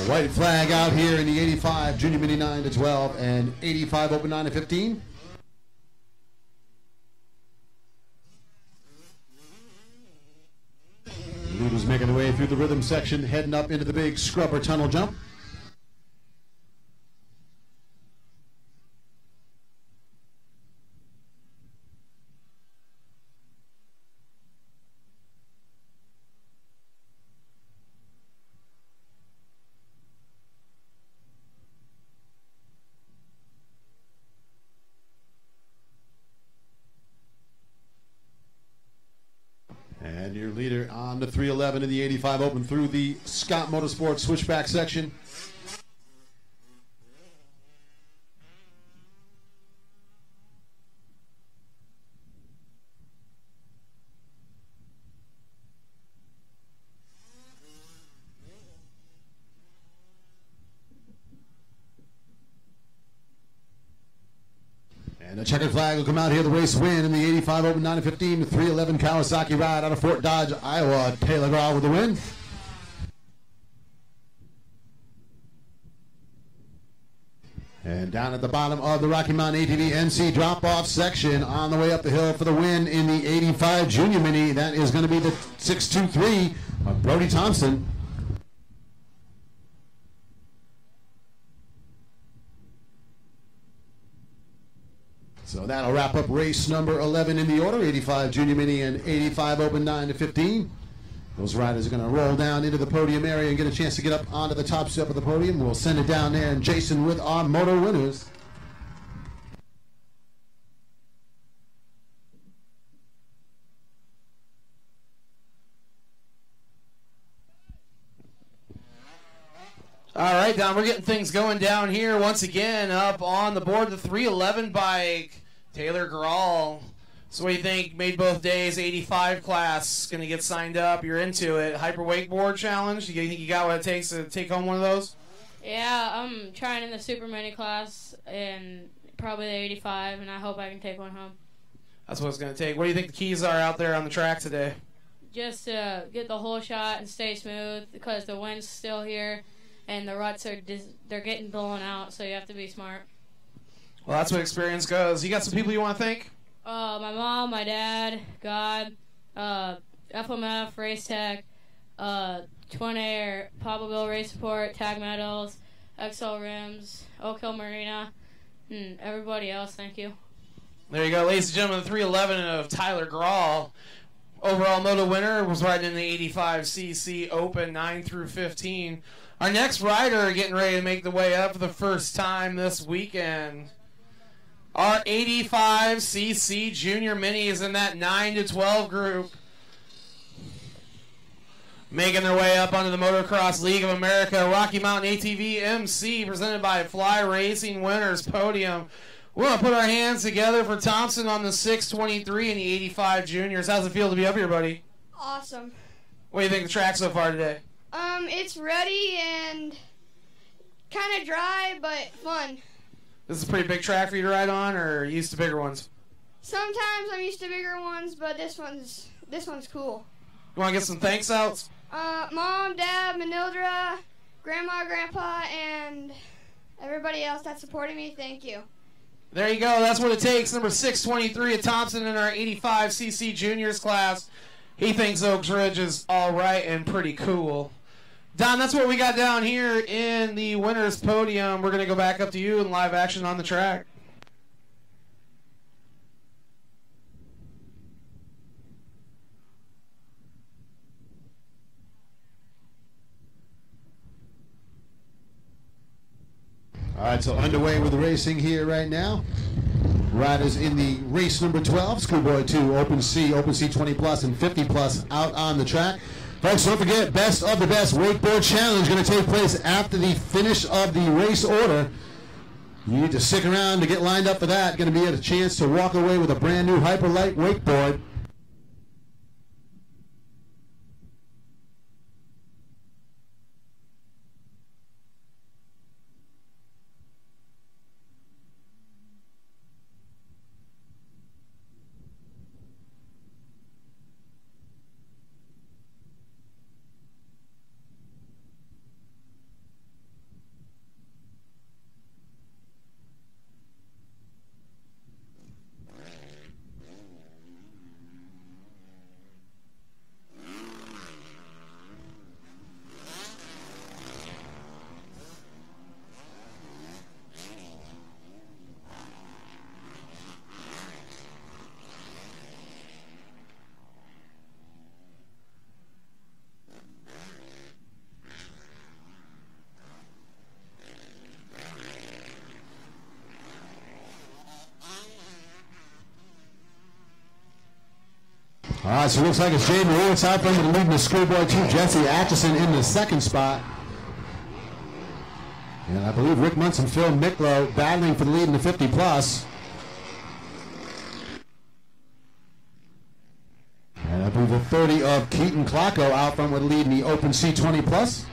White flag out here in the 85 Junior Mini 9 to 12 and 85 Open 9 to 15. Leaders making their way through the rhythm section, heading up into the big scrubber tunnel jump. And your leader on the 311 in the 85 Open through the Scott Motorsports switchback section. And the checkered flag will come out here. The race win in the 85 Open 9 to 15, the 311 Kawasaki ride out of Fort Dodge, Iowa. Taylor Grau with the win. And down at the bottom of the Rocky Mountain ATV NC drop-off section, on the way up the hill for the win in the 85 Junior Mini, that is going to be the 623 of Brody Thompson. So that'll wrap up race number 11 in the order, 85 Junior Mini and 85 Open 9 to 15. Those riders are going to roll down into the podium area and get a chance to get up onto the top step of the podium. We'll send it down there, and Jason with our moto winners. All right, Don, we're getting things going down here once again. Up on the board, the 311 bike, Taylor Grawl. So what do you think? Made both days, 85 class, going to get signed up. You're into it. Hyper wakeboard challenge. You think you got what it takes to take home one of those? Yeah, I'm trying in the super mini class and probably the 85, and I hope I can take one home. That's what it's going to take. What do you think the keys are out there on the track today? Just to get the whole shot and stay smooth because the wind's still here and the ruts are they're getting blown out, so you have to be smart. Well, that's what experience goes. You got some people you want to thank? My mom, my dad, God, FMF, Race Tech, Twin Air, Pablo Race Support, Tag Metals, XL Rims, Oak Hill Marina, and everybody else. Thank you. There you go, ladies and gentlemen, the 311 of Tyler Grawl. Overall moto winner, was riding in the 85cc Open 9 through 15. Our next rider getting ready to make the way up for the first time this weekend. Our 85cc Junior Mini is in that 9 to 12 group. Making their way up onto the Motocross League of America Rocky Mountain ATV MC presented by Fly Racing Winners Podium. We're going to put our hands together for Thompson on the 623 and the 85 Juniors. How's it feel to be up here, buddy? Awesome. What do you think of the track so far today? It's ruddy and kind of dry, but fun. This is a pretty big track for you to ride on, or are you used to bigger ones? Sometimes I'm used to bigger ones, but this one's cool. You want to get some thanks outs? Mom, Dad, Manildra, Grandma, Grandpa, and everybody else that supported me, thank you. There you go. That's what it takes. Number 623 at Thompson in our 85cc Juniors class. He thinks Oaks Ridge is all right and pretty cool. Don, that's what we got down here in the winner's podium. We're going to go back up to you in live action on the track. All right, so underway with the racing here right now. Riders in the race number 12, Schoolboy 2, Open C 20 plus, and 50 plus out on the track. Folks, don't forget, Best of the Best Wakeboard Challenge going to take place after the finish of the race order. You need to stick around to get lined up for that. Going to be a chance to walk away with a brand new Hyperlight wakeboard. All right, so it looks like it's Jaden Lewis out there leading the Schoolboy 2, Jesse Atchison in the second spot. And I believe Rick Muntz and Phil Miklo battling for the lead in the 50 plus. And I believe the 30 of Keaton Klocko out front with the lead in the Open C 20 plus.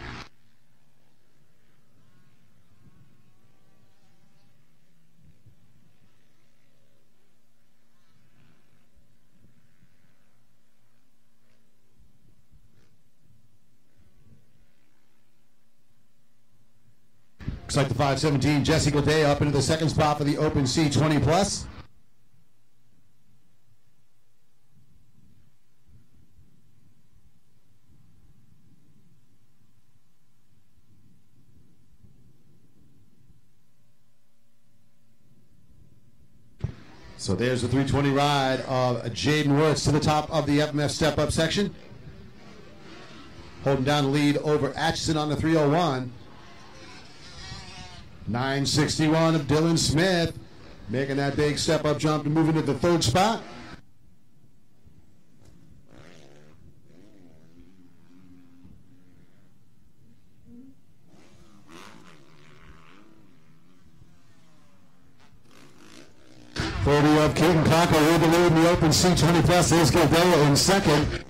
Looks like the 517, Jesse Gaudet up into the second spot for the Open C 20 plus. So there's the 320 ride of Jaden Wirtz to the top of the FMF step-up section. Holding down the lead over Atchison on the 301. 961 of Dylan Smith, making that big step-up jump to move into the third spot. Of Keaton Conco with the lead in the open C20 plus. There's Gildea in second.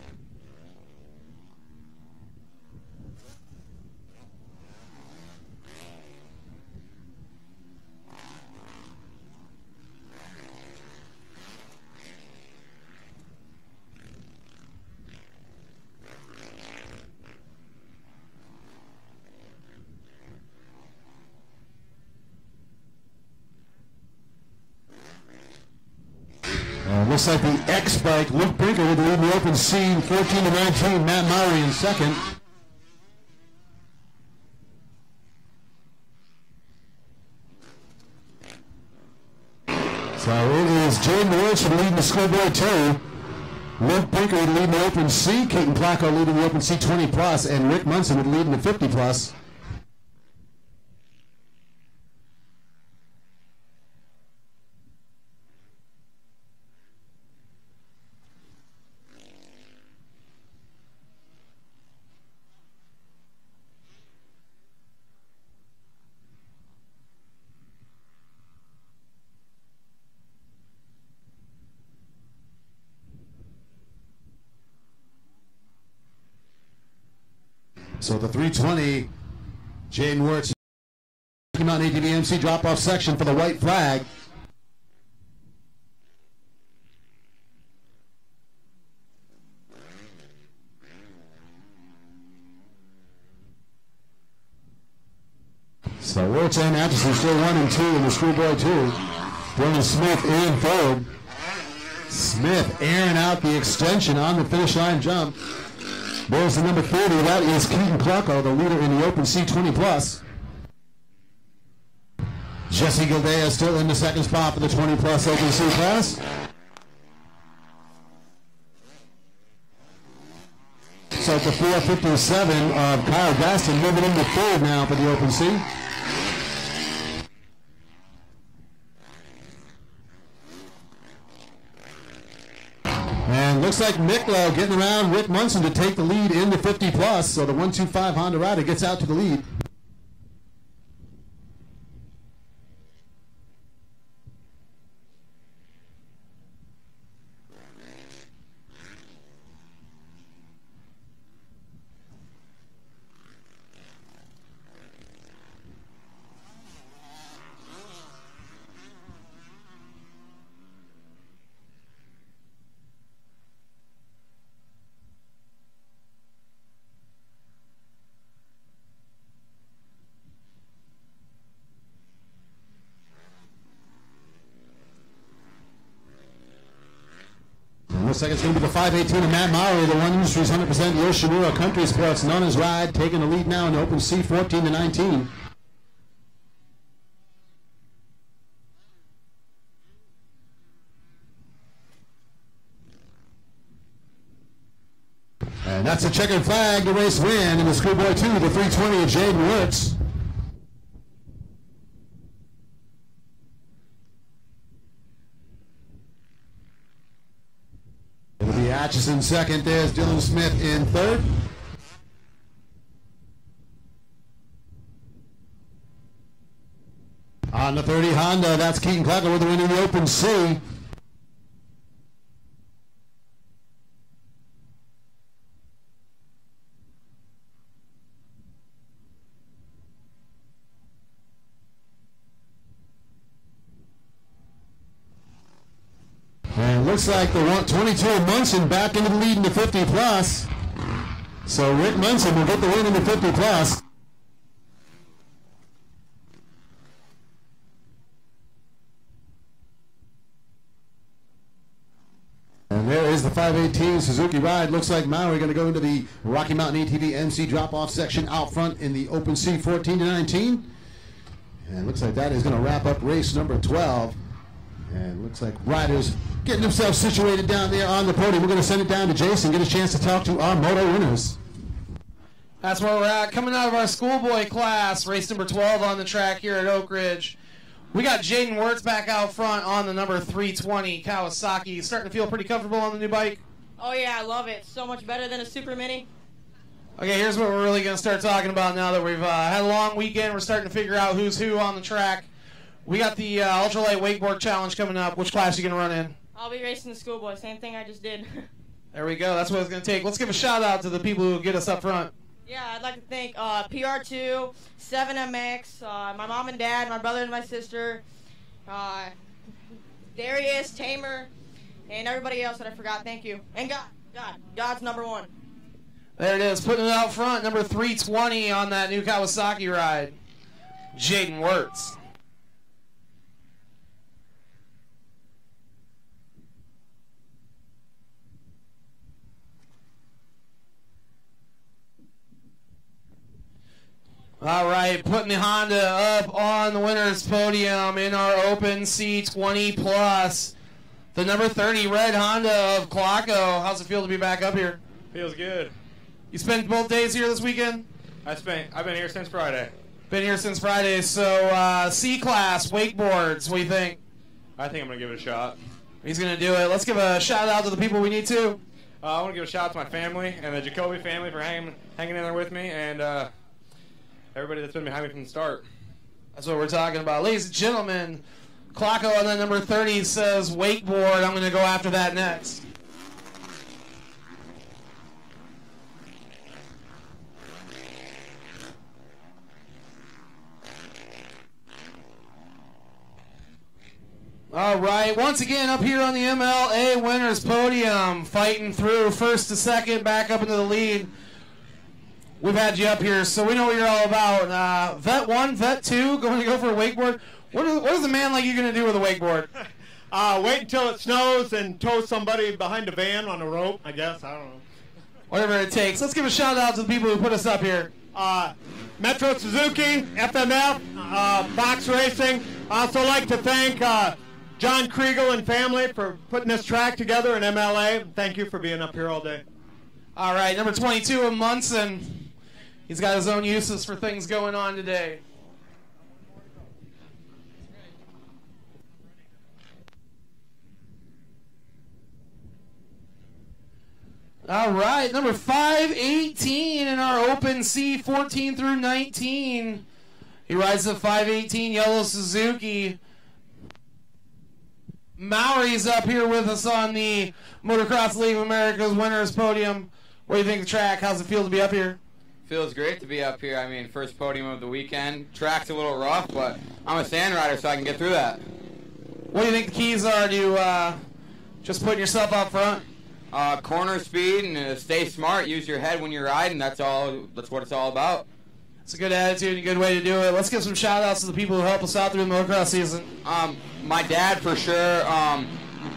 Looks like the X-Bike, Luke Brinker with the lead in the open C, 14-19, Matt Mowry in second. So it is Jaden Wirtz with the lead in the Schoolboy 2. Luke Brinker with the lead in the open C, Keaton Placco leading the open C 20 plus, and Rick Munson with the lead in the 50 plus. So the 320, Jaden Wirtz, Rocky Mountain ATV MC drop-off section for the white flag. So Wirtz and Atchison still 1 and 2 in the Schoolboy 2. Dylan Smith in third. Smith airing out the extension on the finish line jump. There's the number 30. That is Keaton Clarko, the leader in the open C20 plus. Jesse Gildea still in the second spot for the 20 plus open C class. So the 457 of Kyle Gaston moving into third now for the open C. And looks like Miklo getting around Rick Munson to take the lead in the 50 plus. So the 125 Honda rider gets out to the lead. Looks like it's going to be the 518 of Matt Mowry, the One Industries 100% Yoshimura Country Sports, known as Ride, taking the lead now in the open C, 14-19. And that's a checkered flag, the race win in the Schoolboy 2, the 320 of Jaden Wirtz. It'll be Atchison second. There's Dylan Smith in third. On the 30 Honda, that's Keaton Clarko with the win in the open C. And it looks like the 22 of Munson back into the lead in the 50 plus. So Rick Munson will get the win in the 50 plus. And there is the 518 Suzuki ride. Looks like Mowry going to go into the Rocky Mountain ATV MC drop-off section out front in the open C, 14-19. And it looks like that is going to wrap up race number 12. And looks like riders getting themselves situated down there on the podium. We're going to send it down to Jason, get a chance to talk to our moto winners. That's where we're at. Coming out of our schoolboy class, race number 12 on the track here at Oak Ridge. We got Jaden Wirtz back out front on the number 320 Kawasaki. Starting to feel pretty comfortable on the new bike? Oh yeah, I love it. So much better than a Super Mini. Okay, here's what we're really going to start talking about now that we've had a long weekend. We're starting to figure out who's who on the track. We got the ultralight wakeboard challenge coming up. Which class are you going to run in? I'll be racing the schoolboy. Same thing I just did. There we go. That's what it's going to take. Let's give a shout out to the people who get us up front. Yeah, I'd like to thank PR2, 7MX, my mom and dad, my brother and my sister, Darius, Tamer, and everybody else that I forgot. Thank you. And God's number one. There it is, putting it out front, number 320 on that new Kawasaki ride, Jaden Wirtz. All right, putting the Honda up on the winner's podium in our open C20 Plus. The number 30 red Honda of Clocko. How's it feel to be back up here? Feels good. You spent both days here this weekend? I've been here since Friday. Been here since Friday. So C-Class, wakeboards, what do you think? I think I'm going to give it a shot. He's going to do it. Let's give a shout out to the people we need to. I want to give a shout out to my family and the Jacoby family for hanging in there with me, and everybody that's been behind me from the start. That's what we're talking about. Ladies and gentlemen, Clocko on that number 30 says wakeboard. I'm going to go after that next. All right, once again up here on the MLA winners podium, fighting through first to second, back up into the lead. We've had you up here, so we know what you're all about. Vet 1, Vet 2, going to go for a wakeboard. What is a man like you going to do with a wakeboard? Wait until it snows and tow somebody behind a van on a rope, I guess. I don't know. Whatever it takes. Let's give a shout out to the people who put us up here. Metro Suzuki, FMF, Box Racing. I also like to thank John Kriegel and family for putting this track together in MLA. Thank you for being up here all day. All right, number 22 of Munson. He's got his own uses for things going on today. All right, number 518 in our open C, 14 through 19. He rides the 518 yellow Suzuki. Maury's up here with us on the Motocross League of America's winners podium. What do you think of the track? How's it feel to be up here? Feels great to be up here. I mean, first podium of the weekend. Track's a little rough, but I'm a sand rider, so I can get through that. What do you think the keys are to just putting yourself up front? Corner speed and stay smart. Use your head when you're riding. That's what it's all about. It's a good attitude and a good way to do it. Let's give some shout-outs to the people who help us out through the motocross season. My dad, for sure.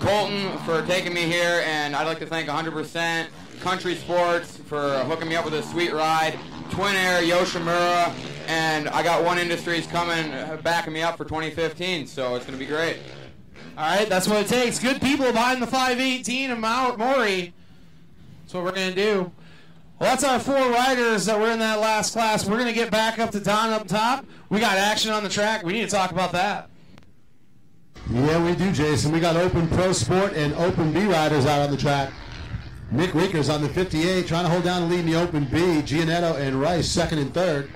Colton for taking me here, and I'd like to thank 100% Country Sports for hooking me up with a sweet ride. Twin Air, Yoshimura, and I got One Industries coming, backing me up for 2015, so it's going to be great. All right, that's what it takes. Good people behind the 518 and Maury. That's what we're going to do. Well, that's our 4 riders that were in that last class. We're going to get back up to Don up top. We got action on the track. We need to talk about that. Yeah, we do, Jason. We got Open Pro Sport and Open B riders out on the track. Nick Wickers on the 58 trying to hold down the lead in the Open B. Gianetto and Rice second and third.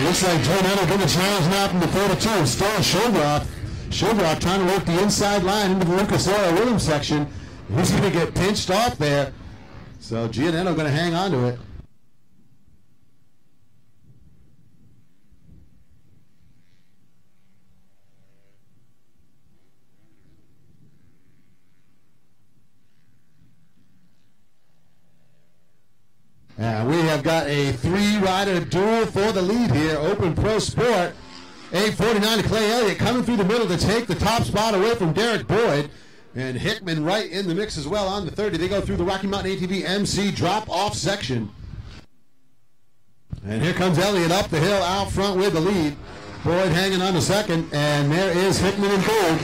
Looks like Gianetto getting a challenge now from the 42. Still Showrock. Showrock trying to work the inside line into the Lucas Oil Williams section. He's going to get pinched off there. So Gianetto going to hang on to it. And we have got a 3-rider duel for the lead here. Open Pro Sport. 8:49 to Clay Elliott coming through the middle to take the top spot away from Derek Boyd. And Hickman right in the mix as well on the 30. They go through the Rocky Mountain ATV MC drop-off section. And here comes Elliott up the hill out front with the lead. Boyd hanging on the second, and there is Hickman in third.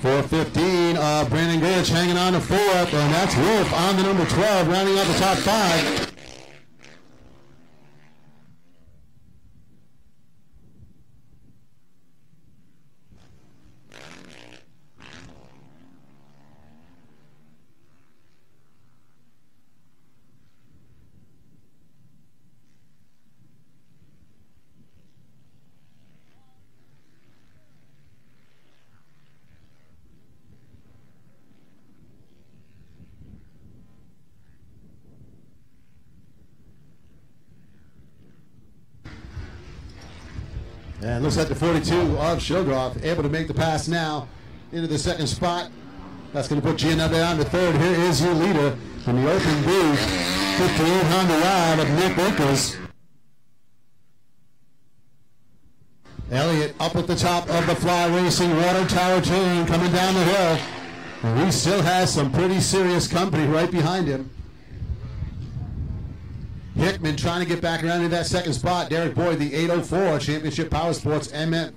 .415, Brandon Gerich hanging on to fourth, and that's Wolf on the number 12, rounding out the top 5. And looks like the 42 of Shildroth able to make the pass now into the second spot. That's going to put Gianetta on to third. Here is your leader in the open B, 58 Honda ride of Nick Winkles. Elliott up at the top of the Fly Racing Water Tower chain coming down the hill. And he still has some pretty serious company right behind him. Hickman trying to get back around into that second spot. Derek Boyd, the 804 Championship Power Sports FMF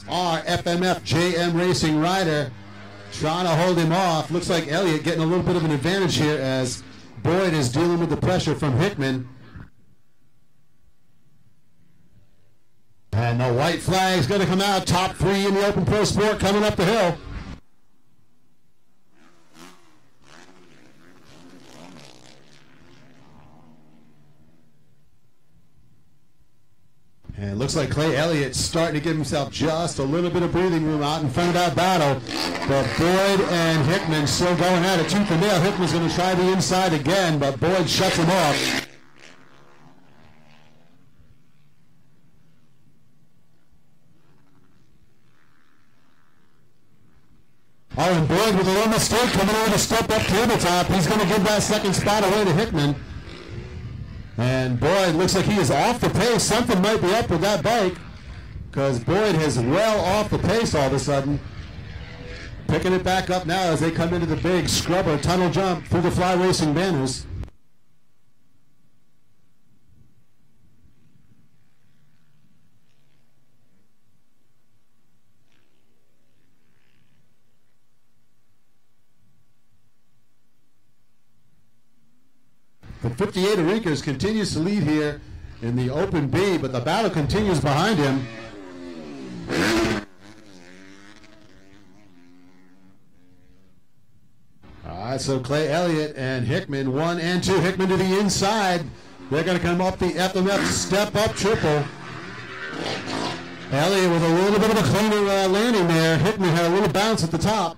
JM Racing rider, trying to hold him off. Looks like Elliott getting a little bit of an advantage here as Boyd is dealing with the pressure from Hickman. And the white flag is going to come out. Top 3 in the Open Pro Sport coming up the hill. And it looks like Clay Elliott starting to give himself just a little bit of breathing room out in front of that battle. But Boyd and Hickman still going at it tooth and nail. Hickman's going to try the inside again, but Boyd shuts him off. Oh, and Boyd with a little mistake coming over the step-up tabletop. He's going to give that second spot away to Hickman. And Boyd looks like he is off the pace. Something might be up with that bike because Boyd is well off the pace all of a sudden. Picking it back up now as they come into the big scrubber tunnel jump through the Fly Racing banners. The 58 Enriquez continues to lead here in the Open B, but the battle continues behind him. All right, so Clay Elliott and Hickman, 1 and 2. Hickman to the inside. They're going to come up the FMF step-up triple. Elliott with a little bit of a cleaner landing there. Hickman had a little bounce at the top.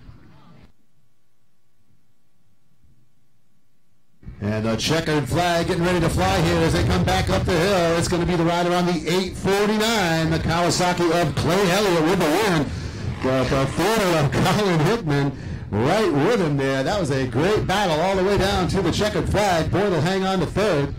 And a checkered flag getting ready to fly here as they come back up the hill. It's going to be the rider on the 849, the Kawasaki of Clay Elliott with the win. The third of Colin Hickman right with him there. That was a great battle all the way down to the checkered flag. Boyd will hang on to third.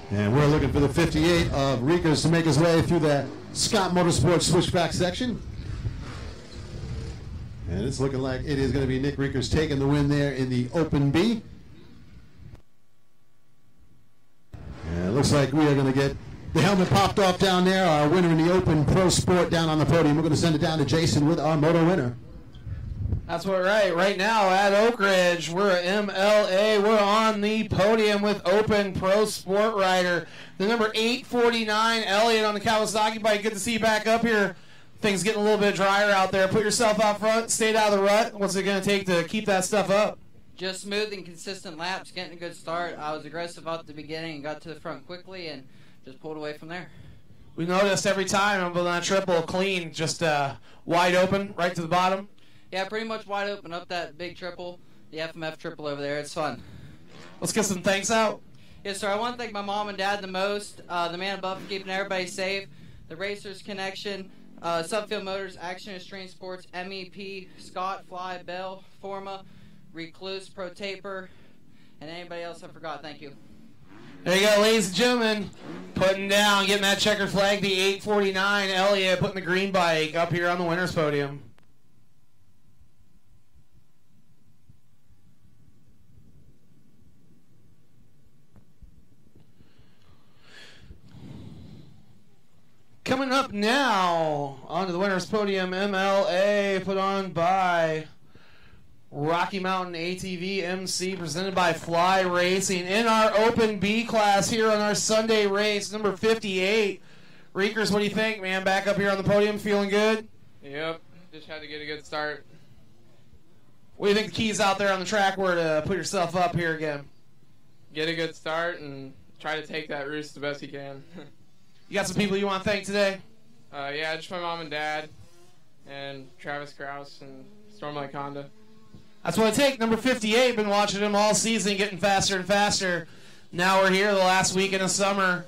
And we're looking for the 58 of Riekers to make his way through that Scott Motorsports switchback section. And it's looking like it is going to be Nick Riekers taking the win there in the Open B. And it looks like we are going to get the helmet popped off down there. Our winner in the Open Pro Sport down on the podium. We're going to send it down to Jason with our moto winner. That's what right now at Oak Ridge, we're at MLA. We're on the podium with Open Pro Sport rider, the number 849 Elliott on the Kawasaki bike. Good to see you back up here. Things getting a little bit drier out there. Put yourself out front, stay out of the rut. What's it going to take to keep that stuff up? Just smooth and consistent laps, getting a good start. I was aggressive out at the beginning and got to the front quickly and just pulled away from there. We noticed every time I'm on that triple clean, just wide open, right to the bottom. Yeah, pretty much wide open up that big triple, the FMF triple over there. It's fun. Let's get some thanks out. Yes, sir. I want to thank my mom and dad the most, the man above for keeping everybody safe, the Racers Connection, Subfield Motors, Action Extreme Sports, MEP, Scott, Fly, Bell, Forma, Recluse, Pro Taper, and anybody else I forgot. Thank you. There you go, ladies and gentlemen. Putting down, getting that checkered flag, the 849 Elliott, putting the green bike up here on the winner's podium. Coming up now, onto the winner's podium, MLA, put on by Rocky Mountain ATV MC, presented by Fly Racing. In our Open B class here on our Sunday race, number 58. Reekers, what do you think, man? Back up here on the podium, feeling good? Yep, just had to get a good start. What do you think the keys out there on the track were to put yourself up here again? Get a good start and try to take that roost the best you can. You got some people you want to thank today? Yeah, just my mom and dad, and Travis Krause and Storm Lake Honda. That's what it takes. Number 58, been watching him all season, getting faster and faster. Now we're here the last weekend of summer.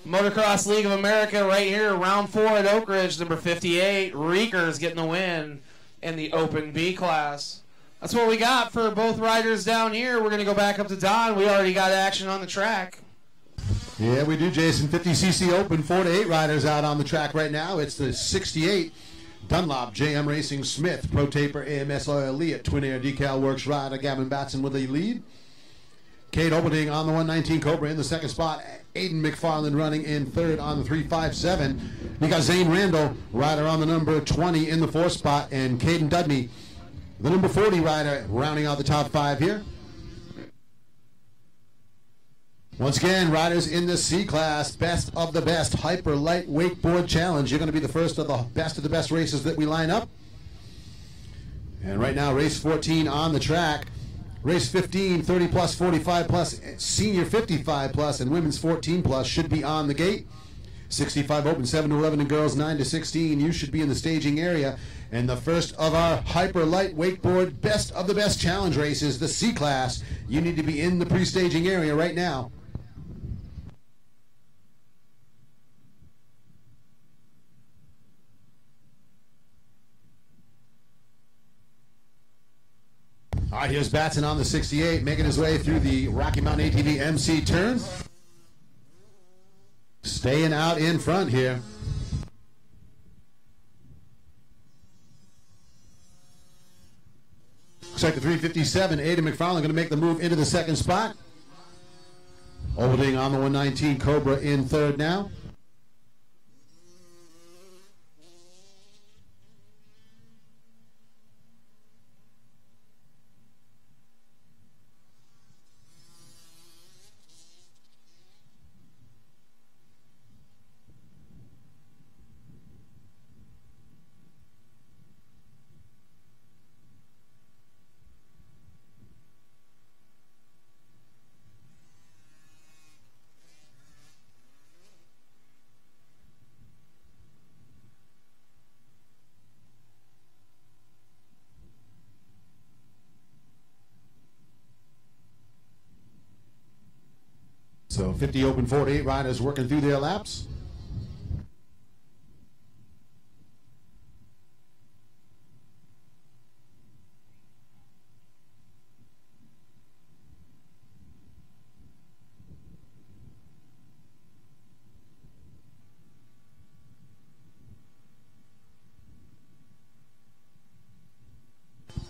Motocross League of America right here, round 4 at Oak Ridge, number 58. Reekers getting the win in the Open B class. That's what we got for both riders down here. We're going to go back up to Don. We already got action on the track. Yeah, we do, Jason. 50cc Open, 4 to 8 riders out on the track right now. It's the 68 Dunlop JM Racing Smith Pro Taper AMS Oil Elliott Twin Air Decal Works rider Gavin Batson with the lead. Kate Opening on the 119 Cobra in the second spot. Aiden McFarland running in third on the 357. You got Zane Randall, rider on the number 20 in the fourth spot, and Caden Dudney, the number 40 rider, rounding out the top 5 here. Once again, riders in the C class, best of the best, hyper light wakeboard challenge. You're going to be the first of the best races that we line up. And right now, race 14 on the track. Race 15, 30 plus, 45 plus, senior 55 plus, and women's 14 plus should be on the gate. 65 open, 7 to 11, and girls 9 to 16. You should be in the staging area. And the first of our hyper light wakeboard best of the best challenge races, the C class. You need to be in the pre-staging area right now. All right, here's Batson on the 68, making his way through the Rocky Mountain ATV MC turn. Staying out in front here. Looks like the 357, Aiden McFarland, going to make the move into the second spot. Opening on the 119 Cobra in third now. So 50 open 48 riders working through their laps.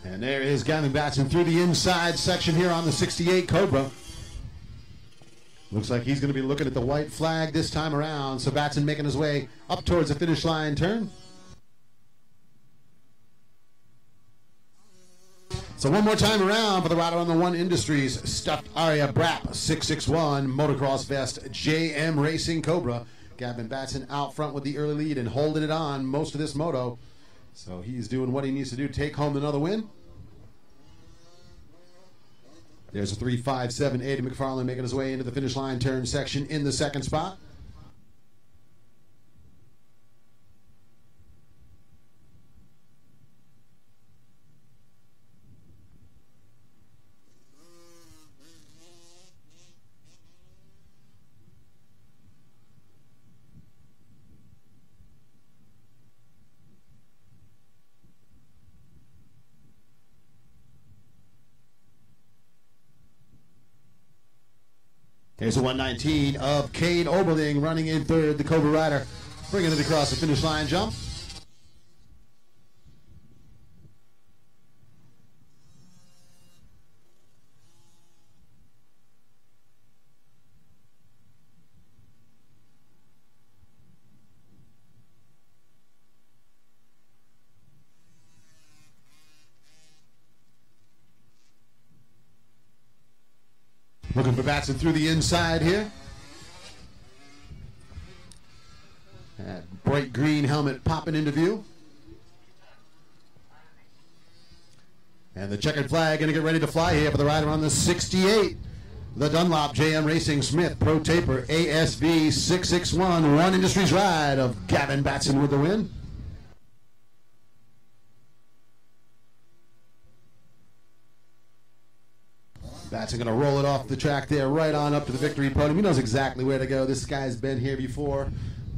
And there is Gavin Batson through the inside section here on the 68 Cobra. Looks like he's going to be looking at the white flag this time around. So Batson making his way up towards the finish line turn. So one more time around for the rider on the One Industries stuffed Aria Brap 661 motocross vest JM Racing Cobra. Gavin Batson out front with the early lead and holding it on most of this moto. So he's doing what he needs to do to take home another win. There's a 357, Aiden McFarland making his way into the finish line turn section in the second spot. Here's a 119 of Cade Oberling running in third, the Cobra rider, bringing it across the finish line jump. Looking for Batson through the inside here. That bright green helmet popping into view. And the checkered flag going to get ready to fly here for the rider on the 68. The Dunlop JM Racing Smith Pro Taper ASV 661 One Industries ride of Gavin Batson with the win. Batson going to roll it off the track there, right on up to the victory podium. He knows exactly where to go. This guy's been here before.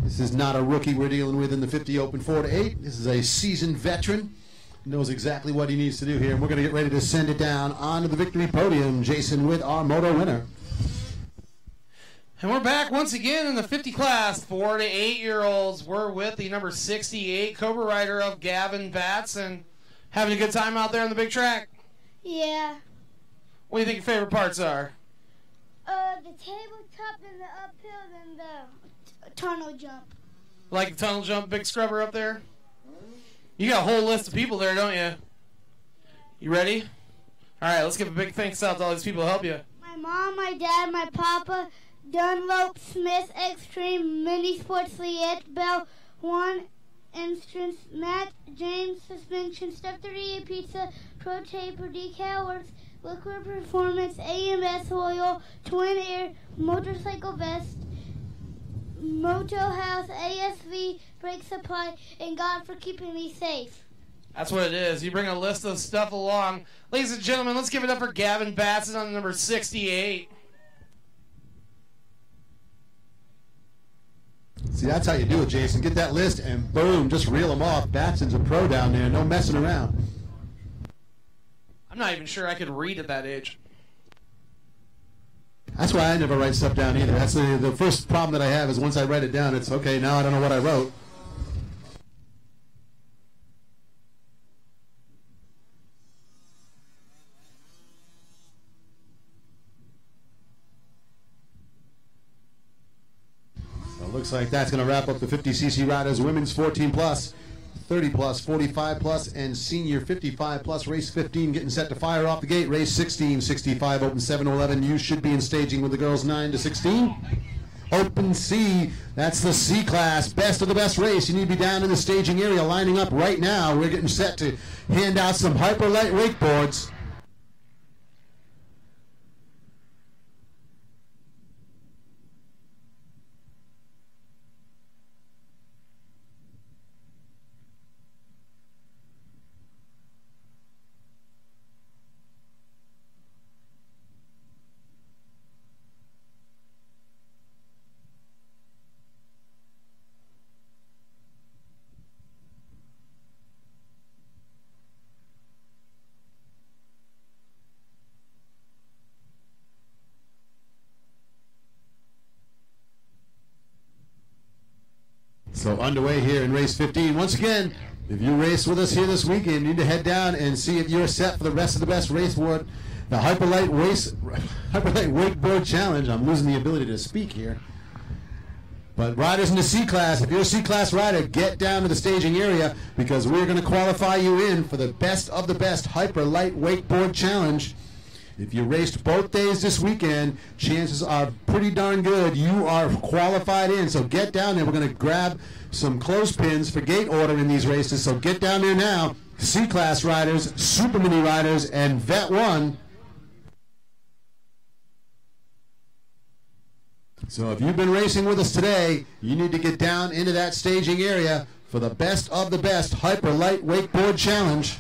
This is not a rookie we're dealing with in the 50 Open 4-8. This is a seasoned veteran. He knows exactly what he needs to do here. And we're going to get ready to send it down onto the victory podium. Jason with our moto winner. And we're back once again in the 50 class. 4 to 8-year-olds. We're with the number 68 Cobra rider of Gavin Batson. Having a good time out there on the big track? Yeah. What do you think your favorite parts are? The tabletop and the uphill and the tunnel jump. Like the tunnel jump, big scrubber up there? You got a whole list of people there, don't you? You ready? All right, let's give a big thanks out to all these people who help you. My mom, my dad, my papa, Dunlop, Smith, Extreme, Mini Sports, Liette, Bell, One Instance, Matt, James, Suspension, Stuff 38 Pizza, Pro Taper, Decal Works, Liquid Performance, AMS Oil, Twin Air, Motorcycle Vest, Moto House, ASV, Brake Supply, and God for keeping me safe. That's what it is. You bring a list of stuff along. Ladies and gentlemen, let's give it up for Gavin Batson on number 68. See, that's how you do it, Jason. Get that list and boom, just reel them off. Batson's a pro down there. No messing around. I'm not even sure I could read at that age. That's why I never write stuff down either. That's the first problem that I have is once I write it down, it's okay, now I don't know what I wrote. So it looks like that's going to wrap up the 50cc riders, women's 14 plus, 30 plus, 45 plus, and senior 55 plus. Race 15 getting set to fire off the gate. Race 16, 65 open 7 to 11. You should be in staging with the girls 9 to 16. Open C, that's the C class, best of the best race. You need to be down in the staging area lining up right now. We're getting set to hand out some hyper light wakeboards. So underway here in race 15. Once again, if you race with us here this weekend, you need to head down and see if you're set for the rest of the best race board. The Hyperlight Wakeboard Challenge. I'm losing the ability to speak here. But riders in the C class, if you're a C class rider, get down to the staging area because we're going to qualify you in for the best of the best Hyperlight Wakeboard Challenge. If you raced both days this weekend, chances are pretty darn good you are qualified in. So get down there. We're going to grab some clothespins for gate order in these races. So get down there now. C-Class riders, Super Mini riders, and Vet 1. So if you've been racing with us today, you need to get down into that staging area for the best of the best Hyper Light Wakeboard Challenge.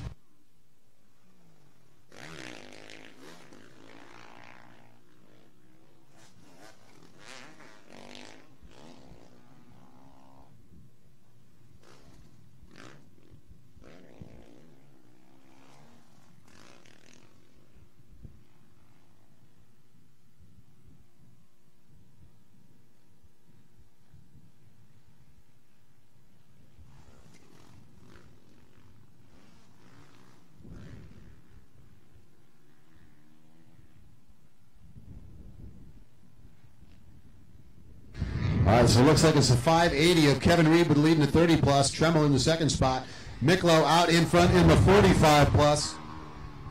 All right, so it looks like it's a 580 of Kevin Reed with the lead in the 30 plus. Tremmel in the second spot. Miklo out in front in the 45 plus.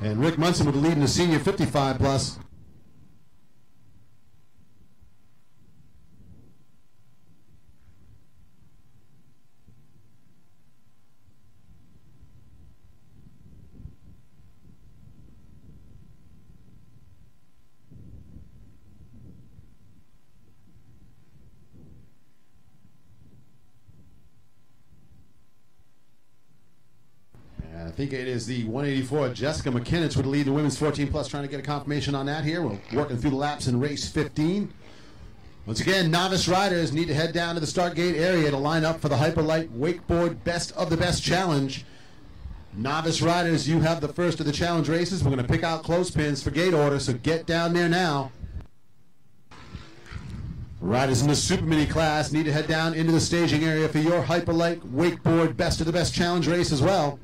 And Rick Munson with the lead in the senior 55 plus. I think it is the 184 Jessica McKinnon with the lead in the women's 14 plus. Trying to get a confirmation on that here. We're working through the laps in race 15. Once again, novice riders need to head down to the start gate area to line up for the Hyperlight Wakeboard Best of the Best Challenge. Novice riders, you have the first of the challenge races. We're going to pick out clothespins for gate order, so get down there now. Riders in the Super Mini class need to head down into the staging area for your Hyperlight Wakeboard Best of the Best Challenge race as well.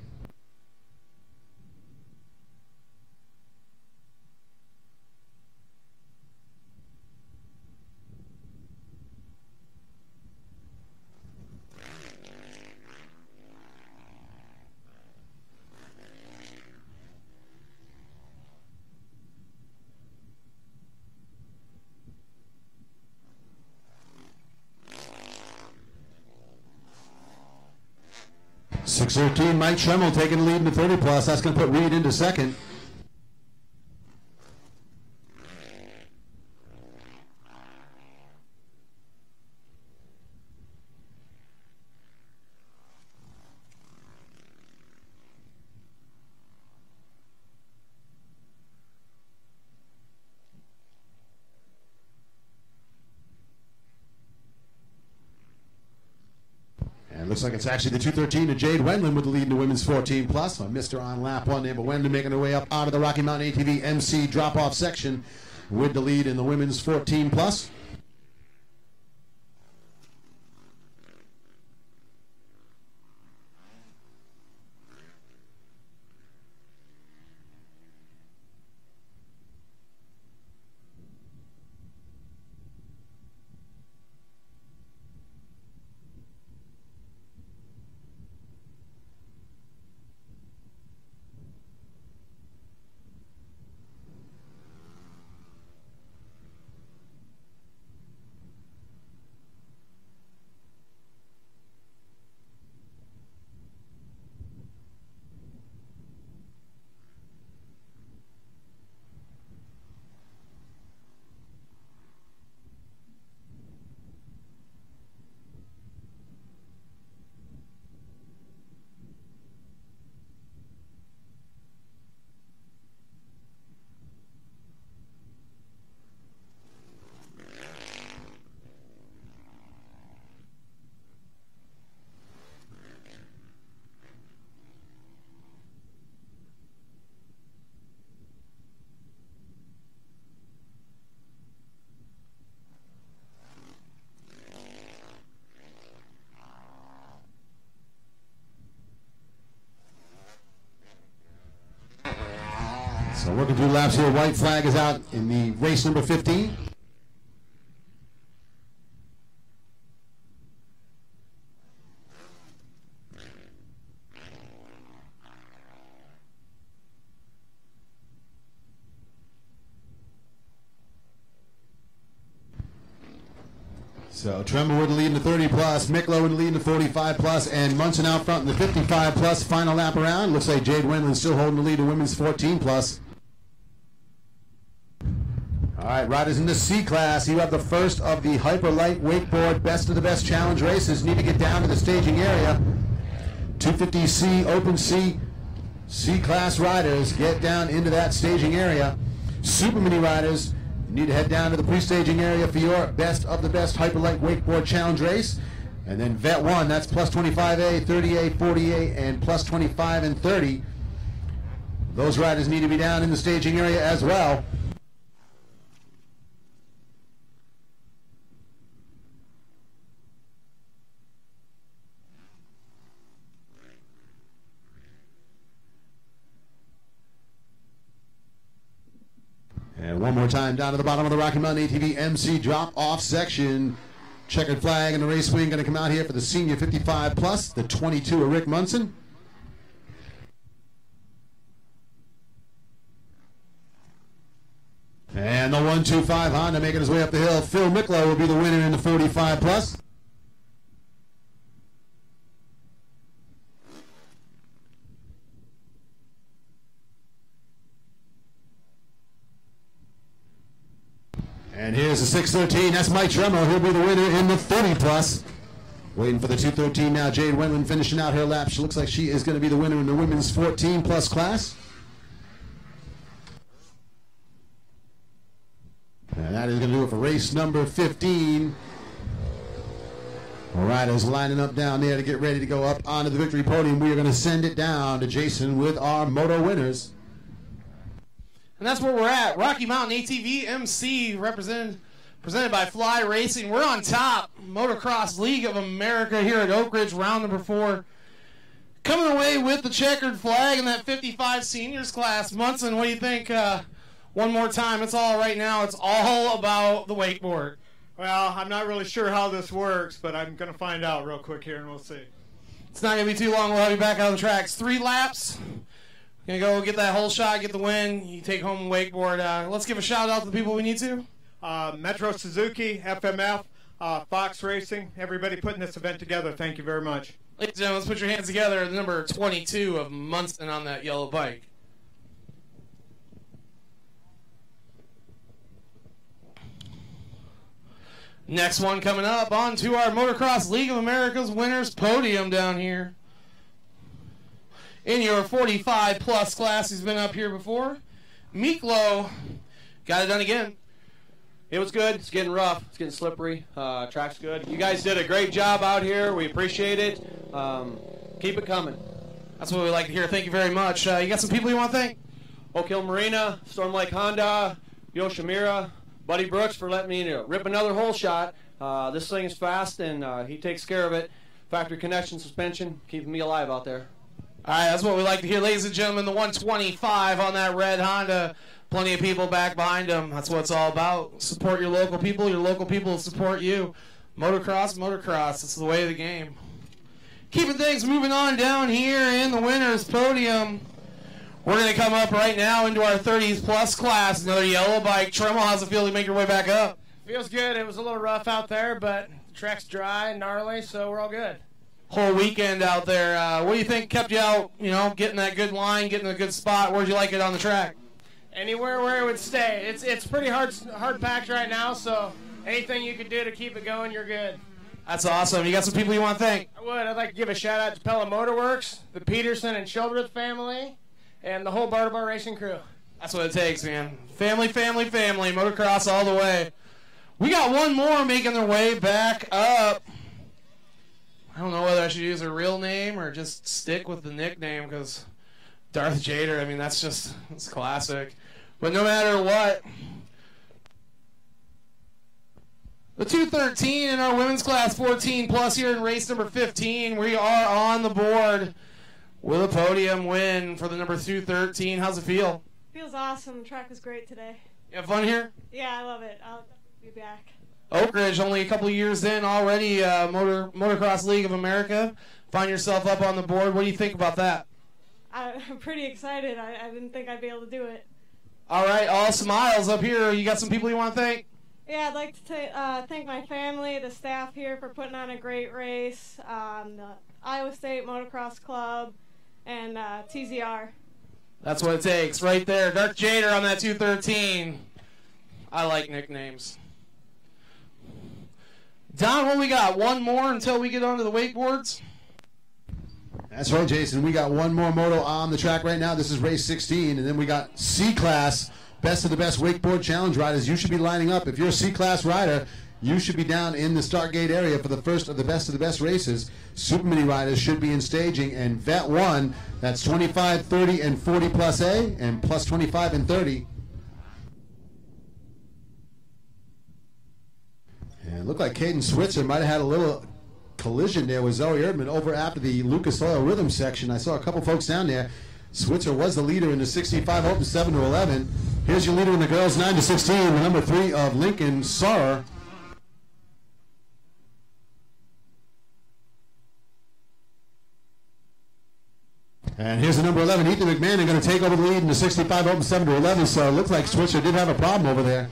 .613 Mike Tremmel taking the lead in the 30 plus. That's going to put Reed into second. Looks like it's actually the 213 to Jade Wendland with the lead in the women's 14 plus. So Mr. on lap one there, but Wendland making her way up out of the Rocky Mountain ATV MC drop-off section with the lead in the women's 14 plus. So working through laps here. White flag is out in the race number 15. So Tremble with the lead in the 30 plus, Miklo with the lead in the 45 plus, and Munson out front in the 55 plus. Final lap around. Looks like Jade Wendland still holding the lead in women's 14 plus. All right, riders in the C class. You have the first of the Hyperlight Wakeboard Best of the Best Challenge races. Need to get down to the staging area. 250C Open C class riders get down into that staging area. Super Mini riders need to head down to the pre-staging area for your Best of the Best Hyperlight Wakeboard Challenge race. And then Vet 1, that's plus 25A, 30A, 40A, and plus 25 and 30. Those riders need to be down in the staging area as well. And one more time down to the bottom of the Rocky Mountain ATV MC drop-off section. Checkered flag and the race wing going to come out here for the senior 55 plus, the 22 of Rick Munson. And the 125 Honda making his way up the hill. Phil Miklo will be the winner in the 45 plus. And here's the 613. That's Mike Tremolo. He'll be the winner in the 30 plus. Waiting for the 213 now. Jade Wendland finishing out her lap. She looks like she is going to be the winner in the women's 14 plus class. And that is going to do it for race number 15. All riders lining up down there to get ready to go up onto the victory podium. We are going to send it down to Jason with our moto winners. And that's where we're at. Rocky Mountain ATV MC presented by Fly Racing. We're on top. Motocross League of America here at Oak Ridge, round number 4. Coming away with the checkered flag in that 55 seniors class. Munson, what do you think? One more time. It's all right now. It's all about the wakeboard. Well, I'm not really sure how this works, but I'm going to find out real quick here and we'll see. It's not going to be too long. We'll have you back on the tracks. 3 laps. Gonna go get that whole shot, get the win. You take home a wakeboard. Let's give a shout out to the people we need to. Metro Suzuki, FMF, Fox Racing, everybody putting this event together. Thank you very much. Ladies and gentlemen, let's put your hands together. The number 22 of Munson on that yellow bike. Next one coming up on to our Motocross League of America's winners podium down here. In your 45 plus class, he's been up here before. Miklo got it done again. It was good. It's getting rough. It's getting slippery. Track's good. You guys did a great job out here. We appreciate it. Keep it coming. That's what we like to hear. Thank you very much. You got some people you want to thank? Oak Hill Marina, Storm Lake Honda, Yoshimura, Buddy Brooks for letting me rip another hole shot. This thing is fast, and he takes care of it. Factory Connection suspension, keeping me alive out there. All right, that's what we like to hear, ladies and gentlemen. The 125 on that red Honda. Plenty of people back behind him. That's what it's all about. Support your local people. Your local people will support you. Motocross, motocross. It's the way of the game. Keeping things moving on down here in the winners podium. We're going to come up right now into our 30s plus class. Another yellow bike. Tremolo, how's it feel to make your way back up? Feels good. It was a little rough out there, but the track's dry and gnarly, so we're all good. Whole weekend out there. What do you think kept you out, getting that good line, getting a good spot? Where'd you like it on the track? Anywhere where it would stay. It's pretty hard packed right now, so anything you could do to keep it going, you're good. That's awesome. You got some people you want to thank? I would. I'd like to give a shout out to Pella Motorworks, the Peterson and Childreth family, and the whole Bar to Bar Racing crew. That's what it takes, man. Family, family, family. Motocross all the way. We got one more making their way back up. I don't know whether I should use her real name or just stick with the nickname because Darth Jader, I mean, it's classic. But no matter what, the 213 in our women's class 14 plus here in race number 15, we are on the board with a podium win for the number 213. How's it feel? Feels awesome. The track was great today. You have fun here? Yeah, I love it. I'll be back. Oak Ridge, only a couple of years in already, Motocross League of America. Find yourself up on the board. What do you think about that? I'm pretty excited. I didn't think I'd be able to do it. All right, all smiles up here. You got some people you want to thank? Yeah, I'd like to thank my family, the staff here for putting on a great race, the Iowa State Motocross Club, and TZR. That's what it takes right there. Darth Jader on that 213. I like nicknames. Don, what we got? One more until we get onto the wakeboards? That's right, Jason. We got one more moto on the track right now. This is race 16, and then we got C-Class, best of the best wakeboard challenge riders. You should be lining up. If you're a C-Class rider, you should be down in the start gate area for the first of the best races. Super Mini riders should be in staging, and Vet 1, that's 25, 30, and 40 plus A, and plus 25 and 30. And it looked like Caden Switzer might have had a little collision there with Zoe Erdman over after the Lucas Oil Rhythm section. I saw a couple folks down there. Switzer was the leader in the 65 Open 7-11. Here's your leader in the girls 9-16, the number 3 of Lincoln, Sauer. 11. Ethan McMahon going to take over the lead in the 65 Open 7-11. So it looks like Switcher did have a problem over there.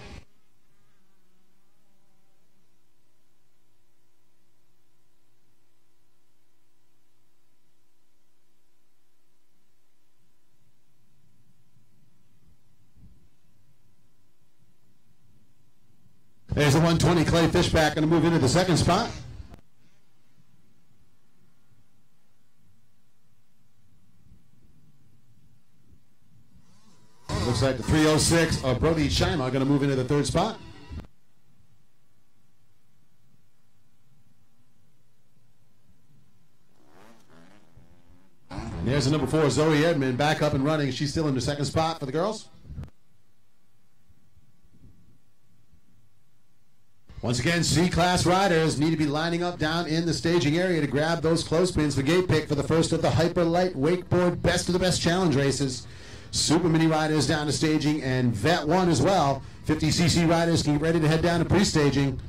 There's the 120 Clay Fishback going to move into the second spot. Looks like the 306 of Brody Shima going to move into the third spot. And there's the number 4 Zoe Edmond back up and running. She's still in the second spot for the girls. Once again, C-Class riders need to be lining up down in the staging area to grab those clothespins for gate pick for the first of the Hyper Light Wakeboard Best of the Best Challenge races. Super Mini riders down to staging and Vet 1 as well. 50cc riders can get ready to head down to pre-staging.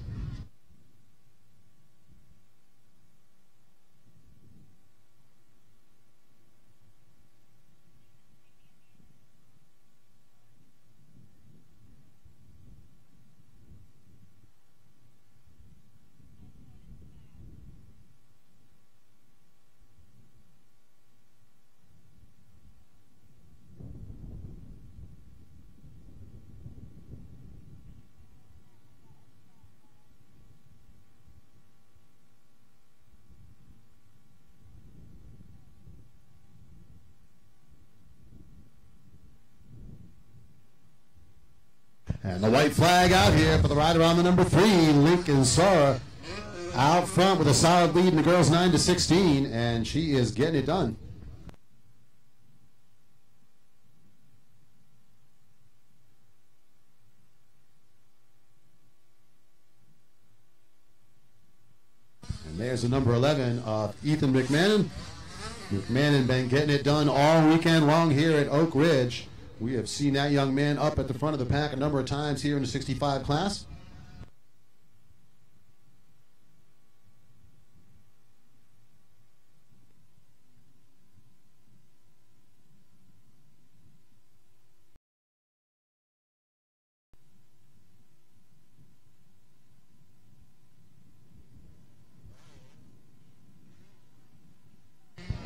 And the white flag out here for the rider on the number 3, Lincoln Sora, out front with a solid lead in the girls 9-16, and she is getting it done. And there's the number 11 of Ethan McMahon. McMahon been getting it done all weekend long here at Oak Ridge. We have seen that young man up at the front of the pack a number of times here in the 65 class.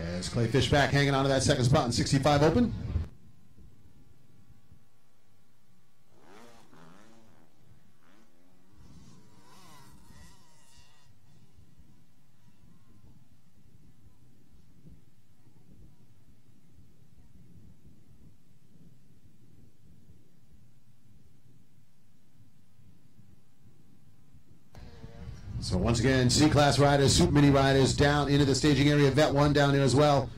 As Clay Fishback hanging on to that second spot in 65 Open. So once again, C-Class riders, Super Mini riders down into the staging area. Vet 1 down there as well.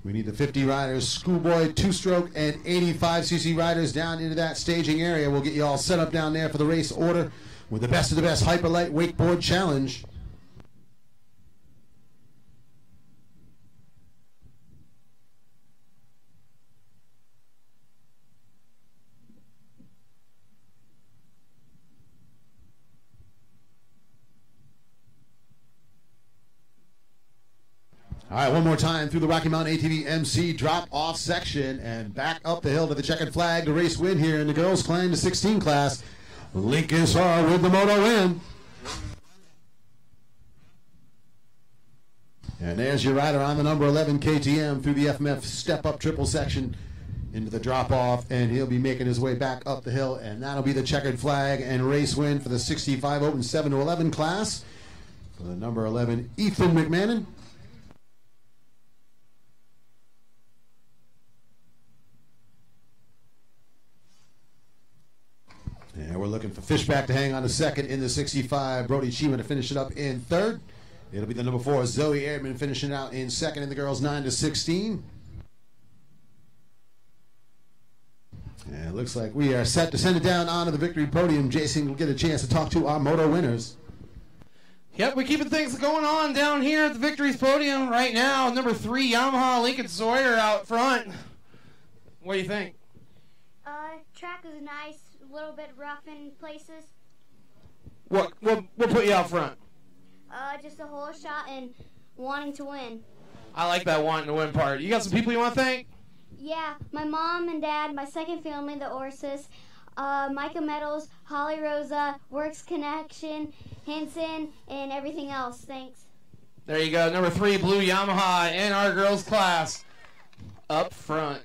We need the 50 riders, Schoolboy, 2-stroke, and 85cc riders down into that staging area. We'll get you all set up down there for the race order with the best of the best Hyperlight Wakeboard Challenge. All right, one more time through the Rocky Mountain ATV MC drop-off section and back up the hill to the checkered flag to race win here in the girls' climb to 16 class. Lincoln Sora with the moto win. And there's your rider on the number 11 KTM through the FMF step-up triple section into the drop-off, and he'll be making his way back up the hill, and that'll be the checkered flag and race win for the 65 Open 7-11 class for the number 11 Ethan McMahon. And we're looking for Fishback to hang on to second in the 65. Brody Chima to finish it up in third. It'll be the number 4, Zoe Airman, finishing out in second in the girls 9-16. And it looks like we are set to send it down onto the victory podium. Jason will get a chance to talk to our moto winners. Yep, we're keeping things going on down here at the victory's podium right now. Number 3, Yamaha Lincoln Sawyer out front. What do you think? Track is nice, a little bit rough in places. What put you out front? Just a whole shot and wanting to win. I like that wanting to win part. You got some people you want to thank? Yeah, my mom and dad, my second family, the Orsis, Micah Metals, Holly Rosa, Works Connection, Hanson, and everything else. Thanks. There you go. Number 3, Blue Yamaha in our girls class. Up front.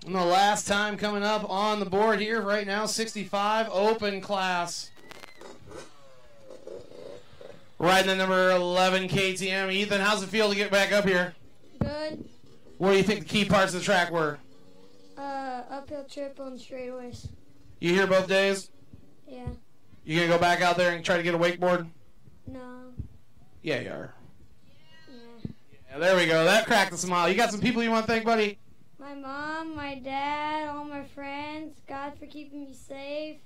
And the last time coming up on the board here right now, 65 open class. Riding the number 11 KTM. Ethan, how's it feel to get back up here? Good. What do you think the key parts of the track were? Uphill triple and straightaways. You here both days? Yeah. You gonna go back out there and try to get a wakeboard? No. Yeah, you are. Yeah. Yeah, there we go. That cracked a smile. You got some people you want to thank, buddy? My mom, my dad, all my friends, God for keeping me safe,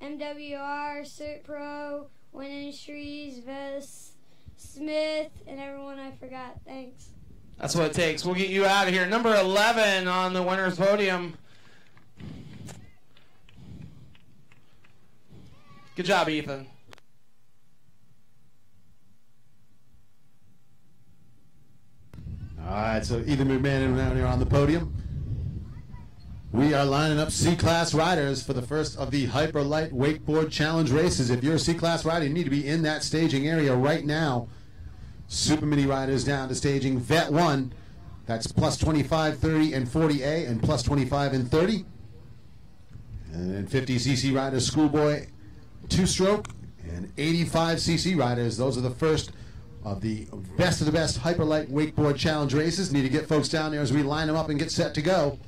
MWR, Cert Pro, Win Industries, Vest, Smith, and everyone I forgot. Thanks. That's what it takes. We'll get you out of here. Number 11 on the winner's podium. Good job, Ethan. All right, so Ethan McMahon down here on the podium. We are lining up C-Class riders for the first of the Hyper Light Wakeboard Challenge races. If you're a C-Class rider, you need to be in that staging area right now. Super Mini riders down to staging Vet 1. That's plus 25, 30, and 40A, and plus 25 and 30. And then 50cc riders, Schoolboy 2-stroke, and 85cc riders. Those are the first of the best Hyper Light Wakeboard Challenge races. Need to get folks down there as we line them up and get set to go.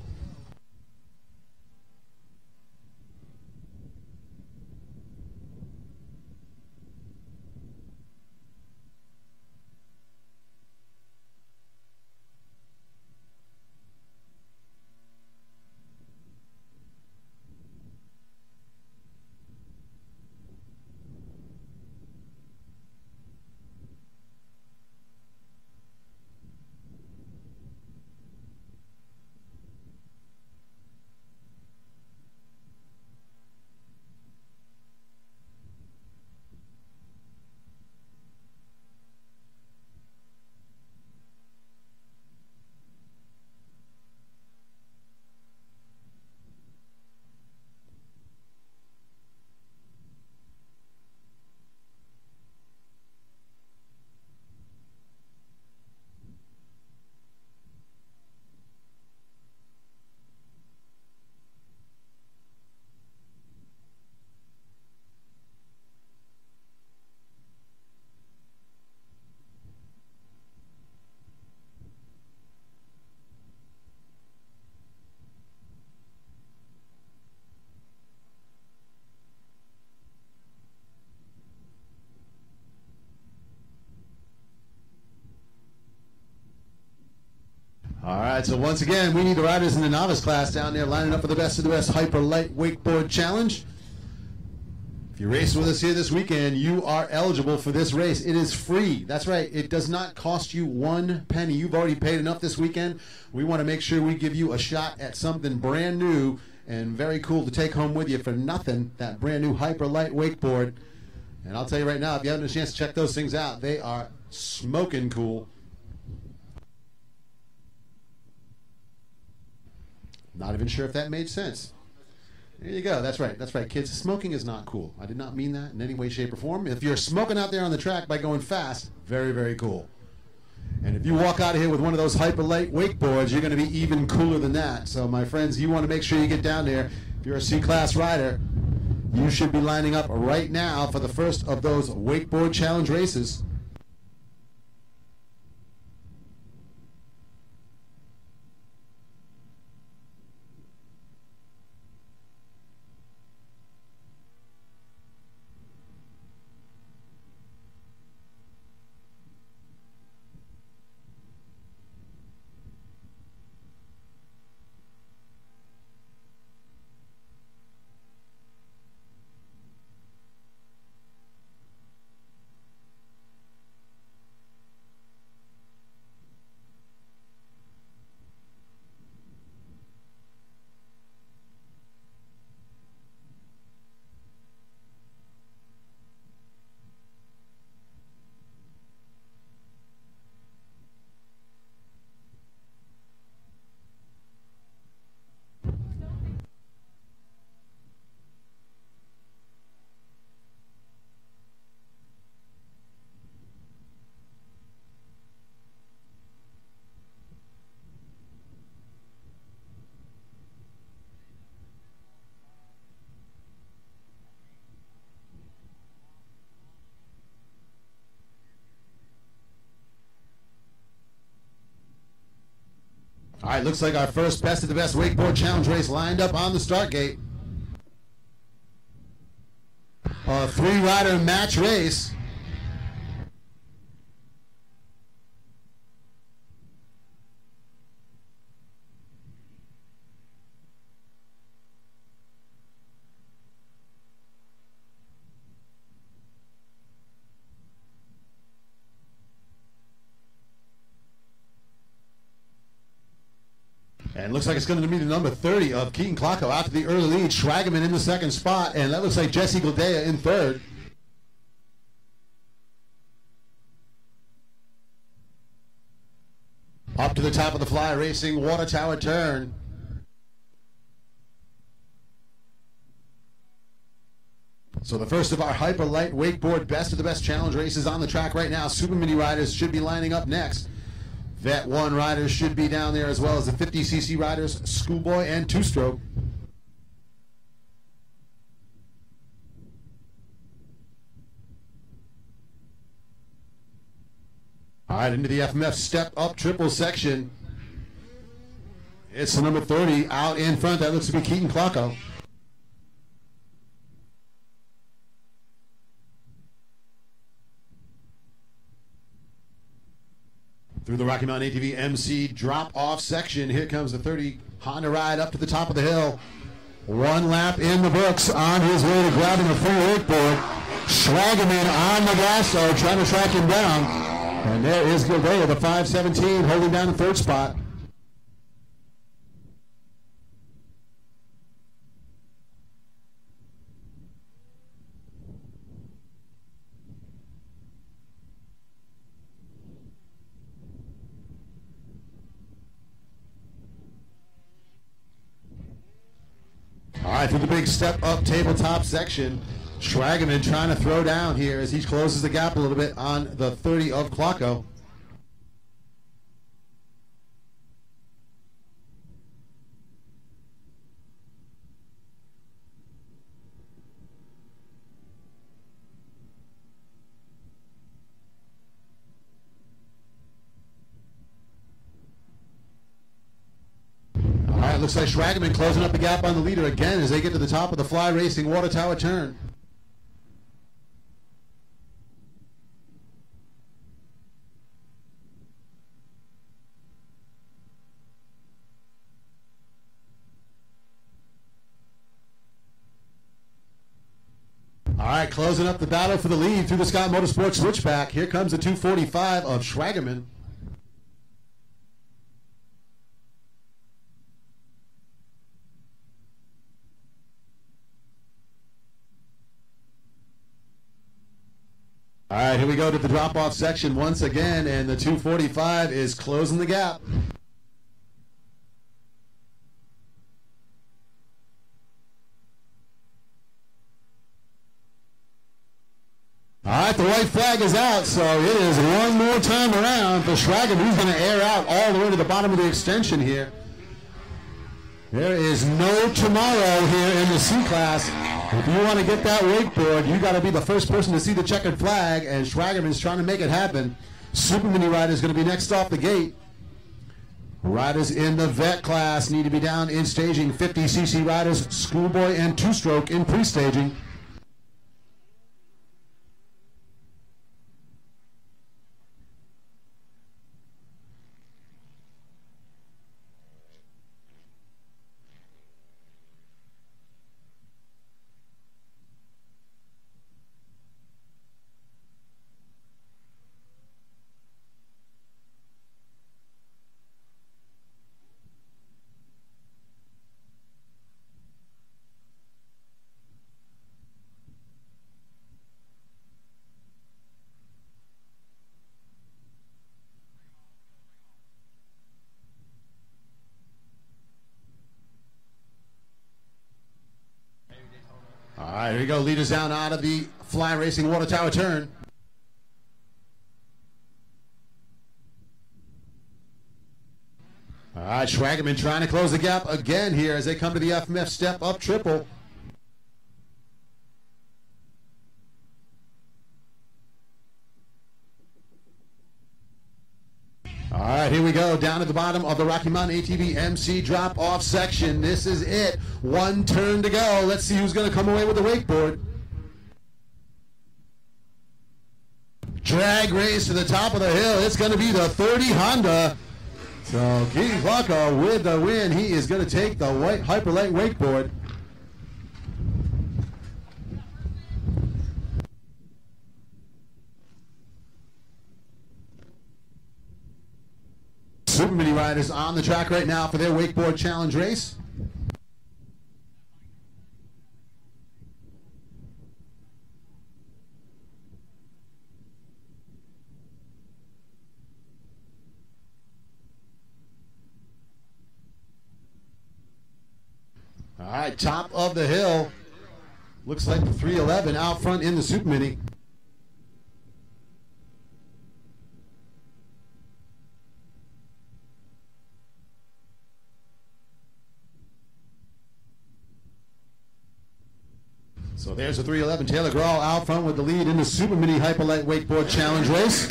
All right, so once again, we need the riders in the novice class down there lining up for the best of the best Hyper Light Wakeboard Challenge. If you race with us here this weekend, you are eligible for this race. It is free. That's right. It does not cost you 1 penny. You've already paid enough this weekend. We want to make sure we give you a shot at something brand new and very cool to take home with you for nothing, that brand new Hyper Light Wakeboard. And I'll tell you right now, if you haven't had a chance to check those things out, they are smoking cool. Not even sure if that made sense. There you go. That's right. That's right, kids. Smoking is not cool. I did not mean that in any way, shape, or form. If you're smoking out there on the track by going fast, very, very cool. And if you walk out of here with one of those Hyper Light wakeboards, you're going to be even cooler than that. So, my friends, you want to make sure you get down there. If you're a C-Class rider, you should be lining up right now for the first of those Wakeboard Challenge races. All right, looks like our first best of the best wakeboard challenge race lined up on the start gate. A 3-rider match race. And looks like it's going to be the number 30 of Keaton Klocko out to the early lead. Schwageman in the second spot, and that looks like Jesse Gildea in third. Up to the top of the Fly Racing Water Tower turn. So the first of our hyper light wakeboard best of the best challenge races on the track right now. Super Mini riders should be lining up next. Vet 1 riders should be down there, as well as the 50cc riders, Schoolboy and Two-Stroke. All right, into the FMF step-up triple section. It's the number 30 out in front. That looks to be Keaton Klocko. Through the Rocky Mountain ATV MC drop-off section, here comes the 30 Honda ride up to the top of the hill. 1 lap in the books, on his way to grabbing a full wakeboard. Schwageman on the gas, trying to track him down. And there is Gildea, the 517, holding down the 3rd spot. All right, through the big step-up tabletop section, Schwageman trying to throw down here as he closes the gap a little bit on the 30 of Klocko. Looks like Schwageman closing up the gap on the leader again as they get to the top of the Fly Racing Water Tower turn. All right, closing up the battle for the lead through the Scott Motorsports switchback. Here comes the 245 of Schwageman. All right, here we go to the drop-off section once again, and the 245 is closing the gap. All right, the white flag is out, so it is one more time around for Schwageman, who's going to air out all the way to the bottom of the extension here. There is no tomorrow here in the C-Class. If you want to get that wakeboard, you got to be the first person to see the checkered flag, and Schwageman's trying to make it happen. Super Mini rider is going to be next off the gate. Riders in the vet class need to be down in staging. 50cc riders, Schoolboy and Two-Stroke in pre-staging. All right, here we go. Leaders down out of the Fly Racing Water Tower turn. All right, Schwageman trying to close the gap again here as they come to the FMF step-up triple. All right, here we go. go down at the bottom of the Rocky Mountain ATV MC drop-off section. This is it. One turn to go. Let's see who's going to come away with the wakeboard. Drag race to the top of the hill. It's going to be the 30 Honda. So Keaton Clarko with the win. He is going to take the white hyperlight wakeboard. Super Mini riders on the track right now for their wakeboard challenge race. All right, top of the hill. Looks like the 311 out front in the Super Mini. So there's the 311. Taylor Grawl out front with the lead in the Super Mini Hyperlight Wakeboard Challenge race.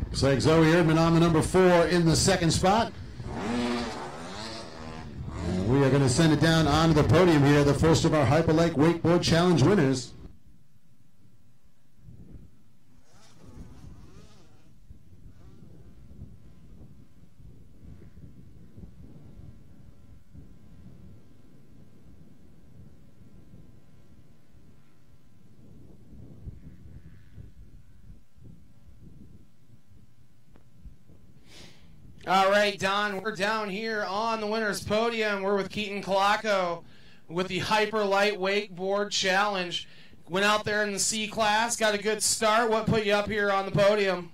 Looks like Zoe Erdman on the number 4 in the second spot. And we are going to send it down onto the podium here, the first of our Hyperlight Wakeboard Challenge winners. All right, Don, we're down here on the winner's podium. We're with Keaton Clarko with the Hyperlight Wakeboard Challenge. Went out there in the C class, got a good start. What put you up here on the podium?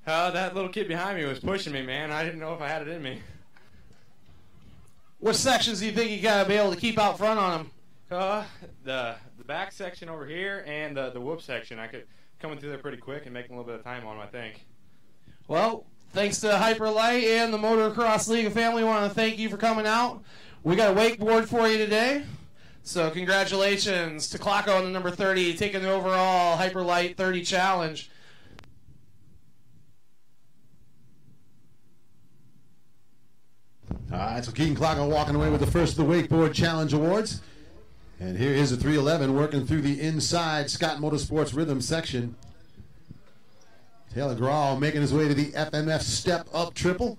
That little kid behind me was pushing me, man. I didn't know if I had it in me. What sections do you think you got to be able to keep out front on them? The back section over here and the whoop section. I could coming through there pretty quick and making a little bit of time on them, I think. Well, thanks to Hyperlight and the Motocross League of Family, we want to thank you for coming out. We got a wakeboard for you today. So congratulations to Clarko on the number 30, taking the overall Hyperlight 30 challenge. All right, so Keaton Clarko walking away with the first of the Wakeboard Challenge Awards. And here is the 311 working through the inside Scott Motorsports Rhythm section. Taylor Grawl making his way to the FMF step-up triple.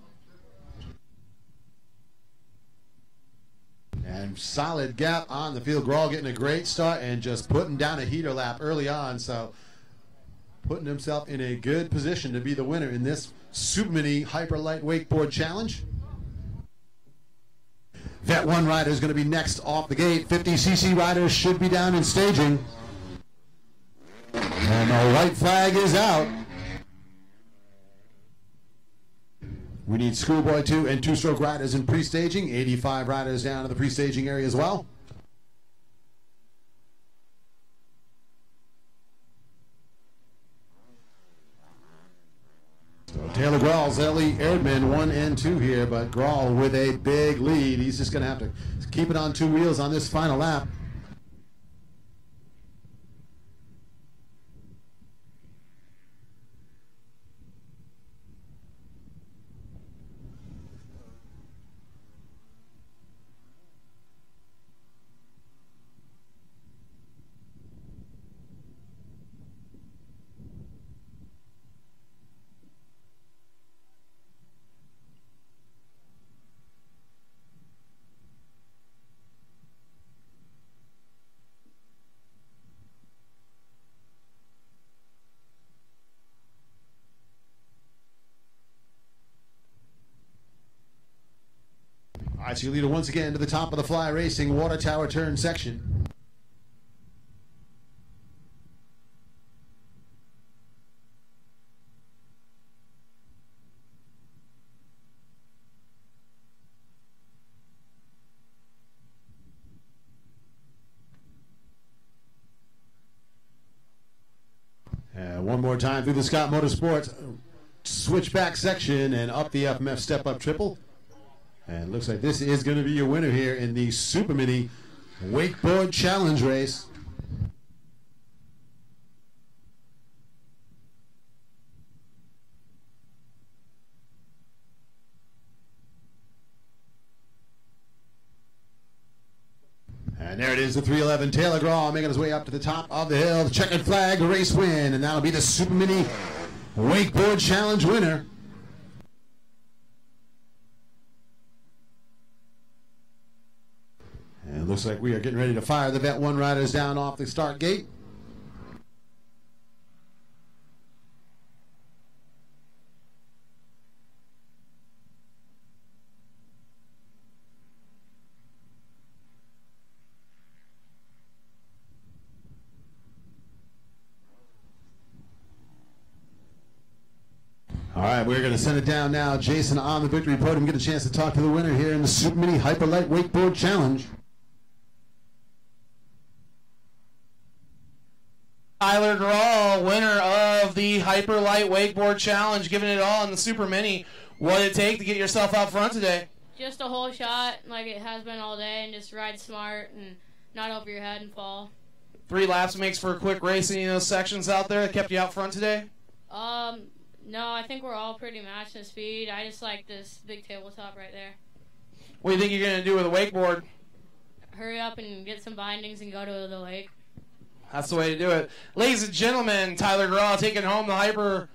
And solid gap on the field. Grawl getting a great start and just putting down a heater lap early on. So putting himself in a good position to be the winner in this Super Mini Hyperlight Wakeboard Challenge. Vet 1 rider is going to be next off the gate. 50cc riders should be down in staging. And the white flag is out. We need Schoolboy 2 and two-stroke riders in pre-staging. 85 riders down to the pre-staging area as well. So Taylor Grawl, Ellie Erdman 1 and 2 here, but Grawl with a big lead. He's just going to have to keep it on 2 wheels on this final lap. All right, so your leader once again to the top of the Fly Racing Water Tower turn section. One more time through the Scott Motorsports switchback section and up the FMF step-up triple. And it looks like this is going to be your winner here in the Super Mini Wakeboard Challenge race. And there it is, the 311 Taylor Graw making his way up to the top of the hill. The checkered flag race win, and that'll be the Super Mini Wakeboard Challenge winner. And it looks like we are getting ready to fire the Vet 1 riders down off the start gate. All right, we're going to send it down now. Jason on the victory podium. Get a chance to talk to the winner here in the Super Mini Hyperlight Wakeboard Challenge. Tyler Graw, winner of the Hyperlight Wakeboard Challenge, giving it all in the Super Mini. What did it take to get yourself out front today? Just a whole shot, like it has been all day, and just ride smart and not over your head and fall. 3 laps makes for a quick racing in those sections out there that kept you out front today? No, I think we're all pretty matched in speed. I just like this big tabletop right there. What do you think you're going to do with a wakeboard? Hurry up and get some bindings and go to the lake. That's the way to do it. Ladies and gentlemen, Tyler Graw taking home the Hyper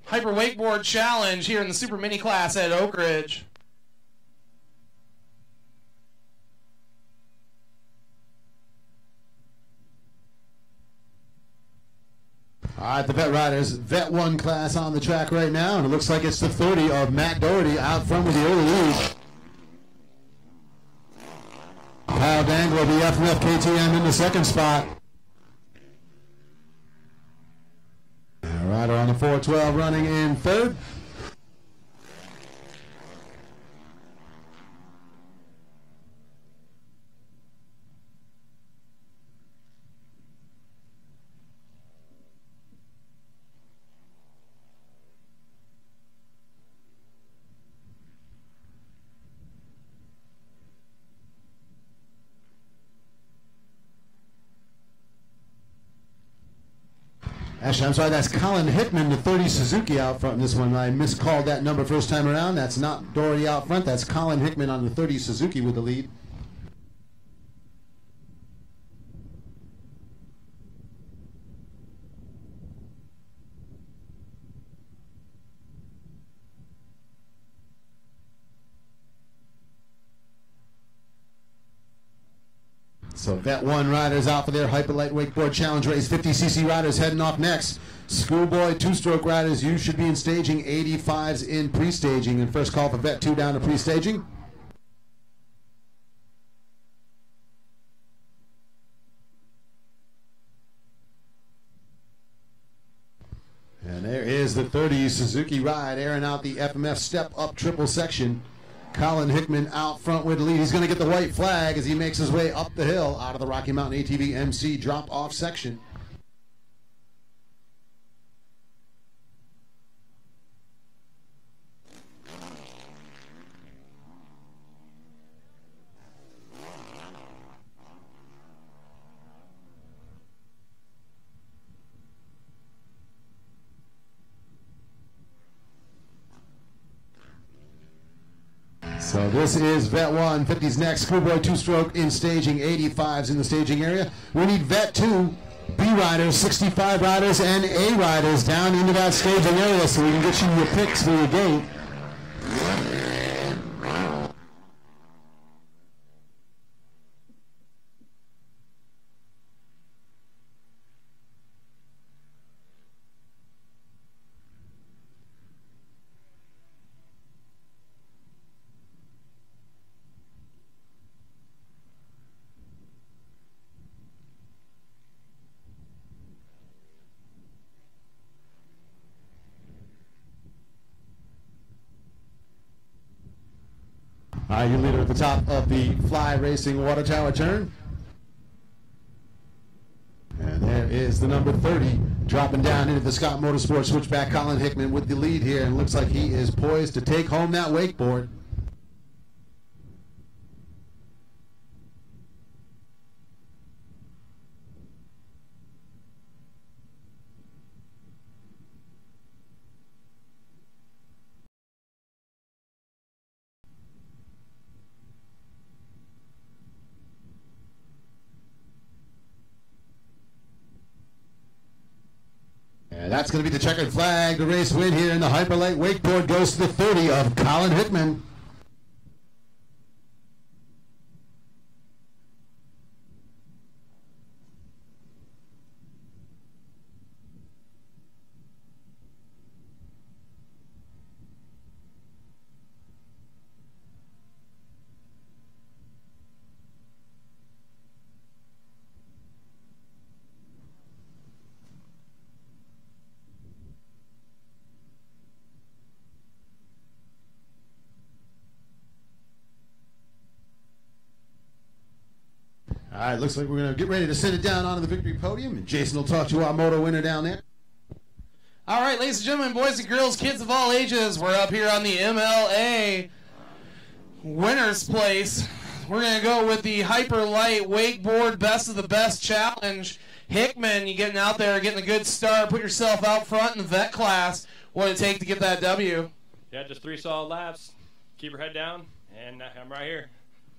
Wakeboard Challenge here in the Super Mini class at Oak Ridge. All right, the Vet Riders, Vet 1 class on the track right now, and it looks like it's the 30 of Matt Doherty out front with the early lead. Kyle Dangler, the FMF KTM in the second spot. Rider on the 412 running in third. Actually, I'm sorry, that's Colin Hickman, the 30 Suzuki out front in this one. I miscalled that number first time around. That's not Doherty out front. That's Colin Hickman on the 30 Suzuki with the lead. So Vet 1 riders out for their Hyperlight Wakeboard Challenge race. 50cc riders heading off next. Schoolboy two-stroke riders, you should be in staging. 85s in pre-staging. And first call for Vet 2 down to pre-staging. And there is the 30 Suzuki ride, airing out the FMF step-up triple section. Colin Hickman out front with the lead. He's going to get the white flag as he makes his way up the hill out of the Rocky Mountain ATV MC drop-off section. So this is Vet 1, 50s next, Schoolboy two-stroke in staging, 85s in the staging area. We need Vet 2, B riders, 65 riders, and A riders down into that staging area so we can get you your picks for your gate. All right, your leader at the top of the Fly Racing Water Tower turn. And there is the number 30 dropping down into the Scott Motorsports switchback. Colin Hickman with the lead here, and looks like he is poised to take home that wakeboard. And that's going to be the checkered flag. The race win here in the hyperlight wakeboard goes to the 30 of Colin Hickman. All right, looks like we're going to get ready to send it down onto the victory podium, and Jason will talk to our moto winner down there. All right, ladies and gentlemen, boys and girls, kids of all ages, we're up here on the MLA Winners Place. We're going to go with the Hyper Light Wakeboard Best of the Best Challenge. Hickman, you getting out there, getting a good start, put yourself out front in the vet class. What did it take to get that W? Yeah, just 3 solid laps. Keep your head down, and I'm right here.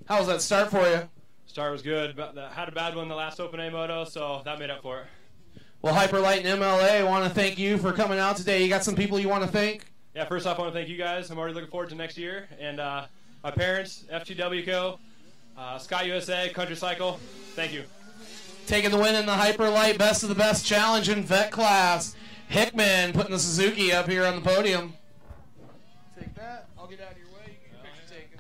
How was that start for you? Start was good, but I had a bad one the last Open A Moto, so that made up for it. Well, Hyperlight and MLA, I want to thank you for coming out today. You got some people you want to thank? Yeah, first off, I want to thank you guys. I'm already looking forward to next year. And my parents, FTW Co., Sky USA, Country Cycle, thank you. Taking the win in the Hyperlight Best of the Best Challenge in vet class. Hickman putting the Suzuki up here on the podium. Take that. I'll get out of your way. You can get your picture taken.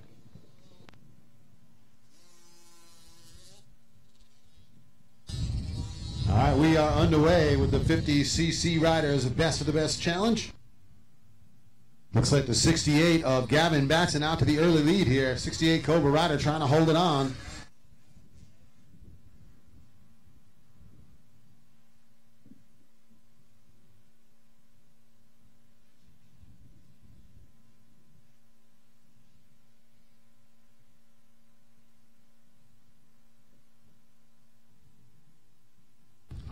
All right, we are underway with the 50cc Riders Best of the Best Challenge. Looks like the 68 of Gavin Batson out to the early lead here. 68 Cobra Rider trying to hold it on.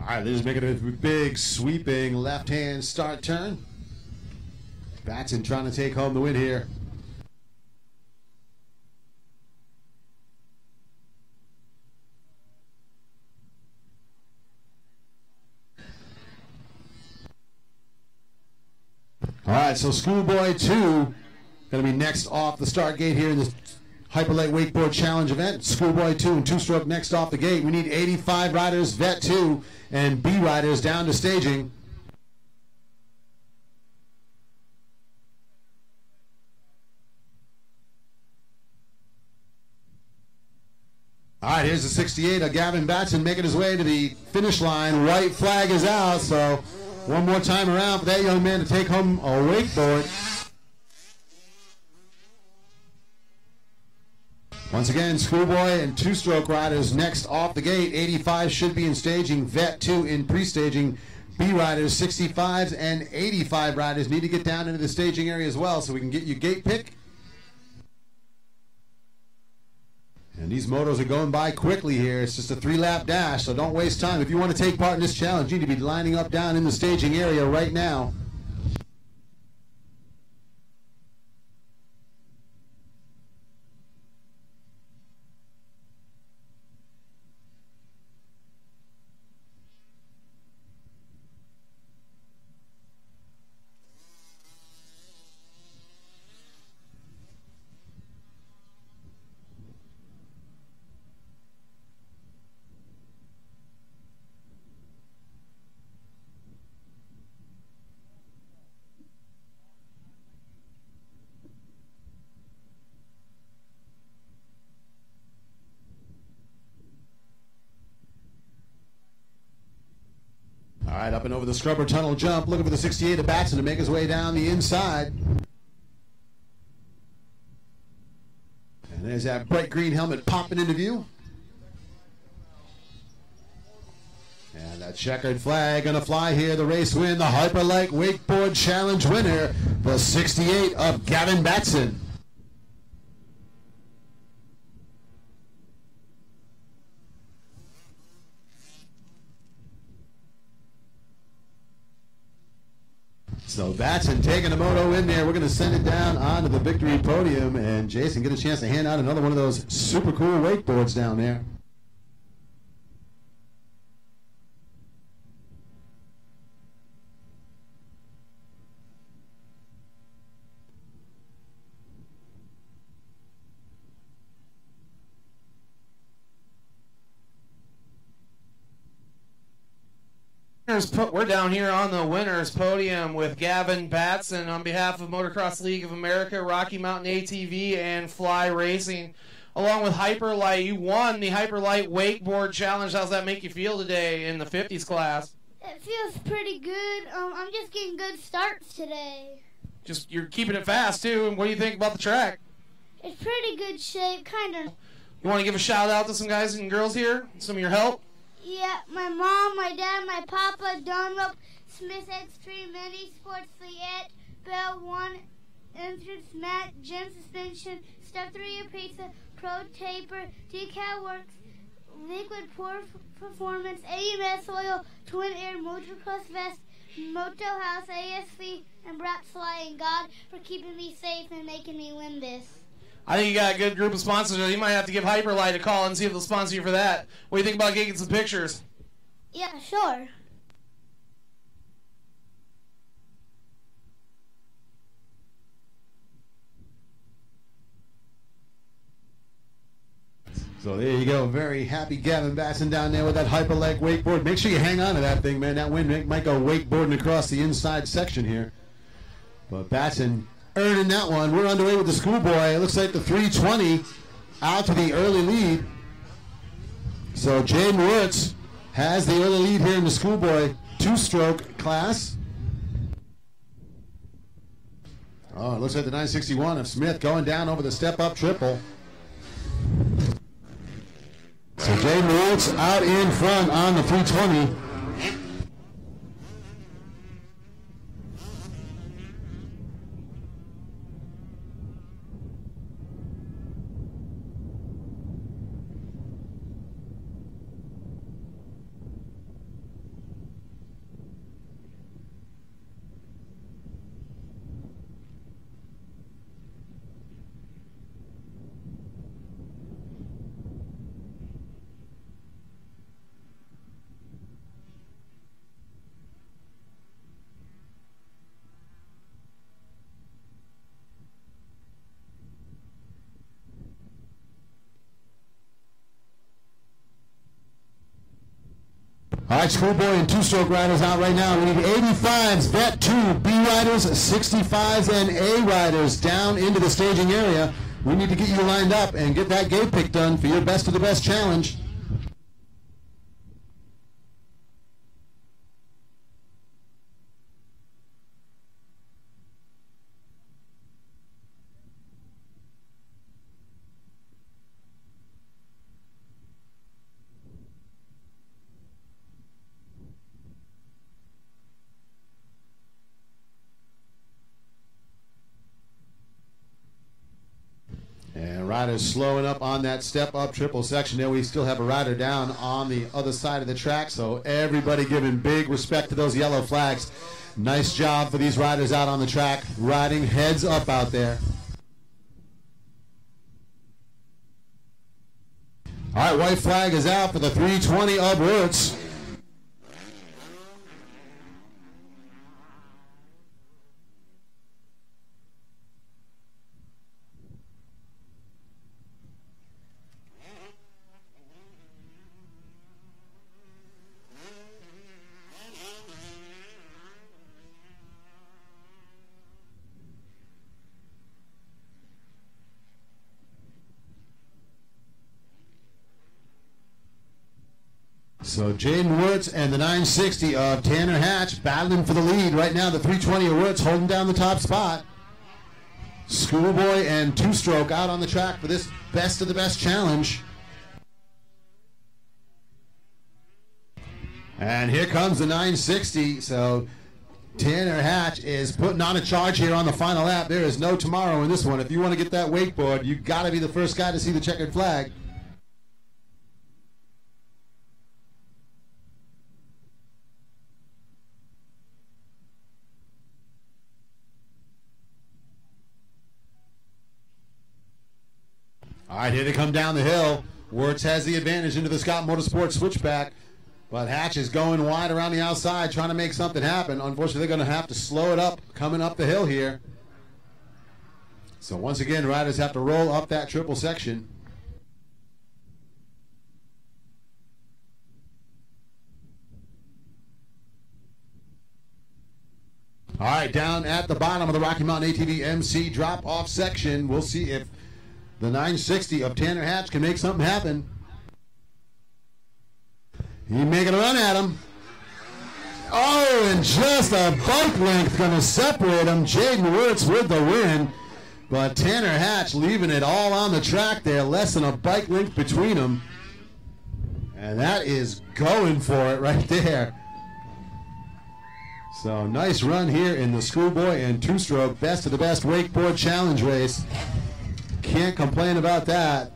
All right, they're just making a big, sweeping left-hand start turn. Batson trying to take home the win here. All right, so Schoolboy 2 going to be next off the start gate here in this Hyperlight Wakeboard Challenge event. Schoolboy 2 and two-stroke next off the gate. We need 85 riders, Vet 2, and B riders down to staging. All right, here's the 68 of Gavin Batson making his way to the finish line. White flag is out, so one more time around for that young man to take home a wakeboard. Once again, Schoolboy and two-stroke riders next off the gate. 85 should be in staging, Vet 2 in pre-staging. B riders, 65s and 85 riders need to get down into the staging area as well so we can get you gate pick. And these motos are going by quickly here. It's just a 3-lap dash, so don't waste time. If you want to take part in this challenge, you need to be lining up down in the staging area right now. All right, up and over the scrubber tunnel jump, looking for the 68 of Batson to make his way down the inside. And there's that bright green helmet popping into view. And that checkered flag gonna fly here. The race win, the Hyperlight Wakeboard Challenge winner, the 68 of Gavin Batson. So Batson taking the moto in there. We're going to send it down onto the victory podium, and Jason get a chance to hand out another one of those super cool wakeboards down there. we're down here on the winners podium with Gavin Batson on behalf of Motocross League of America, Rocky Mountain ATV, and Fly Racing, along with Hyperlight. You won the Hyperlight Wakeboard Challenge. How's that make you feel today in the 50s class? It feels pretty good. I'm just getting good starts today. Just you're keeping it fast too. And what do you think about the track? It's pretty good shape, kind of. You want to give a shout out to some guys and girls here? Some of your help? Yeah, my mom, my dad, my papa, Dunlop, Smith Extreme, Mini Sports, Liette, Bell 1, Entrance, Matt, Gym Suspension, Step 3 Pizza, Pro Taper, Decal Works, Liquid Pour Performance, AMS Oil, Twin Air Motocross Vest, Moto House, ASV, and Brat Sly, and God for keeping me safe and making me win this. I think you got a good group of sponsors. You might have to give Hyperlight a call and see if they'll sponsor you for that. What do you think about getting some pictures? Yeah, sure. So there you go. Very happy Gavin Batson down there with that Hyperlight wakeboard. Make sure you hang on to that thing, man. That wind might go wakeboarding across the inside section here. But Batson earning that one. We're underway with the schoolboy. It looks like the 320 out to the early lead. So Jaden Wirtz has the early lead here in the schoolboy two-stroke class. Oh, it looks like the 961 of Smith going down over the step-up triple. So Jaden Wirtz out in front on the 320. All right, schoolboy and two-stroke riders out right now. We need 85s, Vet 2, B riders, 65s, and A riders down into the staging area. We need to get you lined up and get that gate pick done for your best of the best challenge. And riders slowing up on that step-up triple section there. We still have a rider down on the other side of the track, so everybody giving big respect to those yellow flags. Nice job for these riders out on the track, riding heads up out there. All right, white flag is out for the 320 of Wirtz. So Jaden Wirtz and the 960 of Tanner Hatch battling for the lead. Right now the 320 of Wirtz holding down the top spot. Schoolboy and two-stroke out on the track for this best of the best challenge. And here comes the 960. So Tanner Hatch is putting on a charge here on the final lap. There is no tomorrow in this one. If you want to get that wakeboard, you got to be the first guy to see the checkered flag. All right, here they come down the hill. Wirtz has the advantage into the Scott Motorsports switchback, but Hatch is going wide around the outside trying to make something happen. Unfortunately, they're going to have to slow it up coming up the hill here. So once again, riders have to roll up that triple section. All right, down at the bottom of the Rocky Mountain ATV MC drop-off section, we'll see if the 960 of Tanner Hatch can make something happen. He's making a run at him. Oh, and just a bike length going to separate him. Jaden Wirtz with the win. But Tanner Hatch leaving it all on the track there, less than a bike length between them. And that is going for it right there. So nice run here in the schoolboy and two-stroke best of the best wakeboard challenge race. Can't complain about that.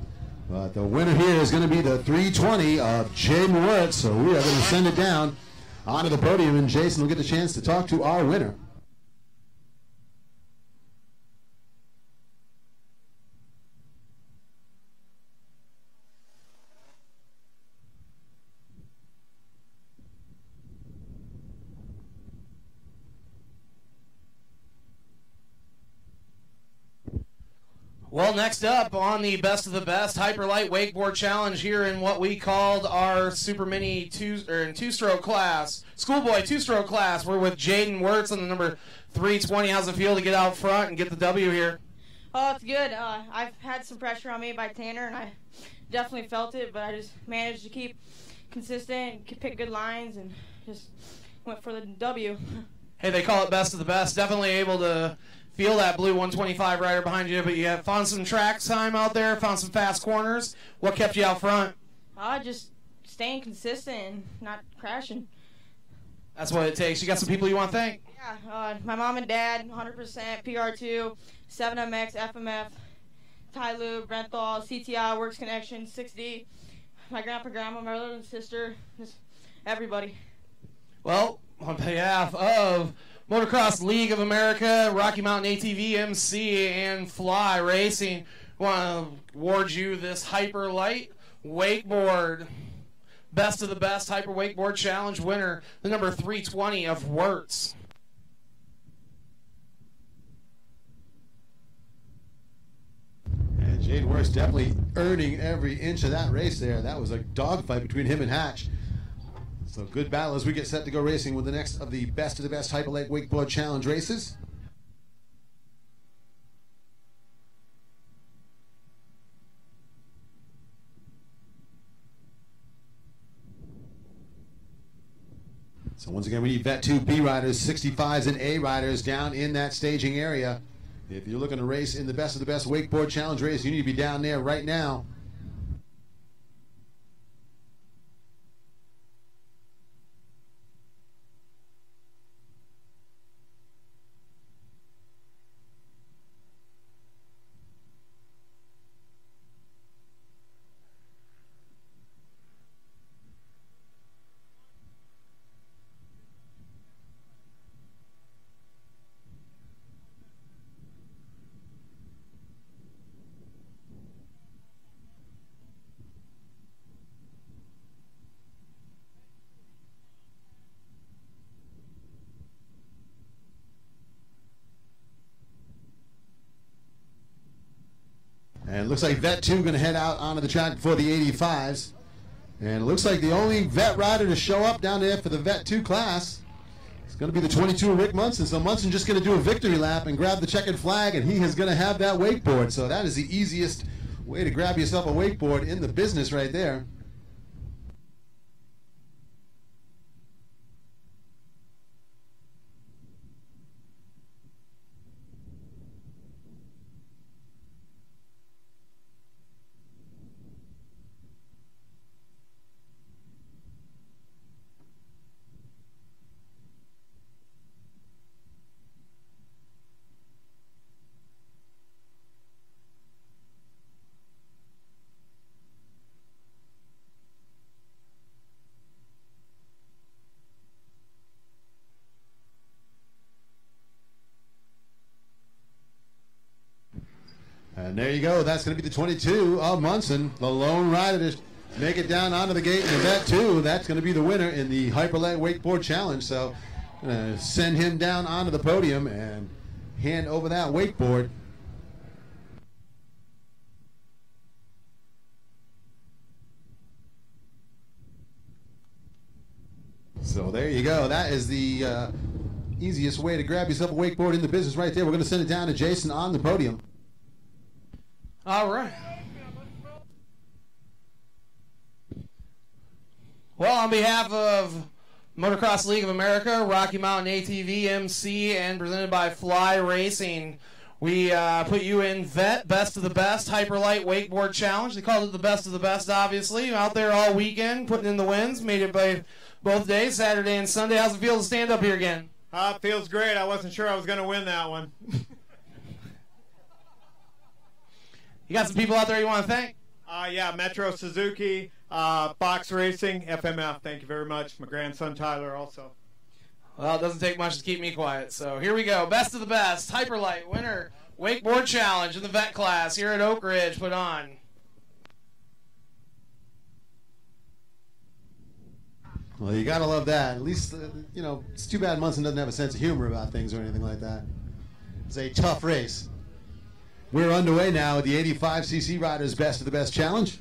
But the winner here is going to be the 320 of Jaden Wirtz. So we are going to send it down onto the podium, and Jason will get the chance to talk to our winner. Well, next up on the best of the best Hyperlight Wakeboard Challenge here in what we called our Super Mini two-stroke class, schoolboy two-stroke class. We're with Jaden Wirtz on the number 320. How's it feel to get out front and get the W here? Oh, it's good. I've had some pressure on me by Tanner, and I definitely felt it, but I just managed to keep consistent, pick good lines, and just went for the W. Hey, they call it best of the best. Definitely able to feel that blue 125 rider behind you, but you have found some track time out there, found some fast corners. What kept you out front? Just staying consistent and not crashing. That's what it takes. You got some people you want to thank? Yeah, my mom and dad, 100%, PR2, 7MX, FMF, Ty Lube, Renthal, CTI, Works Connection, 6D, my grandpa, grandma, my brother and sister, just everybody. Well, on behalf of Motocross League of America, Rocky Mountain ATV MC, and Fly Racing, I want to award you this Hyperlight Wakeboard Best of the Best Hyper Wakeboard Challenge winner, the number 320 of Wirtz. And Jaden Wirtz definitely earning every inch of that race there. That was a dogfight between him and Hatch. So good battle as we get set to go racing with the next of the best Hyperlight Wakeboard Challenge races. So once again, we need Vet 2 B riders, 65s and A riders down in that staging area. If you're looking to race in the best Wakeboard Challenge race, you need to be down there right now. And it looks like Vet 2 going to head out onto the track for the 85s. And it looks like the only vet rider to show up down there for the Vet 2 class is going to be the 22 Rick Munson. So Munson just going to do a victory lap and grab the checkered flag, and he is going to have that wakeboard. So that is the easiest way to grab yourself a wakeboard in the business right there. And there you go. That's going to be the 22 of Munson, the lone rider to make it down onto the gate in the Vet 2. That's going to be the winner in the Hyperlight Wakeboard Challenge. So send him down onto the podium and hand over that wakeboard. So there you go. That is the easiest way to grab yourself a wakeboard in the business right there. We're going to send it down to Jason on the podium. All right. Well, on behalf of Motocross League of America, Rocky Mountain ATV MC, and presented by Fly Racing, we put you in VET, Best of the Best, Hyperlight Wakeboard Challenge. They called it the Best of the Best, obviously. Out there all weekend, putting in the wins. Made it by both days, Saturday and Sunday. How's it feel to stand up here again? It feels great. I wasn't sure I was going to win that one. You got some people out there you want to thank? Yeah, Metro Suzuki, Fox Racing, FMF. Thank you very much. My grandson Tyler also. Well, it doesn't take much to keep me quiet. So here we go. Best of the Best, Hyperlight winner, Wakeboard Challenge in the vet class here at Oak Ridge put on. Well, you got to love that. At least, you know, it's too bad Munson doesn't have a sense of humor about things or anything like that. It's a tough race. We're underway now with the 85cc Riders Best of the Best Challenge.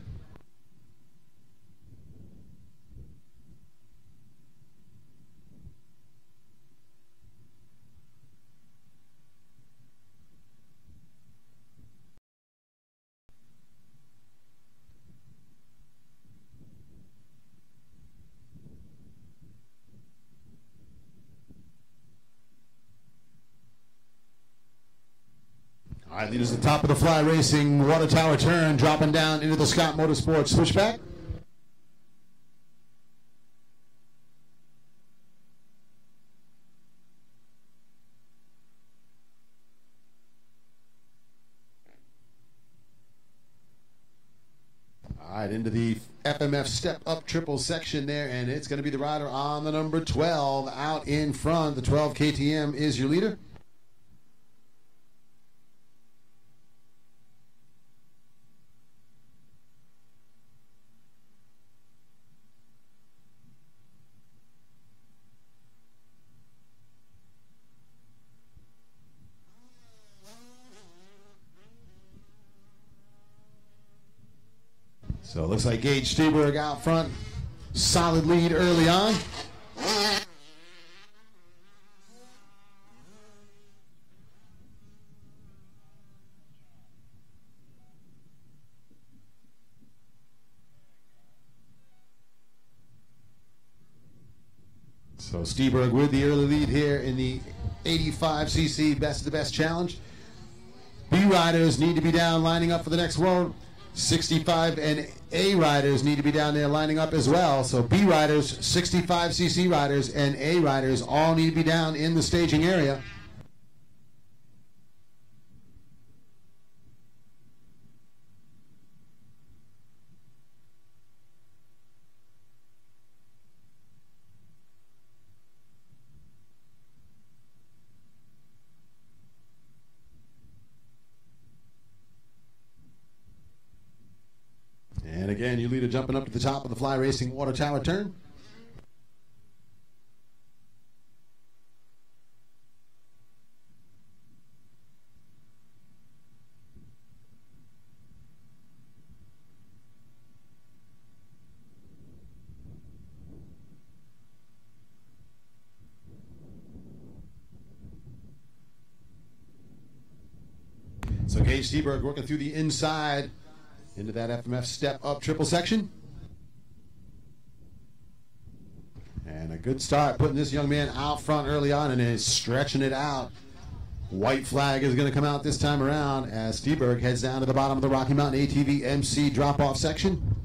All right, leaders at the top of the Fly Racing water tower turn, dropping down into the Scott Motorsports switchback. All right, into the FMF step-up triple section there, and it's going to be the rider on the number 12 out in front. The 12 KTM is your leader. So it looks like Gage Steberg out front. Solid lead early on. So Steberg with the early lead here in the 85cc Best of the Best Challenge. B riders need to be down lining up for the next world. 65 and A riders need to be down there lining up as well. So B riders, 65cc riders, and A riders all need to be down in the staging area. And again, your leader jumping up to the top of the Fly Racing water tower turn. So Gage Steberg working through the inside into that FMF step-up triple section. And a good start putting this young man out front early on and is stretching it out. White flag is going to come out this time around as Steberg heads down to the bottom of the Rocky Mountain ATV MC drop-off section.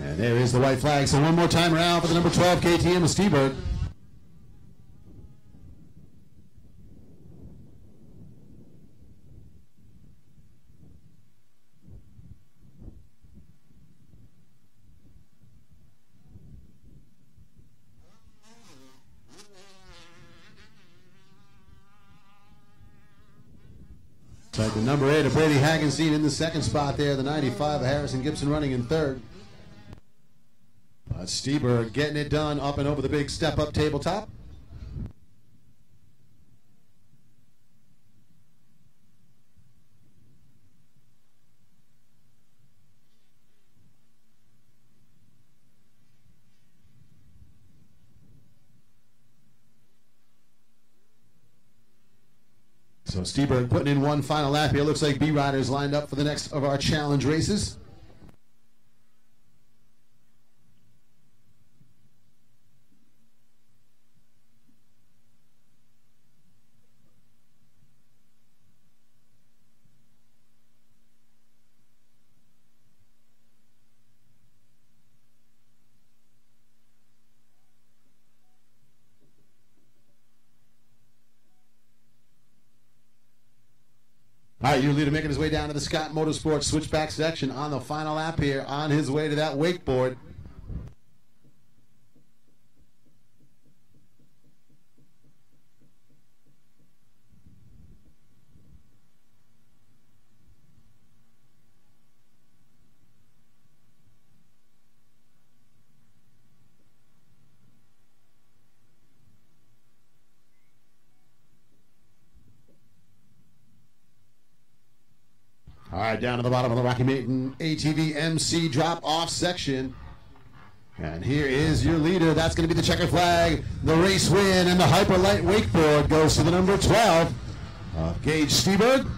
And there is the white flag. So one more time around for the number 12 KTM of Steberg. Like the number 8 of Brady Hagenstein in the second spot there. The 95 of Harrison Gibson running in third. Steberg getting it done up and over the big step-up tabletop. So Steberg putting in one final lap here. Looks like B riders lined up for the next of our challenge races. All right, your leader making his way down to the Scott Motorsports switchback section on the final lap here on his way to that wakeboard. All right, down to the bottom of the Rocky Mountain ATV MC drop-off section. And here is your leader. That's going to be the checker flag. The race win and the hyper light wakeboard goes to the number 12 of Gage Steberg.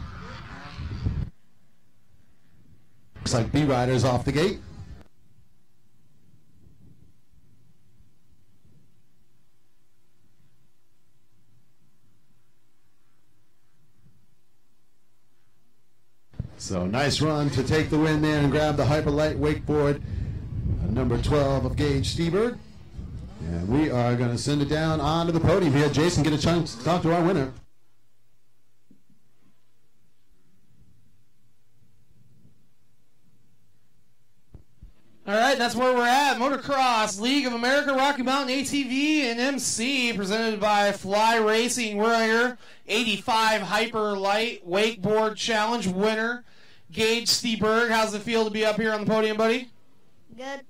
Looks like B Riders off the gate. So nice run to take the win there and grab the hyper light wakeboard. Number 12 of Gage Steberg. And we are going to send it down onto the podium here. Jason, get a chance to talk to our winner. All right, that's where we're at. Motocross League of America Rocky Mountain ATV and MC presented by Fly Racing. We're here. 85 Hyper Light Wakeboard Challenge winner, Gage Steberg. How's it feel to be up here on the podium, buddy? Good.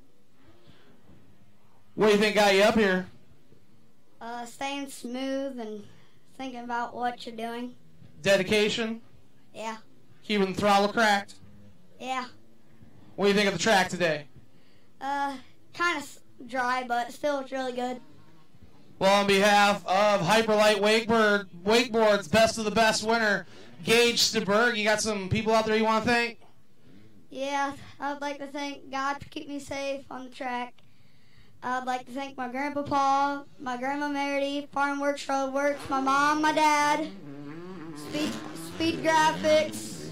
What do you think got you up here? Staying smooth and thinking about what you're doing. Dedication? Yeah. Keeping the throttle cracked? Yeah. What do you think of the track today? Kind of dry, but still it's really good. Well, on behalf of Hyperlight Wakeboards, best of the best winner, Gage Steberg, you got some people out there you want to thank? Yeah, I would like to thank God for keeping me safe on the track. I would like to thank my grandpa Paul, my grandma Meredith, Farm Works, Road Works, my mom, my dad, Speed Graphics,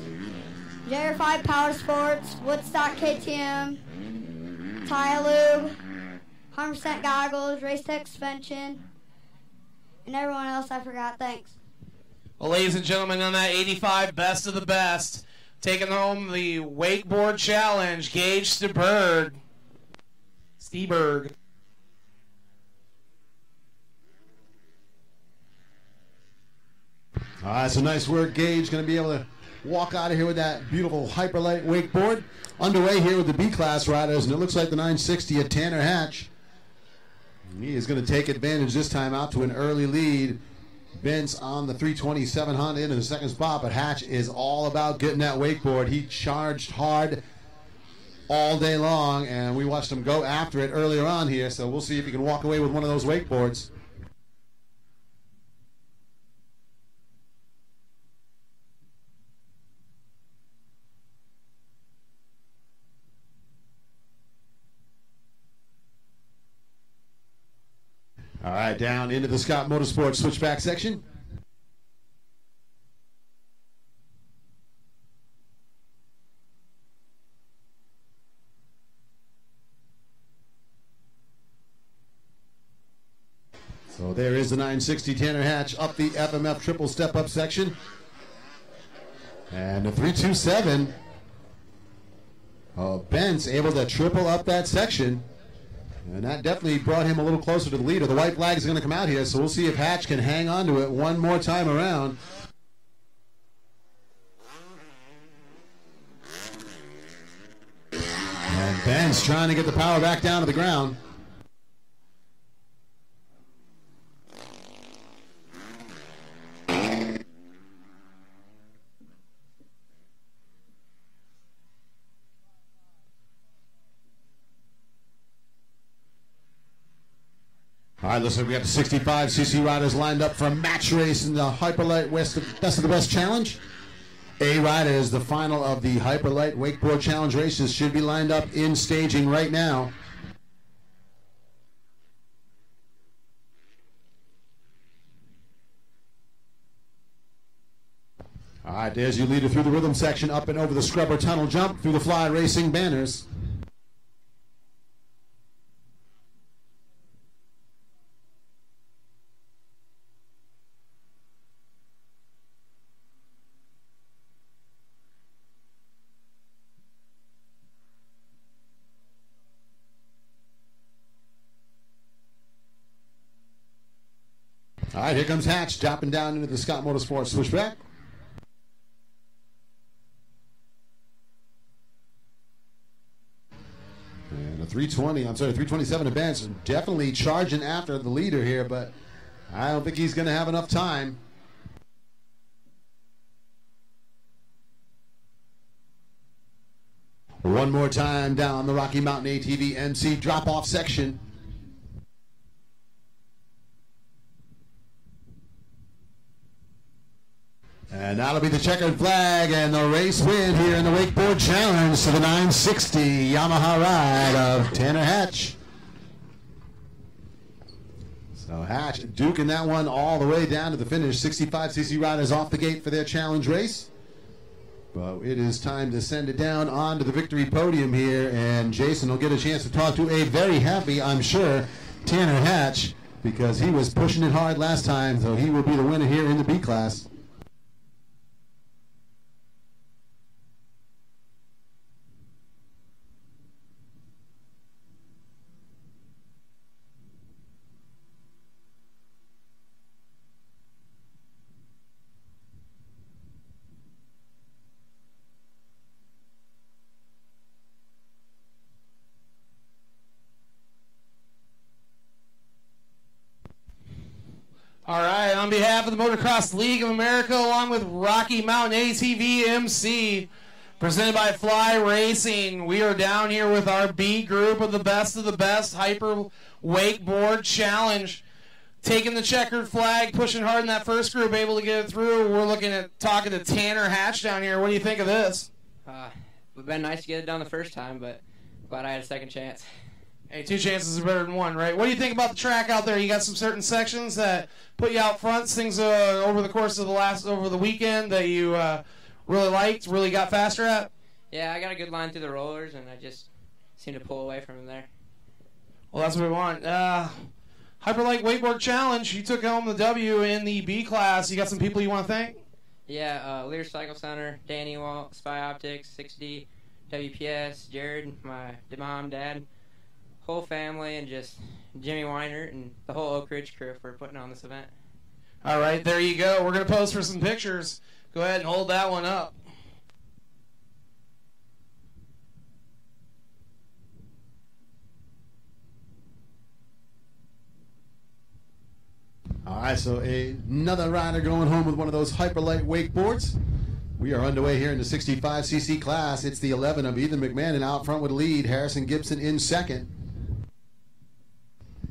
JR5 Power Sports, Woodstock KTM, Tylube, 100% Goggles, Race Tech Suspension, and everyone else I forgot. Thanks. Well, ladies and gentlemen, on that 85 best of the best, taking home the Wakeboard Challenge, Gage Steberg. All right, so nice work, Gage. Going to be able to walk out of here with that beautiful hyperlight wakeboard. Underway here with the B-class riders, and it looks like the 960 at Tanner Hatch. He is going to take advantage this time out to an early lead. Vince on the 327 Honda into the second spot, but Hatch is all about getting that wakeboard. He charged hard all day long, and we watched him go after it earlier on here, so we'll see if he can walk away with one of those wakeboards. All right, down into the Scott Motorsports switchback section. So there is the 960 Tanner Hatch up the FMF triple step-up section. And the 327, Ben's able to triple up that section. And that definitely brought him a little closer to the leader. The white flag is going to come out here, so we'll see if Hatch can hang on to it one more time around. And Ben's trying to get the power back down to the ground. All right, listen, we got the 65cc riders lined up for a match race in the Hyperlight Best of the Best Challenge. A riders, the final of the Hyperlight Wakeboard Challenge races, should be lined up in staging right now. All right, there's your leader through the rhythm section, up and over the scrubber tunnel jump through the fly racing banners. All right, here comes Hatch, dropping down into the Scott Motorsports switchback. And a 327 advance, definitely charging after the leader here, but I don't think he's going to have enough time. One more time down the Rocky Mountain ATV MC drop-off section. And that'll be the checkered flag and the race win here in the Wakeboard Challenge to the 960 Yamaha ride of Tanner Hatch. So Hatch duking that one all the way down to the finish. 65cc riders off the gate for their challenge race. But it is time to send it down onto the victory podium here, and Jason will get a chance to talk to a very happy, I'm sure, Tanner Hatch, because he was pushing it hard last time, so he will be the winner here in the B class. All right, on behalf of the Motocross League of America, along with Rocky Mountain ATV MC, presented by Fly Racing, we are down here with our B group of the best Hyper Wakeboard Challenge. Taking the checkered flag, pushing hard in that first group, able to get it through. We're looking at talking to Tanner Hatch down here. What do you think of this? It would have been nice to get it done the first time, but glad I had a second chance. Hey, two chances are better than one, right? What do you think about the track out there? You got some certain sections that put you out front, things over the course of over the weekend that you really liked, really got faster at? Yeah, I got a good line through the rollers, and I just seemed to pull away from him there. Well, that's what we want. Hyperlight Wakeboard Challenge, you took home the W in the B class. You got some people you want to thank? Yeah, Lear Cycle Center, Danny Walt, Spy Optics, 6D, WPS, Jared, my mom, dad, whole family, and just Jimmy Weinert and the whole Oak Ridge crew for putting on this event. All right, there you go. We're going to pose for some pictures. Go ahead and hold that one up. All right, so another rider going home with one of those Hyperlight wakeboards. We are underway here in the 65cc class. It's the 11 of Ethan McMahon out front with the lead. Harrison Gibson in second.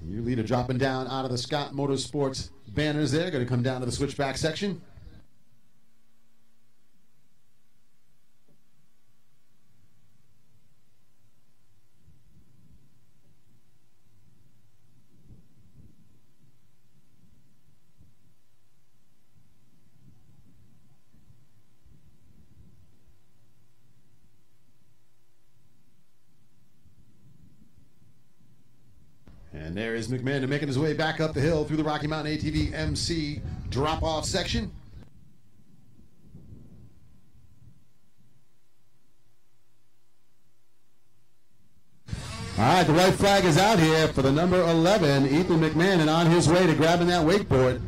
Your leader dropping down out of the Scott Motorsports banners there. Going to come down to the switchback section. And there is McMahon making his way back up the hill through the Rocky Mountain ATV MC drop-off section. All right, the white flag is out here for the number 11, Ethan McMahon, and on his way to grabbing that wakeboard.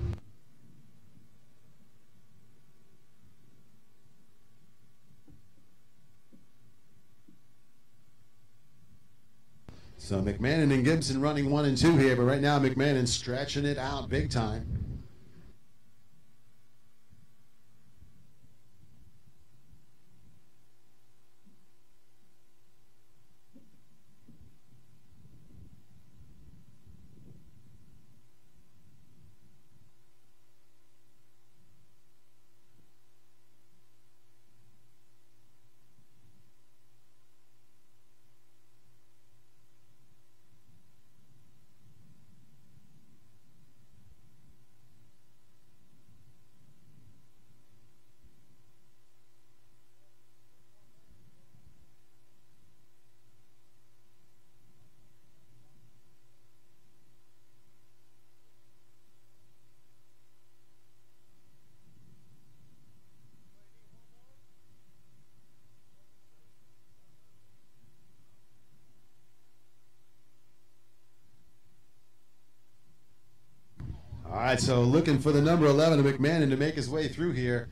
So McMahon and Gibson running 1 and 2 here, but right now McMahon stretching it out big time. right, so looking for the number 11 of McMahon to make his way through here.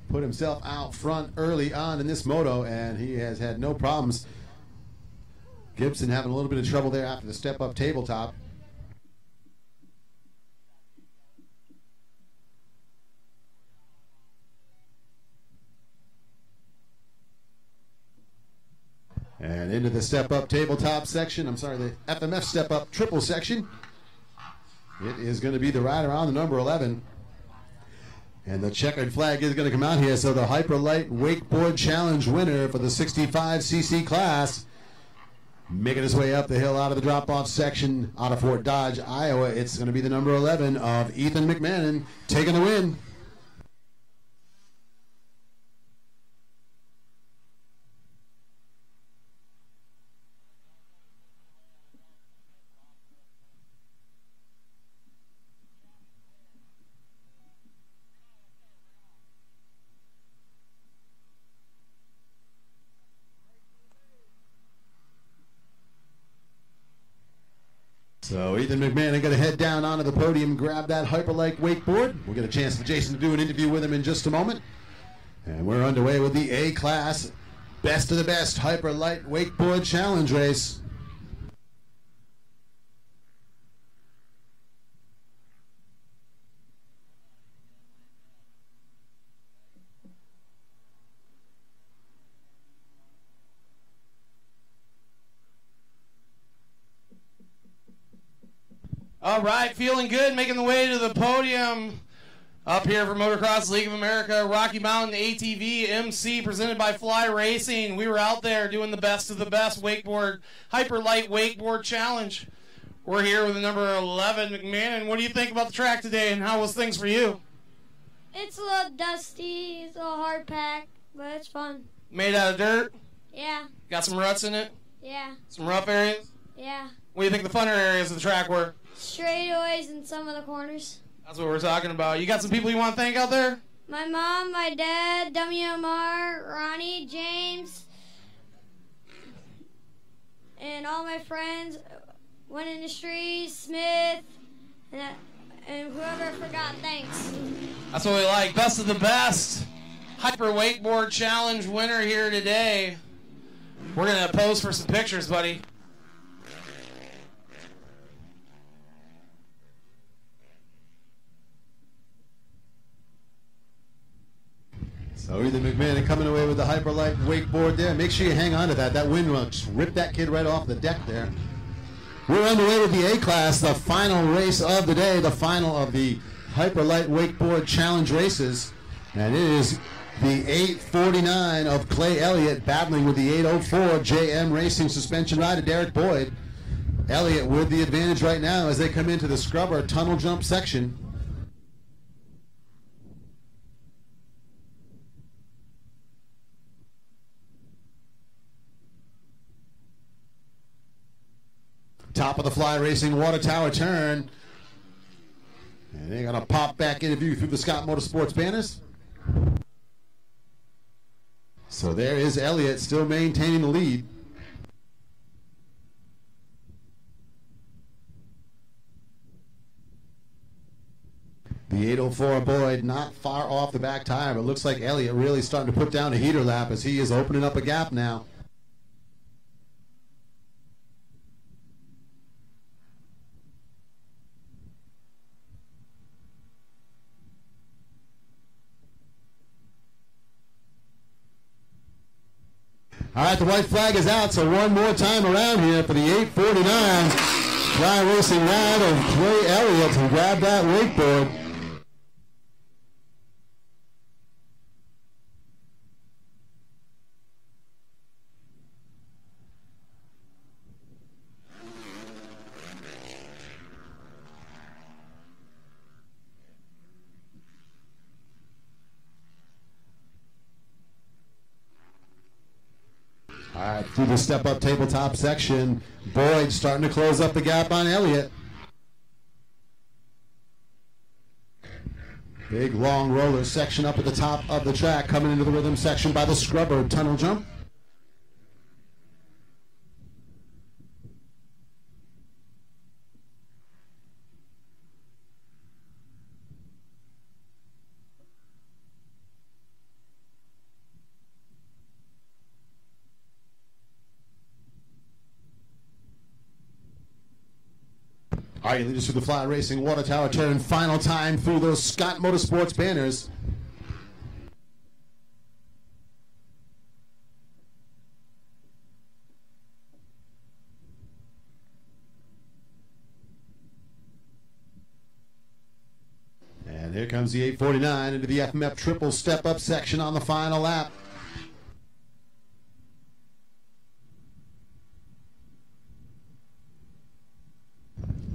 Put himself out front early on in this moto, and he has had no problems. Gibson having a little bit of trouble there after the step-up tabletop. And into the step-up tabletop section. I'm sorry, the FMF step-up triple section. It is going to be the rider on the number 11. And the checkered flag is going to come out here. So the Hyperlight Wakeboard Challenge winner for the 65cc class, making his way up the hill out of the drop-off section out of Fort Dodge, Iowa. It's going to be the number 11 of Ethan McMahon taking the win. So Ethan McMahon going to head down onto the podium, grab that Hyperlight wakeboard. We'll get a chance for Jason to do an interview with him in just a moment. And we're underway with the A-Class Best of the Best Hyperlight Wakeboard Challenge race. All right, feeling good, making the way to the podium. Up here for Motocross League of America, Rocky Mountain ATV MC presented by Fly Racing. We were out there doing the best of the best wakeboard, Hyperlight Wakeboard Challenge. We're here with the number 11, McMahon. What do you think about the track today, and how was things for you? It's a little dusty, it's a little hard pack, but it's fun. Made out of dirt? Yeah. Got some ruts in it? Yeah. Some rough areas? Yeah. What do you think the funner areas of the track were? Straightaways in some of the corners. That's what we're talking about. You got some people you want to thank out there? My mom, my dad, WMR, Ronnie, James, and all my friends, Win Industries, Smith, and whoever I forgot, thanks. That's what we like. Best of the best. Hyper Wakeboard Challenge winner here today. We're going to pose for some pictures, buddy. So Ethan McMahon coming away with the Hyperlight wakeboard there. Make sure you hang on to that. That wind will just rip that kid right off the deck there. We're underway with the A-Class, the final race of the day, the final of the Hyperlight Wakeboard Challenge races. And it is the 849 of Clay Elliott battling with the 804 JM Racing suspension rider Derek Boyd. Elliott with the advantage right now as they come into the scrubber tunnel jump section. Top of the Fly Racing water tower turn. And they're going to pop back into view through the Scott Motorsports banners. So there is Elliott still maintaining the lead. The 804 Boyd not far off the back tire, but looks like Elliott really starting to put down a heater lap as he is opening up a gap now. All right, the white flag is out, so one more time around here for the 849 Fly Racing ride of Clay Elliott to grab that wakeboard. All right, through the step-up tabletop section, Boyd starting to close up the gap on Elliott. Big, long roller section up at the top of the track, coming into the rhythm section by the scrubber tunnel jump. All right, lead us through the Fly Racing Water Tower turn. Final time through those Scott Motorsports banners. And here comes the 849 into the FMF triple step-up section on the final lap.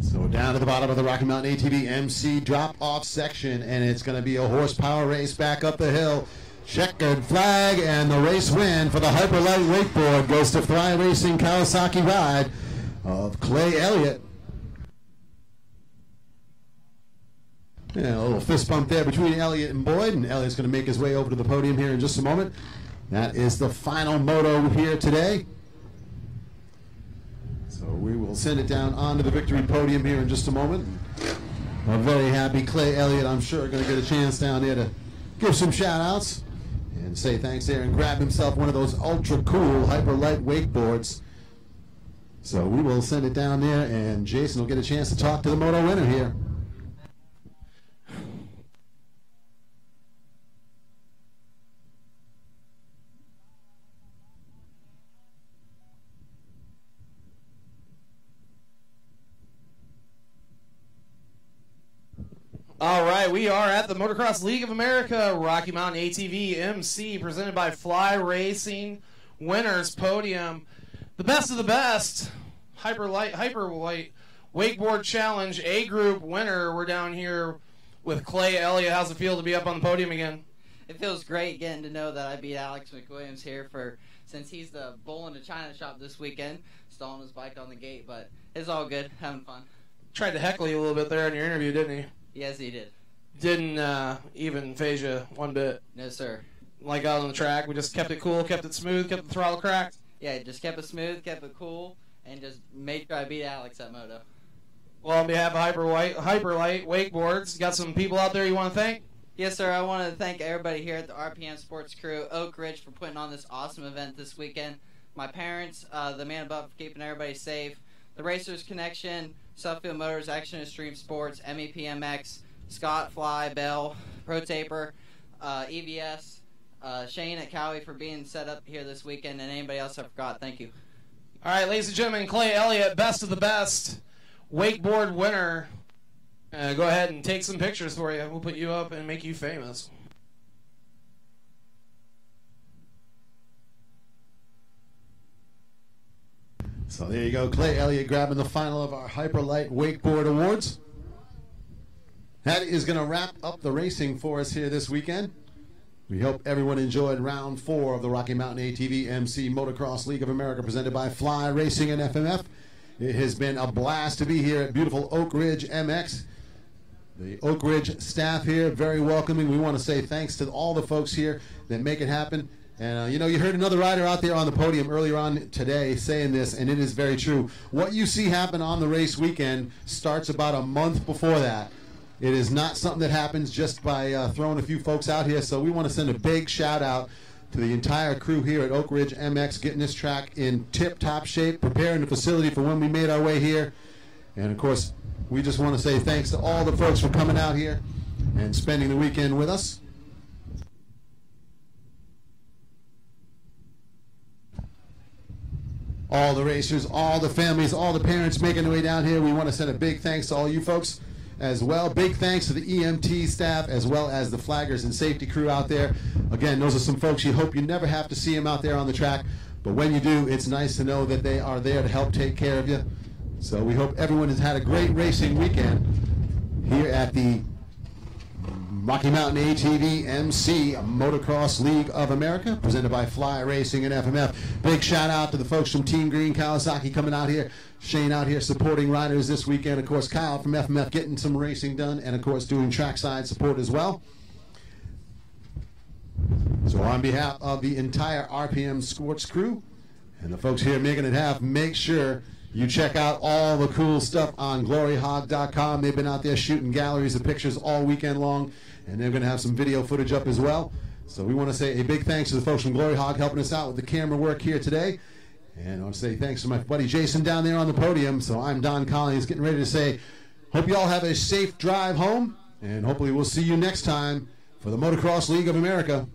So down to the bottom of the Rocky Mountain ATV MC drop-off section, and it's going to be a horsepower race back up the hill. Checkered flag, and the race win for the Hyperlight Wakeboard goes to Fly Racing Kawasaki ride of Clay Elliott. Yeah, a little fist bump there between Elliott and Boyd, and Elliott's going to make his way over to the podium here in just a moment. That is the final moto here today. So we will send it down onto the victory podium here in just a moment. A very happy Clay Elliott, I'm sure, going to get a chance down there to give some shout-outs and say thanks there and grab himself one of those ultra-cool Hyperlight wakeboards. So we will send it down there, and Jason will get a chance to talk to the moto winner here. All right, we are at the Motocross League of America Rocky Mountain ATV MC presented by Fly Racing Winners Podium. The best of the best, Hyperlight Wakeboard Challenge A Group winner. We're down here with Clay Elliott. How's it feel to be up on the podium again? It feels great getting to know that I beat Alex McWilliams here since he's the bull in the china shop this weekend, stalling his bike on the gate, but it's all good, having fun. Tried to heckle you a little bit there in your interview, didn't he? Yes, he did. Didn't even phase you one bit. No, sir. Like out on the track, we just kept it cool, kept it smooth, kept the throttle cracked. Yeah, just kept it smooth, kept it cool, and just made sure I beat Alex at Moto. Well, on behalf of Hyperlight Wakeboards, got some people out there you want to thank? Yes, sir. I want to thank everybody here at the RPM Sports Crew, Oak Ridge, for putting on this awesome event this weekend. My parents, the man above for keeping everybody safe, the Racers Connection, Suffield Motors, Action Extreme Sports, MEPMX, Scott, Fly, Bell, Pro Taper, EVS, Shane at Cowie for being set up here this weekend, and anybody else I forgot. Thank you. All right, ladies and gentlemen, Clay Elliott, best of the best, wakeboard winner. Go ahead and take some pictures for you. We'll put you up and make you famous. So there you go, Clay Elliott grabbing the final of our Hyperlight Wakeboard Awards. That is going to wrap up the racing for us here this weekend. We hope everyone enjoyed round 4 of the Rocky Mountain ATV MC Motocross League of America presented by Fly Racing and FMF. It has been a blast to be here at beautiful Oak Ridge MX. The Oak Ridge staff here, very welcoming. We want to say thanks to all the folks here that make it happen. And, you know, you heard another rider out there on the podium earlier on today saying this, and it is very true. What you see happen on the race weekend starts about a month before that. It is not something that happens just by throwing a few folks out here. So we want to send a big shout out to the entire crew here at Oak Ridge MX, getting this track in tip-top shape, preparing the facility for when we made our way here. And, of course, we just want to say thanks to all the folks for coming out here and spending the weekend with us. All the racers, all the families, all the parents making their way down here. We want to send a big thanks to all you folks as well. Big thanks to the EMT staff as well as the flaggers and safety crew out there. Again, those are some folks you hope you never have to see them out there on the track. But when you do, it's nice to know that they are there to help take care of you. So we hope everyone has had a great racing weekend here at the Rocky Mountain ATV MC Motocross League of America, presented by Fly Racing and FMF. Big shout out to the folks from Team Green Kawasaki coming out here. Shane out here supporting riders this weekend. Of course, Kyle from FMF getting some racing done, and of course doing trackside support as well. So on behalf of the entire RPM Sports crew and the folks here making it happen, make sure you check out all the cool stuff on gloryhog.com. They've been out there shooting galleries of pictures all weekend long, and they're going to have some video footage up as well. So we want to say a big thanks to the folks from Glory Hog helping us out with the camera work here today. And I want to say thanks to my buddy Jason down there on the podium. So I'm Don Collins getting ready to say, hope you all have a safe drive home, and hopefully we'll see you next time for the Motocross League of America.